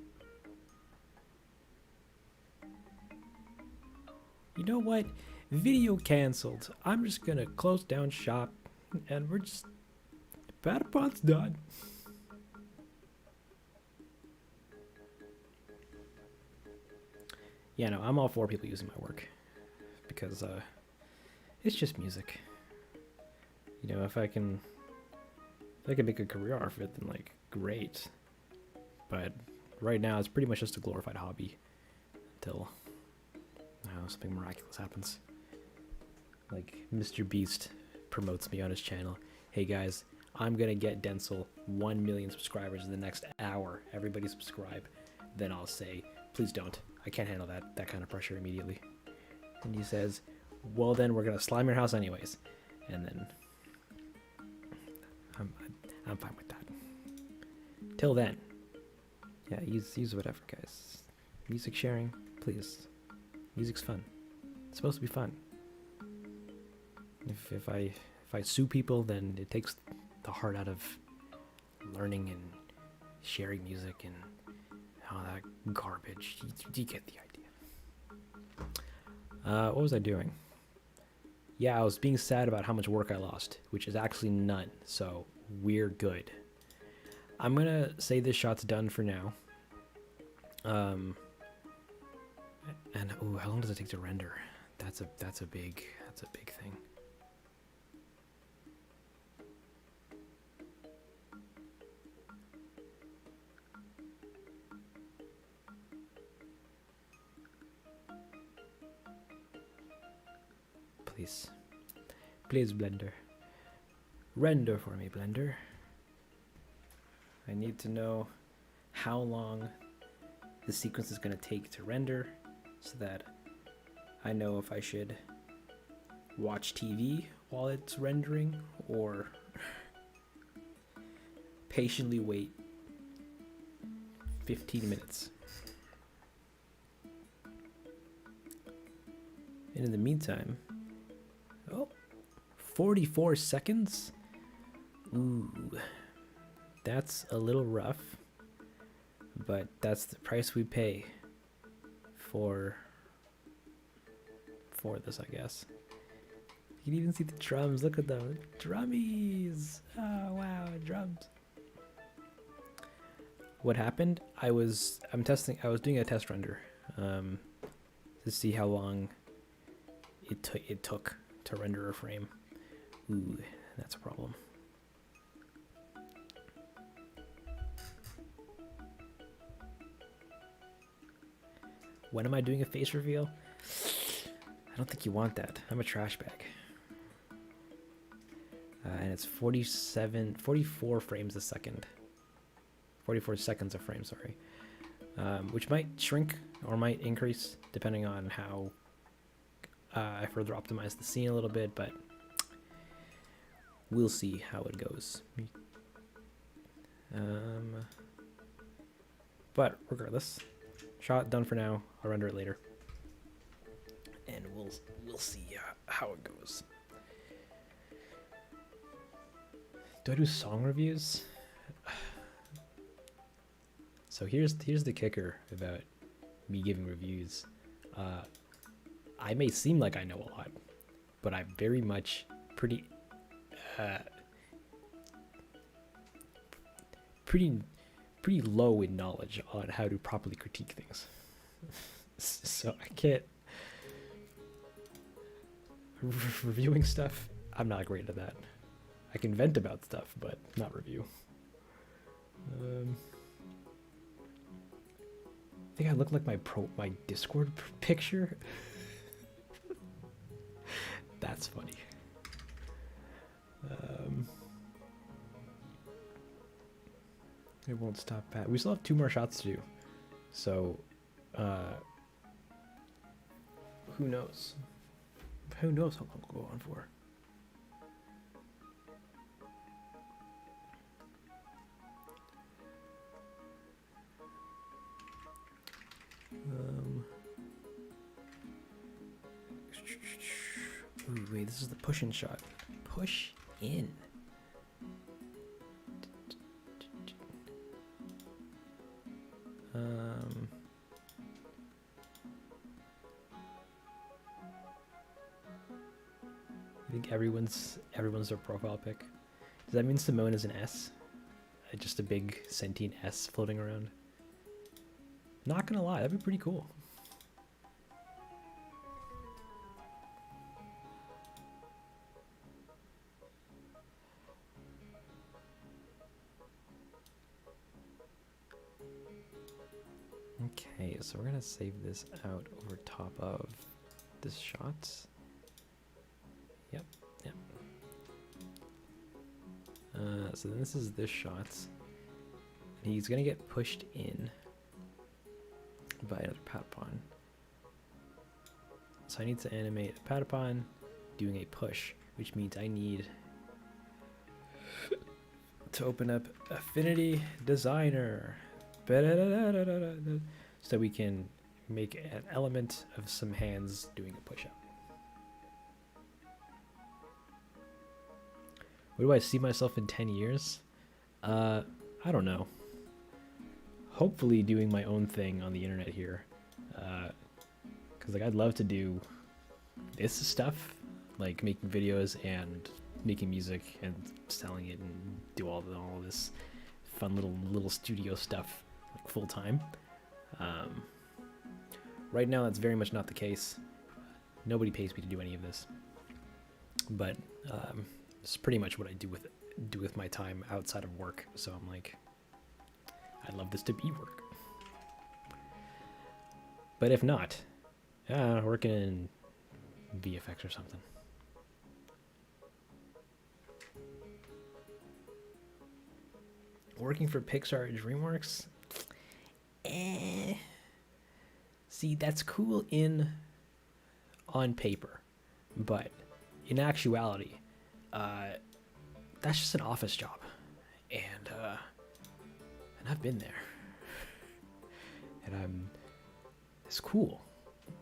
You know what? Video canceled. I'm just gonna close down shop, and we're just... Patapon's done. Yeah, no, I'm all for people using my work. Because, it's just music. You know, if I can make a career off of it, then, like, great. But right now, it's pretty much just a glorified hobby. Until, I don't know, something miraculous happens. Like, Mr. Beast promotes me on his channel. Hey, guys, I'm gonna get Densle 1 million subscribers in the next hour. Everybody subscribe. Then I'll say, please don't. I can't handle that kind of pressure immediately. And he says, well, then we're gonna slime your house anyways. And then I'm fine with that. Till then, yeah, use whatever, guys. Music sharing, please. Music's fun. It's supposed to be fun. If I sue people, then it takes the heart out of learning and sharing music and all that garbage. You get the idea. What was I doing? Yeah, I was being sad about how much work I lost, which is actually none. So we're good. I'm gonna say this shot's done for now. And ooh, how long does it take to render? That's a big thing. Please, Blender. Render for me, Blender. I need to know how long the sequence is going to take to render so that I know if I should watch TV while it's rendering or patiently wait 15 minutes. And in the meantime, 44 seconds? Ooh, that's a little rough, but that's the price we pay for this, I guess. You can even see the drums. Look at them. Drummies. Oh, wow, drums. What happened? I was doing a test render to see how long it took to render a frame. Ooh, that's a problem. When am I doing a face reveal? I don't think you want that. I'm a trash bag. And it's 44 frames a second. 44 seconds a frame, sorry. Which might shrink or might increase depending on how I further optimize the scene a little bit, but we'll see how it goes. But regardless, shot done for now. I'll render it later, and we'll see how it goes. Do I do song reviews? So here's the kicker about me giving reviews. I may seem like I know a lot, but I'm very much pretty low in knowledge on how to properly critique things. So I can't reviewing stuff. I'm not great at that. I can vent about stuff, but not review. I think I look like my Discord picture. That's funny. It won't stop, Pat. We still have 2 more shots to do. So, who knows? Who knows how long we'll go on for? Ooh, wait, this is the push-in shot. Push in. I think everyone's their profile pic. Does that mean Simone is an S? Just a big sentient S floating around? Not gonna lie, that'd be pretty cool. Okay, so we're gonna save this out over top of this shot. Yep. So then this is this shot. And he's gonna get pushed in by another Patapon. So I need to animate a Patapon doing a push, which means I need to open up Affinity Designer. So we can make an element of some hands doing a push-up. Where do I see myself in 10 years? I don't know. Hopefully doing my own thing on the internet here. Because like I'd love to do this stuff, like making videos and making music and selling it and do all this fun little studio stuff like full time. Right now that's very much not the case. Nobody pays me to do any of this, but it's pretty much what I do with my time outside of work. So I'm like, I'd love this to be work. But if not, working in VFX or something. Working for Pixar or DreamWorks? See, that's cool on paper, but in actuality, that's just an office job, and I've been there, and it's cool,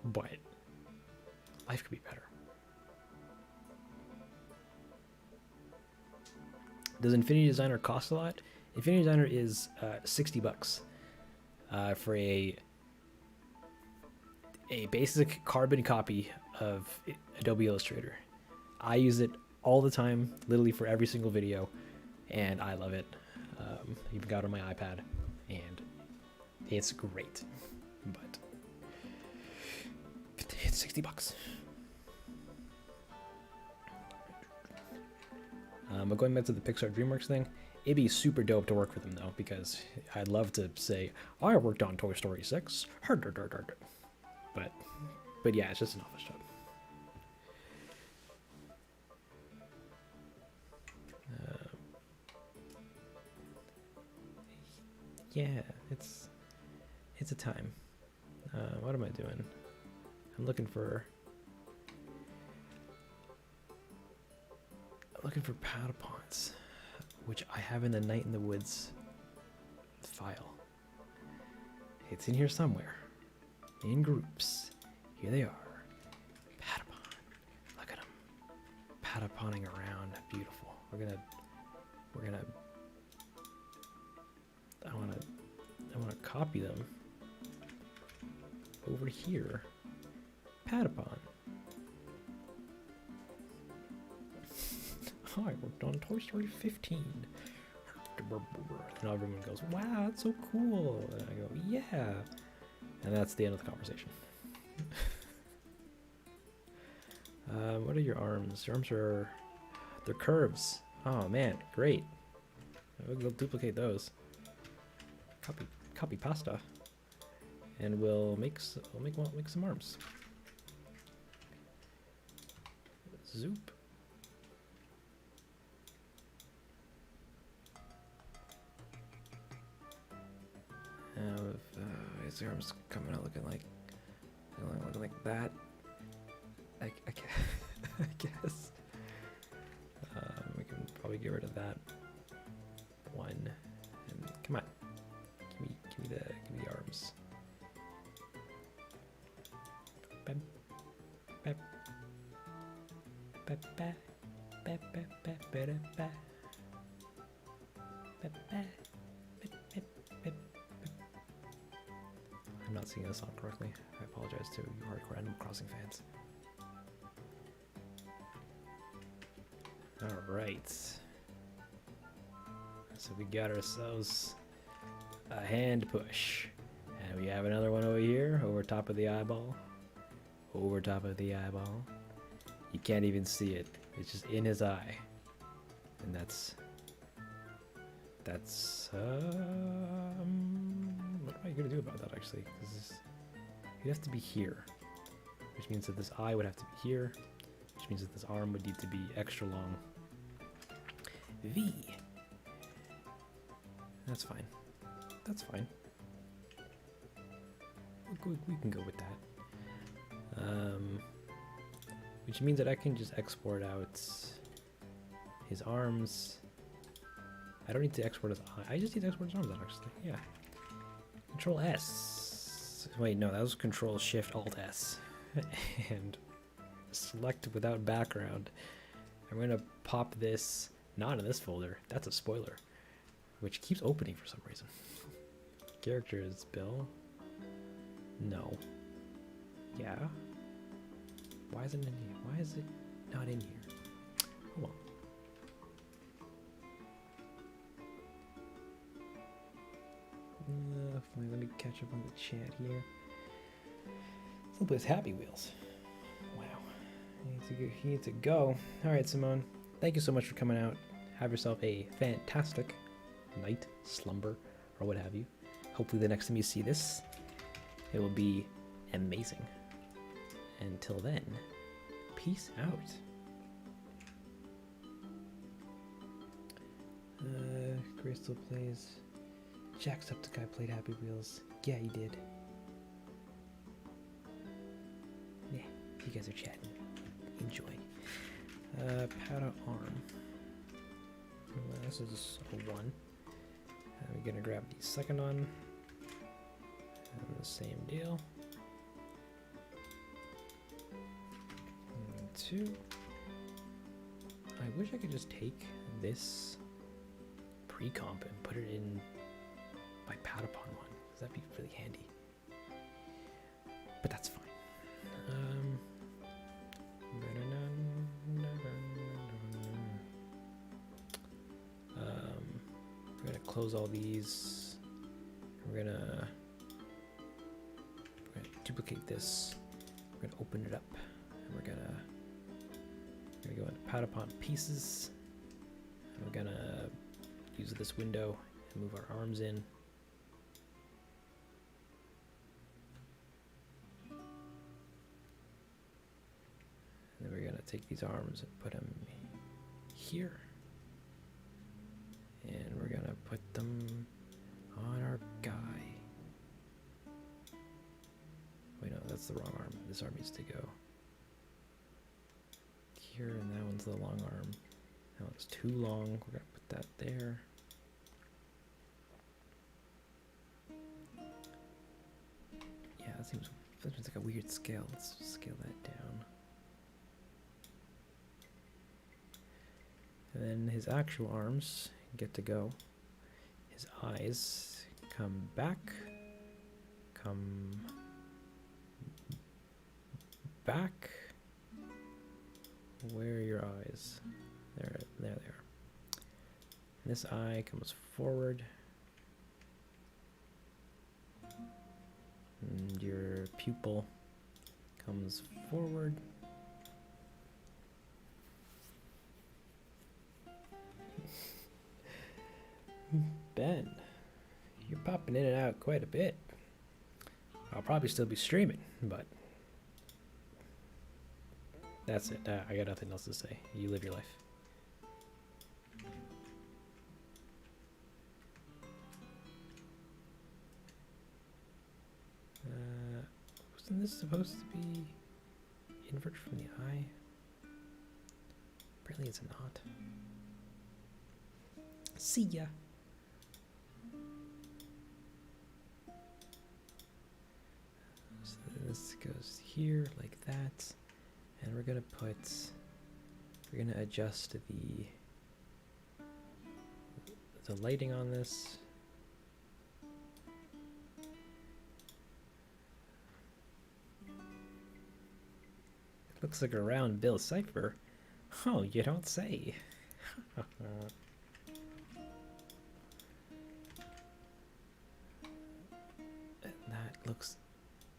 but life could be better. Does Infinity Designer cost a lot? Infinity Designer is $60 for a basic carbon copy of Adobe Illustrator. I use it all the time, literally for every single video, and I love it. Even got it on my iPad, and it's great. But it's $60. But going back to the Pixar DreamWorks thing, it'd be super dope to work for them though, because I'd love to say I worked on Toy Story 6. But yeah, it's just an office job. Yeah, it's a time. What am I doing? I'm looking for Patapons, which I have in the Night in the Woods file. It's in here somewhere, in groups. Here they are. Patapon. Look at them. Pataponing around. Beautiful. We're gonna. I wanna copy them over here. Patapon. Oh, I worked on Toy Story 15. And everyone goes, wow, that's so cool. And I go, yeah. And that's the end of the conversation. What are your arms? Your arms they're curves. Oh man, great. We'll duplicate those. Copy pasta. And we'll make some arms. Zoop. His arms coming out looking like that. I guess. We can probably get rid of that one. And come on, give me the arms. I'm not singing the song correctly. I apologize to you hardcore Animal Crossing fans. Alright. So we got ourselves a hand push. And we have another one over here, over top of the eyeball. Over top of the eyeball. You can't even see it. It's just in his eye. And that's what am I gonna do about that actually? Because he'd have to be here, which means that this eye would have to be here, which means that this arm would need to be extra long. V. That's fine. That's fine. We can go with that. Which means that I can just export out his arms I don't need to export his eye. I just need to export his arms out, actually. Yeah. Control S. Wait, no, that was Control Shift Alt S. And select without background. I'm going to pop this, not in this folder. That's a spoiler, which keeps opening for some reason. Characters, Bill. No. Yeah. Why isn't it in here? Why is it not in here? Hold on. Fine, let me catch up on the chat here. Someplace Happy Wheels. Wow. He needs to go. All right, Simone. Thank you so much for coming out. Have yourself a fantastic night, slumber, or what have you. Hopefully the next time you see this, it will be amazing. Until then, peace out. Grace still plays. Jacksepticeye played Happy Wheels. Yeah, he did. Yeah, you guys are chatting. Enjoy. Pata arm. This is a 1. We're gonna grab the second one. And the same deal. And 2. I wish I could just take this pre-comp and put it in my Patapon one, because that'd be really handy. But that's fine. We're gonna close all these. We're gonna duplicate this. We're gonna open it up, and we're gonna go into Patapon pieces. And we're gonna use this window and move our arms in. And then we're gonna take these arms and put them here. And we're gonna put them on our guy. Wait, no, that's the wrong arm. This arm needs to go here, and that one's the long arm. That one's too long. We're gonna put that there. Yeah, that seems like a weird scale. Let's scale that down. And then his actual arms get to go. His eyes come back. Come back. Where are your eyes? There they are. And this eye comes forward. And your pupil comes forward. Ben, you're popping in and out quite a bit. I'll probably still be streaming, but that's it. I got nothing else to say. You live your life. Wasn't this supposed to be invert from the eye? Apparently it's not. See ya. So this goes here like that, and we're gonna adjust the lighting on this. It looks like a round Bill cipher. Oh, you don't say. That looks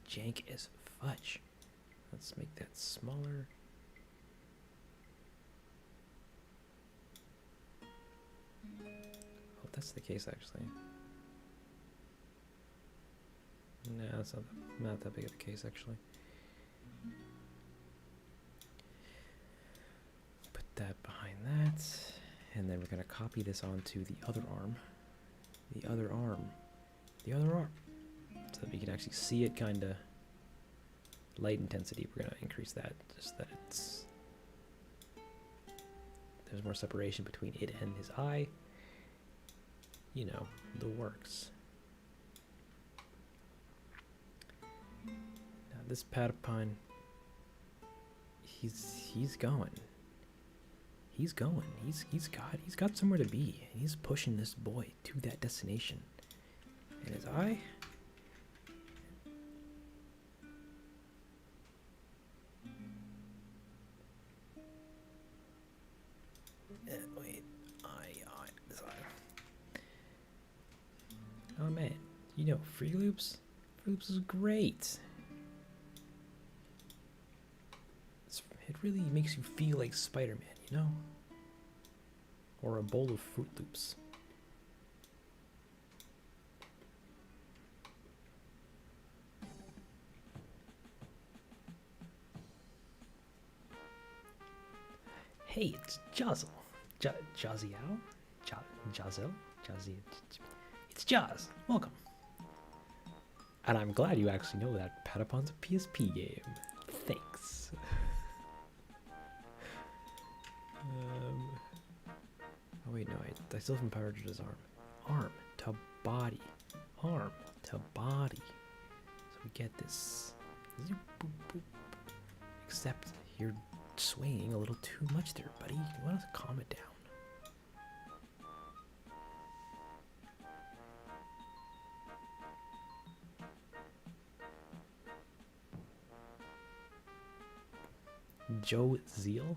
jank as fudge. Let's make that smaller. Oh, that's the case actually. No, it's not that big of a case actually. Put that behind that, and then we're gonna copy this onto the other arm. The other arm. So that we can actually see it kind of light intensity. We're going to increase that just that there's more separation between it and his eye. you know, the works. Now this Patapon, he's going. He's going. He's got somewhere to be. He's pushing this boy to that destination. And his eye. Wait, his eye. Oh man, you know Free Loops? Free Loops is great. It really makes you feel like Spider-Man, you know? Or a bowl of Fruit Loops. Hey, it's Jazzle. Jazziel? Jazzel? Jazzy. It's Jazz. Welcome. And I'm glad you actually know that Patapon's a PSP game. Thanks. Oh wait, no, I still haven't powered his arm. Arm to body. Arm to body. So we get this. Zoop, boop, boop. Except you're swaying a little too much there, buddy. You want to calm it down. Joe Zeal?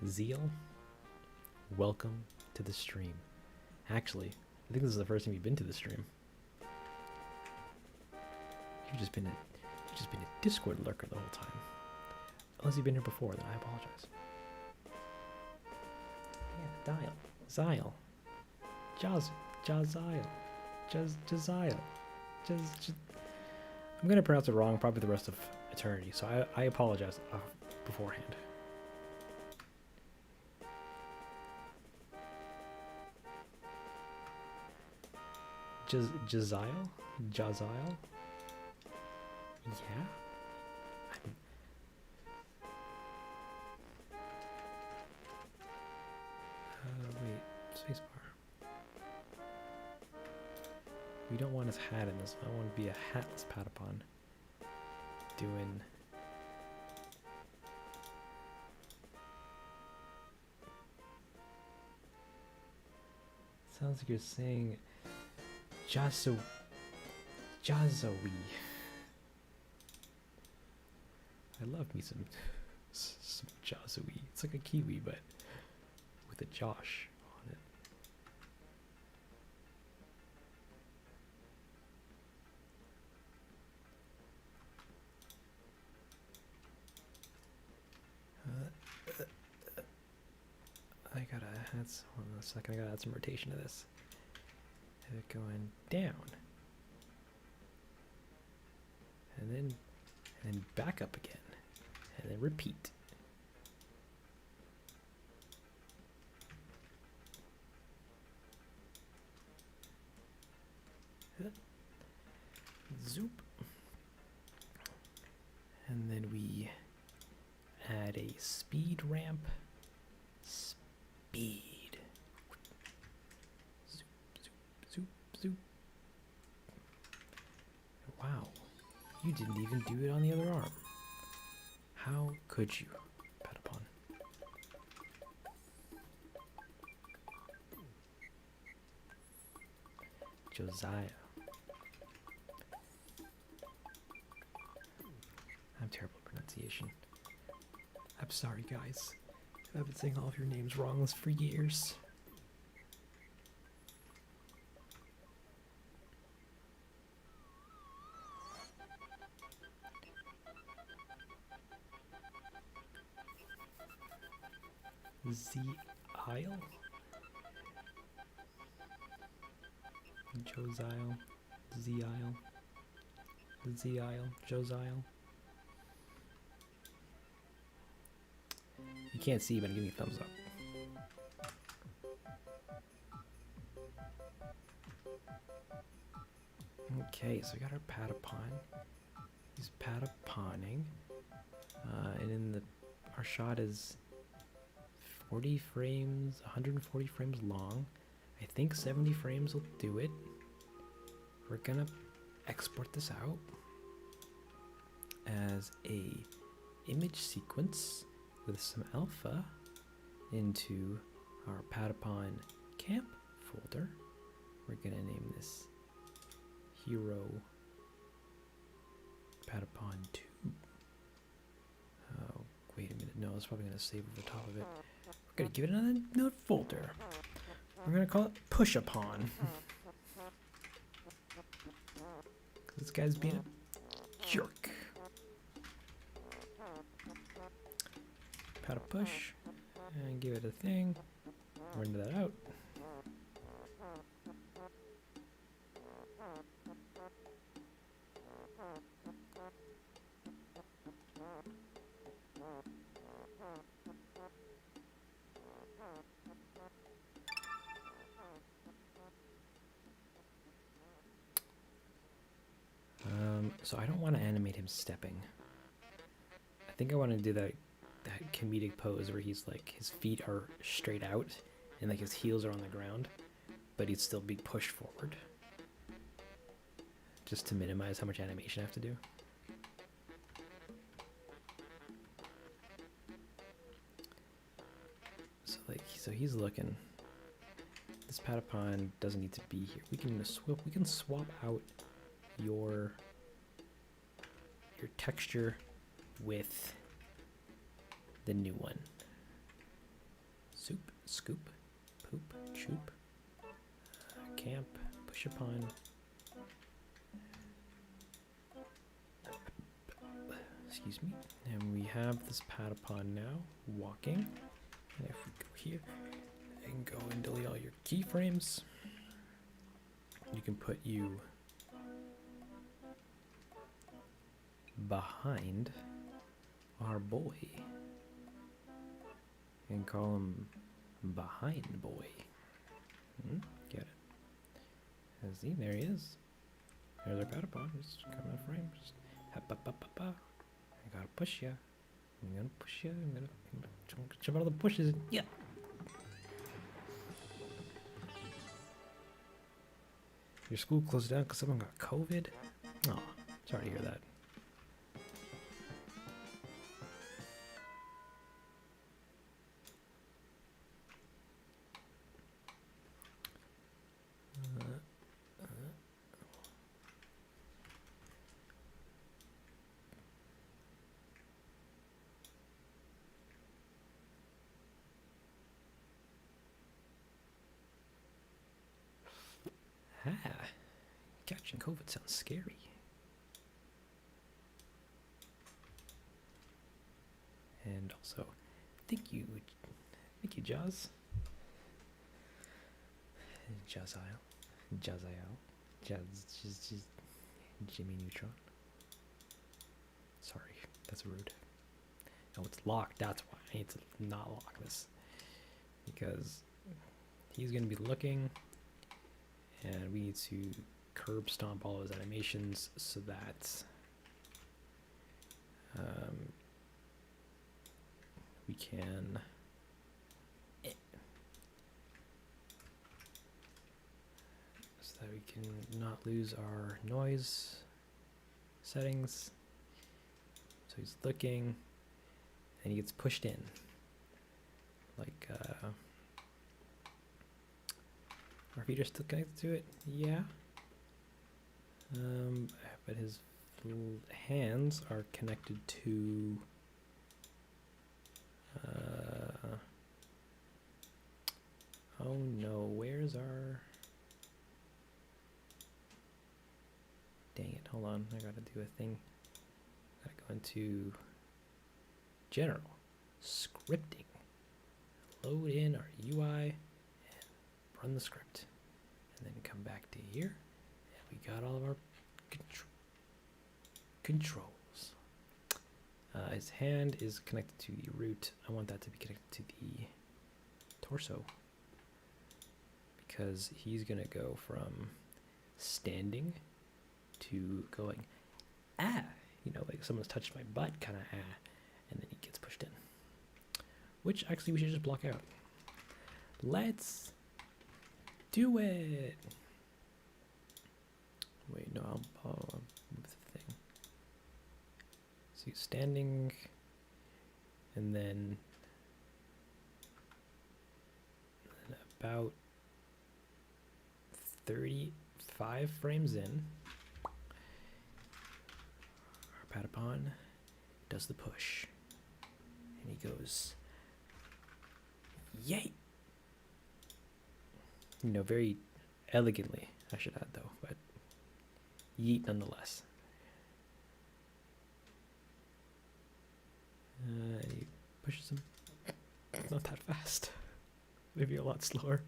Zeal? Welcome to the stream. Actually, I think this is the first time you've been to the stream. You've just been a Discord lurker the whole time. Unless you've been here before, then I apologize. Yeah, Dial. Zyle. Jaziel. Jaziel. I'm gonna pronounce it wrong probably the rest of eternity, so I apologize beforehand. Jaziel? Jaziel? Yeah? Wait, spacebar. We don't want his hat in this. I want to be a hatless Patapon. Doing... Sounds like you're saying... Jazowie. I love me some Jazowie. It's like a kiwi, but with a Josh on it. I gotta add some, hold on a second, I gotta add some rotation to this. Have it going down. And then back up again. And then repeat. Zoop. And then we add a speed ramp. Speed. Zoop, zoop, zoop, zoop. Wow. You didn't even do it on the other arm. How could you, Patapon? Josiah. I'm terrible at pronunciation. I'm sorry, guys. I've been saying all of your names wrong for years. Z-Isle? Josiah. Z-Isle. Z-Isle. Josiah. You can't see, but give me a thumbs up. Okay, so we got our Patapon. He's Pataponing. And in our shot is 40 frames, 140 frames long. I think 70 frames will do it. We're gonna export this out as a image sequence with some alpha into our Patapon camp folder. We're gonna name this Hero Patapon 2. Oh, wait a minute. No, it's probably gonna save over top of it. We're gonna give it another node folder. We're gonna call it Push-Upon. This guy's being a jerk. Push and give it a thing. Render that out. So I don't want to animate him stepping. I think I want to do that comedic pose where he's like, his feet are straight out and like his heels are on the ground, but he'd still be pushed forward. Just to minimize how much animation I have to do. So he's looking. This Patapon doesn't need to be here. We can swap out your texture with the new one. Soup, scoop, poop, choop, camp, Push-Upon. Excuse me. And we have this Patapon now walking. And if we go here and go and delete all your keyframes, you can put you behind our boy and call him Behind Boy. Get it? See, there he is. There's our Patapon. Just coming out of frame. Just I gotta push ya. I'm gonna push ya. I'm gonna jump out of the bushes. Yeah. Your school closed down because someone got COVID? Oh, sorry to hear that. Catching COVID sounds scary. And also, thank you, Jaws. Jazz, Jimmy Neutron. Sorry, that's rude. No, it's locked. That's why I need to not lock this, because he's gonna be looking, and we need to curb stomp all of his animations so that we can not lose our noise settings. So he's looking and he gets pushed in like our feet are still connected to it, yeah. But his hands are connected to oh no, where's our, dang it, hold on, I gotta do a thing. Gotta go into general scripting, load in our UI and run the script, and then come back to here. We got all of our controls. His hand is connected to the root. I want that to be connected to the torso, because he's gonna go from standing to going, you know, like someone's touched my butt, kind of, and then he gets pushed in. Which actually we should just block out. Let's Do it! Wait, no, I'll move the thing. So he's standing, and then about 35 frames in, our Patapon does the push, and he goes, yay! You know, very elegantly, I should add though, but yeet nonetheless. He pushes him. Not that fast. Maybe a lot slower.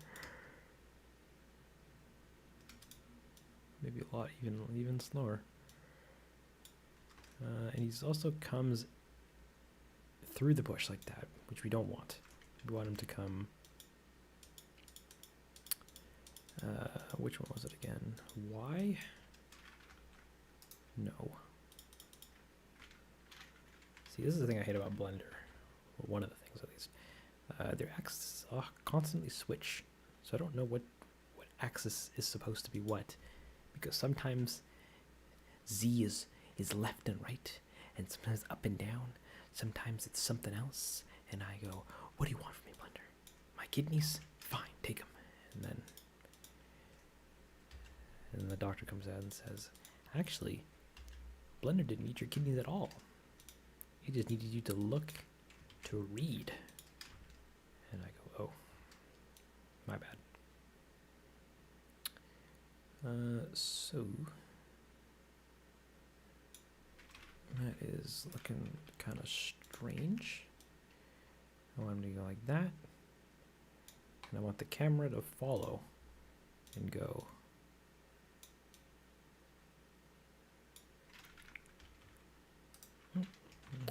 Maybe a lot even slower. And he's also comes through the bush like that, which we don't want. We want him to come. Which one was it again? Y? No. See, this is the thing I hate about Blender. Or one of the things, at least. Their axes constantly switch. So I don't know what axis is supposed to be what. Because sometimes Z is left and right. And sometimes up and down. Sometimes it's something else. And I go, what do you want from me, Blender? My kidneys? Fine, take them. And then the doctor comes out and says, actually, Blender didn't need your kidneys at all. He just needed you to look to read. And I go, oh, my bad. So that is looking kind of strange. I want him to go like that. And I want the camera to follow and go.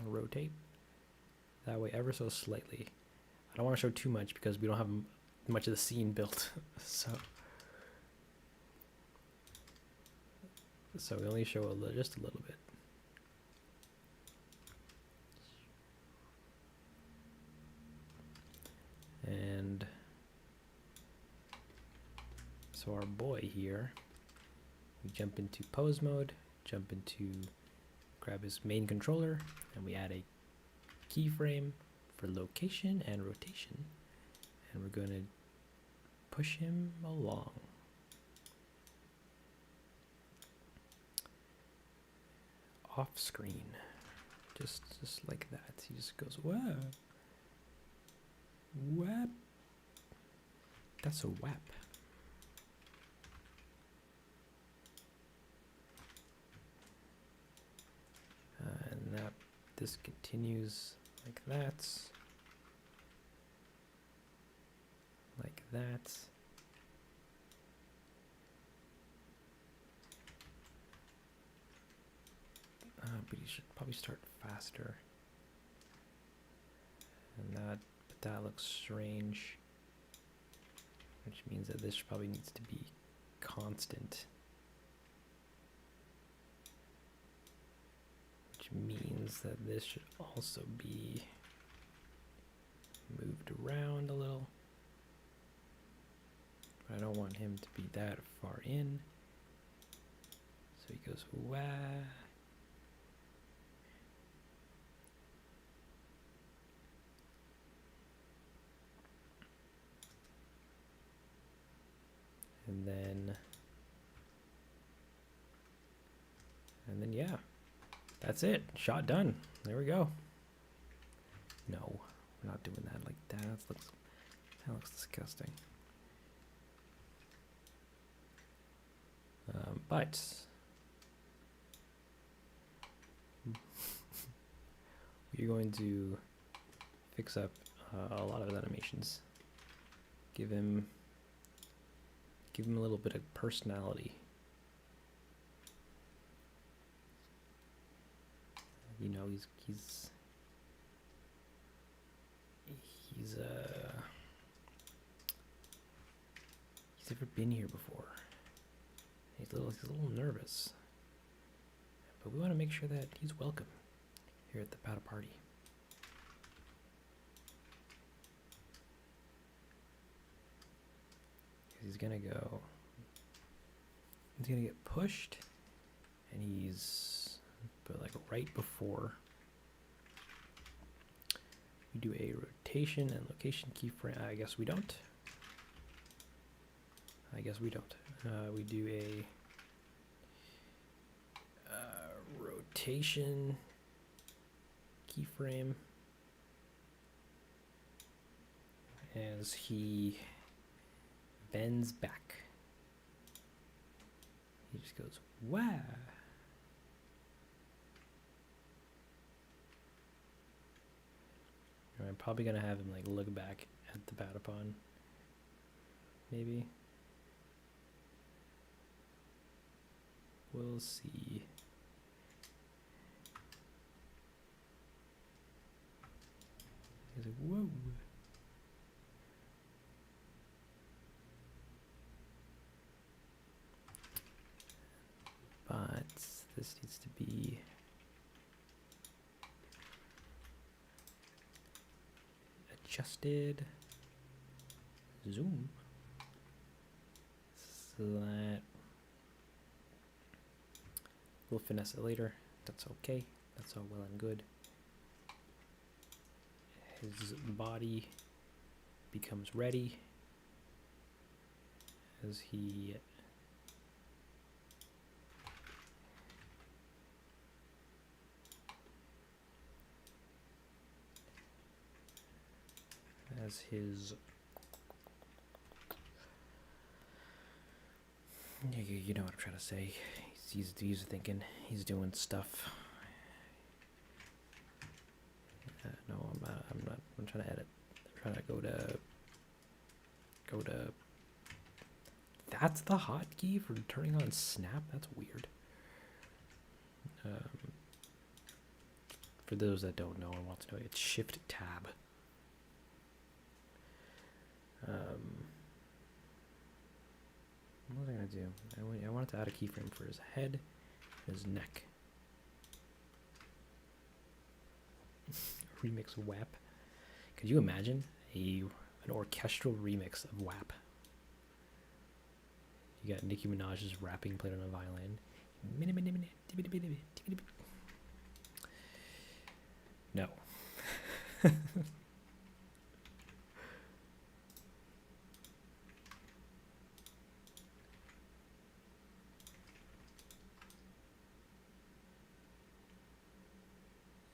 Rotate that way ever so slightly. I don't want to show too much because we don't have much of the scene built. so we only show just a little bit. And so our boy here, we jump into pose mode, jump into grab his main controller, and we add a keyframe for location and rotation, and we're going to push him along. Off screen, just like that. He just goes, whoa, whap. That's a whap. And this continues like that, like that. But you should probably start faster. And that looks strange, which means that this probably needs to be constant. Which means that this should also be moved around a little. But I don't want him to be that far in. So he goes, wah. And then yeah, that's it. Shot done. There we go. No, we're not doing that like that. That looks disgusting. But we're going to fix up a lot of his animations. Give him a little bit of personality. You know, he's never been here before. He's a little nervous. But we want to make sure that he's welcome here at the Patapon party. He's gonna go. He's gonna get pushed, and he's but like right before we do a rotation and location keyframe. I guess we don't. I guess we don't. We do a rotation keyframe as he bends back. He just goes, wow. I'm probably gonna have him like look back at the Patapon. Maybe. We'll see. He's like, whoa. But this needs to be adjusted. Zoom. So that we'll finesse it later. That's okay. That's all well and good. His body becomes ready as he his you know what I'm trying to say. He's thinking, he's doing stuff. No, I'm not. I'm trying to edit. I'm trying to go to. That's the hotkey for turning on snap. That's weird. For those that don't know and want to know, it's Shift Tab. What was I gonna do? I wanted to add a keyframe for his head, and his neck. Remix WAP. Could you imagine an orchestral remix of WAP? You got Nicki Minaj's rapping played on a violin. No.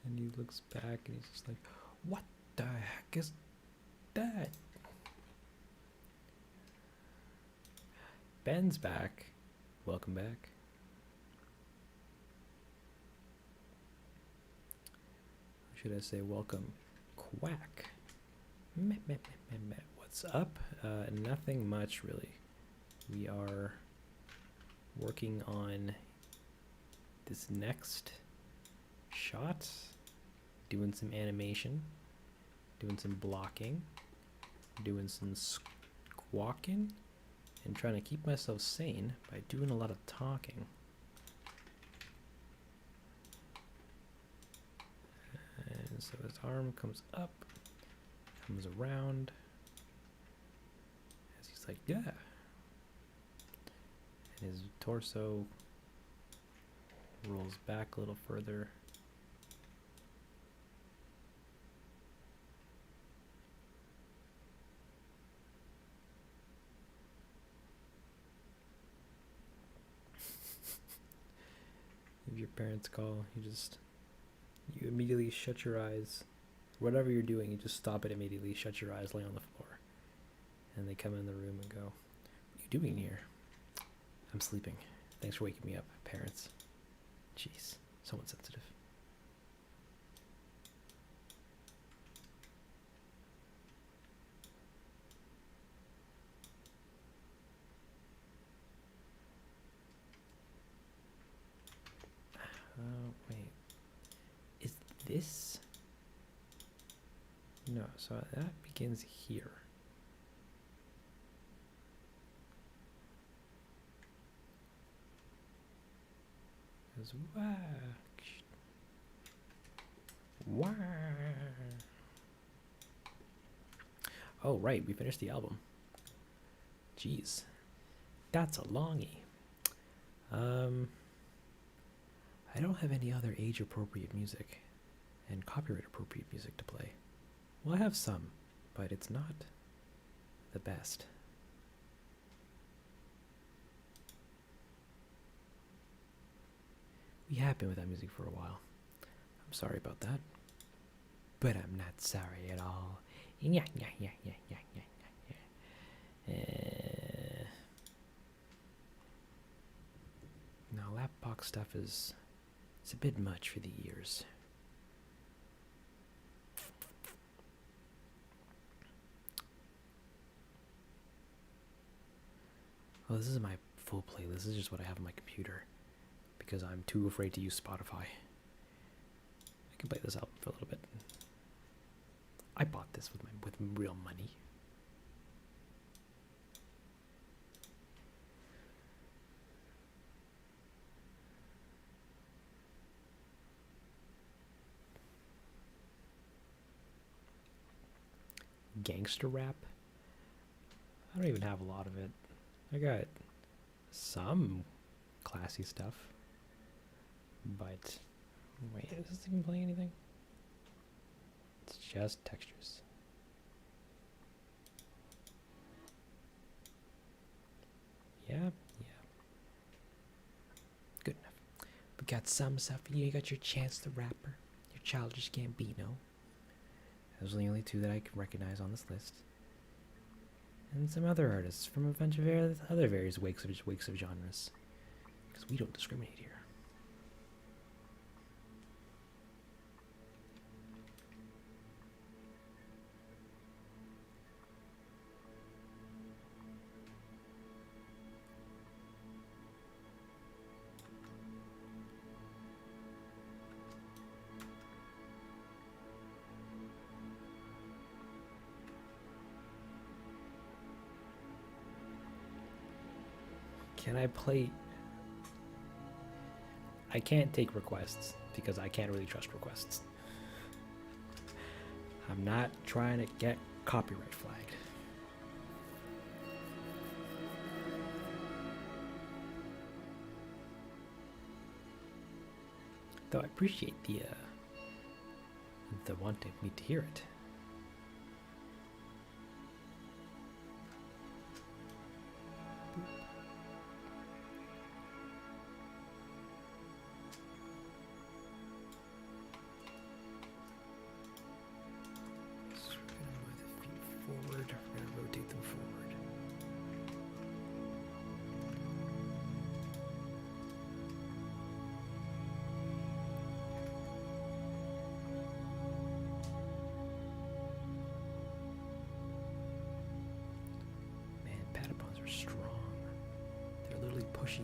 And he looks back and he's just like, what the heck is that? Ben's back. Welcome back. Or should I say welcome, Quack? What's up? Nothing much really. We are working on this next shot, doing some animation, doing some blocking, doing some squawking, and trying to keep myself sane by doing a lot of talking. And so his arm comes up, comes around, as he's like, yeah. And his torso rolls back a little further. If your parents call, you immediately shut your eyes. Whatever you're doing, you just stop it immediately, shut your eyes, lay on the floor. And they come in the room and go, what are you doing here? I'm sleeping. Thanks for waking me up, parents. Jeez, so insensitive. Wait. Is this? No, so that begins here. Goes wah. Oh, right, we finished the album. Jeez, that's a longie. I don't have any other age-appropriate music and copyright-appropriate music to play. Well, I have some, but it's not the best. We have been without music for a while. I'm sorry about that. But I'm not sorry at all. Yeah. Now, lapbox stuff it's a bit much for the ears. Oh, this is my full playlist. This is just what I have on my computer because I'm too afraid to use Spotify. I can play this album for a little bit. I bought this with real money. Gangster rap. I don't even have a lot of it. I got some classy stuff, but wait, is this even playing anything? It's just textures. Yeah. Good enough. We got some stuff. You got your Chance the Rapper, your Childish Gambino. Those are the only two that I can recognize on this list. And some other artists from a bunch of other various wakes of genres. Because we don't discriminate here. Can I play? I can't take requests because I can't really trust requests. I'm not trying to get copyright flagged. Though I appreciate the wanting me to hear it.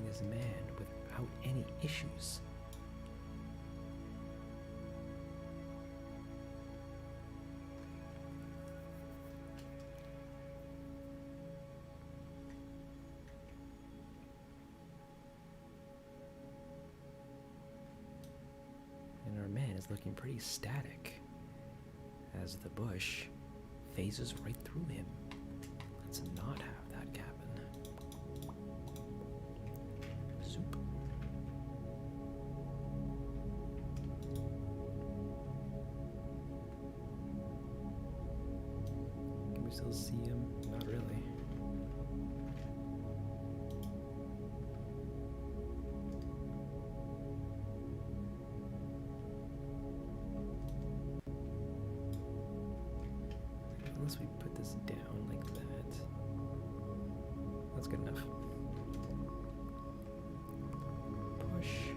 This man without any issues. And our man is looking pretty static as the bush phases right through him. Let's not have that happen. Still see him? Not really. Unless we put this down like that. That's good enough. Push.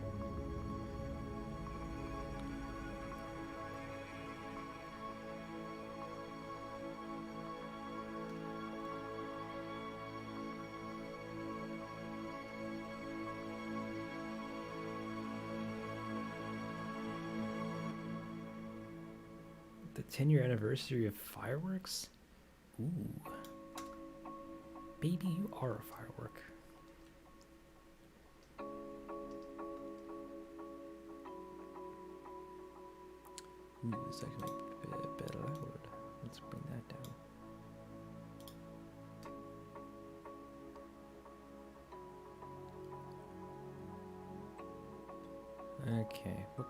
The 10-year anniversary of fireworks? Ooh. Baby, you are a firework. Ooh, this actually might be a bit loud. Let's bring that down. Okay, what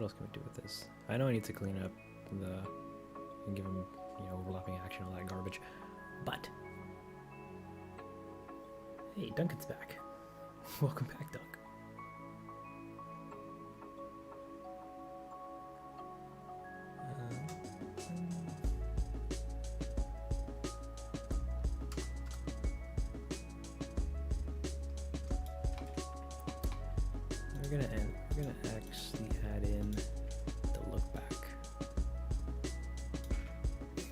else can we do with this? I know I need to clean up and give him, overlapping action, all that garbage. But hey, Duncan's back. Welcome back, Dunk. We're gonna actually add in the look back.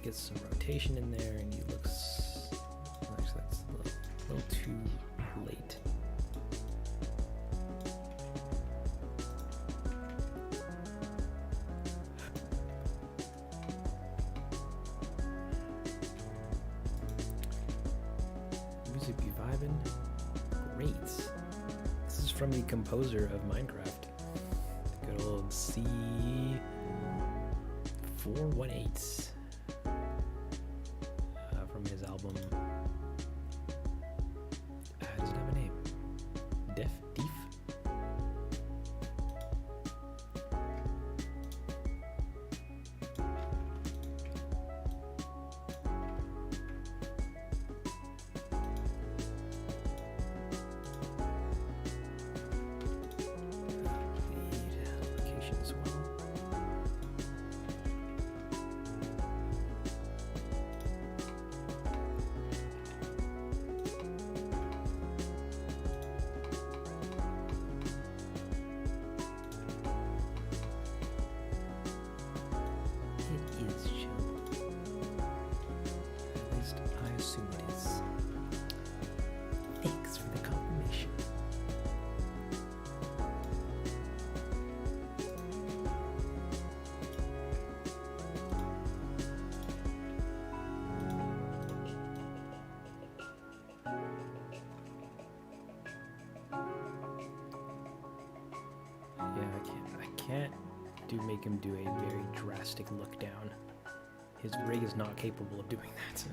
Get some rotation in there, and he looks. Actually, that's a little too late. Music be vibing. Great. This is from the composer of Minecraft. Good old C418. From his album. Does it have a name? Deef? Location as well. Thanks for the confirmation. Yeah, I can't make him do a very drastic look down. His rig is not capable of doing that.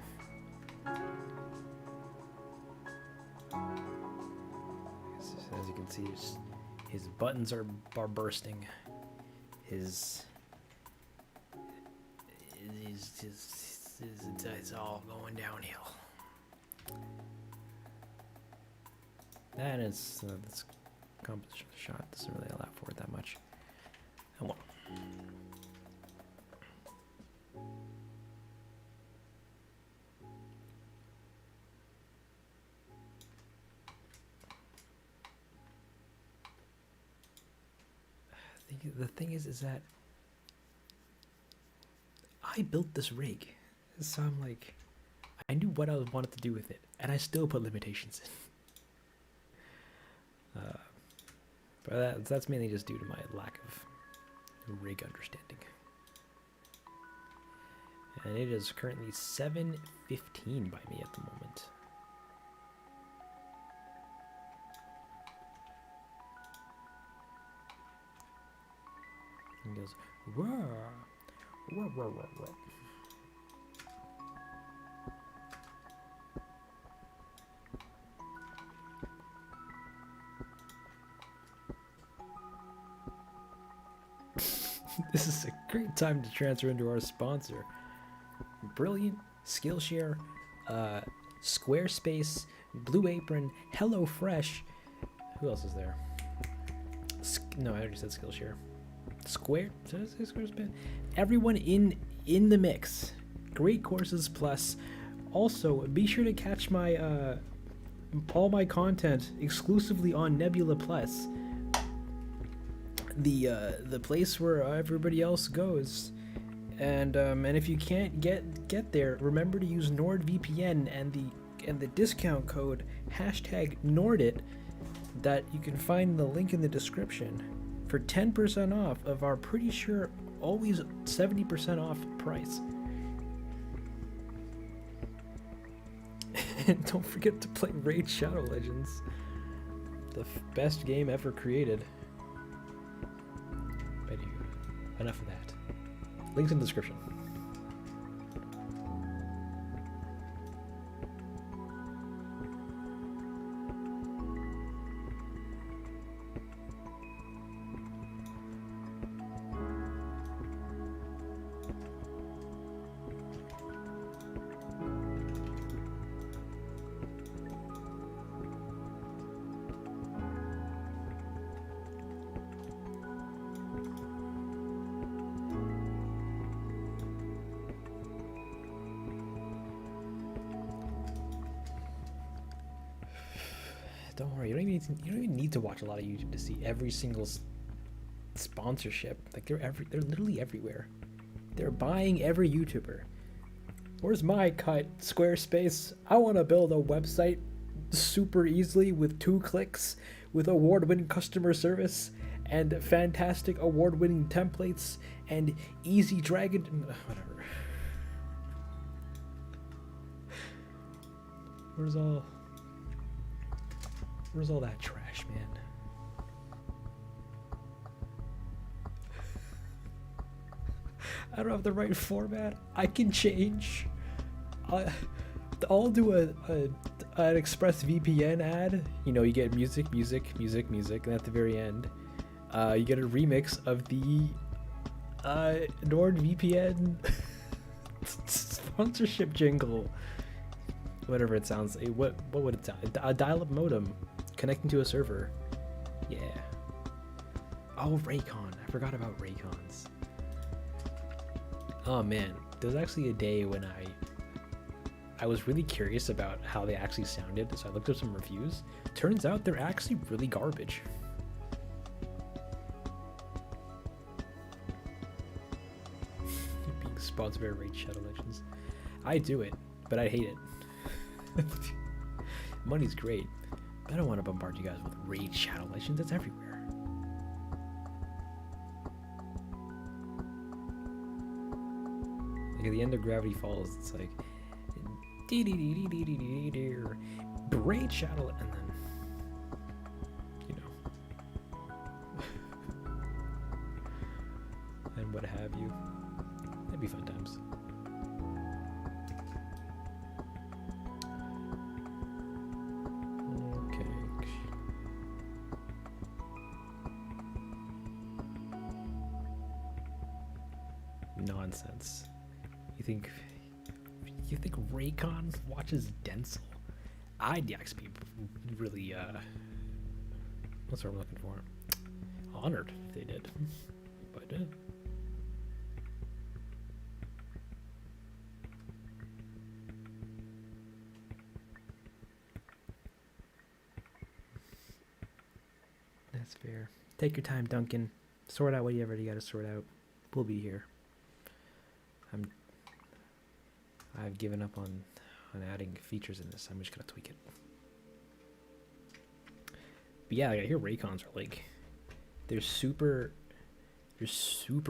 As you can see, his buttons are bursting. It's all going downhill. And this composition of the shot doesn't really allow for it that much. Oh well. The thing is that I built this rig, so I'm like, I knew what I wanted to do with it, and I still put limitations in. But that's mainly just due to my lack of rig understanding. And it is currently 7:15 by me at the moment. He goes, whoa, whoa, whoa, whoa, whoa. This is a great time to transfer into our sponsor. Brilliant, Skillshare, Squarespace, Blue Apron, HelloFresh. Who else is there? No, I already said Skillshare. Squarespace. Everyone in the mix. Great courses plus. Also, be sure to catch my all my content exclusively on Nebula Plus. The place where everybody else goes. And if you can't get there, remember to use NordVPN and the discount code #NordIt that you can find the link in the description for 10% off of our pretty sure always 70% off price. And don't forget to play Raid Shadow Legends, the best game ever created. But anyway, enough of that. Links in the description. Don't worry, you don't even need to watch a lot of YouTube to see every single sponsorship. Like they're literally everywhere. They're buying every YouTuber. Where's my cut, Squarespace? I want to build a website super easily with 2 clicks, with award-winning customer service and fantastic award-winning templates and easy drag and whatever. Where's all that trash, man? I don't have the right format. I can change. I'll do an ExpressVPN ad. You know, you get music, and at the very end, you get a remix of the NordVPN sponsorship jingle. Whatever it sounds like. What would it sound? A dial-up modem connecting to a server. Yeah. Oh, Raycon. I forgot about Raycons. Oh man, there was actually a day when I was really curious about how they actually sounded, so I looked up some reviews. Turns out they're actually really garbage. Being sponsored by Raid Shadow Legends. I do it, but I hate it. Money's great, but I don't want to bombard you guys with Raid Shadow Legends. That's everywhere. Like at the end of Gravity Falls, it's like Raid Shadow, and then you know, and what have you. That'd be fun times. Nonsense. You think Raycon watches Densle? I'd actually be really what's what I'm looking for? Honored if they did. But I did. That's fair. Take your time, Duncan. Sort out whatever you gotta sort out. We'll be here. I've given up on adding features in this. I'm just gonna tweak it. But yeah, I hear Raycons are like they're super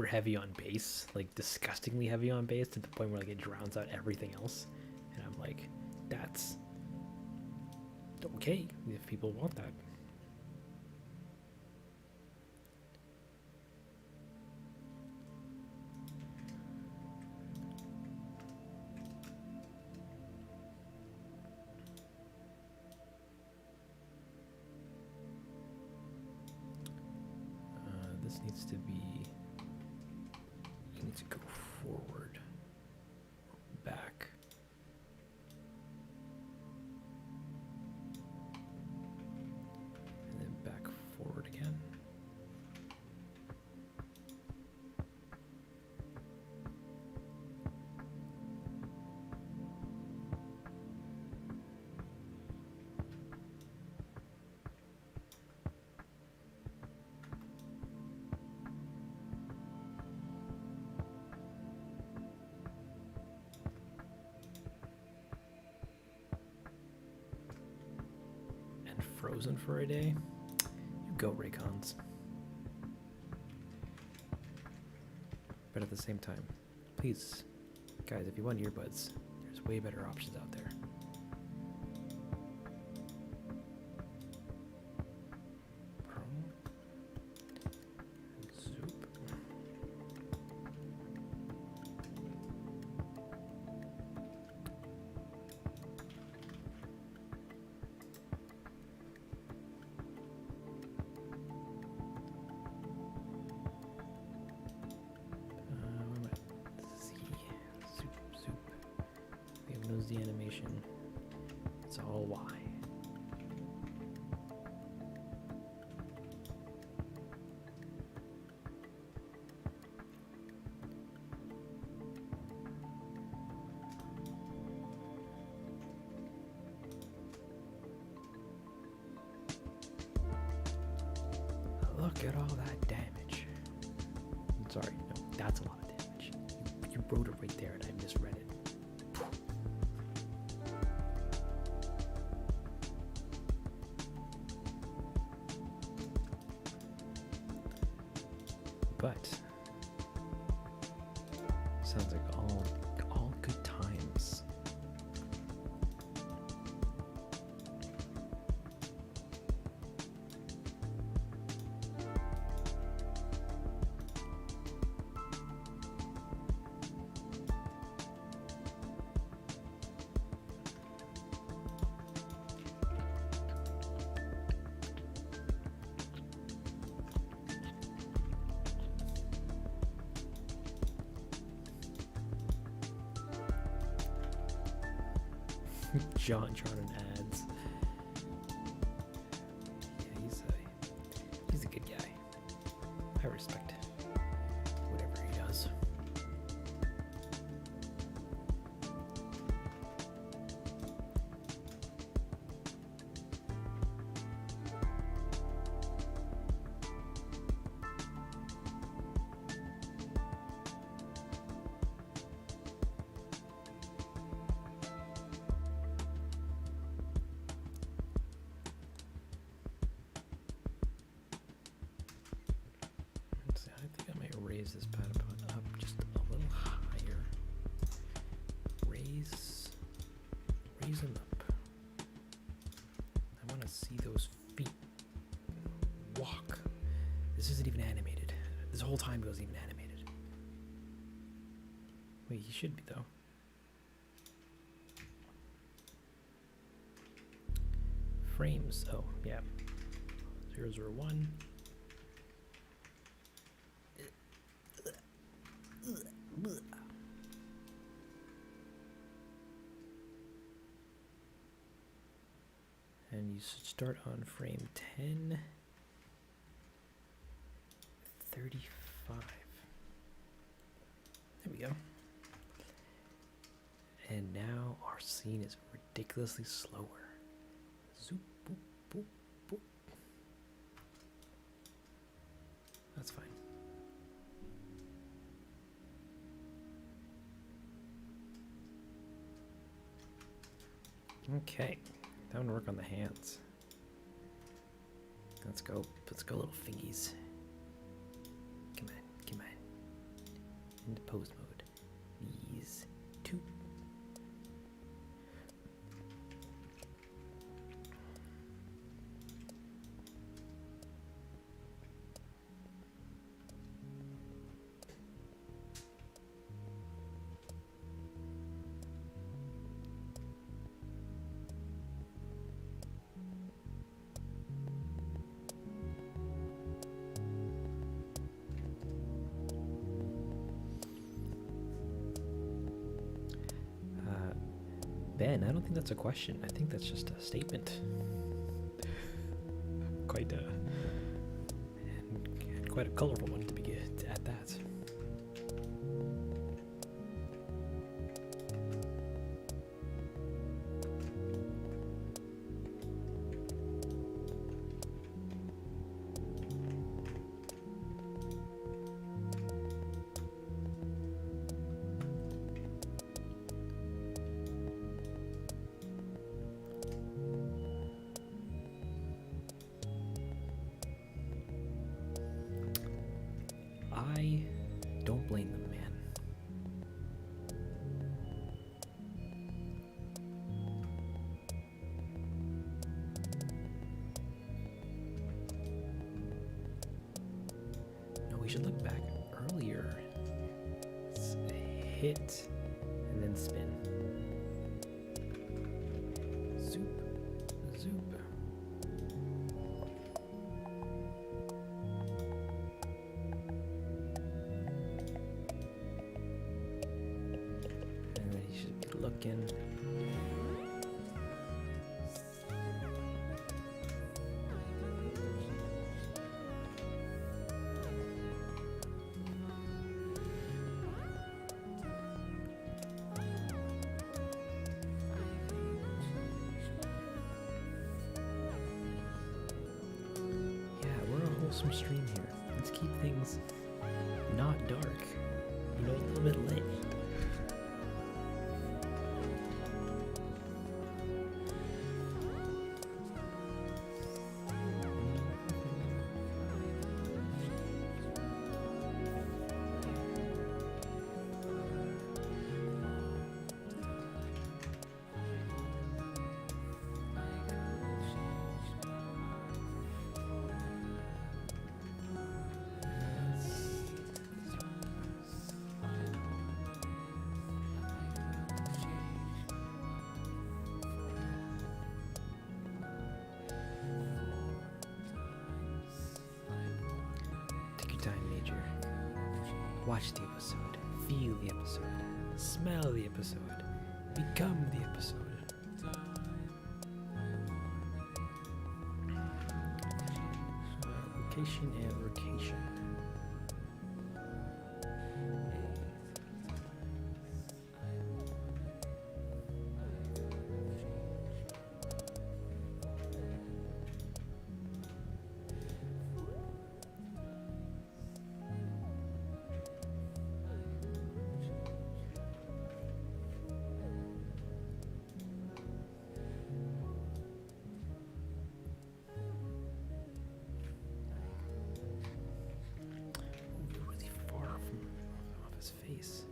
heavy on bass, like disgustingly heavy on bass to the point where like it drowns out everything else. And I'm like, that's okay if people want that. This needs to be, you need to go forward, back. And then back forward again. Frozen for a day. You go, Raycons. But at the same time, please, guys, if you want earbuds, there's way better options out there. The animation, it's all Y. at all that damage. I'm sorry, no, that's a lot of damage. You wrote it right there and I misread it. But sounds like all good times. John and ads. Yeah, he's a good guy. I respect whatever he does. Raise this Patapon up just a little higher. Raise him up. I want to see those feet walk. This isn't even animated. This whole time it wasn't even animated. Wait, he should be though. Frames. Oh, yeah. 001. And you should start on frame 10, 35. There we go. And now our scene is ridiculously slower. Zoop, boop, boop, boop. That's fine. Okay, time to work on the hands. Let's go, little fingies. Come on. Into pose mode. These two. Ben, I don't think that's a question. I think that's just a statement. Quite a colorful one to begin at that. I don't blame them, man. No, we should look back earlier. Hit and then spin. Zoop, zoop. Looking. some stream here. Let's keep things not dark. You know, a little bit lit. Watch the episode, feel the episode, smell the episode, become the episode. Location and rotation. Face.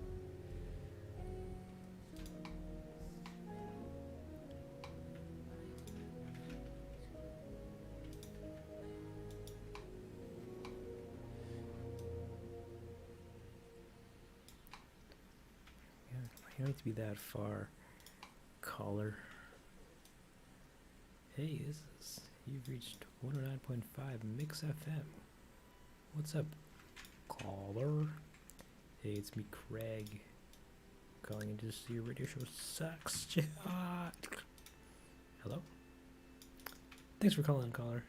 Yeah, I don't need to be that far. Caller. Hey, you've reached 109.5 Mix FM. What's up, caller? Hey, it's me, Craig. Calling in to see your radio show sucks. Hello? Thanks for calling, caller.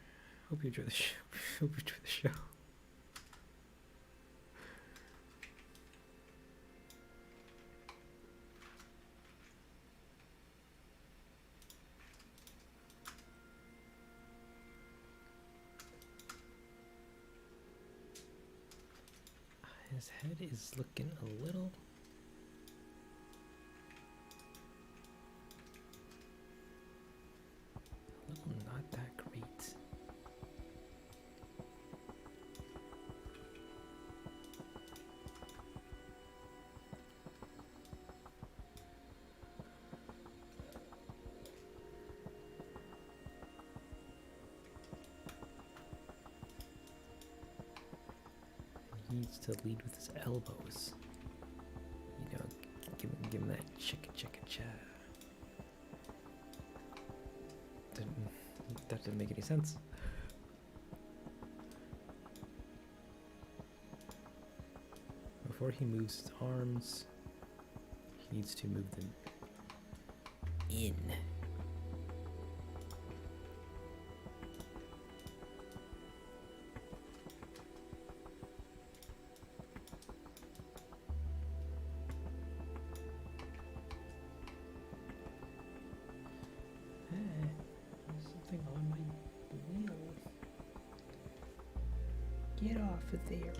Hope you enjoy the show. Hope you enjoy the show. His head is looking a little not that great. He needs to lead with his elbows. You know, give him that chicka cha. That didn't make any sense. Before he moves his arms, he needs to move them in. On my wheel. Get off of there.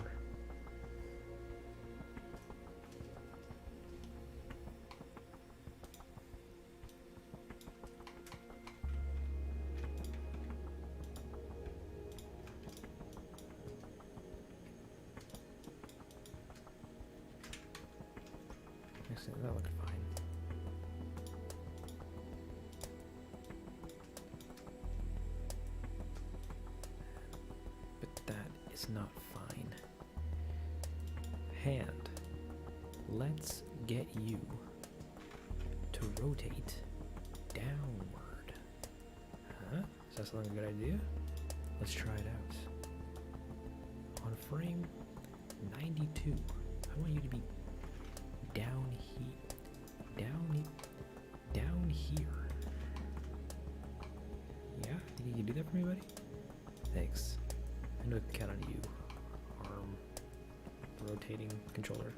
Actually, that looked fine. It's not fine. Hand. Let's get you to rotate downward. Huh? Is that something a good idea? Let's try it out. On frame 92, I want you to be down here. Yeah? Think you can do that for me, buddy? Thanks. I know I can count on you, arm rotating controller.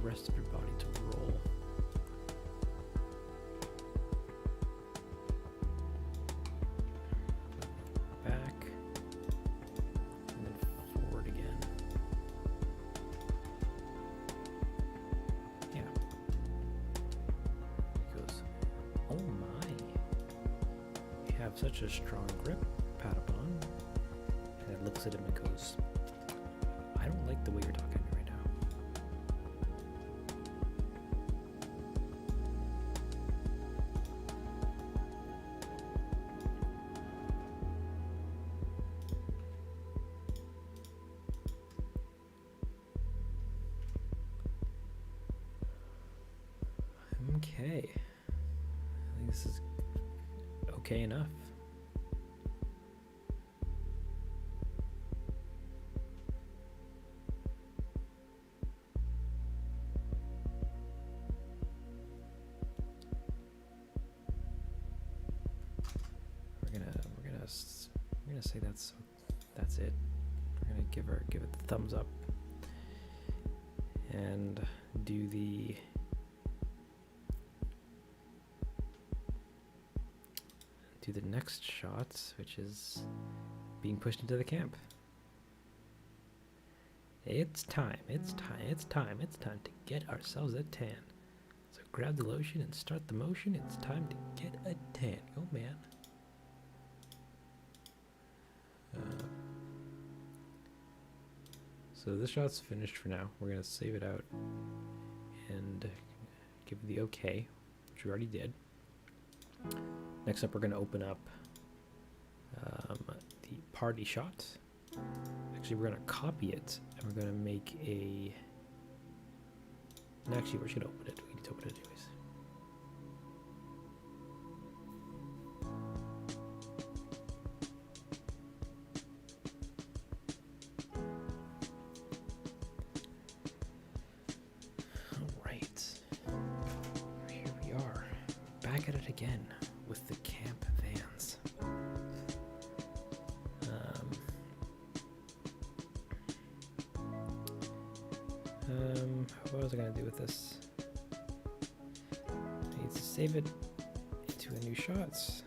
rest of your body to roll. Back, and then forward again. Yeah. He goes, oh my. You have such a strong grip, Patapon. And it looks at him and goes, I don't like the way you're talking to me right now. Okay. I think this is okay enough. We're gonna say that's it. We're gonna give it the thumbs up and do the next shot, which is being pushed into the camp. It's time to get ourselves a tan. So grab the lotion and start the motion. It's time to get a tan. Oh man. So this shot's finished for now. We're gonna save it out and give it the okay, which we already did. Next up, we're gonna open up the party shot. Actually, we're gonna copy it and we're gonna make a. And actually, we should open it. We need to open it anyways. At it again with the camp vans. What was I gonna do with this? I need to save it into a new shot. This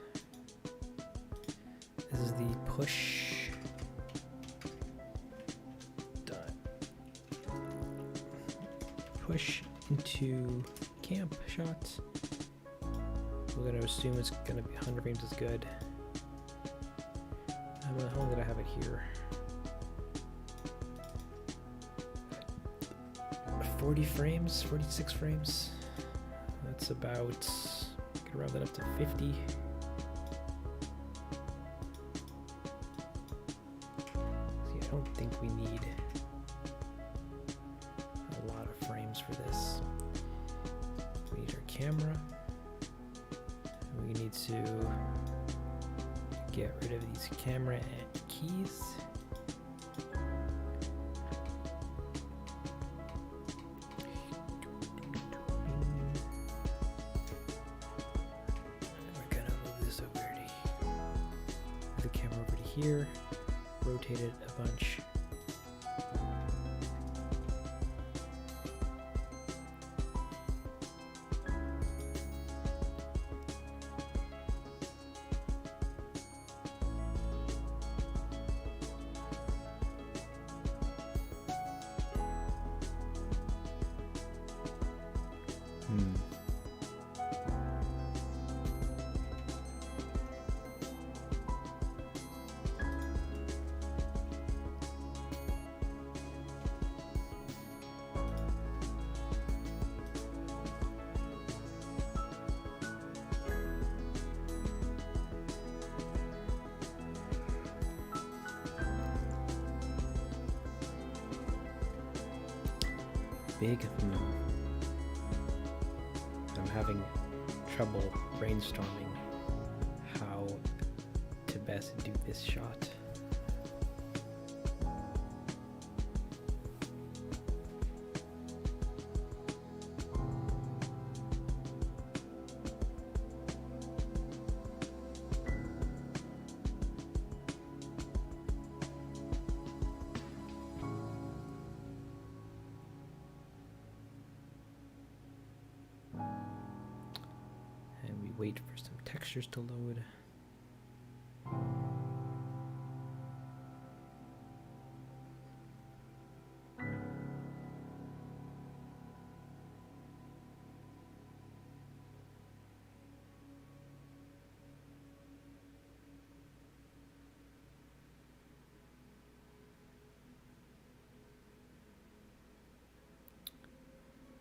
is the push. Done. Push into camp shot. We're going to assume it's going to be 100 frames is good. How long did I have it here? 40 frames, 46 frames. That's about, could round that up to 50. See, I don't think we need a lot of frames for this. We need our camera. We need to get rid of these camera keys. We're gonna move this over to the camera over to here, rotate it a bunch. Big no. I'm having trouble brainstorming how to best do this shot. wait for some textures to load.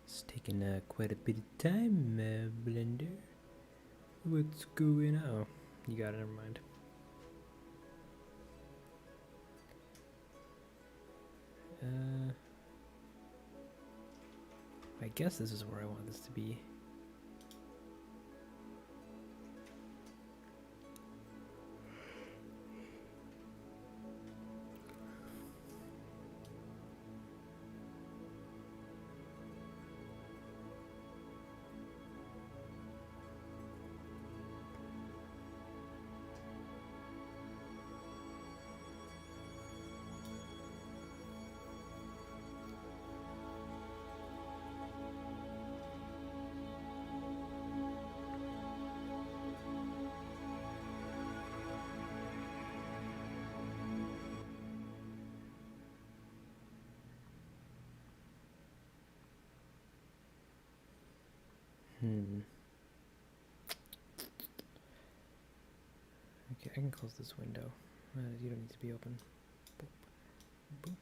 It's taking quite a bit of time, Blender. What's going on? Oh, you got it, never mind. I guess this is where I want this to be. Okay, I can close this window. You don't need to be open. Boop. Boop.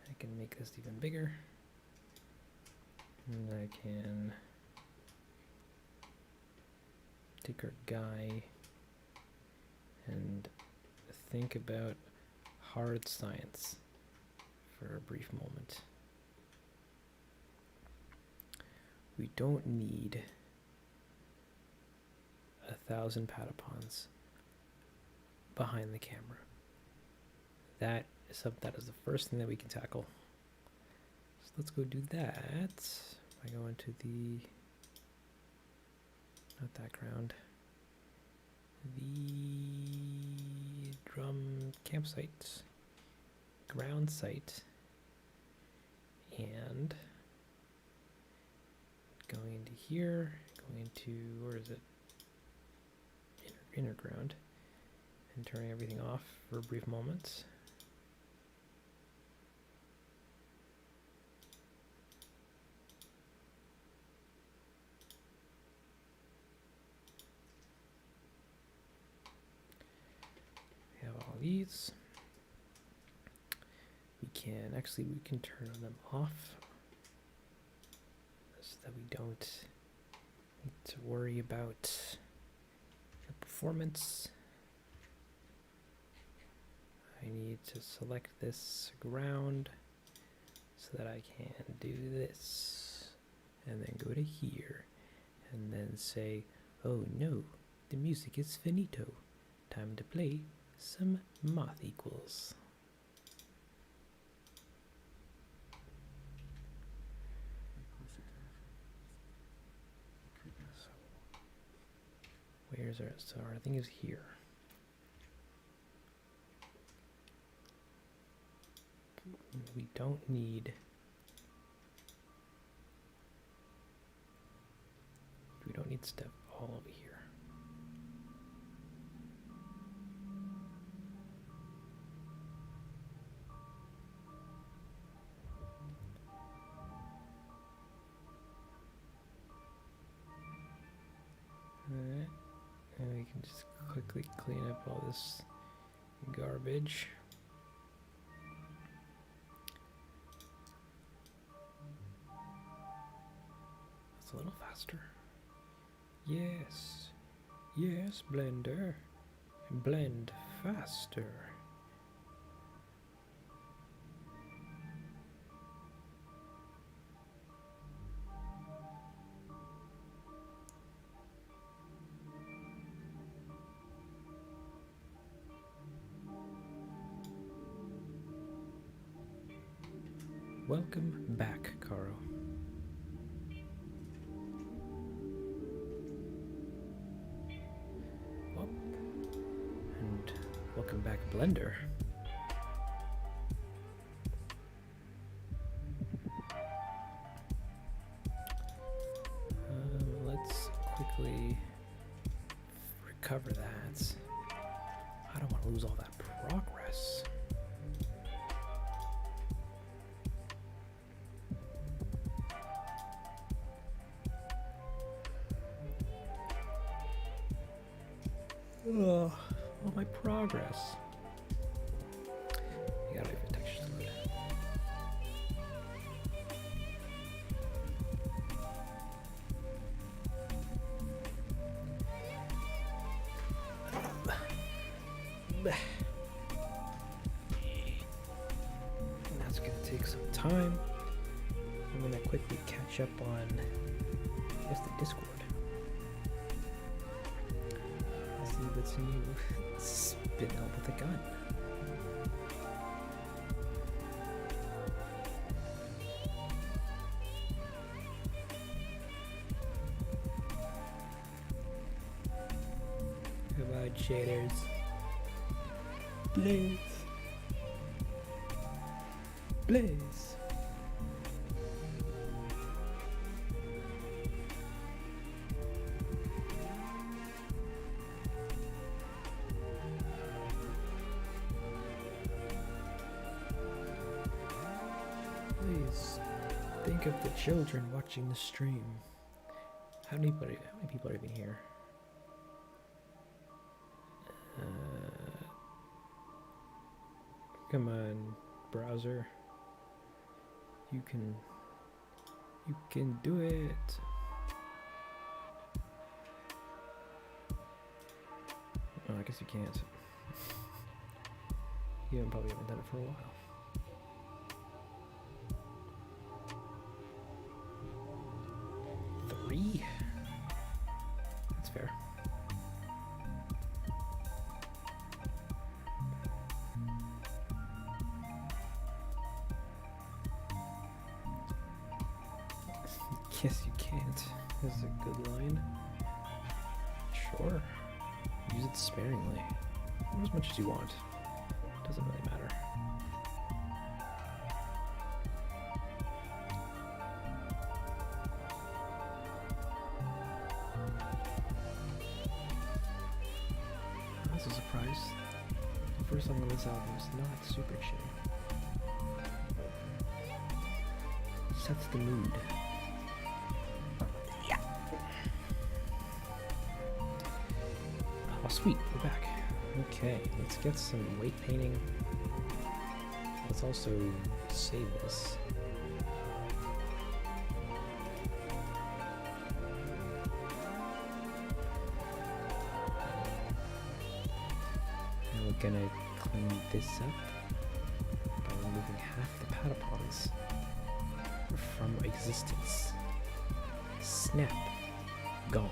I can make this even bigger. And I can take our guy and think about hard science for a brief moment. We don't need 1,000 Patapons behind the camera. That is the first thing that we can tackle. So let's go do that. I go into the, not that ground, the drum campsite, ground site, and going into here, going into, where is it? Inner ground, and turning everything off for a brief moment. We have all these. We can turn them off so that we don't need to worry about the performance. I need to select this ground so that I can do this, and then go to here, and then say, oh no, the music is finito. Time to play some math equals. Where's our, so our thing is here. We don't need, stuff all over here. Alright, and we can just quickly clean up all this garbage. That's a little faster. Yes, yes, Blender, blend faster. Welcome back, Caro. Oh, and welcome back, Blender. Let's quickly recover that. I don't want to lose all that progress. Ugh, all my progress. You gotta wait for the textures to load. And that's gonna take some time. I'm gonna quickly catch up on, I guess, the Discord. See what's new. Spin out with a gun. Come on, shaders. Blaze. Blaze. Please think of the children watching the stream. How many people are even here? Come on, browser. You can do it. Oh, I guess you can't. You probably haven't done it for a while. That's fair. Yes, you can't. This is a good line. Sure. Use it sparingly. Not as much as you want. Doesn't really matter. That's a surprise. The first song on this album is not super chill. Sets the mood. Yeah. Oh, sweet. We're back. Okay, let's get some weight painting. Let's also save this. And we're gonna clean this up by removing half the Patapons from existence. Snap. Gone.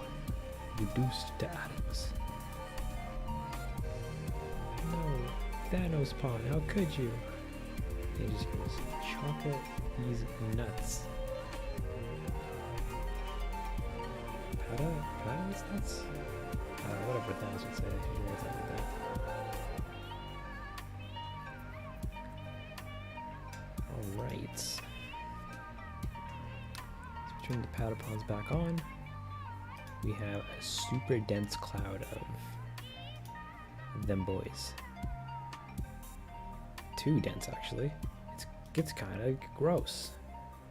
Reduced to atoms. No, Thanos pawn, how could you? He just goes, chocolate these nuts. Pata's nuts? Whatever Thanos would say, he writes out like that. Alright. Let's turn the Patapons back on. We have a super dense cloud of them boys. Too dense, actually. It gets kind of gross.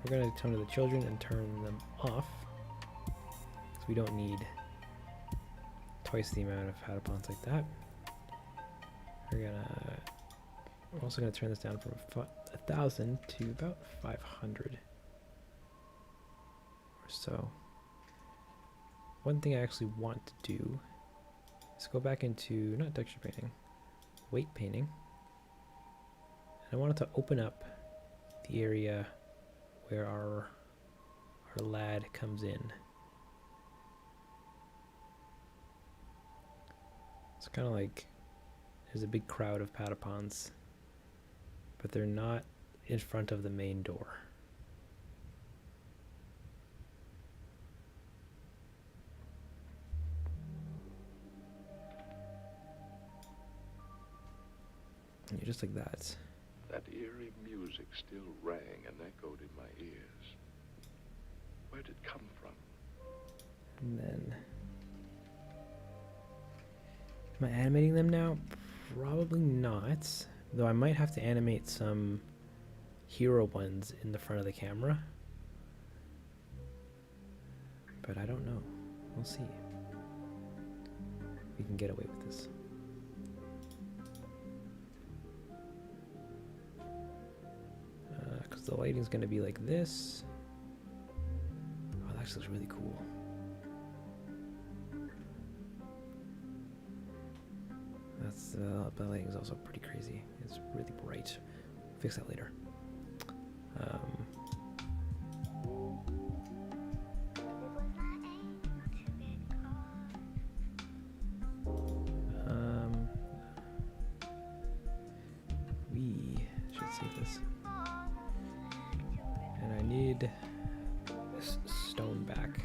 We're going to turn to the children and turn them off. So we don't need twice the amount of Patapons like that. We're also going to turn this down from 1,000 to about 500 or so. One thing I actually want to do is go back into, not texture painting, weight painting. And I wanted to open up the area where our lad comes in. It's kind of like there's a big crowd of Patapons, but they're not in front of the main door. And you're just like that. That eerie music still rang and echoed in my ears. Where'd it come from? And then Am I animating them now? Probably not. Though I might have to animate some hero ones in the front of the camera. But I don't know. We'll see. We can get away with this. Because the lighting's going to be like this. Oh, that actually looks really cool. That's the lighting is also pretty crazy. It's really bright. Fix that later. We should save this. And I need this stone back.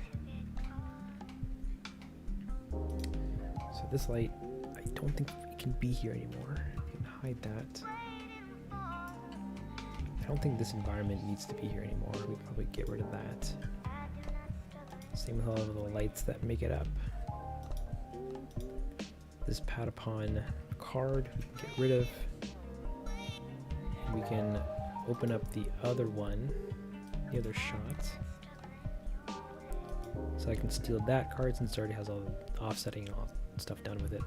So this light, I don't think it can be here anymore. I can hide that. I don't think this environment needs to be here anymore. We can probably get rid of that. Same with all of the lights that make it up. This Patapon card we can get rid of. And we can open up the other one, the other shot. So I can steal that card since it already has all the offsetting and all stuff done with it.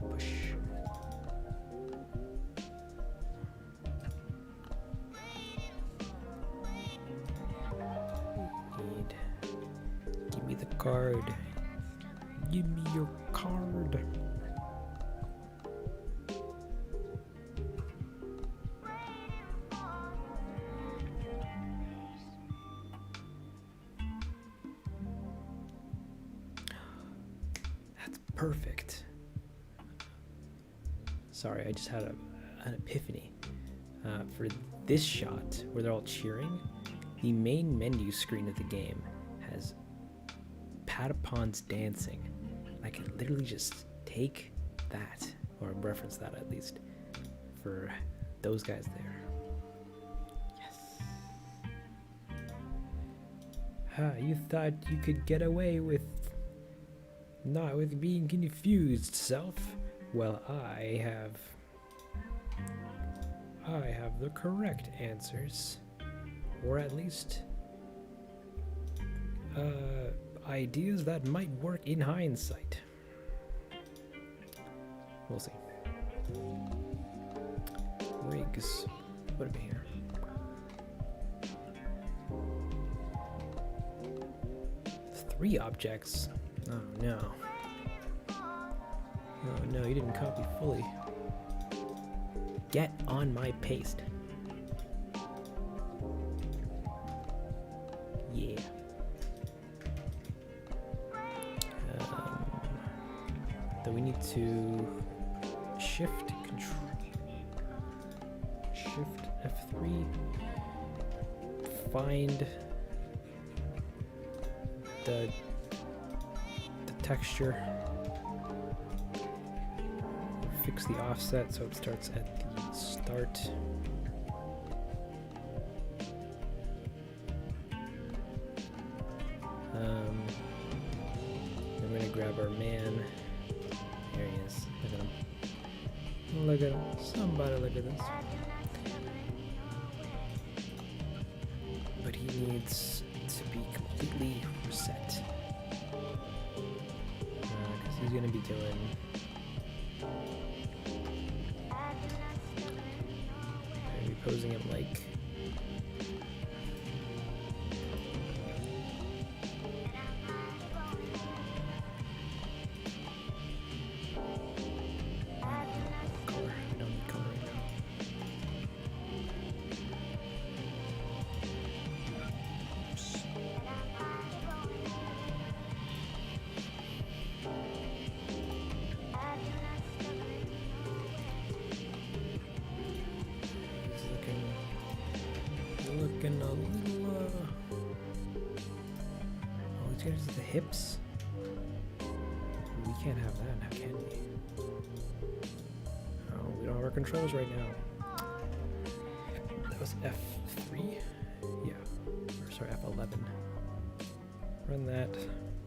Push. Give me the card. Give me your card. That's perfect. Sorry, I just had an epiphany. For this shot, where they're all cheering, the main menu screen of the game has Patapon's dancing. I can literally just take that, or reference that at least, for those guys there. Yes. You thought you could get away with not with being confused, self? Well, I have the correct answers, or at least ideas that might work in hindsight. We'll see. Rigs. Put him here. Three objects. Oh no. Oh no, you didn't copy fully. Get on my paste. Yeah. Then we need to shift F3, find the texture, fix the offset so it starts at the start. I'm gonna grab our man. There he is. Look at him. Look at him. Somebody look at this. But he needs to be completely reset. Because he's gonna be doing posing him like color. I don't need color right now. Oops. Looking a little, oh, it's just the hips. We can't have that now, can we? Oh, we don't have our controls right now. was F3? Yeah. Or sorry, F11. Run that.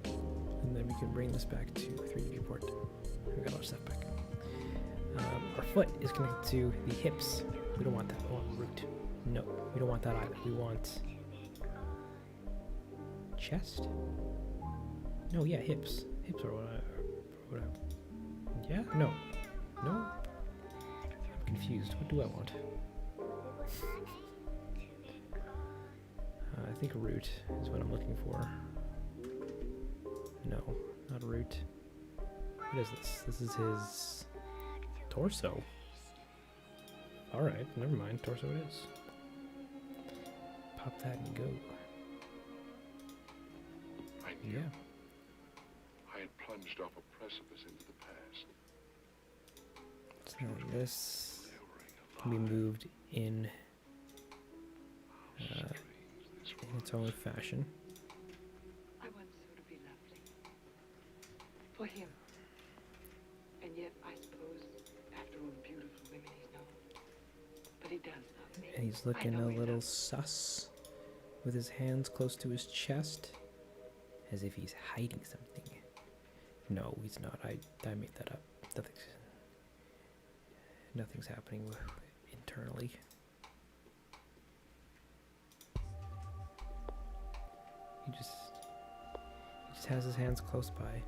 And then we can bring this back to 3D viewport. We got our stuff back. Our foot is connected to the hips. We don't want that. We want root. No, we don't want that either. We want chest? No, yeah, hips. Hips are what I yeah? No. No? I'm confused. What do I want? I think root is what I'm looking for. No, not root. What is this? This is his torso. Alright, never mind. Torso it is. Pop that and go. I knew. Yeah. I had plunged off a precipice into the past. So this can be moved in its own fashion. I want Sue to be lovely. For him. And yet, I suppose, after all the beautiful women he's known. But he does love me. And he's looking a little sus with his hands close to his chest, as if he's hiding something. No, he's not. I made that up. Nothing's happening internally. He just has his hands close by.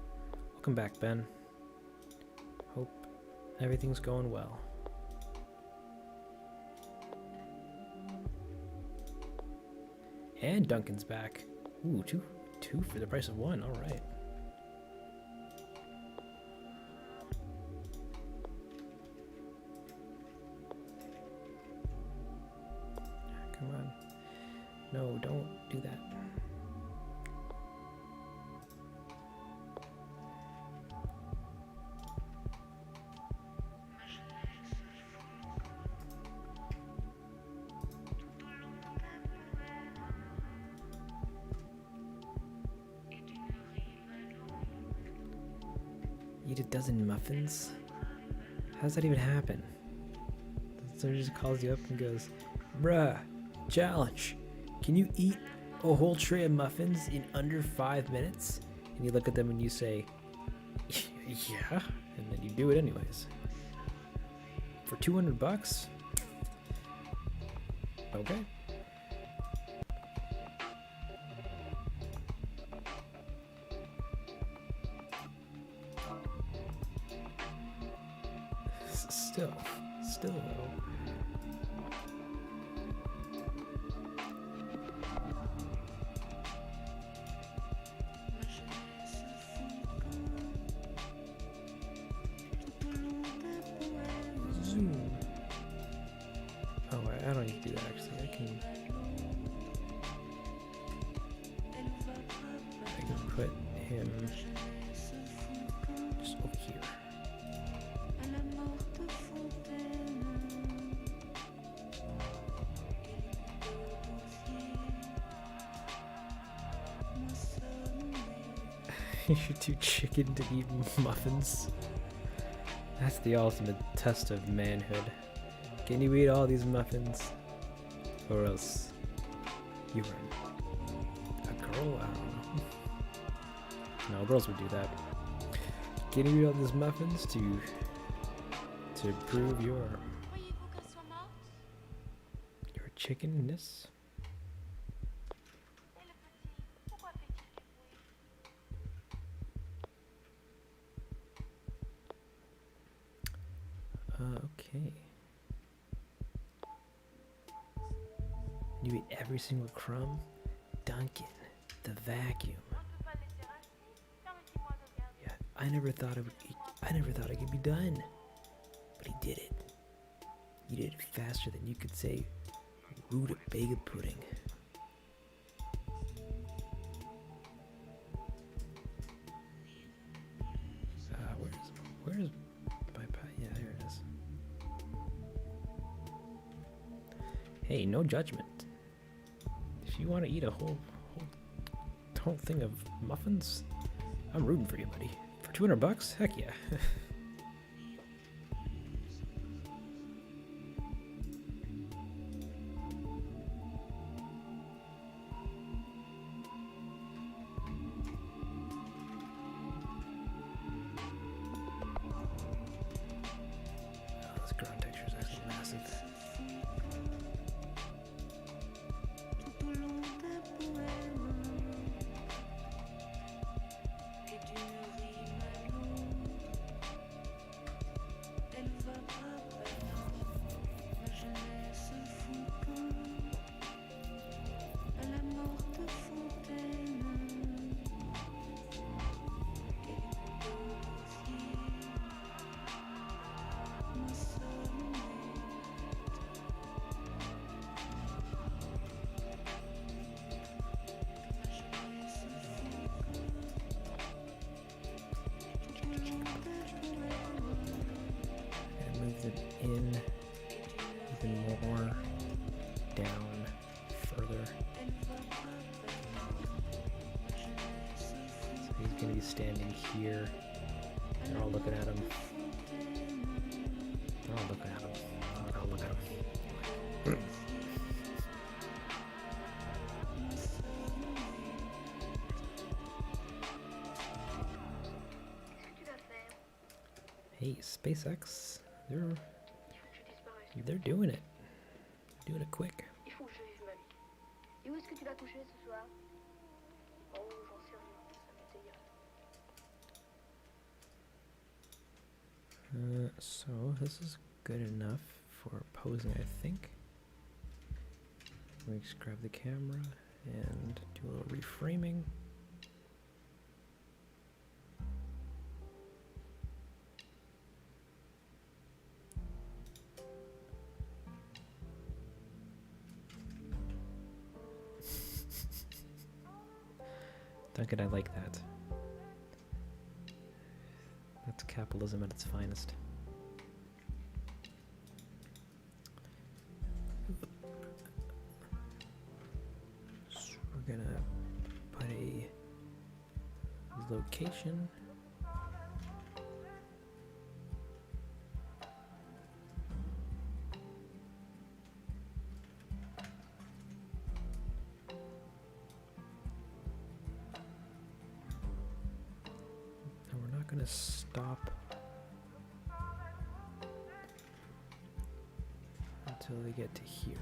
Welcome back, Ben. Hope everything's going well. And Duncan's back. Ooh, two for the price of one. All right. Come on. No, don't do that. Eat a dozen muffins? How does that even happen? So he just calls you up and goes, bruh, challenge. Can you eat a whole tray of muffins in under 5 minutes? And you look at them and you say, yeah, and then you do it anyways. For $200? Okay. Still though. Zoom. Oh, I don't need to do that actually. I can put him just over here. You're too chicken to eat muffins. That's the ultimate test of manhood. Can you eat all these muffins? Or else you were a girl? I don't know. No, girls would do that. Can you eat all these muffins to prove your chickenness? Okay. You eat every single crumb? Duncan, the vacuum. Yeah, I never thought it could be done. But he did it. He did it faster than you could say rutabaga pudding. Where's my pie? Yeah, there it is. Hey, no judgment. If you want to eat a whole thing of muffins, I'm rooting for you, buddy. For $200? Heck yeah. in, even more, down, further. So he's going to be standing here. They're all looking at him. They're all looking at him. They're all looking at him. Hey, SpaceX, they're doing it. Doing it quick. Il faut que je vive ma vie. Et où est-ce que tu vas coucher ce soir? Oh, j'en sais rien, ça m'est égal. So this is good enough for posing, I think. Let me just grab the camera and do a little reframing. Duncan, I like that. That's capitalism at its finest. So we're gonna put a location. Gonna stop until they get to here.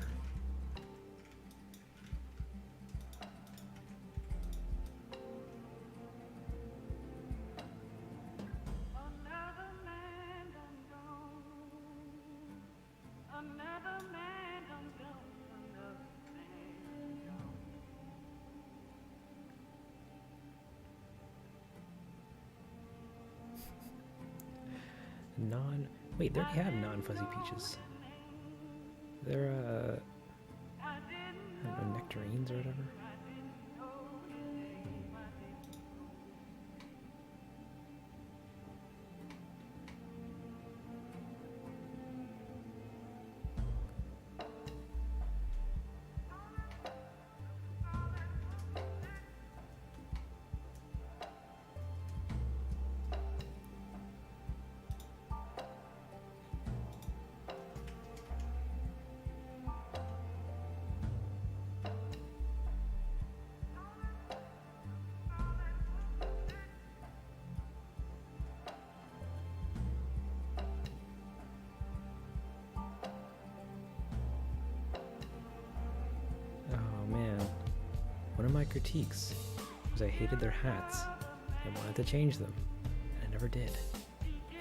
Wait, they already have non-fuzzy peaches. They're, I don't know, nectarines or whatever. One of my critiques was I hated their hats and wanted to change them, and I never did.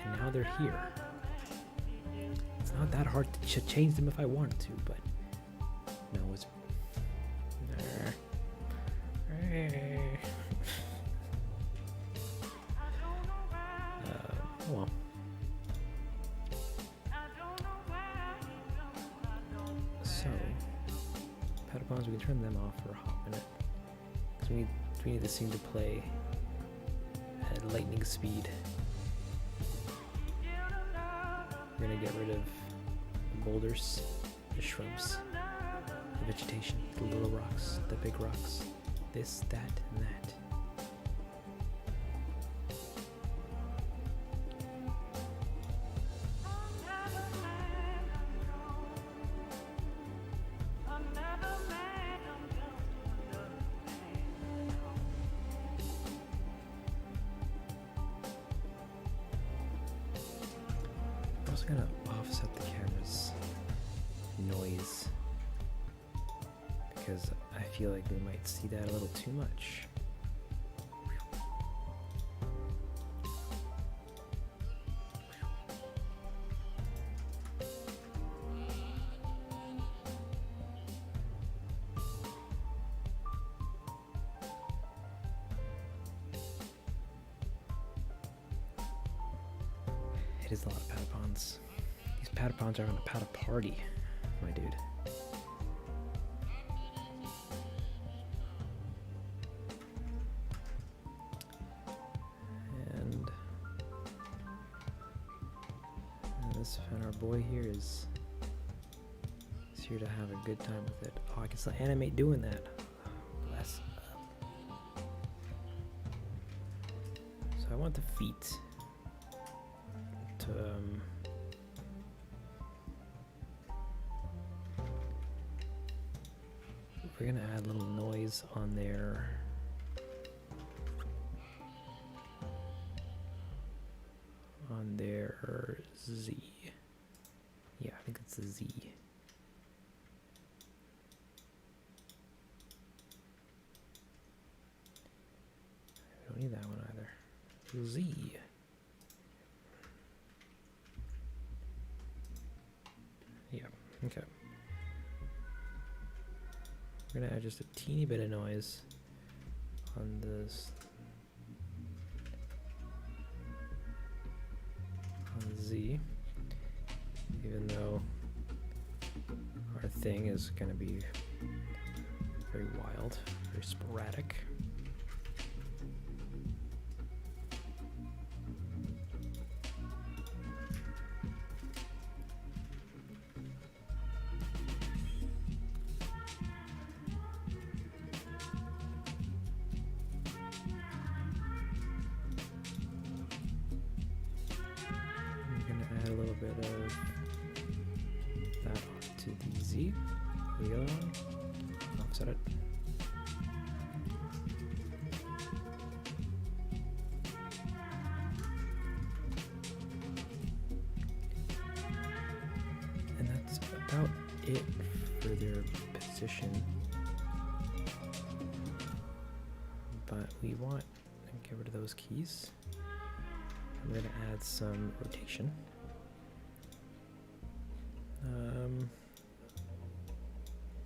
And now they're here. It's not that hard to change them if I wanted to, but no, it's... well. So, Patapons, we can turn them off for a hot minute. We need this thing to play at lightning speed. We're gonna get rid of the boulders, the shrubs, the vegetation, the little rocks, the big rocks, this, that, and that. I'm also gonna offset the camera's noise because I feel like we might see that a little too much. It is a lot of Patapons. These Patapons are on a Pata party, my dude. And and our boy here is here to have a good time with it. Oh, I can still animate doing that. Bless up. So I want the feet to we're gonna add a little noise on their Z. Yeah, I think it's the Z. We don't need that one either. Z. Yeah, okay. We're gonna add just a teeny bit of noise on this. On Z. Even though our thing is gonna be very wild, very sporadic. A little bit of that onto the Z, the other one, offset it. And that's about it for their position. But we want to get rid of those keys. I'm going to add some rotation.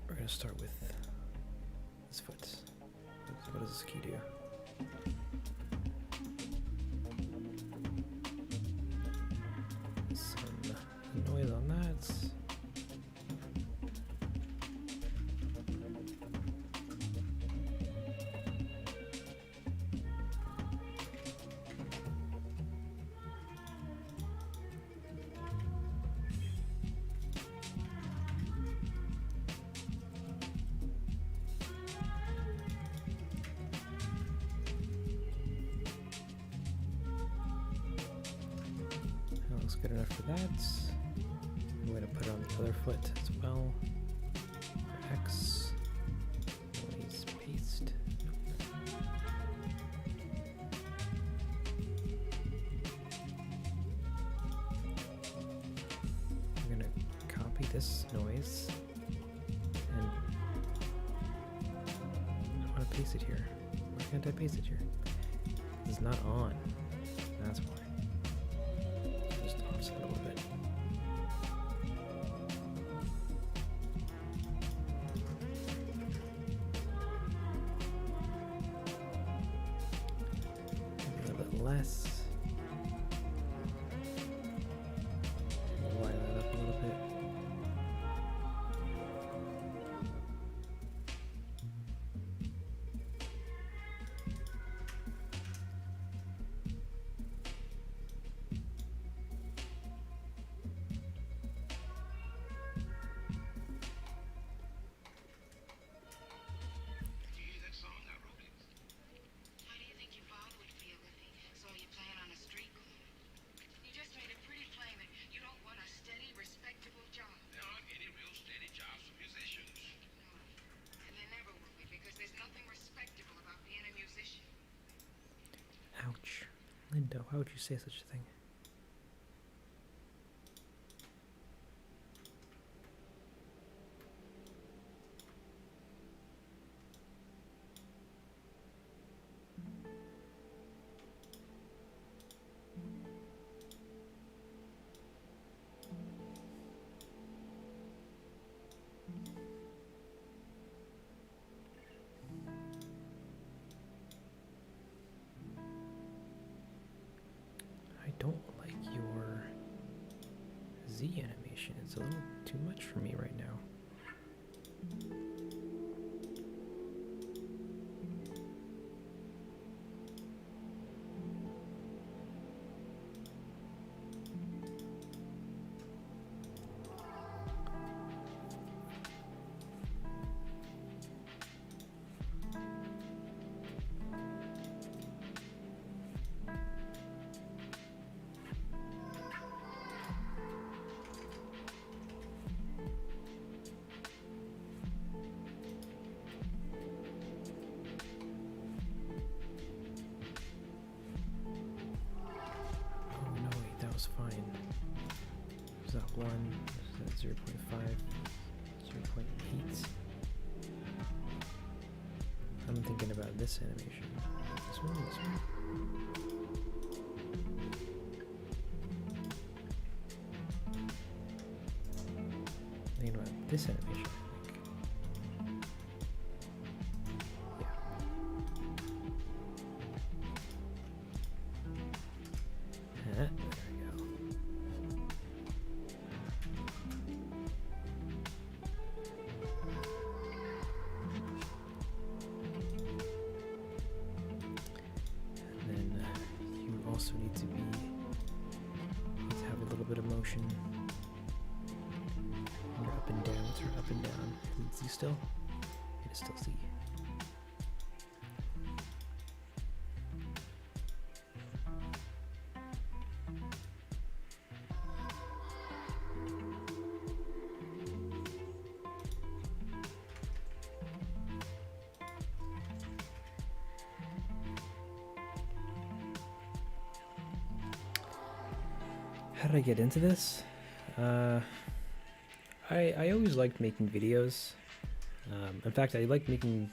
We're going to start with this foot. So what does this key do? Some noise on that. Good enough for that. I'm going to put it on the other foot as well. X. Noise paste. I'm going to copy this noise and I want to paste it here. Why can't I paste it here? It's not on. That's why. A little bit. A little bit less. Line that up a little bit. Ouch. Linda, why would you say such a thing? I don't like your Z animation. It's a little too much for me right now. that 1, this is at 0.5, 0.8. I'm thinking about this animation. This one, this one. Thinking about this animation, I think. Yeah. There we go. And then you also need to have a little bit of motion. You're up and down, turn up and down. Is he still? It is still C. How did I get into this? I always liked making videos. In fact, I like making.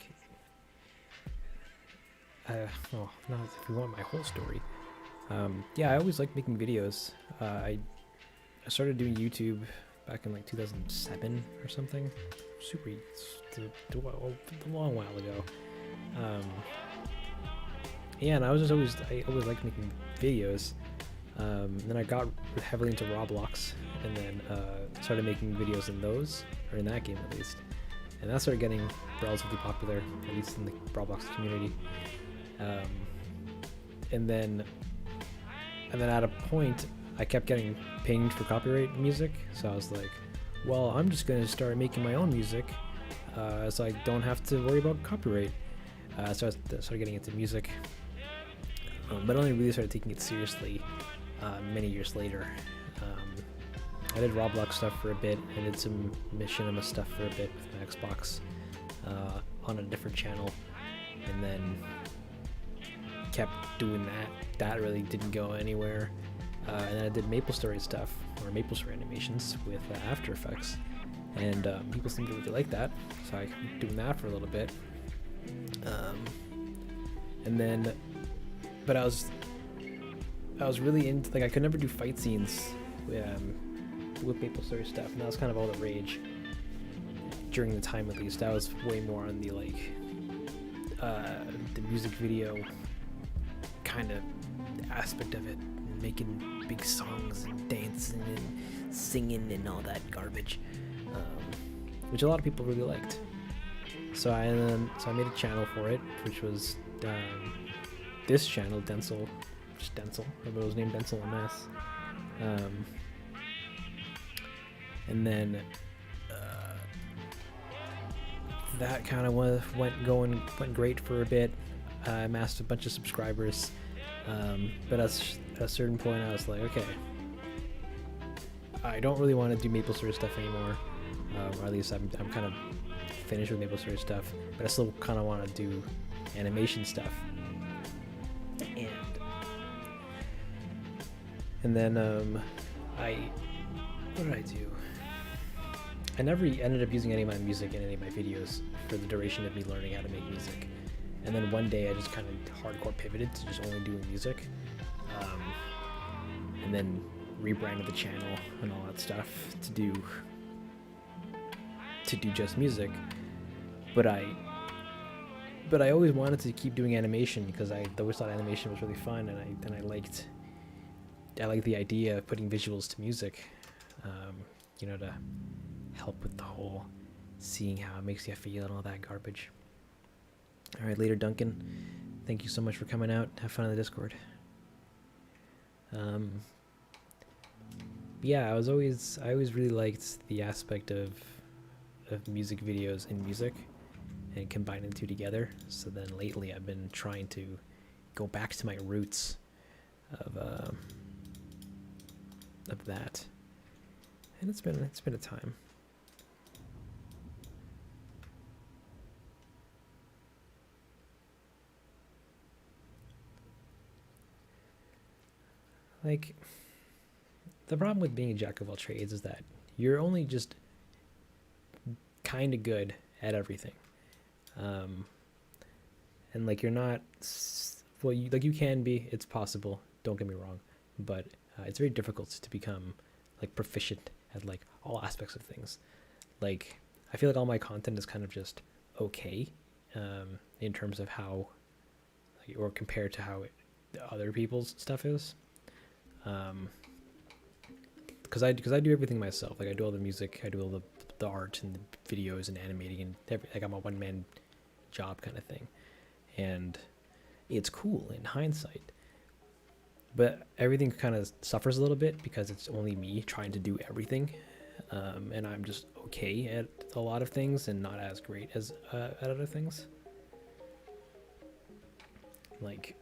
Well, not if you want my whole story. Yeah, I always liked making videos. I started doing YouTube back in like 2007 or something. A long while ago. Yeah, and I always liked making videos. Then I got heavily into Roblox, and then started making videos in those, or in that game at least. And that started getting relatively popular, at least in the Roblox community. And then at a point, I kept getting pinged for copyright music, so I was like, well, I'm just going to start making my own music, so I don't have to worry about copyright. So I started getting into music, but I only really started taking it seriously many years later. I did Roblox stuff for a bit. I did some machinima stuff for a bit with my Xbox on a different channel, and then kept doing that. That really didn't go anywhere. And then I did MapleStory stuff, or MapleStory animations with After Effects, and people seemed to really like that, so I kept doing that for a little bit. And then, but I was really into, like, I could never do fight scenes with MapleStory stuff, and that was kind of all the rage during the time. At least I was way more on the the music video kind of aspect of it, making big songs and dancing and singing and all that garbage, which a lot of people really liked. So I made a channel for it, which was this channel, Densle, just Densle. It was named Densle MS. And then that kind of went great for a bit. I amassed a bunch of subscribers, but at a certain point, I was like, okay, I don't really want to do MapleStory stuff anymore, or at least I'm kind of finished with MapleStory stuff, but I still kind of want to do animation stuff. And then what did I do? I never ended up using any of my music in any of my videos for the duration of me learning how to make music. And then one day I just kind of hardcore pivoted to just only doing music, and then rebranded the channel and all that stuff to do just music. But I always wanted to keep doing animation because I always thought animation was really fun, and I liked the idea of putting visuals to music, to help with the whole seeing how it makes you feel and all that garbage. All right, later, Duncan. Thank you so much for coming out. Have fun in the Discord. Yeah, I always really liked the aspect of music videos in music and combining the two together. So then lately I've been trying to go back to my roots of that, and it's been a time. Like, the problem with being a jack of all trades is that you're only just kind of good at everything. And like you're not well, you can be, it's possible, don't get me wrong, but it's very difficult to become like proficient at like all aspects of things. Like I feel like all my content is kind of just okay, in terms of how, or compared to how other people's stuff is. Because I do everything myself. Like I do all the music, I do all the art and the videos and animating and like I'm a one man job kind of thing, and it's cool in hindsight. But everything kind of suffers a little bit because it's only me trying to do everything, and I'm just okay at a lot of things and not as great as at other things. Like,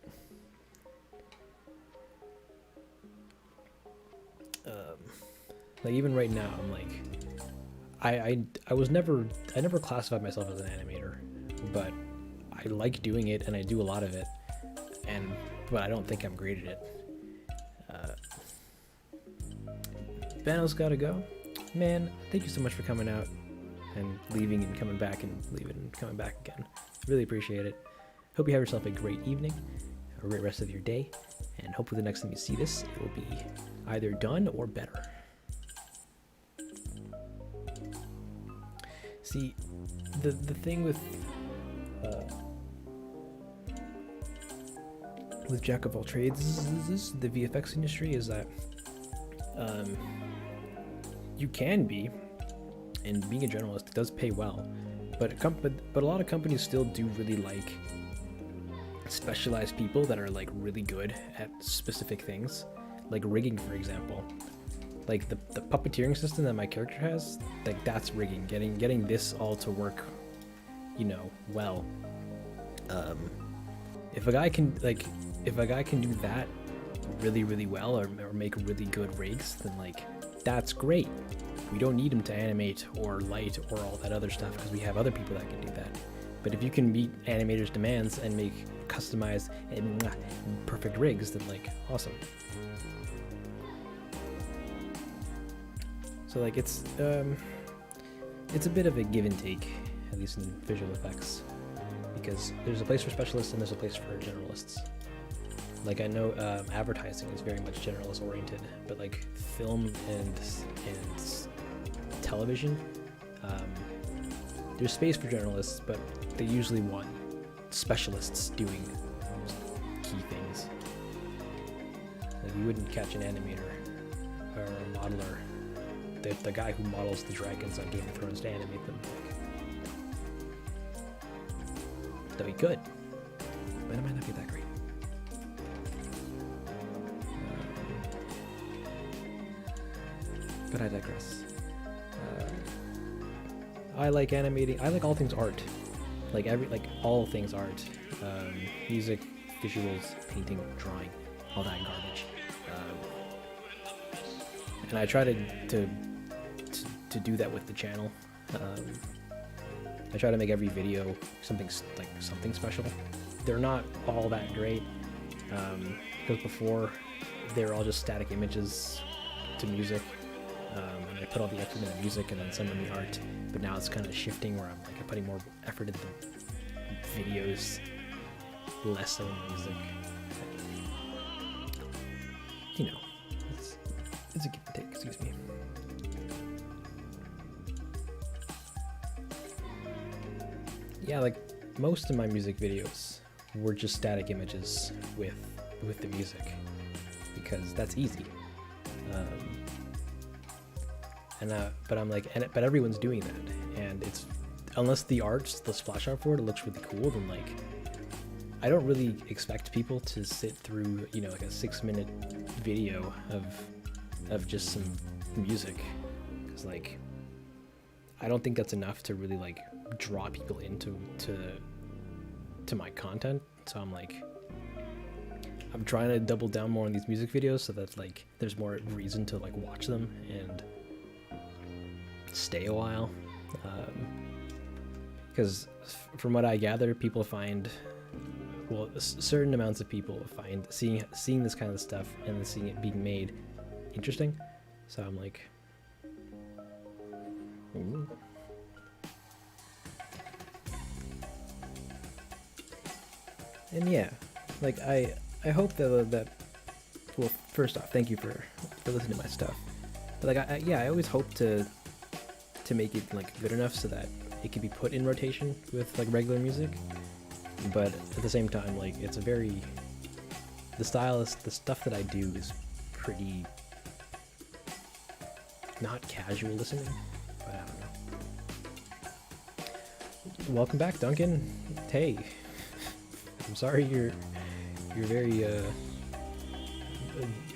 like even right now, I'm like, I never classified myself as an animator, but I like doing it and I do a lot of it, but I don't think I'm great at it. Bano's gotta go. Man, thank you so much for coming out and leaving and coming back and leaving and coming back again. Really appreciate it. Hope you have yourself a great evening, a great rest of your day, and hopefully the next time you see this, it will be either done or better. See, the thing with Jack of all trades, the VFX industry, is that you can be, and being a generalist does pay well, but a lot of companies still do really like specialized people that are like really good at specific things, like rigging, for example. Like the puppeteering system that my character has, like that's rigging, getting this all to work, well. If a guy can do that really, really well, or make really good rigs, then like that's great. We don't need him to animate or light or all that other stuff because we have other people that can do that. But if you can meet animators' demands and make customized and perfect rigs, then like awesome. So like it's a bit of a give and take, at least in visual effects, because there's a place for specialists and there's a place for generalists. Like I know advertising is very much generalist oriented, but like film and television, there's space for generalists, but they usually want specialists doing key things. Like you wouldn't catch an animator or a modeler, the guy who models the dragons on Game of Thrones, to animate them. Though he could, but it might not be that great. But I digress. I like animating. I like all things art, like all things art, music, visuals, painting, drawing, all that garbage. And I try to do that with the channel. I try to make every video something special. They're not all that great, because before they were all just static images to music. And I put all the effort into the music and then some in the art, but now it's kind of shifting where I'm putting more effort into videos, less so in the music. It's a give and take, excuse me. Yeah, like most of my music videos were just static images with the music, because that's easy. But I'm like, but everyone's doing that, and it's, unless the splash art for it looks really cool, then like, I don't really expect people to sit through, like a 6-minute video of just some music, because like, I don't think that's enough to really like draw people into my content. So I'm trying to double down more on these music videos so that like there's more reason to like watch them and stay a while, because from what I gather, people find, well, certain amounts of people find seeing this kind of stuff and then seeing it being made interesting, So I'm like, ooh. And yeah, like I hope that well, first off, thank you for listening to my stuff. But like I always hope to make it like good enough so that it can be put in rotation with like regular music. But at the same time, like it's a very the stuff that I do is pretty not casual listening, but I don't know. Welcome back, Duncan. Hey, I'm sorry you're very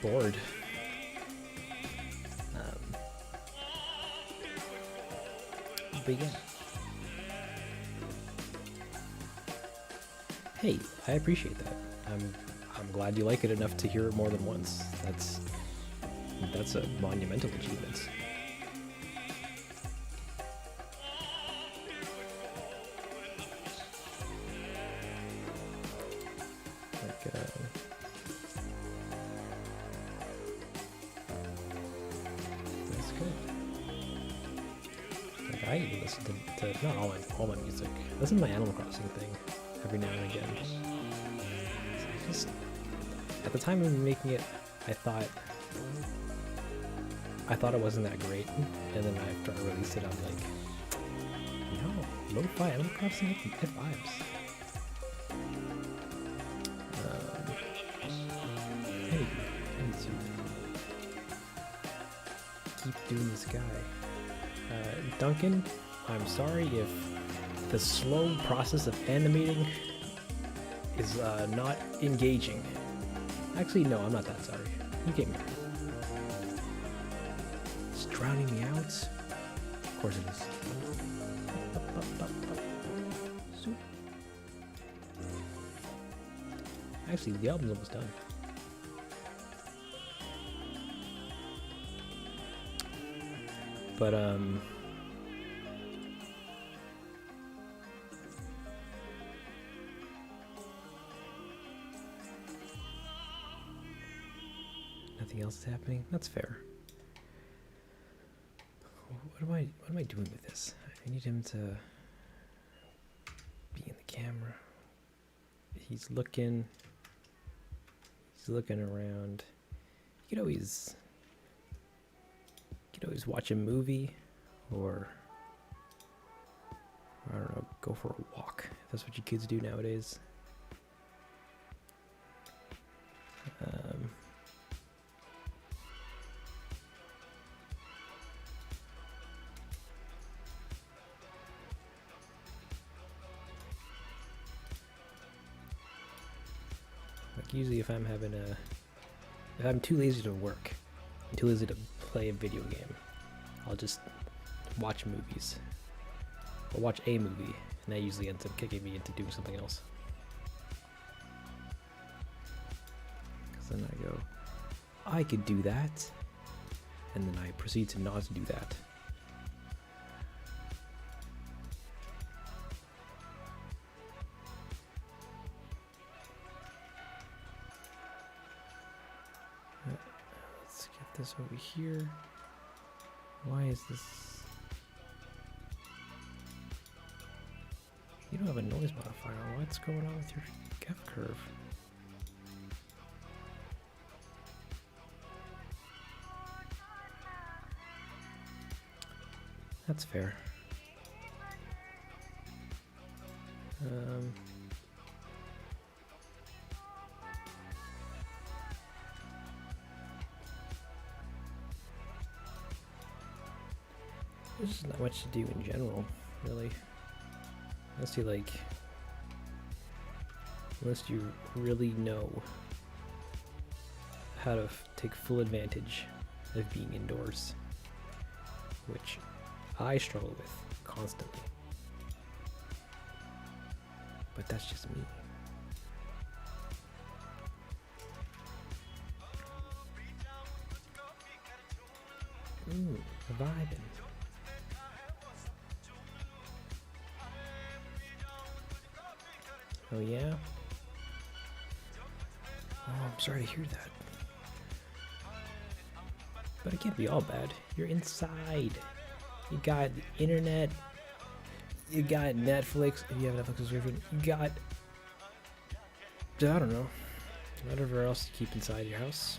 bored. But yeah. Hey, I appreciate that. I'm glad you like it enough to hear it more than once. That's a monumental achievement. Like, that's good. Like, I even listen to not all my music. I listen to my Animal Crossing thing every now and again. I just, at the time of making it, I thought it wasn't that great, and then after I released it, I'm like, no, lo-fi Animal Crossing, it vibes. Hey, I need to keep doing this guy. Duncan, I'm sorry if the slow process of animating is not engaging. Actually, no, I'm not that sorry. You came here. It's drowning me out. Of course it is. Actually, the album's almost done. But nothing else is happening. That's fair. What am I doing with this? I need him to be in the camera. He's looking around. You could always watch a movie, or I don't know, go for a walk. That's what you kids do nowadays. Like usually if I'm too lazy to work, I'm too lazy to play a video game, I'll just watch movies. I'll watch a movie, and that usually ends up kicking me into doing something else. Because then I go, I could do that, and then I proceed to not do that. Let's get this over here. Why is this? You don't have a noise modifier. What's going on with your F curve? That's fair. There's just not much to do in general, really. Unless you really know how to take full advantage of being indoors, which I struggle with constantly. But that's just me. Ooh, vibing. Oh yeah? Oh, I'm sorry to hear that. But it can't be all bad. You're inside. You got the internet. You got Netflix. If you have a Netflix subscription, you got, I don't know, whatever else you keep inside your house.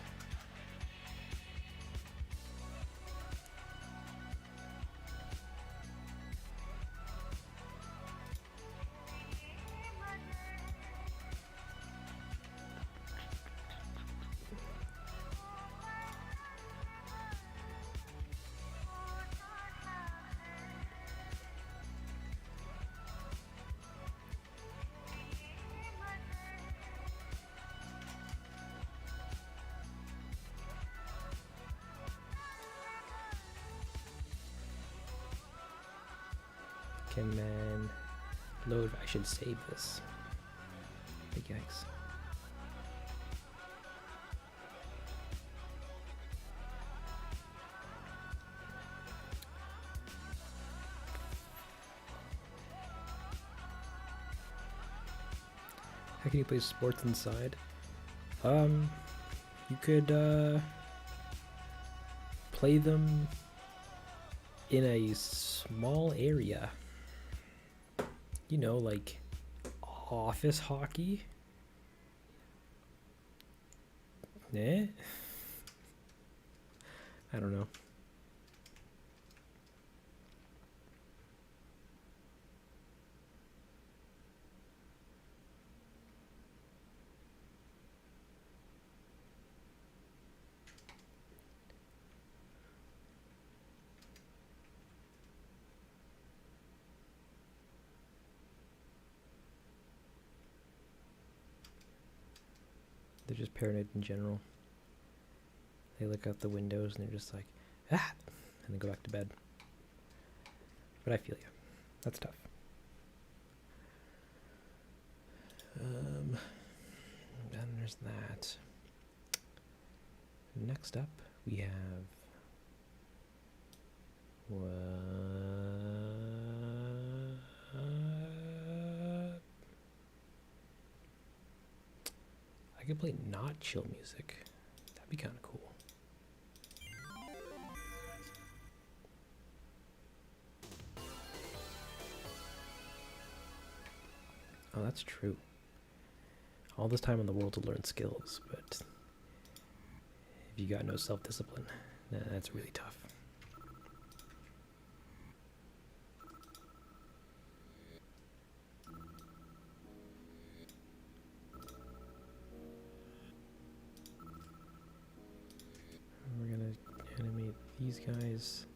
Man, load. I should save this. Big yikes. How can you play sports inside? You could play them in a small area. You know, like office hockey. Eh? I don't know. They're just paranoid in general. They look out the windows and they're just like, ah, and then go back to bed. But I feel you. That's tough. Then there's that. Next up, we have I could play not chill music. That'd be kind of cool. Oh, that's true. All this time in the world to learn skills, but if you got no self-discipline, that's really tough. We're gonna animate these guys.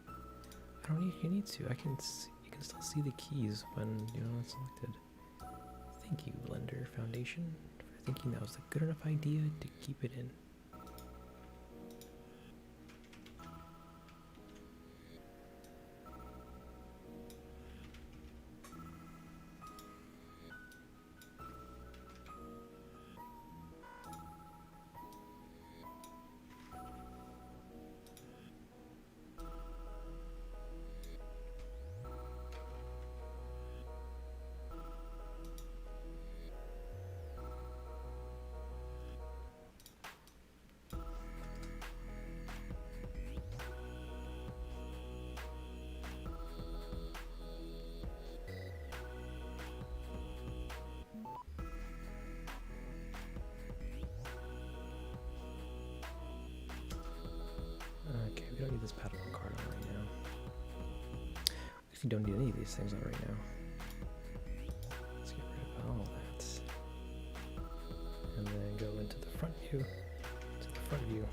I don't need. You need to. I can. You can still see the keys when you're not selected. Thank you, Blender Foundation, for thinking that was a good enough idea to keep it in. Okay, we don't need this Patapon card on right now. We don't need any of these things on right now. Let's get rid of all that. And then go into the front view. To the front view.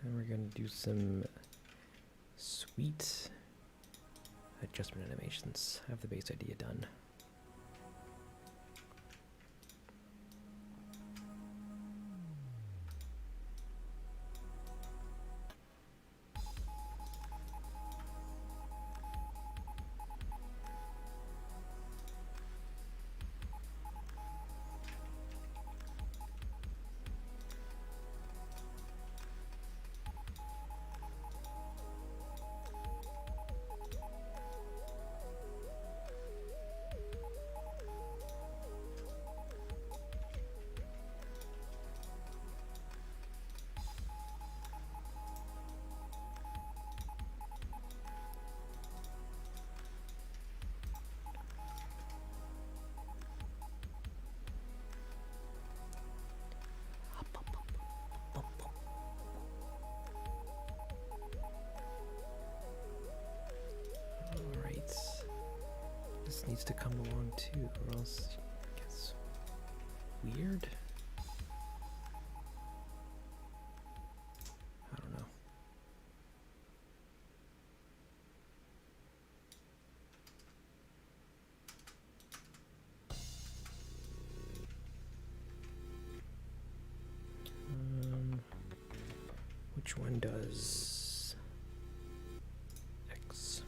And we're going to do some sweet adjustment animations. I have the base idea done. needs to come along too, or else it gets weird. I don't know. Which one does X?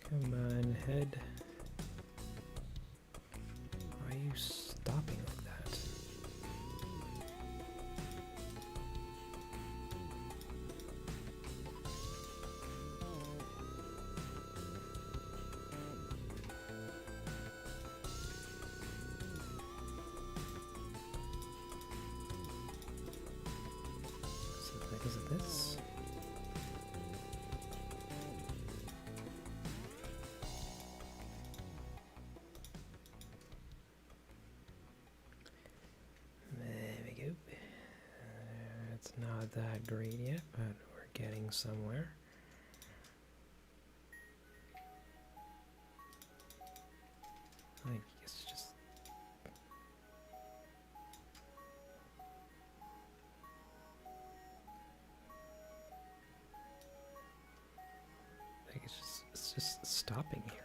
Come on, head. Why are you stopping like that? So because of this. It's not that great yet, but we're getting somewhere. I think it's just... I think it's just stopping here.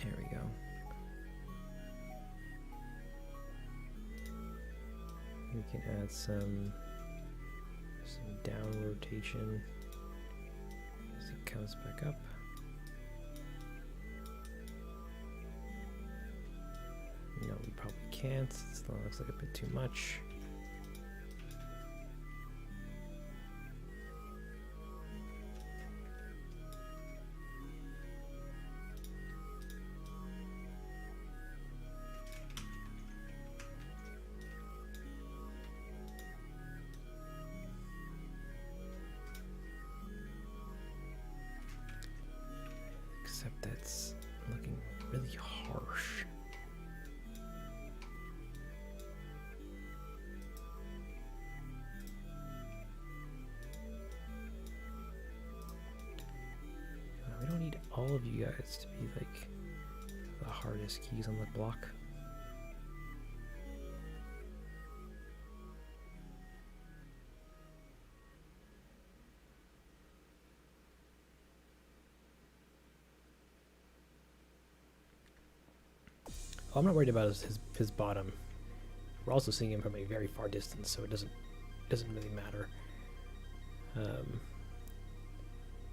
There we go. We can add some down rotation as it comes back up. No, we probably can't. It still looks like a bit too much. Except that's looking really harsh. We don't need all of you guys to be like the hardest keys on the block. I'm not worried about his bottom. We're also seeing him from a very far distance, so it doesn't really matter. I'm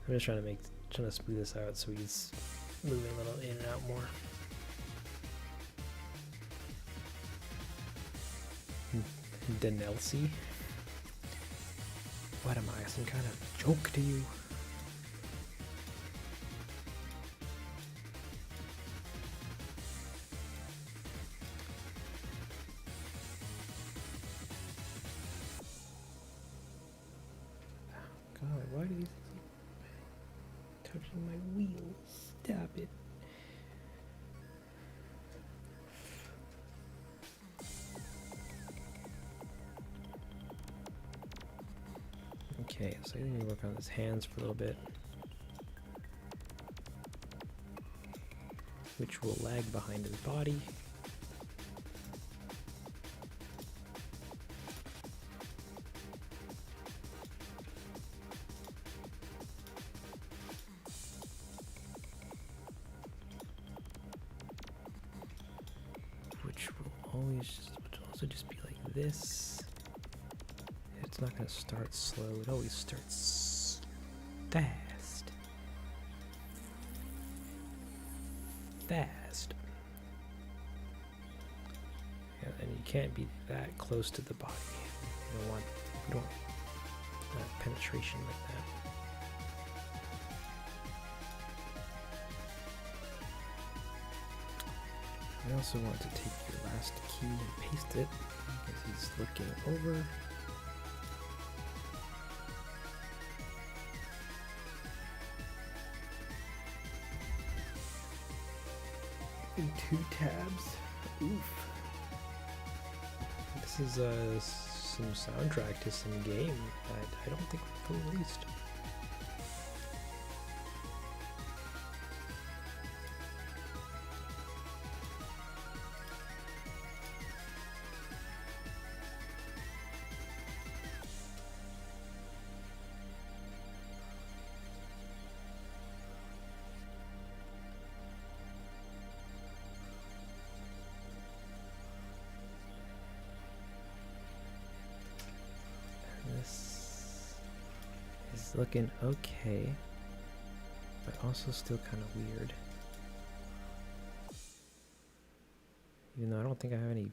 just trying to smooth this out so he's moving a little in and out more. Densle. What am I, some kind of joke to you? God, why do these things keep touching my wheels? Stop it. Okay, so I need to work on his hands for a little bit, which will lag behind his body. Which will also just be like this. It's not going to start slow, it always starts fast. Fast. Yeah, and you can't be that close to the body. You don't want penetration like that. I also want to take your last key and paste it because he's looking over. In 2 tabs. Oof. This is some soundtrack to some game that I don't think we've released. This is looking okay, but also still kind of weird. Even though I don't think I have any.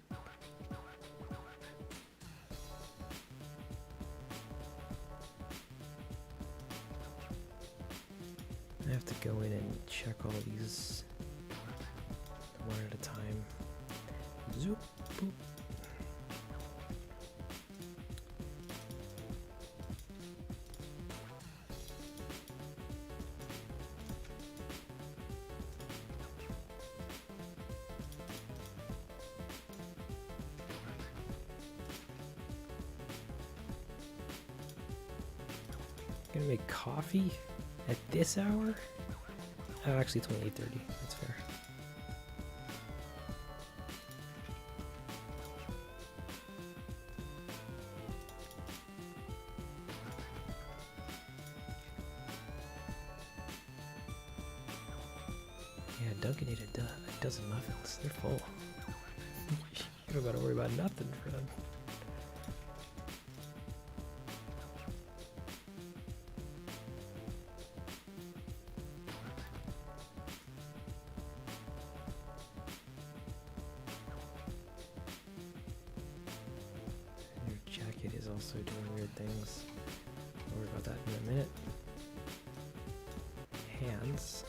I have to go in and check all these one at a time. Zoop, boop. Gonna make coffee at this hour? Oh, actually it's only 8:30. That's fair. Yeah, Duncan ate a dozen muffins. They're full. You don't gotta worry about nothing for them. Jacket is also doing weird things. I'll worry about that in a minute. Hands.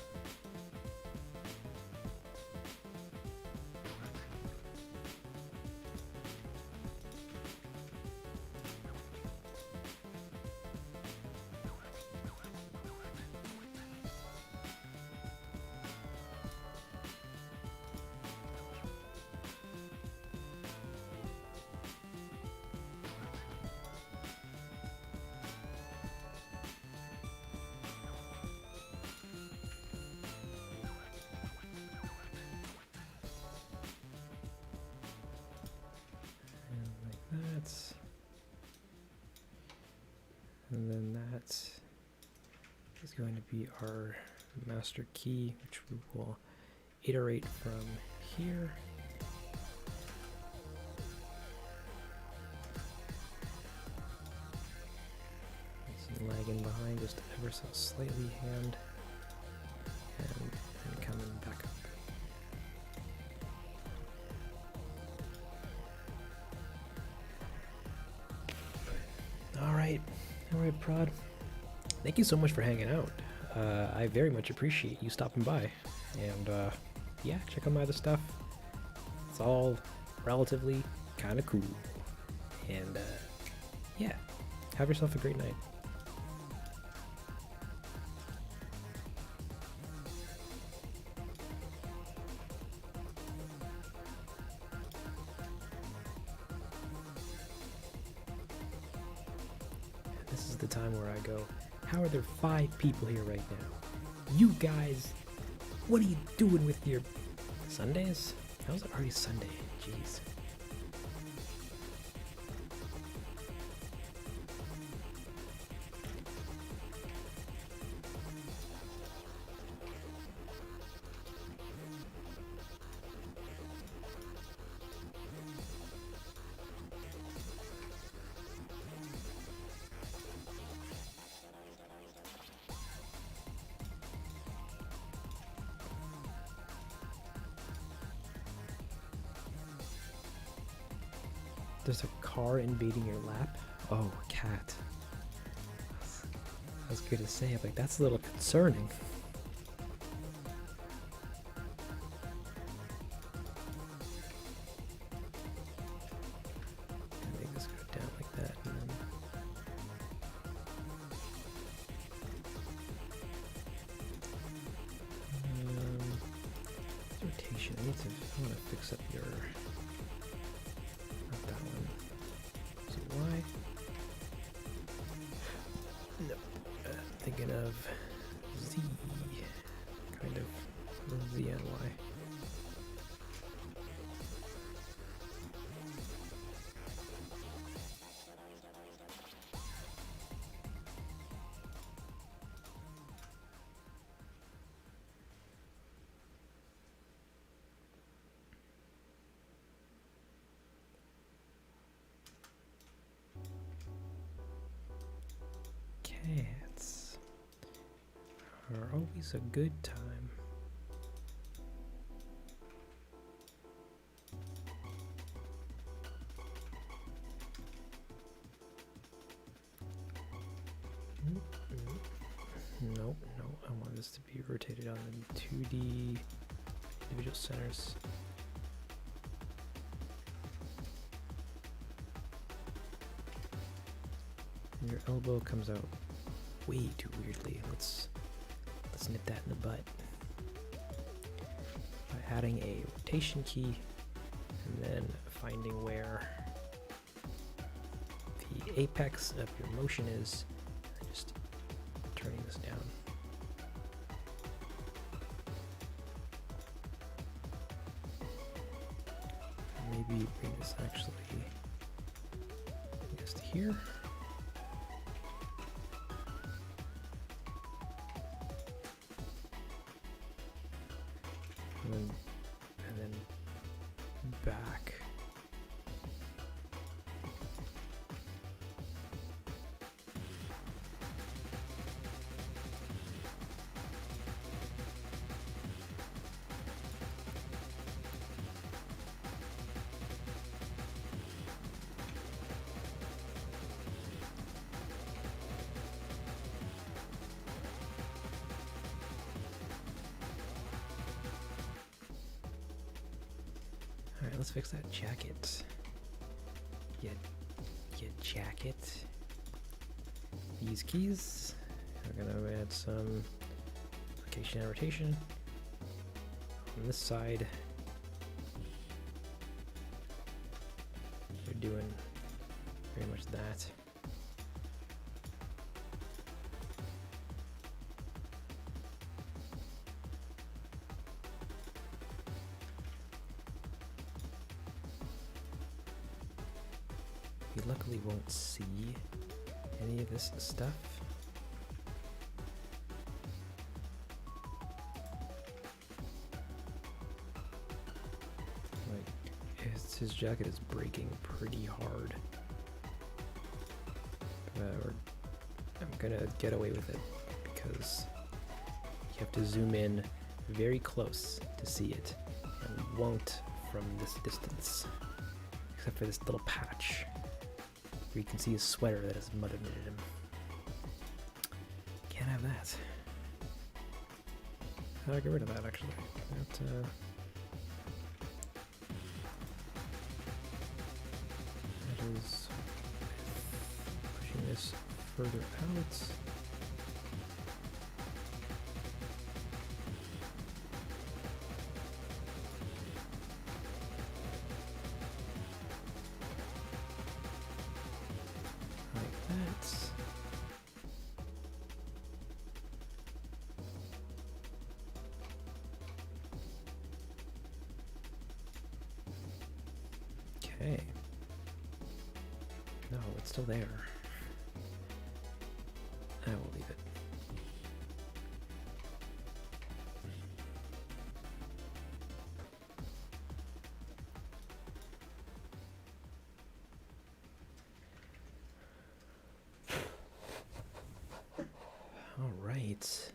And then that is going to be our master key, which we will iterate from here. Some lagging behind just ever so slightly, and coming back up. All right, Alright, Prod. Thank you so much for hanging out. I very much appreciate you stopping by. And yeah, check out my other stuff. It's all relatively kind of cool. And yeah, have yourself a great night. This is the time where I go, how are there 5 people here right now? You guys, what are you doing with your Sundays? How is it already Sunday? Jeez. There's a car invading your lap? Oh, a cat. I was going to say, like, that's a little concerning. Make this go down like that, and then... rotation. I want to fix up your... Not that one. So Y. No. Thinking of Z. Kind of Z and Y. Cats are always a good time. Nope, no, I want this to be rotated on the 2D individual centers. And your elbow comes out way too weirdly. Let's nip that in the butt by adding a rotation key and then finding where the apex of your motion is and just turning this down. Maybe bring this actually just here. And then back. Alright, let's fix that jacket. Get jacket. These keys. We're gonna add some location and rotation. On this side, we're doing very much that. You luckily won't see any of this stuff. Like, his jacket is breaking pretty hard. I'm gonna get away with it because you have to zoom in very close to see it, and won't from this distance, except for this little patch where you can see his sweater that has mud in him. that? How do I get rid of that, actually? That is pushing this further out. Like that. Okay. No, it's still there. I will leave it. All right.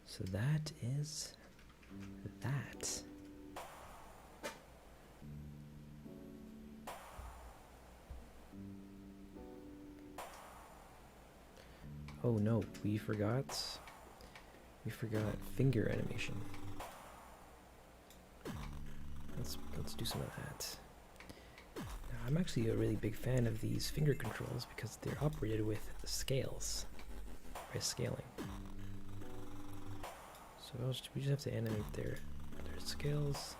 So that is that. Oh no, we forgot finger animation. Let's do some of that. Now, I'm actually a really big fan of these finger controls because they're operated with scales, by scaling. So we just have to animate their scales.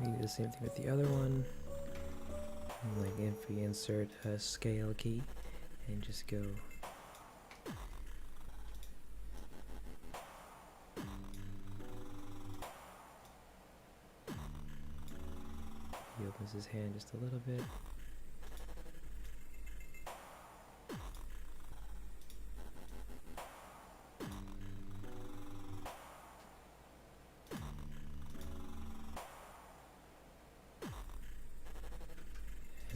We do the same thing with the other one. And like if we insert a scale key and just go he opens his hand just a little bit.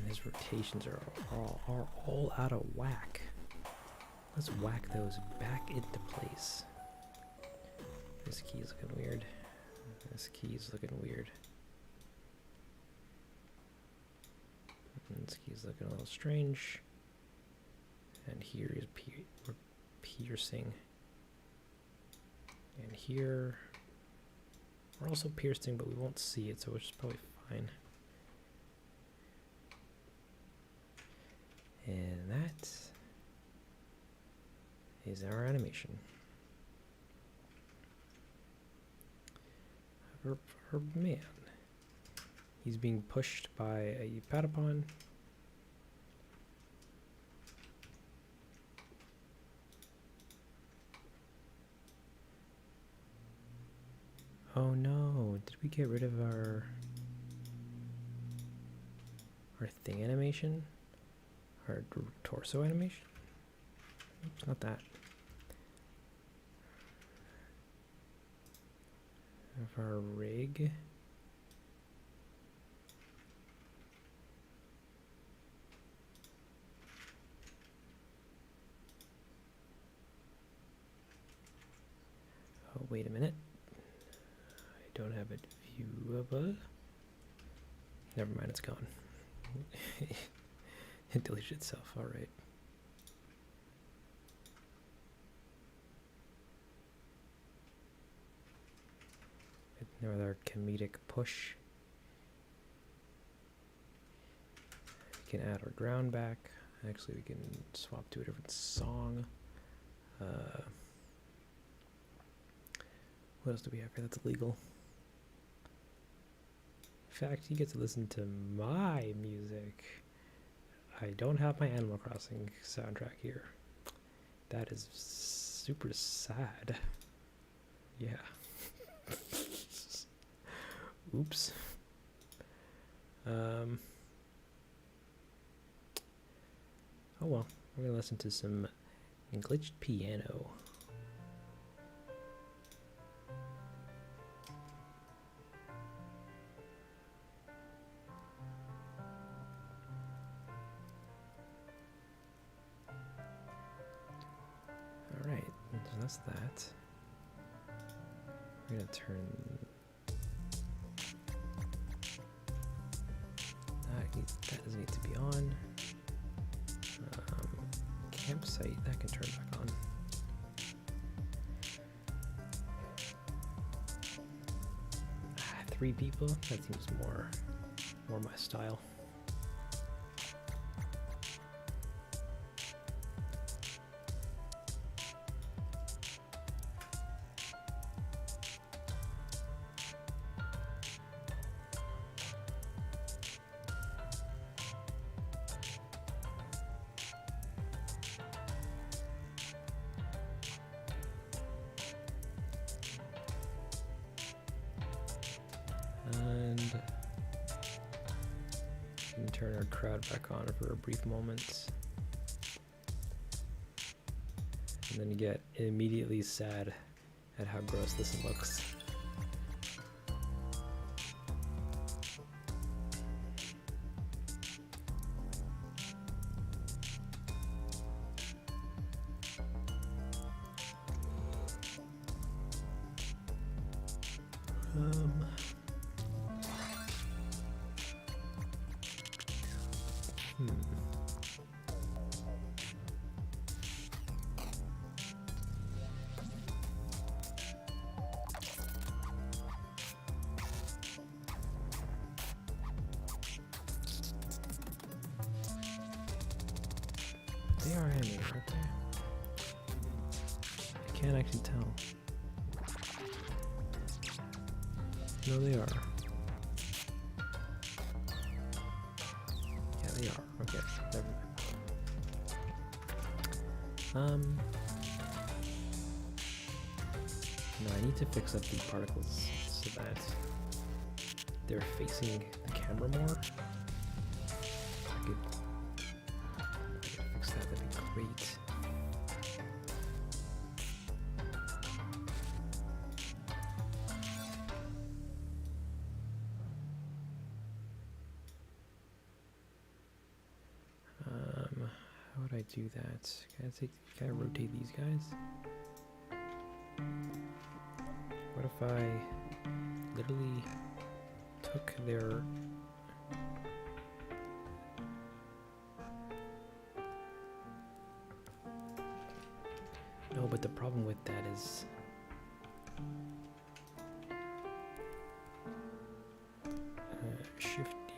His rotations are all out of whack. Let's whack those back into place. This key is looking weird. This key is looking weird. And this key is looking a little strange. And here is we're piercing. And here we're also piercing, but we won't see it, so it's probably fine. And that is our animation. Our man. He's being pushed by a Patapon. Oh no, did we get rid of our thing animation? Our torso animation? Oops, not that. Of our rig. Oh, wait a minute. I don't have it viewable. Never mind, it's gone. It deleted itself, alright. Another comedic push. We can add our ground back. Actually, we can swap to a different song. What else do we have here that's illegal? In fact, you get to listen to my music. I don't have my Animal Crossing soundtrack here. That is super sad. Yeah. Oops. Oh well, we're gonna listen to some glitched piano. does that. We're gonna turn that doesn't need to be on. Campsite, that can turn back on. 3 people, that seems more my style. And turn our crowd back on for a brief moment. And then you get immediately sad at how gross this looks. They are animated, aren't they? I can't actually tell. No, they are. Yeah, they are. Okay, never mind. No, I need to fix up the particles so that they're facing the camera more. I could fix that, that'd be great. How would I do that? Can I rotate these guys? What if I literally took their... No, but the problem with that is... Shift D.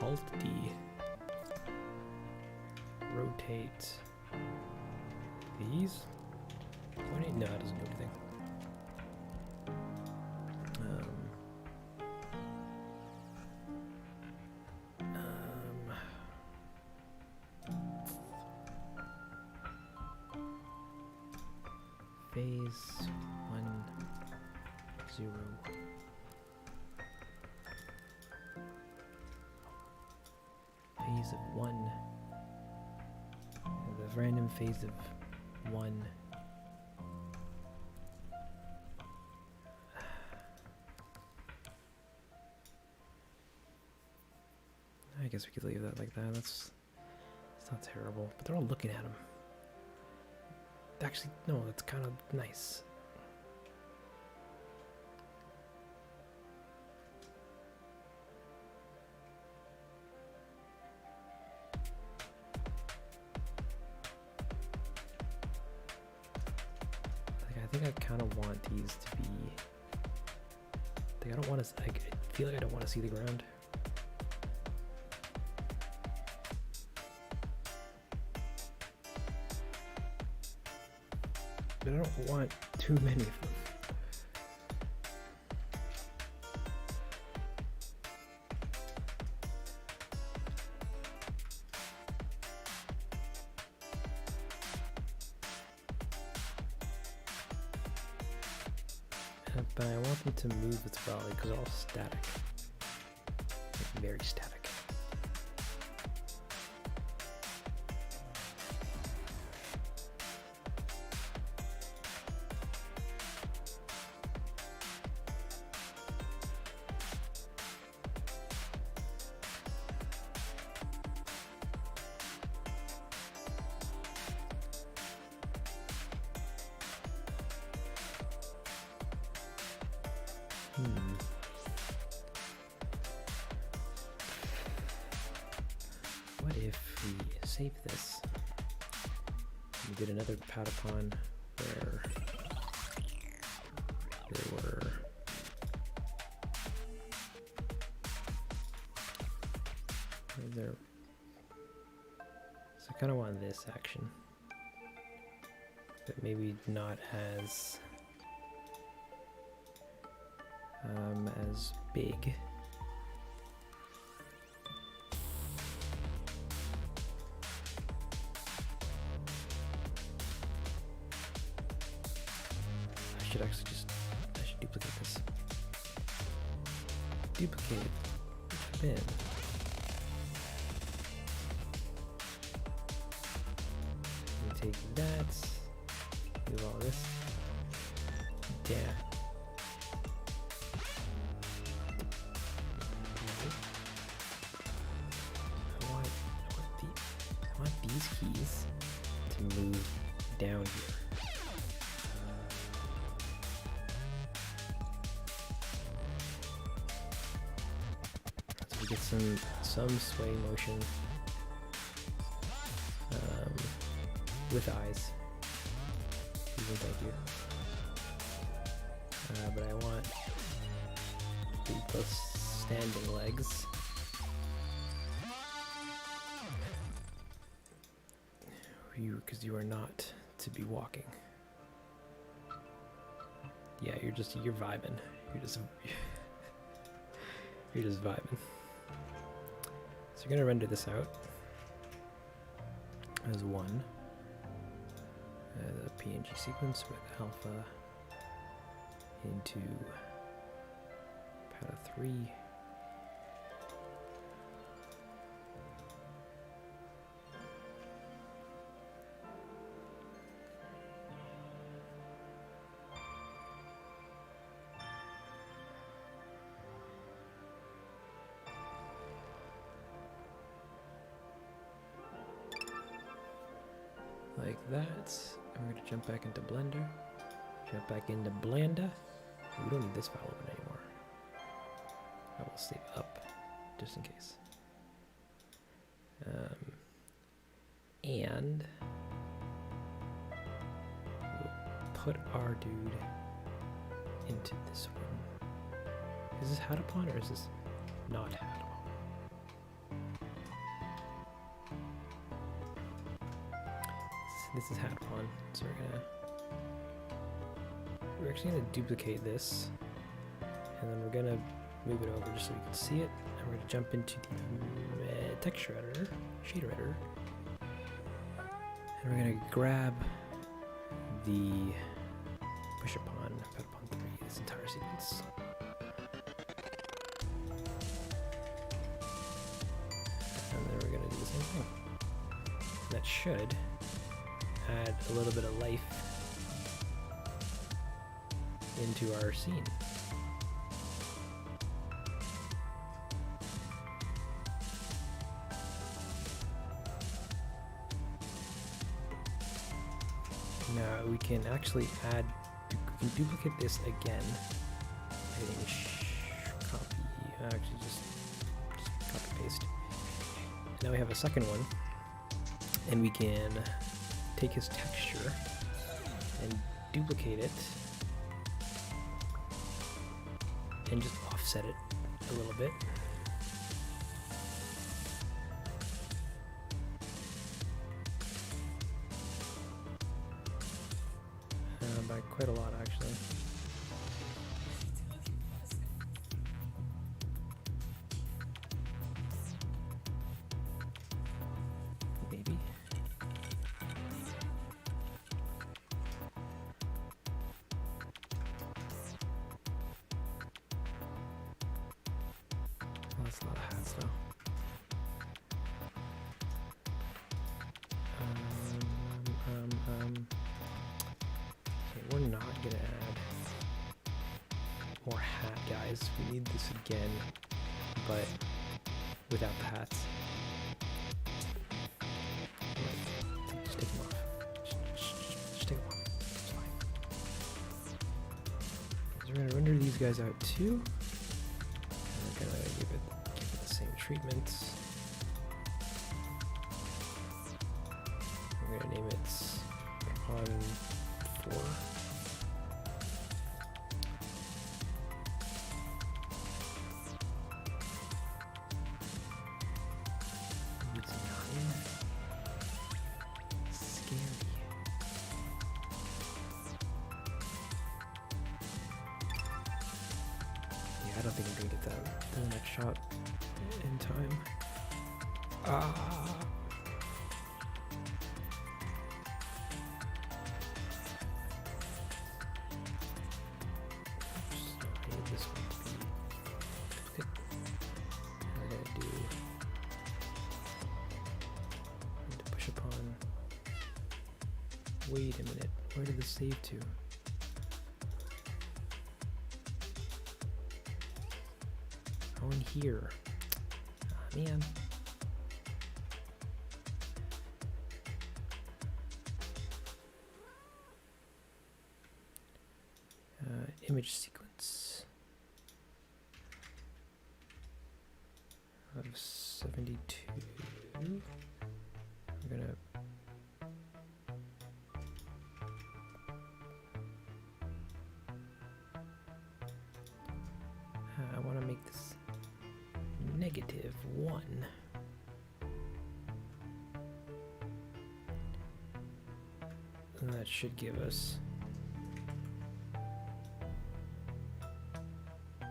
Alt D. Rotate these. No, it doesn't do anything. Phase 1, 0. Phase of 1. The random phase of 1. I guess we could leave that like that. It's not terrible, but they're all looking at him. Actually, no, that's kind of nice. Like, I think I kind of want these to be. Like, I don't want to. Like, I feel like I don't want to see the ground. But I don't want too many of them. But I want them to move as well, because they're all static. Like, very static. What if we save this? We did another Patapon where they were there. So I kind of want this action, but maybe not as big. I should duplicate this. Duplicate bin. We take that, do all this. Yeah. I want these keys to move down here. We get some sway motion with eyes. Even thank you. But I want both standing legs. Because you are not to be walking. Yeah, you're vibing. You're just vibing. So you're gonna render this out as one, the PNG sequence with alpha into Pata 3. Like that. I'm going to jump back into Blender. Jump back into Blender. We don't need this file open anymore. I will save up just in case. And we'll put our dude into this one. Is this Patapon or is this not Patapon? This is Patapon, so we're actually gonna duplicate this, and then we're gonna move it over just so you can see it, and we're gonna jump into the texture editor, shader editor, and we're gonna grab the push-upon Patapon 3, this entire sequence. And then we're gonna do the same thing. That should add a little bit of life into our scene. Now we can actually we can duplicate this again. Hitting copy, actually just copy paste. Now we have a second one, and we can take his texture and duplicate it and just offset it a little bit. By quite a lot actually. Maybe. That's a lot of hats though. Okay, we're not gonna add more hat guys. We need this again, but without the hats. Right. Just take them off. Just take them off. It's fine. These we're gonna render these guys out too. And we're gonna give it the same treatments. We're gonna name it Patapon 4. It's 9. Scary. I don't think I'm gonna get the next shot in time. Ah! Oops, I need this one to be good. We're gonna do need to push upon. Wait a minute, where did this save to? Oh, in here. Ah, man. Image sequence of 72. I'm gonna I want to make this -1. And that should give us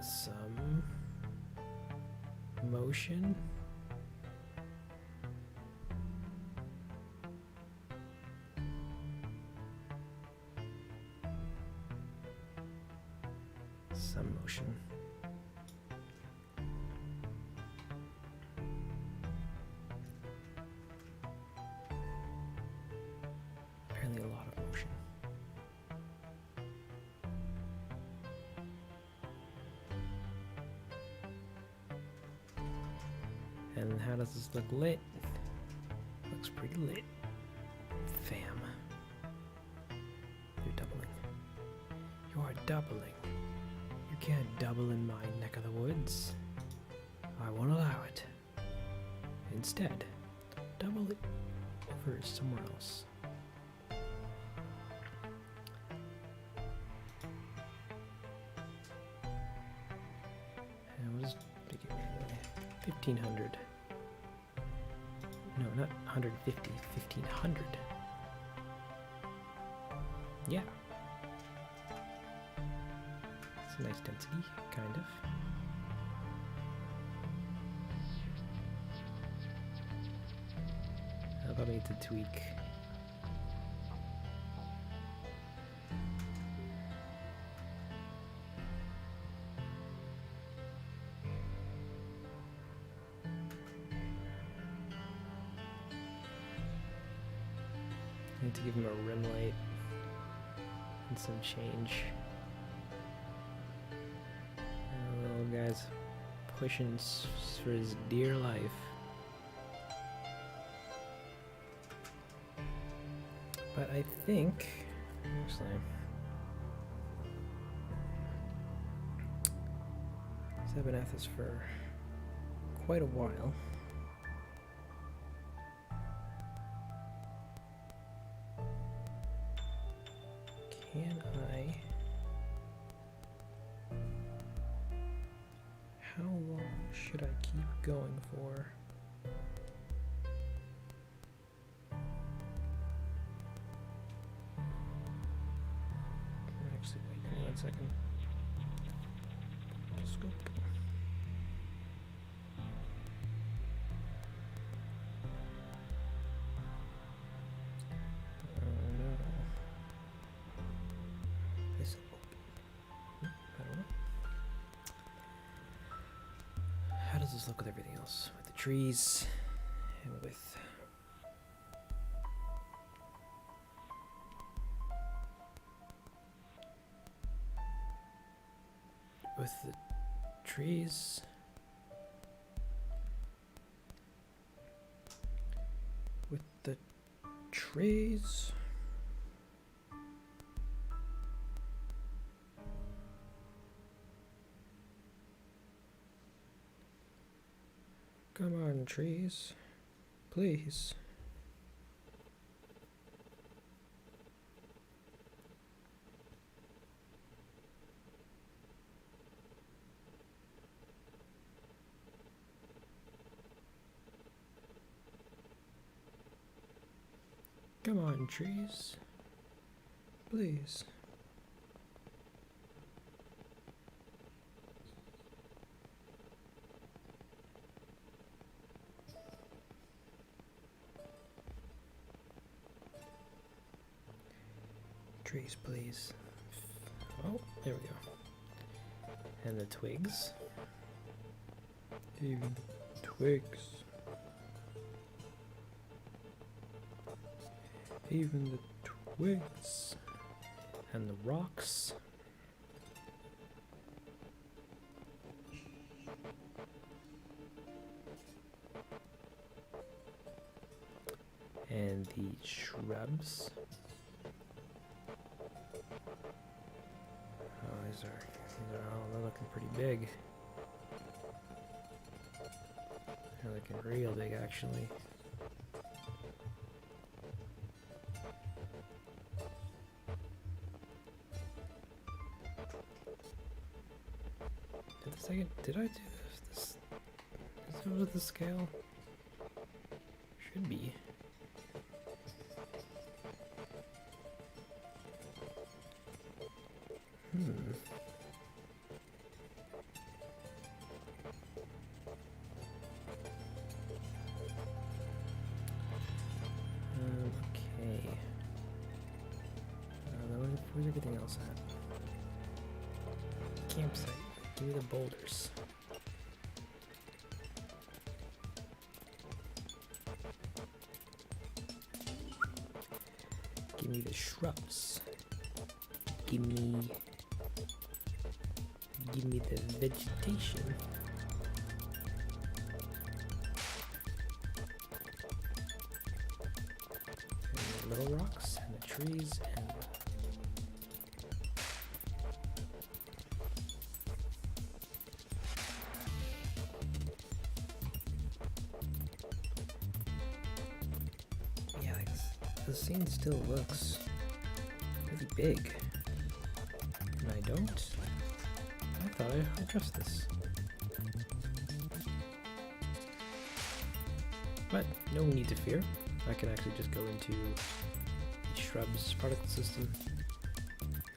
some motion. Some motion. Apparently a lot of motion. And how does this look lit? Looks pretty lit. Fam. You're doubling. You are doubling. You can't double in my neck of the woods. I won't allow it. Instead, double it over somewhere else. And we'll just make it 1500. No, not 150, 1500. Yeah. It's a nice density, kind of. I'll probably need to tweak. I need to give him a rim light and some change. And the little guy's pushing for his dear life. But I think, actually, I've been at this for quite a while. Can I? How long should I keep going for? Actually, wait, give me 1 second. Scope. No. This open. I don't know. How does this look with everything else? With the trees and with the trees. With the trees. Come on, trees. Please. Come on, trees. Please. Trees, please. Oh, there we go. And the twigs. Even twigs. Even the twigs. And the rocks. And the shrubs. Oh, these are all, they're looking pretty big. They're looking real big, actually. Did I do this? Is this over the scale? Should be. Okay. Where's everything else at? Campsite. Give me the boulders. Give me the shrubs. Give me the vegetation. And the little rocks and the trees and the scene still looks pretty big. And I thought I addressed this. But no need to fear. I can actually just go into the shrubs particle system.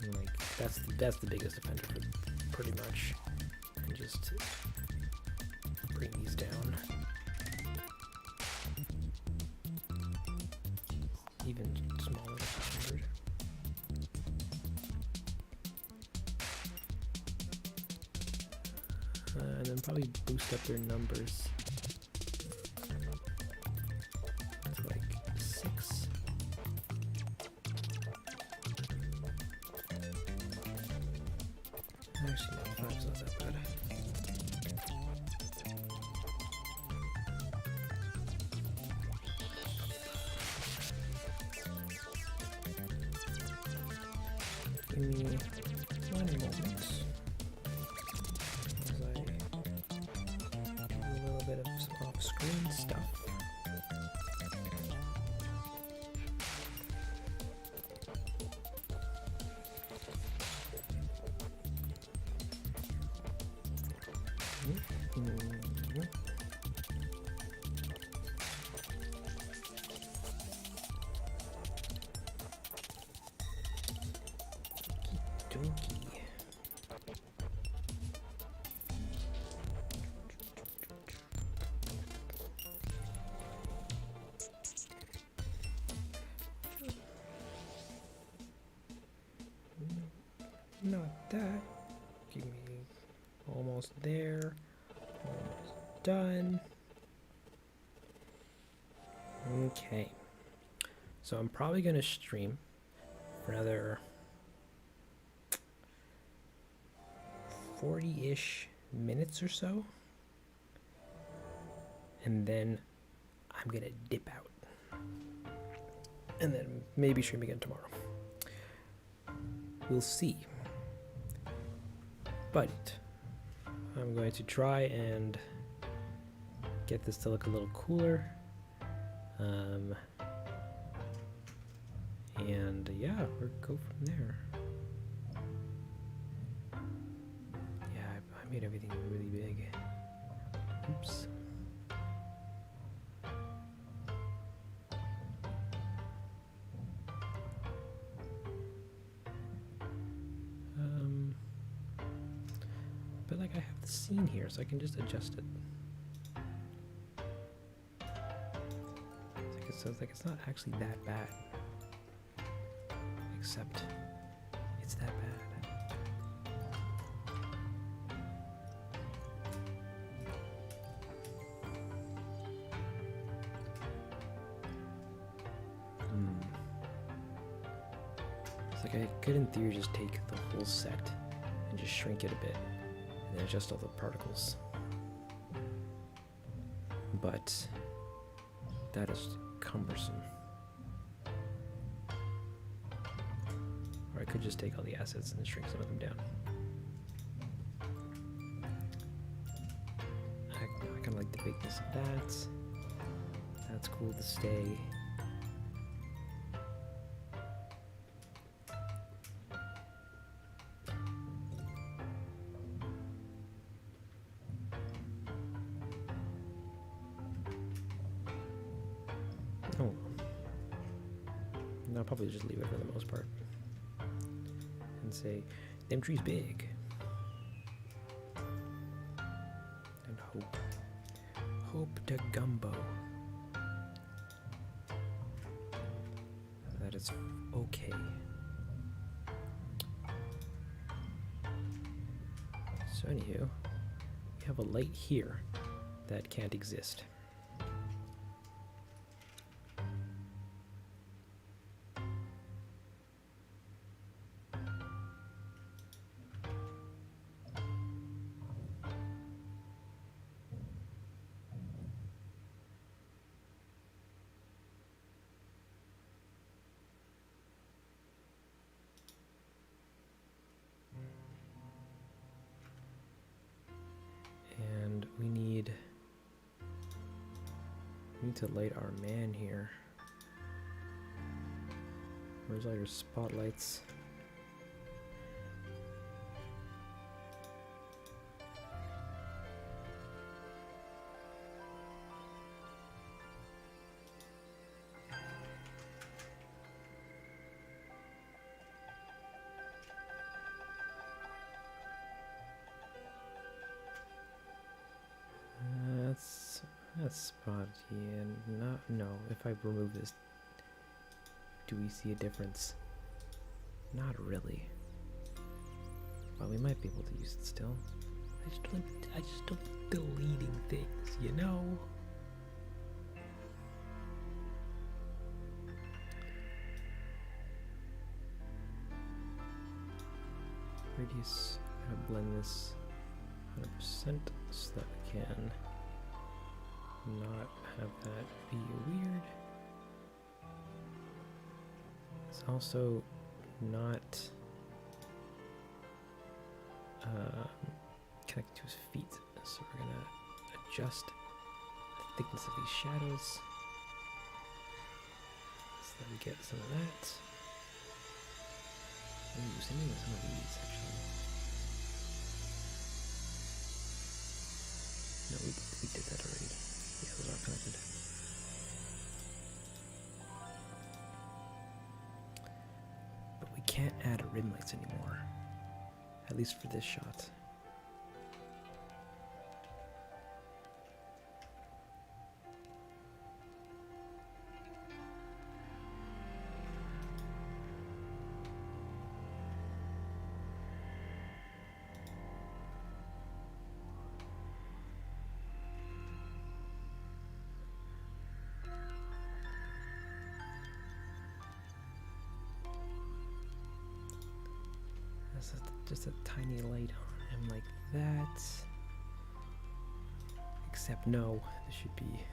And like that's the biggest offender for pretty much. And just bring these down. Even smaller than 100. And then probably boost up their numbers to like 6. Actually, no, 5's not that bad. Give me 1 moment as I do a little bit of some off-screen stuff. Not that. Give me almost there. Almost done. Okay. So I'm probably going to stream for another 40-ish minutes or so. And then I'm going to dip out. And then maybe stream again tomorrow. We'll see. But I'm going to try and get this to look a little cooler. And yeah, we'll go from there. Yeah, I made everything really big. Oops. But like I have the scene here, so I can just adjust it. So it's like it's not actually that bad. Except it's that bad. It's like I could in theory just take the whole set and just shrink it a bit and then adjust all the particles. But that is cumbersome. Or I could just take all the assets and shrink some of them down. I kind of like the bigness of that. That's cool to stay. Oh. No, I'll probably just leave it for the most part. And say, them trees big. And hope. Hope to gumbo. That is okay. So anywho, we have a light here that can't exist. And we need to light our man here. Where's all your spotlights? That's spotty and not, no, if I remove this, do we see a difference? Not really. Well, we might be able to use it still. I just don't like deleting things, you know? Radius, I'm gonna blend this 100% so that we can not have that be weird. It's also not connected to his feet, so we're gonna adjust the thickness of these shadows so that we get some of that. Ooh, same thing with some of these actually. No, we did that already. Yeah, those are connected. But we can't add rim lights anymore. At least for this shot. Just a tiny light on him like that. Except no, this should be.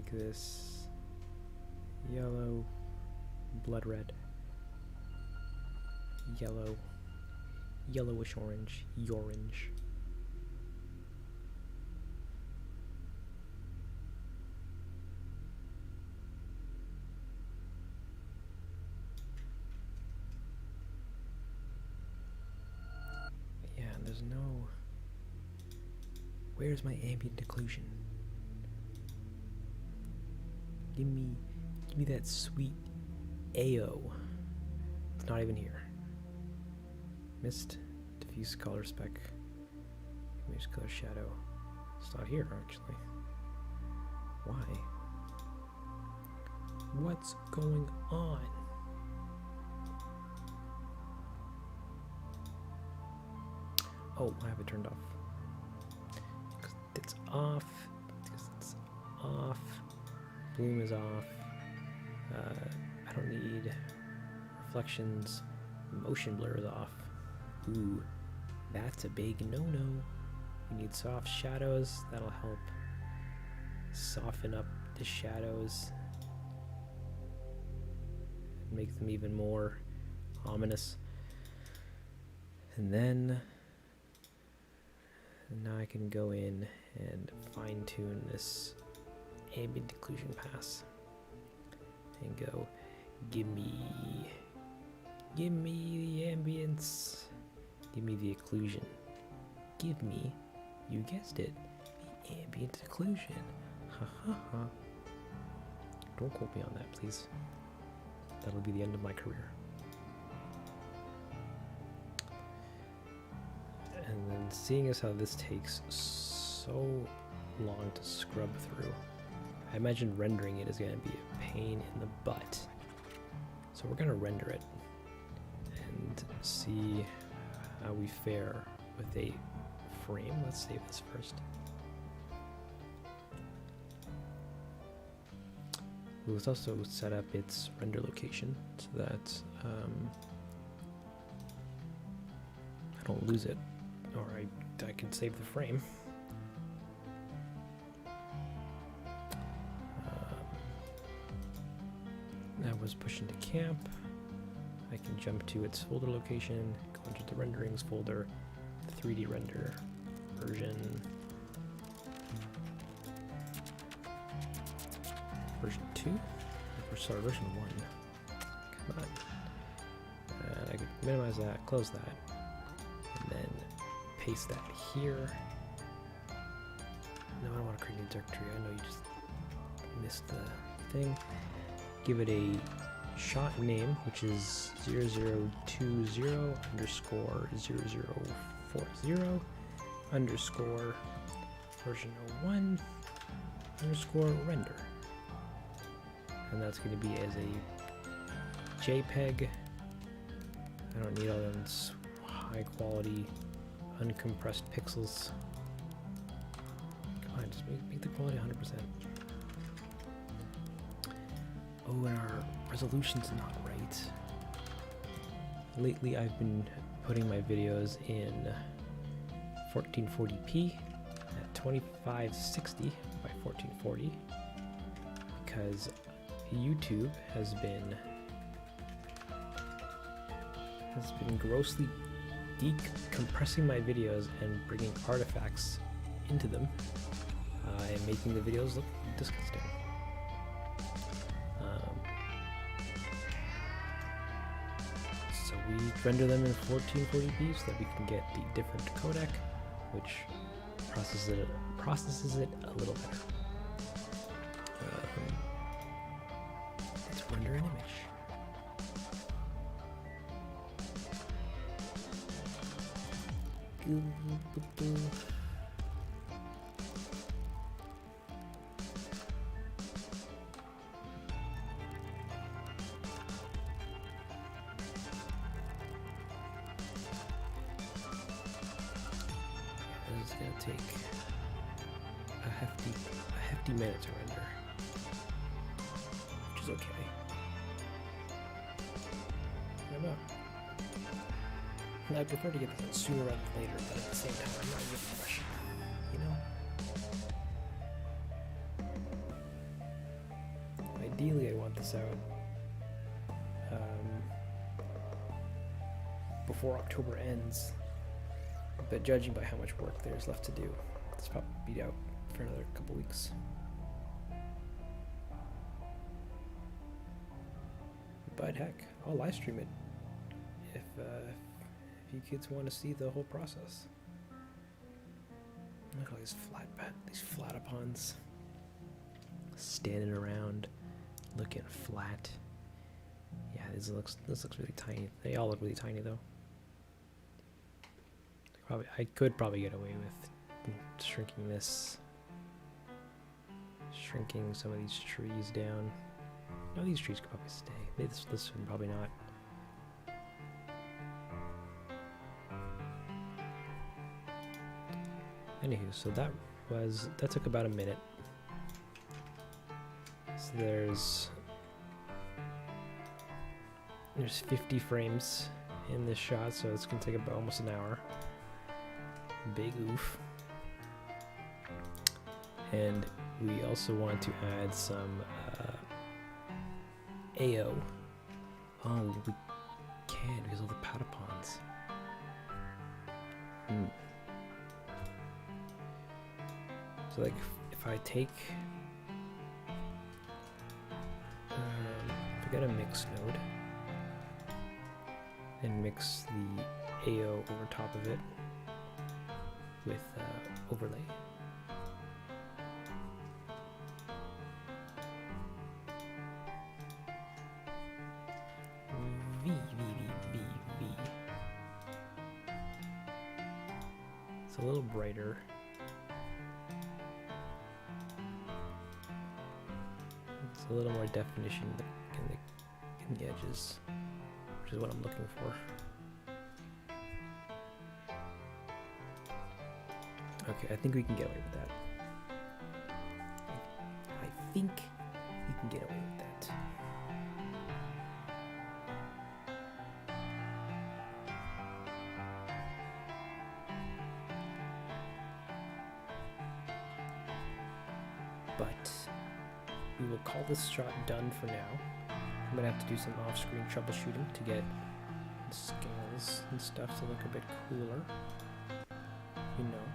make this yellow, blood red, yellow, yellowish orange, orange. Yeah, and there's no... Where's my ambient occlusion? Give me that sweet AO. It's not even here. Mist, diffuse color spec, image color shadow. It's not here actually. Why? What's going on? Oh, I have it turned off. Because it's off. Because it's off. Bloom is off. I don't need reflections. Motion blur is off. Ooh, that's a big no-no. You need soft shadows. That'll help soften up the shadows and make them even more ominous. And then now I can go in and fine-tune this ambient occlusion pass and go, give me the ambience, give me the occlusion, give me, you guessed it, the ambient occlusion. Ha ha ha. Don't quote me on that, please. That'll be the end of my career. And then seeing as how this takes so long to scrub through, I imagine rendering it is going to be a pain in the butt. So we're going to render it and see how we fare with a frame. Let's save this first. Let's also set up its render location so that I don't lose it, or I can save the frame. That was pushed into camp. I can jump to its folder location, go into the renderings folder, the 3D render version 2, or sorry, version 1. Come on. And I can minimize that, close that, and then paste that here. No, I don't want to create a new directory. I know you just missed the thing. Give it a shot name, which is 0020 underscore 0040 underscore version 01 underscore render. And that's going to be as a JPEG. I don't need all those high quality uncompressed pixels. Come on, just make the quality 100%. Oh, and our resolution's not right. Lately, I've been putting my videos in 1440p at 2560 by 1440 because YouTube has been grossly decompressing my videos and bringing artifacts into them and making the videos look disgusting. So we render them in 1440p so that we can get the different codec, which processes it a little better. Let's render an image. This is gonna take a hefty minute to render, which is okay. I don't know. I prefer to get this done sooner rather than later, but at the same time, I'm not in a rush, you know? get this out before October ends. But judging by how much work there's left to do, it's probably be out for another couple weeks. But heck, I'll live stream it if you kids want to see the whole process. Look at all these flatapons standing around, looking flat. Yeah, this looks really tiny. They all look really tiny though. I could probably get away with shrinking some of these trees down. No, these trees could probably stay. Maybe this one probably not. Anywho, so that took about a minute. So there's 50 frames in this shot, so it's gonna take about almost an hour. Big oof. And we also want to add some AO. Oh, we can because of the Patapons. So like if I take if I get a mix node and mix the AO over top of it with overlay. V. It's a little brighter. It's a little more definition in the edges, which is what I'm looking for. Okay, I think we can get away with that. I think we can get away with that. But we will call this shot done for now. I'm gonna have to do some off-screen troubleshooting to get the scales and stuff to look a bit cooler. You know.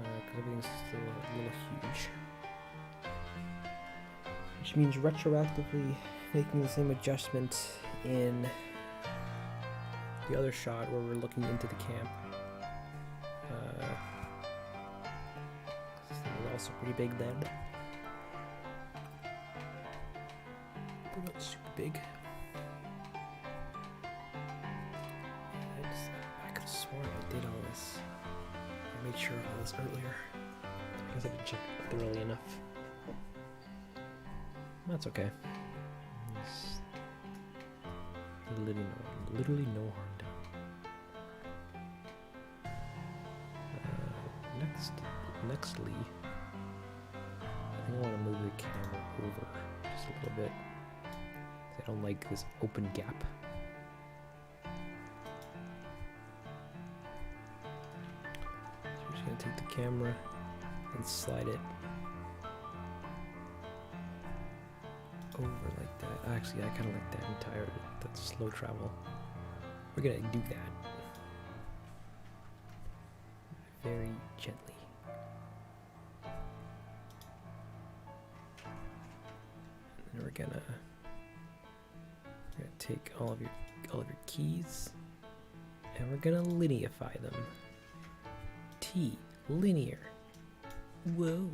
Because everything's still a little huge. Which means retroactively making the same adjustment in the other shot where we're looking into the camp. This thing is also pretty big then. But not super big. I could have sworn I did all this. I made sure of all this earlier. I guess I didn't check it thoroughly enough. That's okay. There's literally no harm done. Nextly, I think I want to move the camera over just a little bit. I don't like this open gap. So we're just gonna take the camera and slide it over like that. Actually, I kind of like that entire, that slow travel. We're gonna do that very gently. And then we're gonna take all of your keys and we're gonna lineify them. T, linear. Whoa.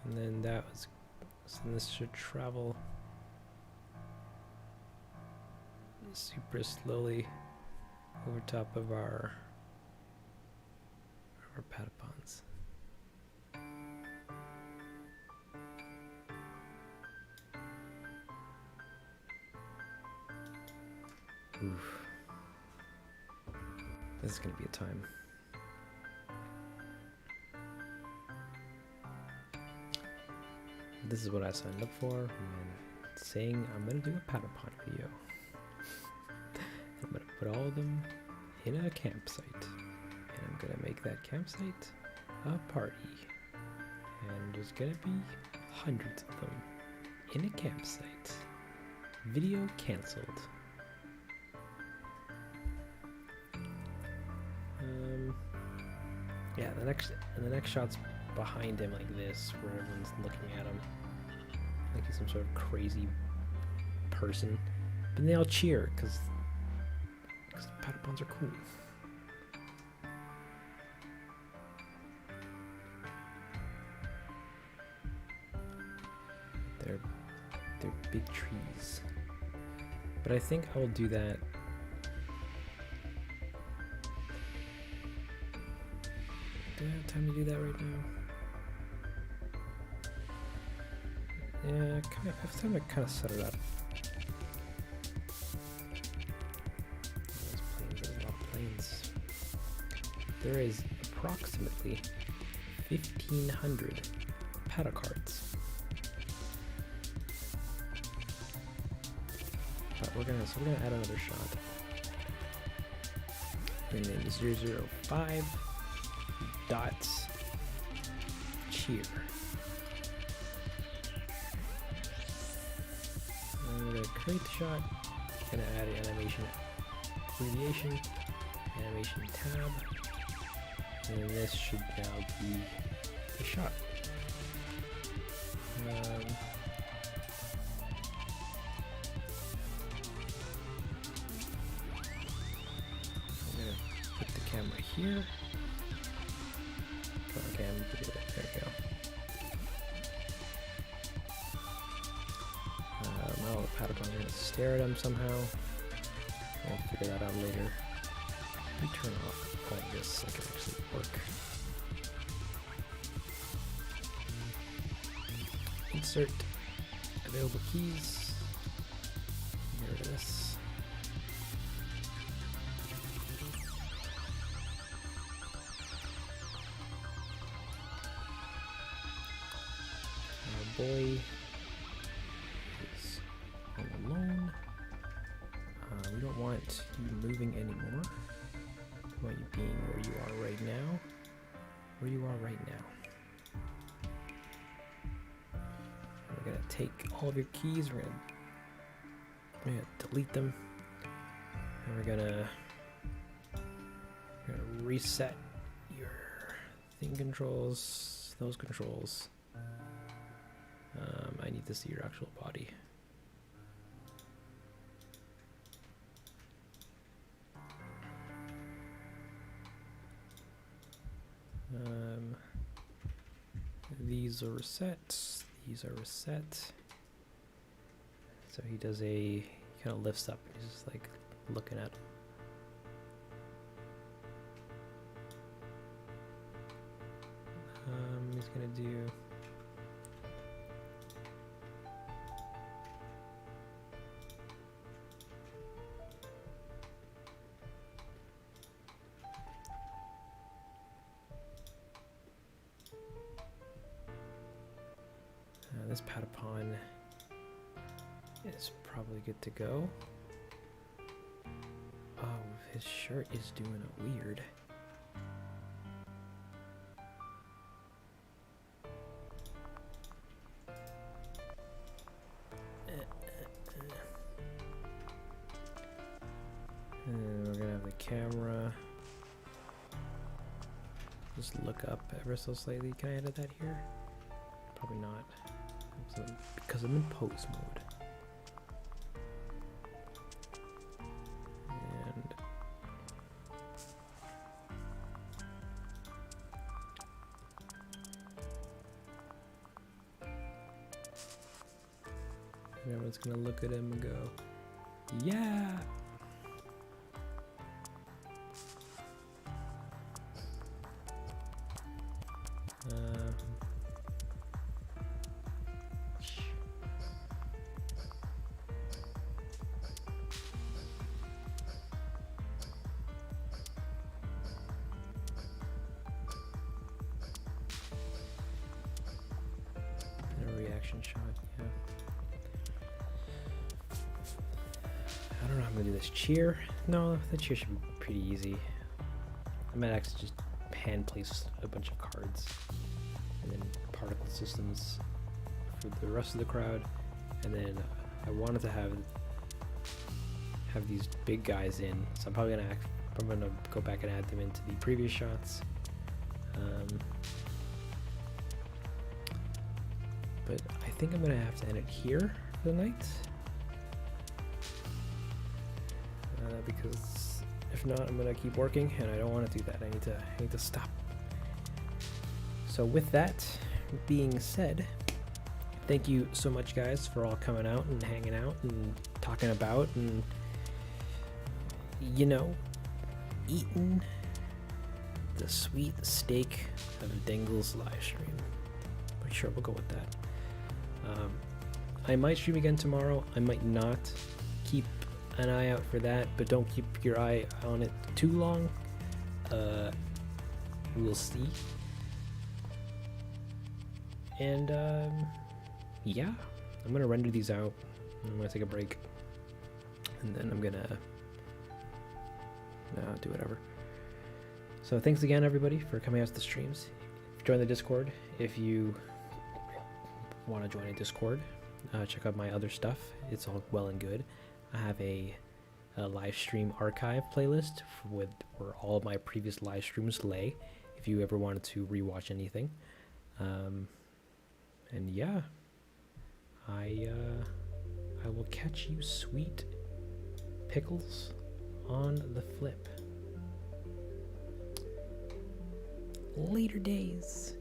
And then that was, so this should travel super slowly over top of our Patapons. Oof. This is gonna be a time. This is what I signed up for, and saying I'm gonna do a Patapon video. I'm gonna put all of them in a campsite, and I'm gonna make that campsite a party. And there's gonna be hundreds of them in a campsite. Video cancelled. Yeah, the next shot's behind him like this, where everyone's looking at him like he's some sort of crazy person. But they all cheer because the Patapons are cool. They're big trees. But I think I will do that. Do I have time to do that right now? Yeah, I have time to kind of set it up. Those planes, there's a lot of planes. There is approximately 1,500 patacards. We're gonna add another shot. And then 005 dots cheer. I'm gonna create the shot. Gonna add an animation abbreviation, animation tab, and this should now be a shot. Here. Okay, I'm gonna do it. There we go. Oh, the Patapons are gonna stare at him somehow. I'll figure that out later. Let me turn off all this so it can actually work. Insert available keys. Get rid of this. Boy is all alone. We don't want you moving anymore. We want you being where you are right now. Where you are right now. And we're gonna take all of your keys. We're gonna delete them, and we're gonna reset your thing controls. Those controls. I need to see your actual body. These are reset. These are reset. So he does he kind of lifts up and he's just like looking at him. He's gonna do. This Patapon is probably good to go. Oh, his shirt is doing it weird. And we're gonna have the camera just look up ever so slightly. Can I edit that here? Probably not. Because I'm in pose mode. And everyone's gonna look at him and go, yeah! Shot, yeah. I don't know how I'm gonna do this. Cheer? No, the cheer should be pretty easy. I might actually just hand place a bunch of cards and then particle systems for the rest of the crowd, and then I wanted to have these big guys in, so I'm probably gonna go back and add them into the previous shots. But I think I'm gonna have to end it here for the night, because if not, I'm gonna keep working, and I don't want to do that. I need to stop. So with that being said, thank you so much, guys, for all coming out and hanging out and talking about and, you know, eating the sweet steak of Densle's live stream. But sure, we'll go with that. I might stream again tomorrow. I might not. Keep an eye out for that, but don't keep your eye on it too long. We'll see. And yeah, I'm gonna render these out. I'm gonna take a break, and then I'm gonna do whatever. So thanks again, everybody, for coming out to the streams. Join the Discord if you want to join a Discord. Check out my other stuff. It's all well and good. I have a live stream archive playlist where all of my previous live streams lay, if you ever wanted to rewatch anything. And yeah, I will catch you, sweet pickles, on the flip. Later days.